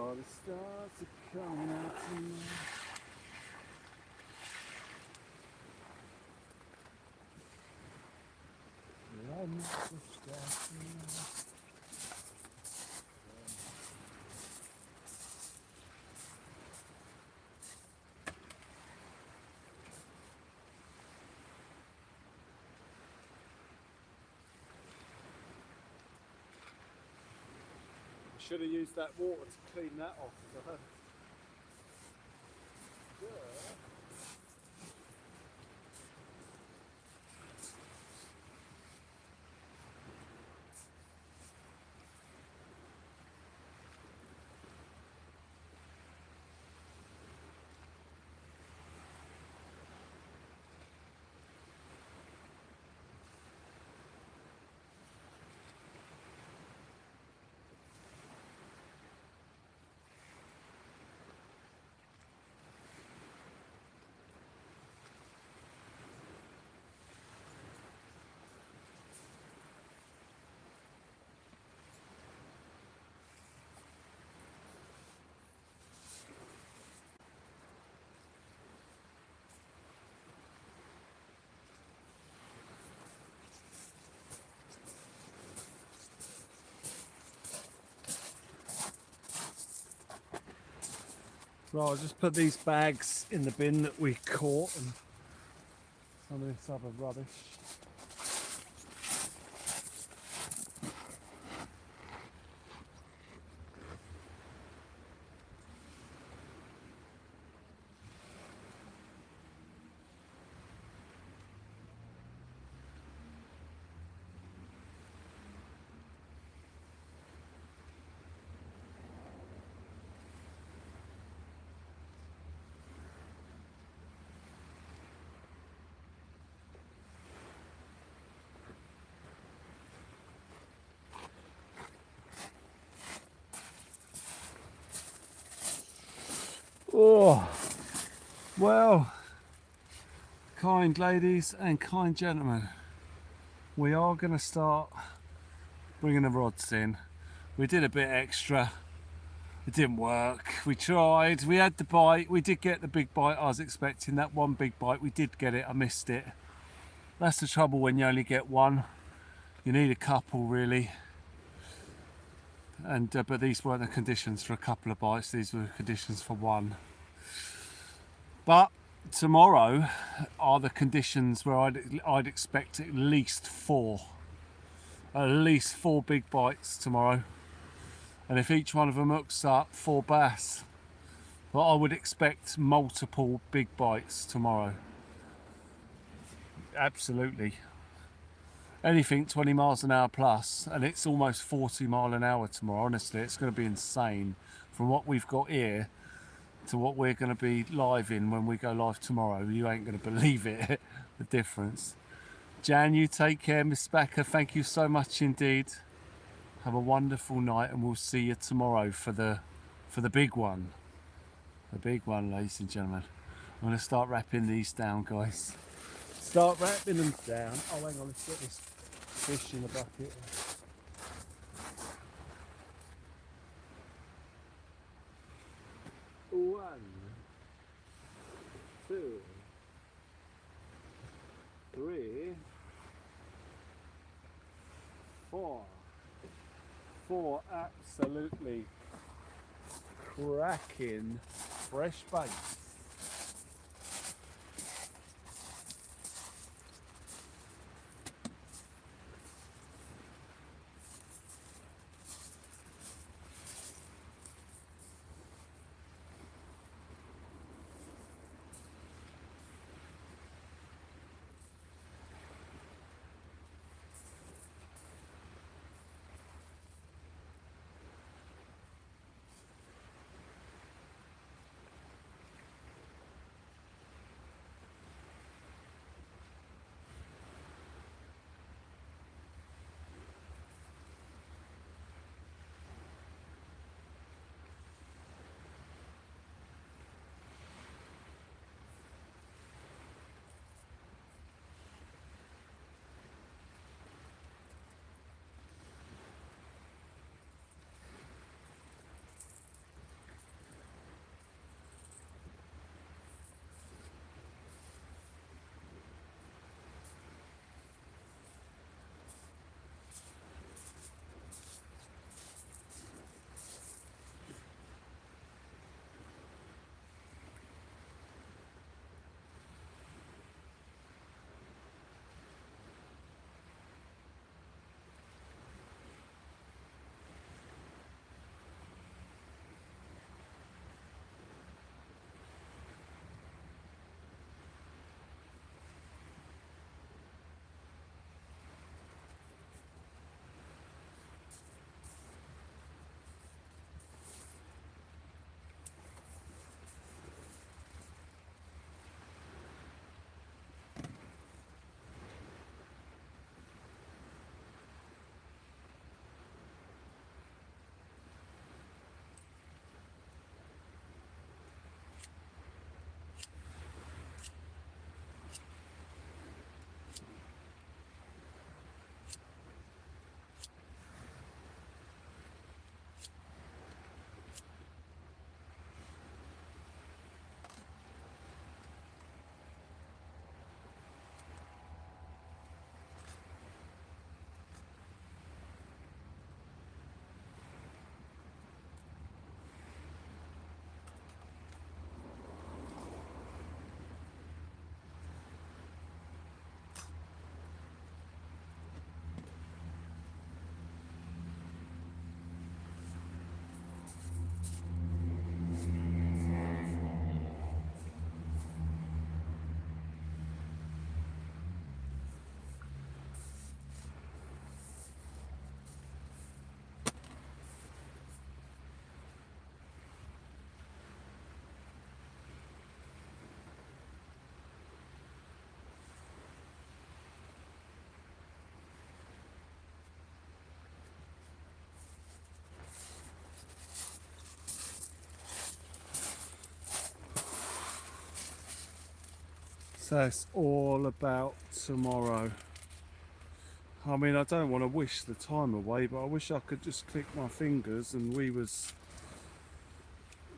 Oh, the stars are coming out tonight. I'm the stars tonight. Should have used that water to clean that off. So I'll just put these bags in the bin that we caught and some of this other rubbish. Oh, well, kind ladies and kind gentlemen, we are going to start bringing the rods in. We did a bit extra. It didn't work. We tried. We had the bite. We did get the big bite I was expecting. That one big bite, we did get it. I missed it. That's the trouble when you only get one. You need a couple, really. And but these weren't the conditions for a couple of bites. These were the conditions for one. But tomorrow are the conditions where I'd expect at least four big bites tomorrow, and if each one of them hooks up, 4 bass. But I would expect multiple big bites tomorrow. Absolutely. Anything 20 miles an hour plus, and it's almost 40 mile an hour tomorrow. Honestly, it's going to be insane from what we've got here to what we're going to be live in when we go live tomorrow. You ain't going to believe it, the difference. Jan, you take care. Miss Backer, thank you so much indeed. Have a wonderful night, and we'll see you tomorrow for the big one. The big one, ladies and gentlemen. I'm going to start wrapping these down, guys. Start wrapping them down. Oh, hang on, let's get this fish in the bucket. One, two, three, four. 4 absolutely cracking fresh baits. So it's all about tomorrow. I mean, I don't want to wish the time away, but I wish I could just click my fingers and we was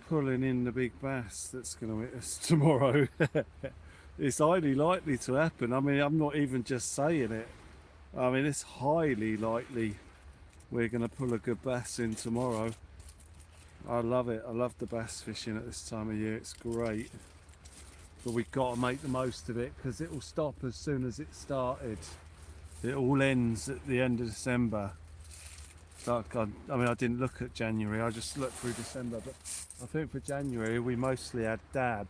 pulling in the big bass that's going to hit us tomorrow. It's highly likely to happen. I mean, I'm not even just saying it. I mean, it's highly likely we're going to pull a good bass in tomorrow. I love it. I love the bass fishing at this time of year. It's great. But we've got to make the most of it because it will stop as soon as it started. It all ends at the end of December. Like I mean, I didn't look at January. I just looked through December. But I think for January we mostly had dab.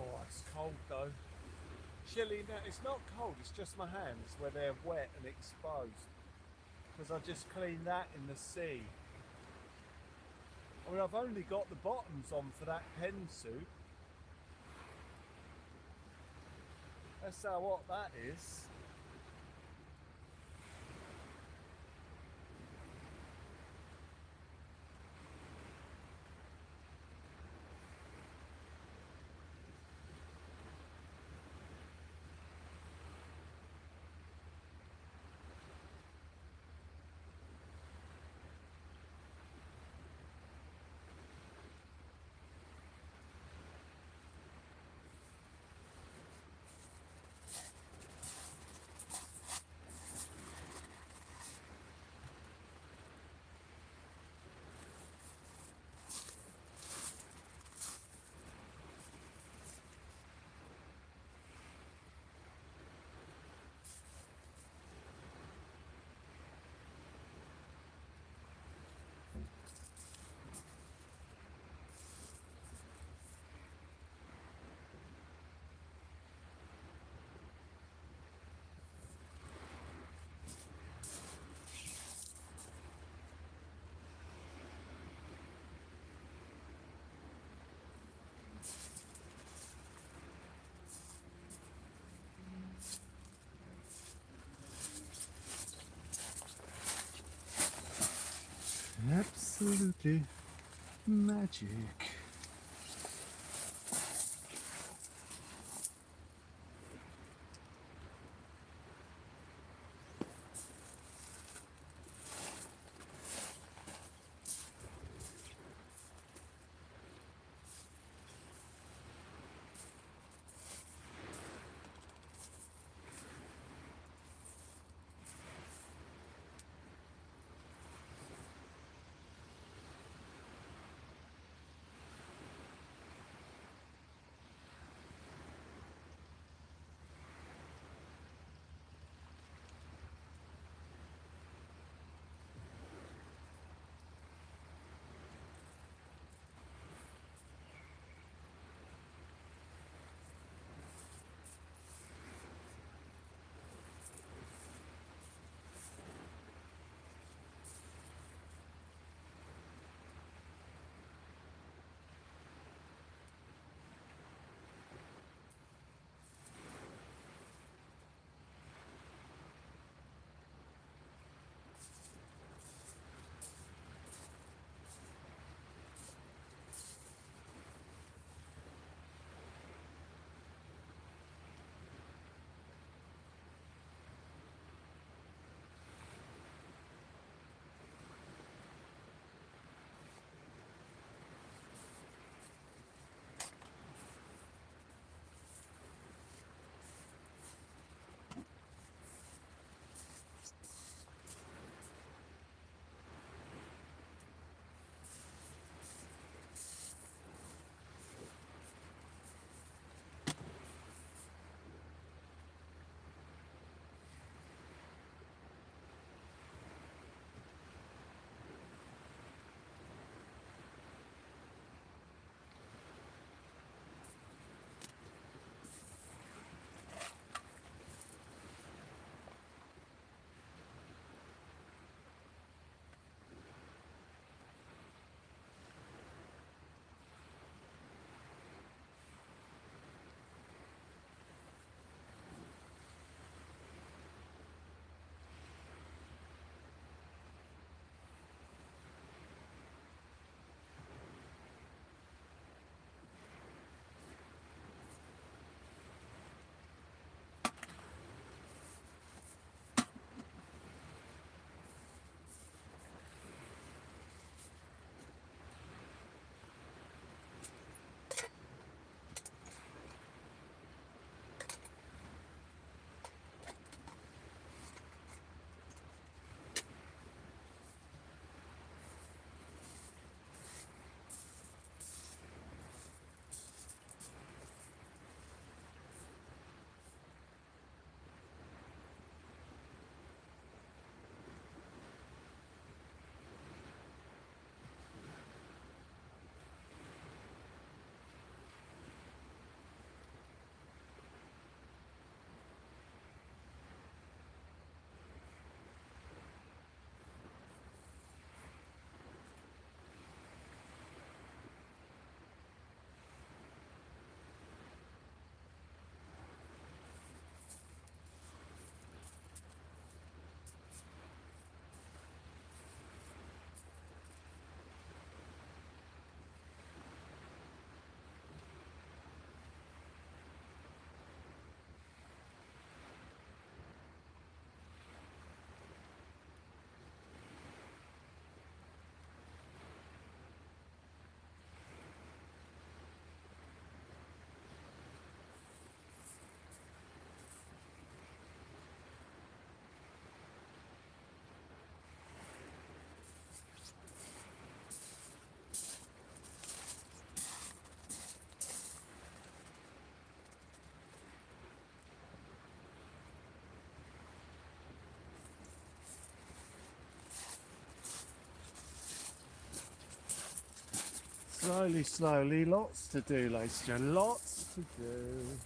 Oh, it's cold though. Chilly now. It's not cold, it's just my hands where they're wet and exposed. Because I just cleaned that in the sea. I mean, I've only got the bottoms on for that pen suit. That's how hot that is. Absolutely magic. Slowly, slowly, lots to do, ladies and gentlemen, lots to do.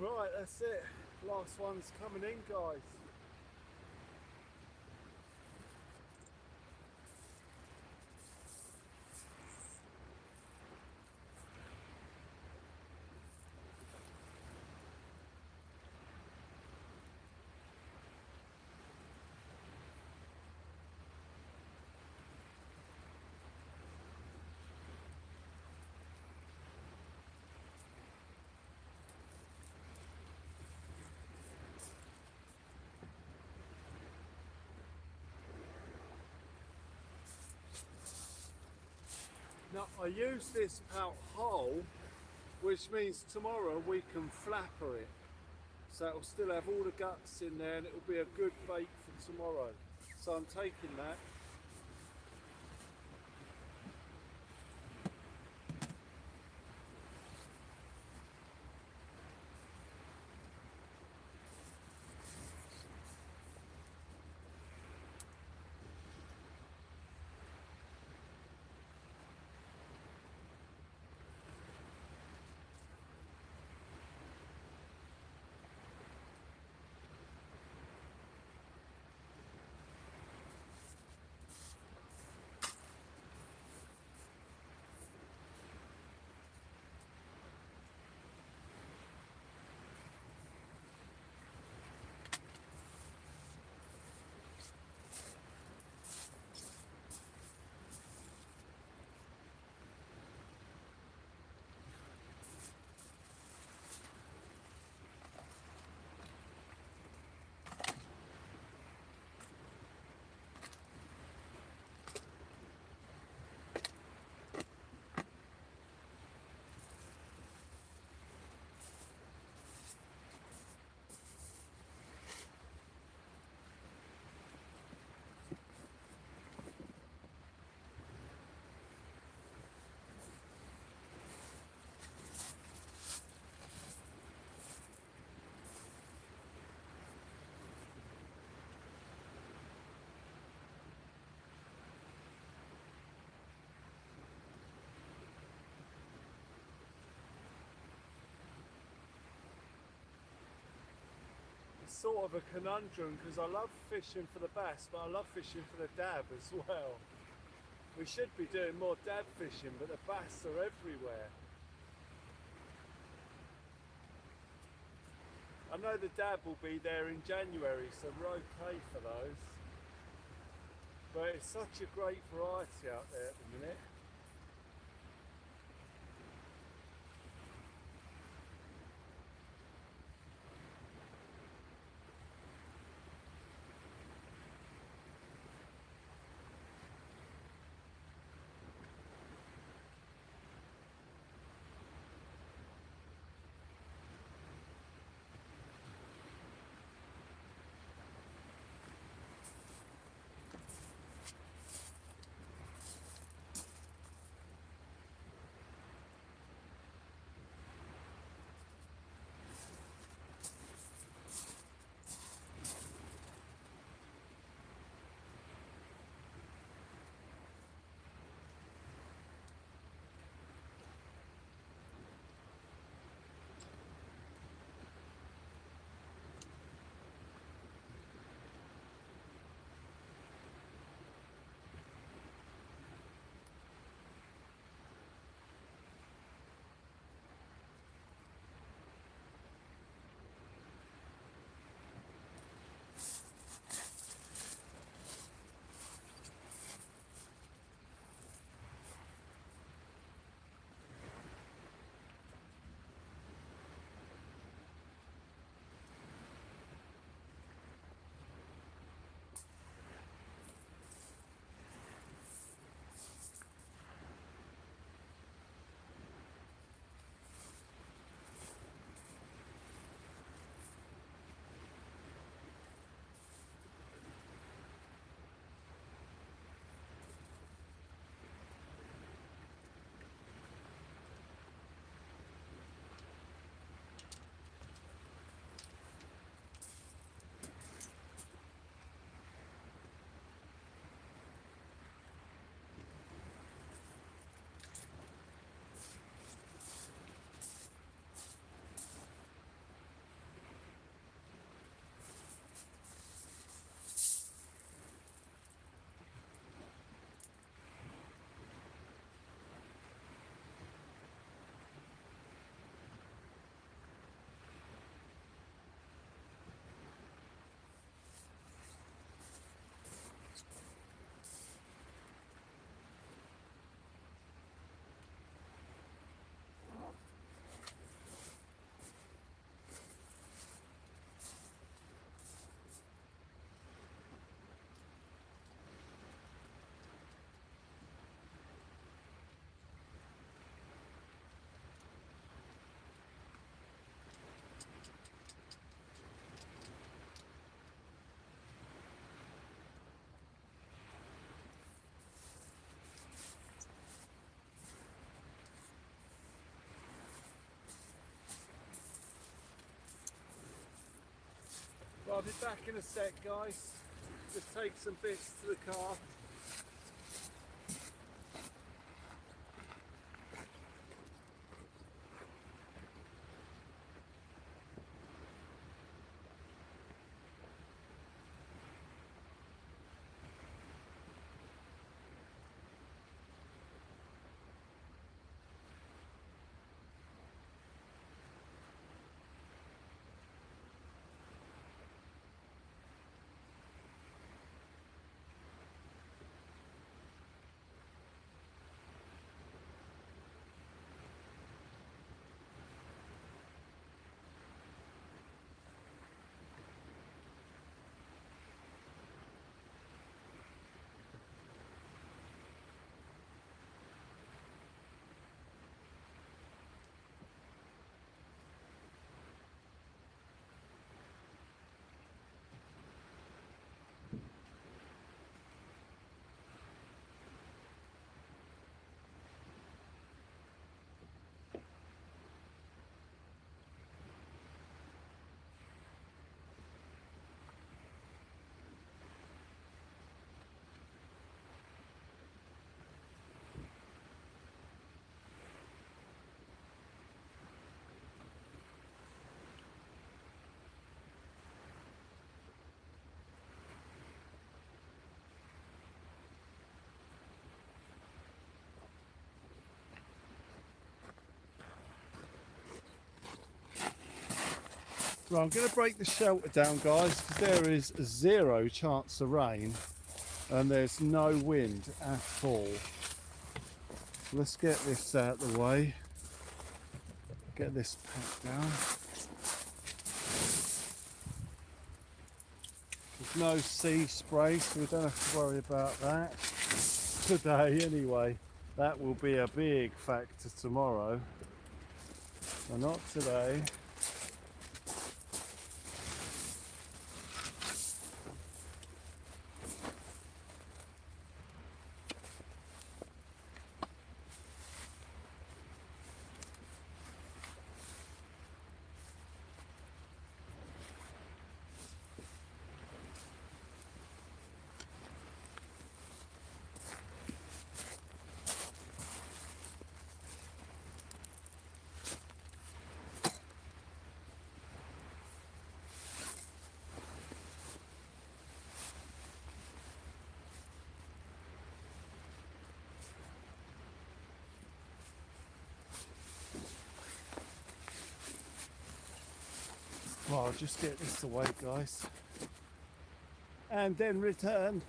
Right, that's it. Last one's coming in, guys. Now, I use this pout whole, which means tomorrow we can flapper it. So it'll still have all the guts in there and it'll be a good bait for tomorrow. So I'm taking that. Sort of a conundrum because I love fishing for the bass, but I love fishing for the dab as well. We should be doing more dab fishing, but the bass are everywhere. I know the dab will be there in January, so we're okay for those. But it's such a great variety out there at the minute. I'll be back in a sec, guys. Just take some bits to the car. Right, I'm going to break the shelter down, guys, because there is zero chance of rain and there's no wind at all. Let's get this out of the way. Get this packed down. There's no sea spray, so we don't have to worry about that today anyway. That will be a big factor tomorrow, but not today. Well, I'll just get this away, guys, and then return.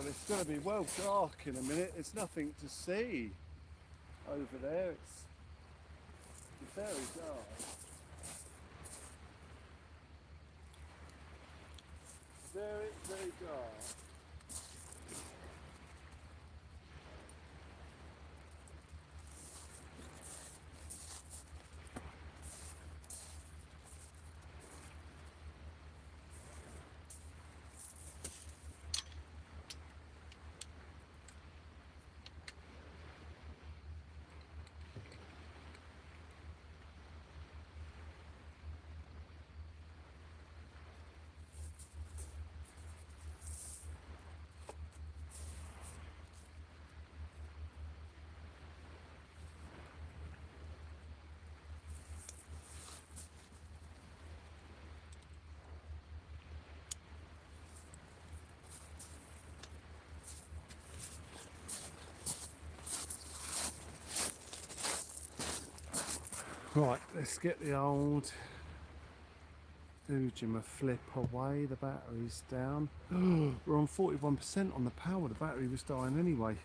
It's going to be well dark in a minute. There's nothing to see over there. It's very dark. Very, very dark. Right, let's get the old Ujima flip away. The battery's down. We're on 41% on the power. The battery was dying anyway.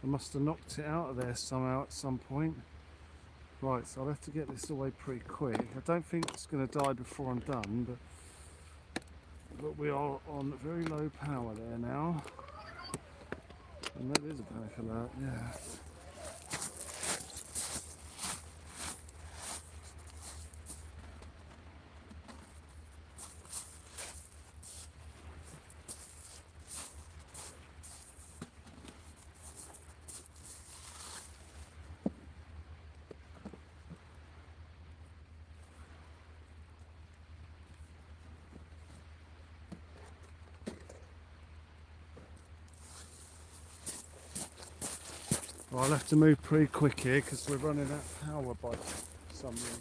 I must have knocked it out of there somehow at some point. Right, so I'll have to get this away pretty quick. I don't think it's going to die before I'm done, but we are on very low power there now. And that is a panic alert, yeah. Well, I'll have to move pretty quick here because we're running out of power by some reason.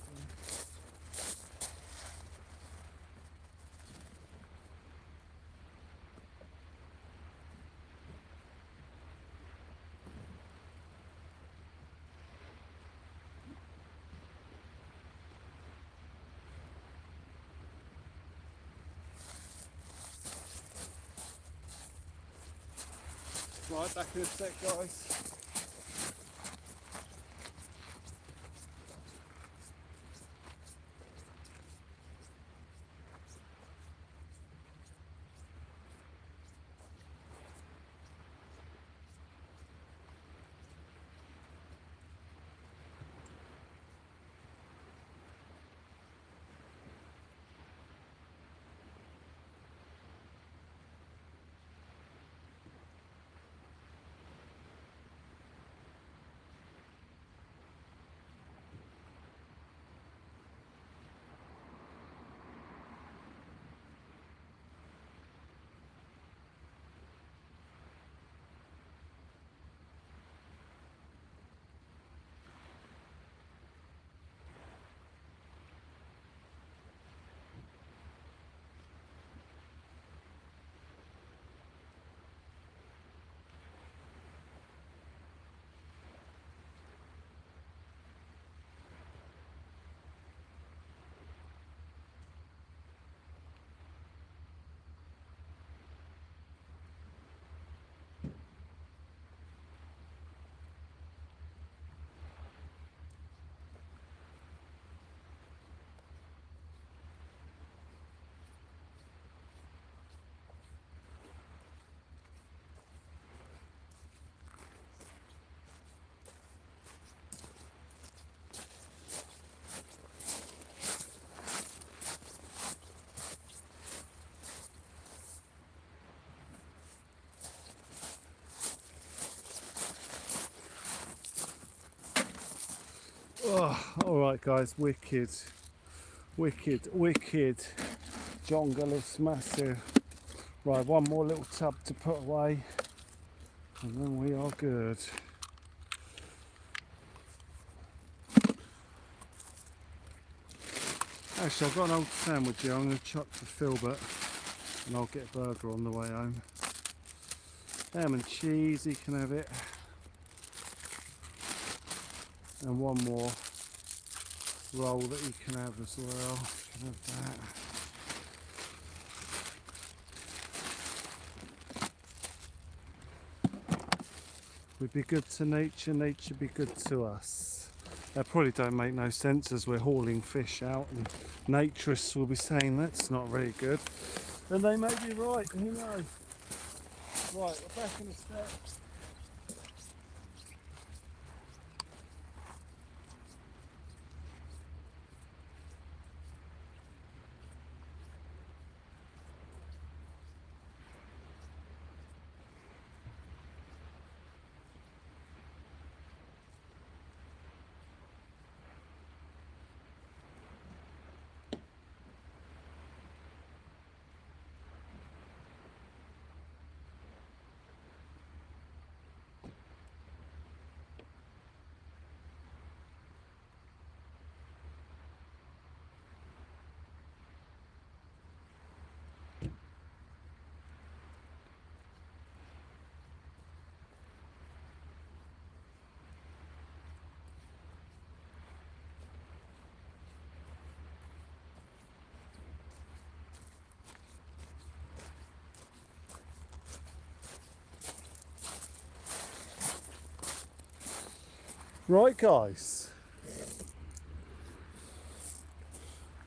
Right, back in a sec, guys. Oh, alright guys, wicked, wicked jungle is massive. Right, one more little tub to put away and then we are good. Actually, I've got an old sandwich here. I'm going to chuck for Filbert and I'll get a burger on the way home. Ham and cheese, he can have it. And one more roll that he can have as well. He can have that. We'd be good to nature, nature be good to us. That probably don't make no sense as we're hauling fish out and naturists will be saying that's not very good. And they may be right, who knows? Right, we're back in a step. Right guys,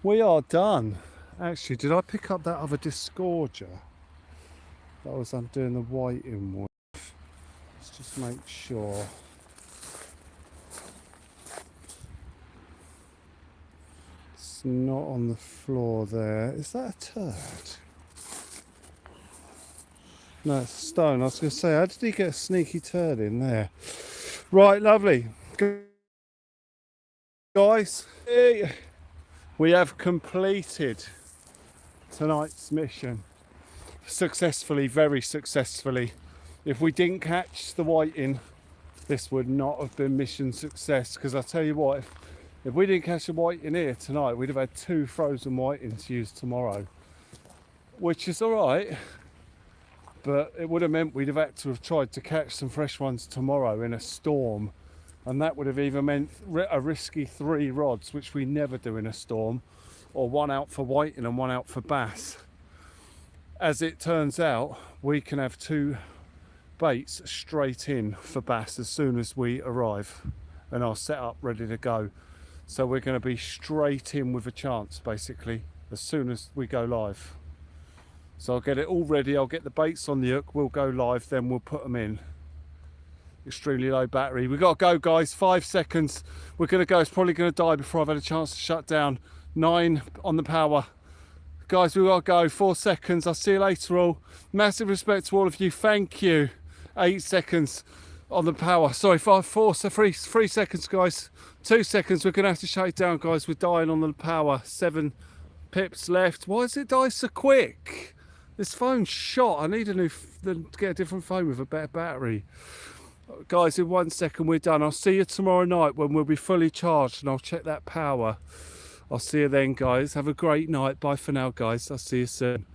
we are done. Actually, did I pick up that other disgorger that I was doing the whiting with? Let's just make sure. It's not on the floor there. Is that a turd? No, it's a stone. I was going to say, how did he get a sneaky turd in there? Right, lovely. Guys, we have completed tonight's mission successfully, very successfully. If we didn't catch the whiting, this would not have been mission success, because I tell you what, if we didn't catch the whiting here tonight, we'd have had 2 frozen whitings to use tomorrow, which is all right, but it would have meant we'd have had to have tried to catch some fresh ones tomorrow in a storm, and that would have either meant a risky 3 rods, which we never do in a storm, or 1 out for whiting and 1 out for bass. As it turns out, we can have 2 baits straight in for bass as soon as we arrive and are set up ready to go. So we're going to be straight in with a chance basically as soon as we go live. So I'll get it all ready, I'll get the baits on the hook, we'll go live, then we'll put them in. Extremely low battery. We got to go guys, 5 seconds. We're going to go, it's probably going to die before I've had a chance to shut down. 9 on the power. Guys, we got to go, 4 seconds. I'll see you later all. Massive respect to all of you, thank you. 8 seconds on the power. Sorry, 3 seconds guys. 2 seconds, we're going to have to shut it down guys. We're dying on the power. 7 pips left. Why does it die so quick? This phone's shot. I need to get a different phone with a better battery. Guys, in 1 second we're done. I'll see you tomorrow night when we'll be fully charged and I'll check that power. I'll see you then guys. Have a great night. Bye for now guys. I'll see you soon.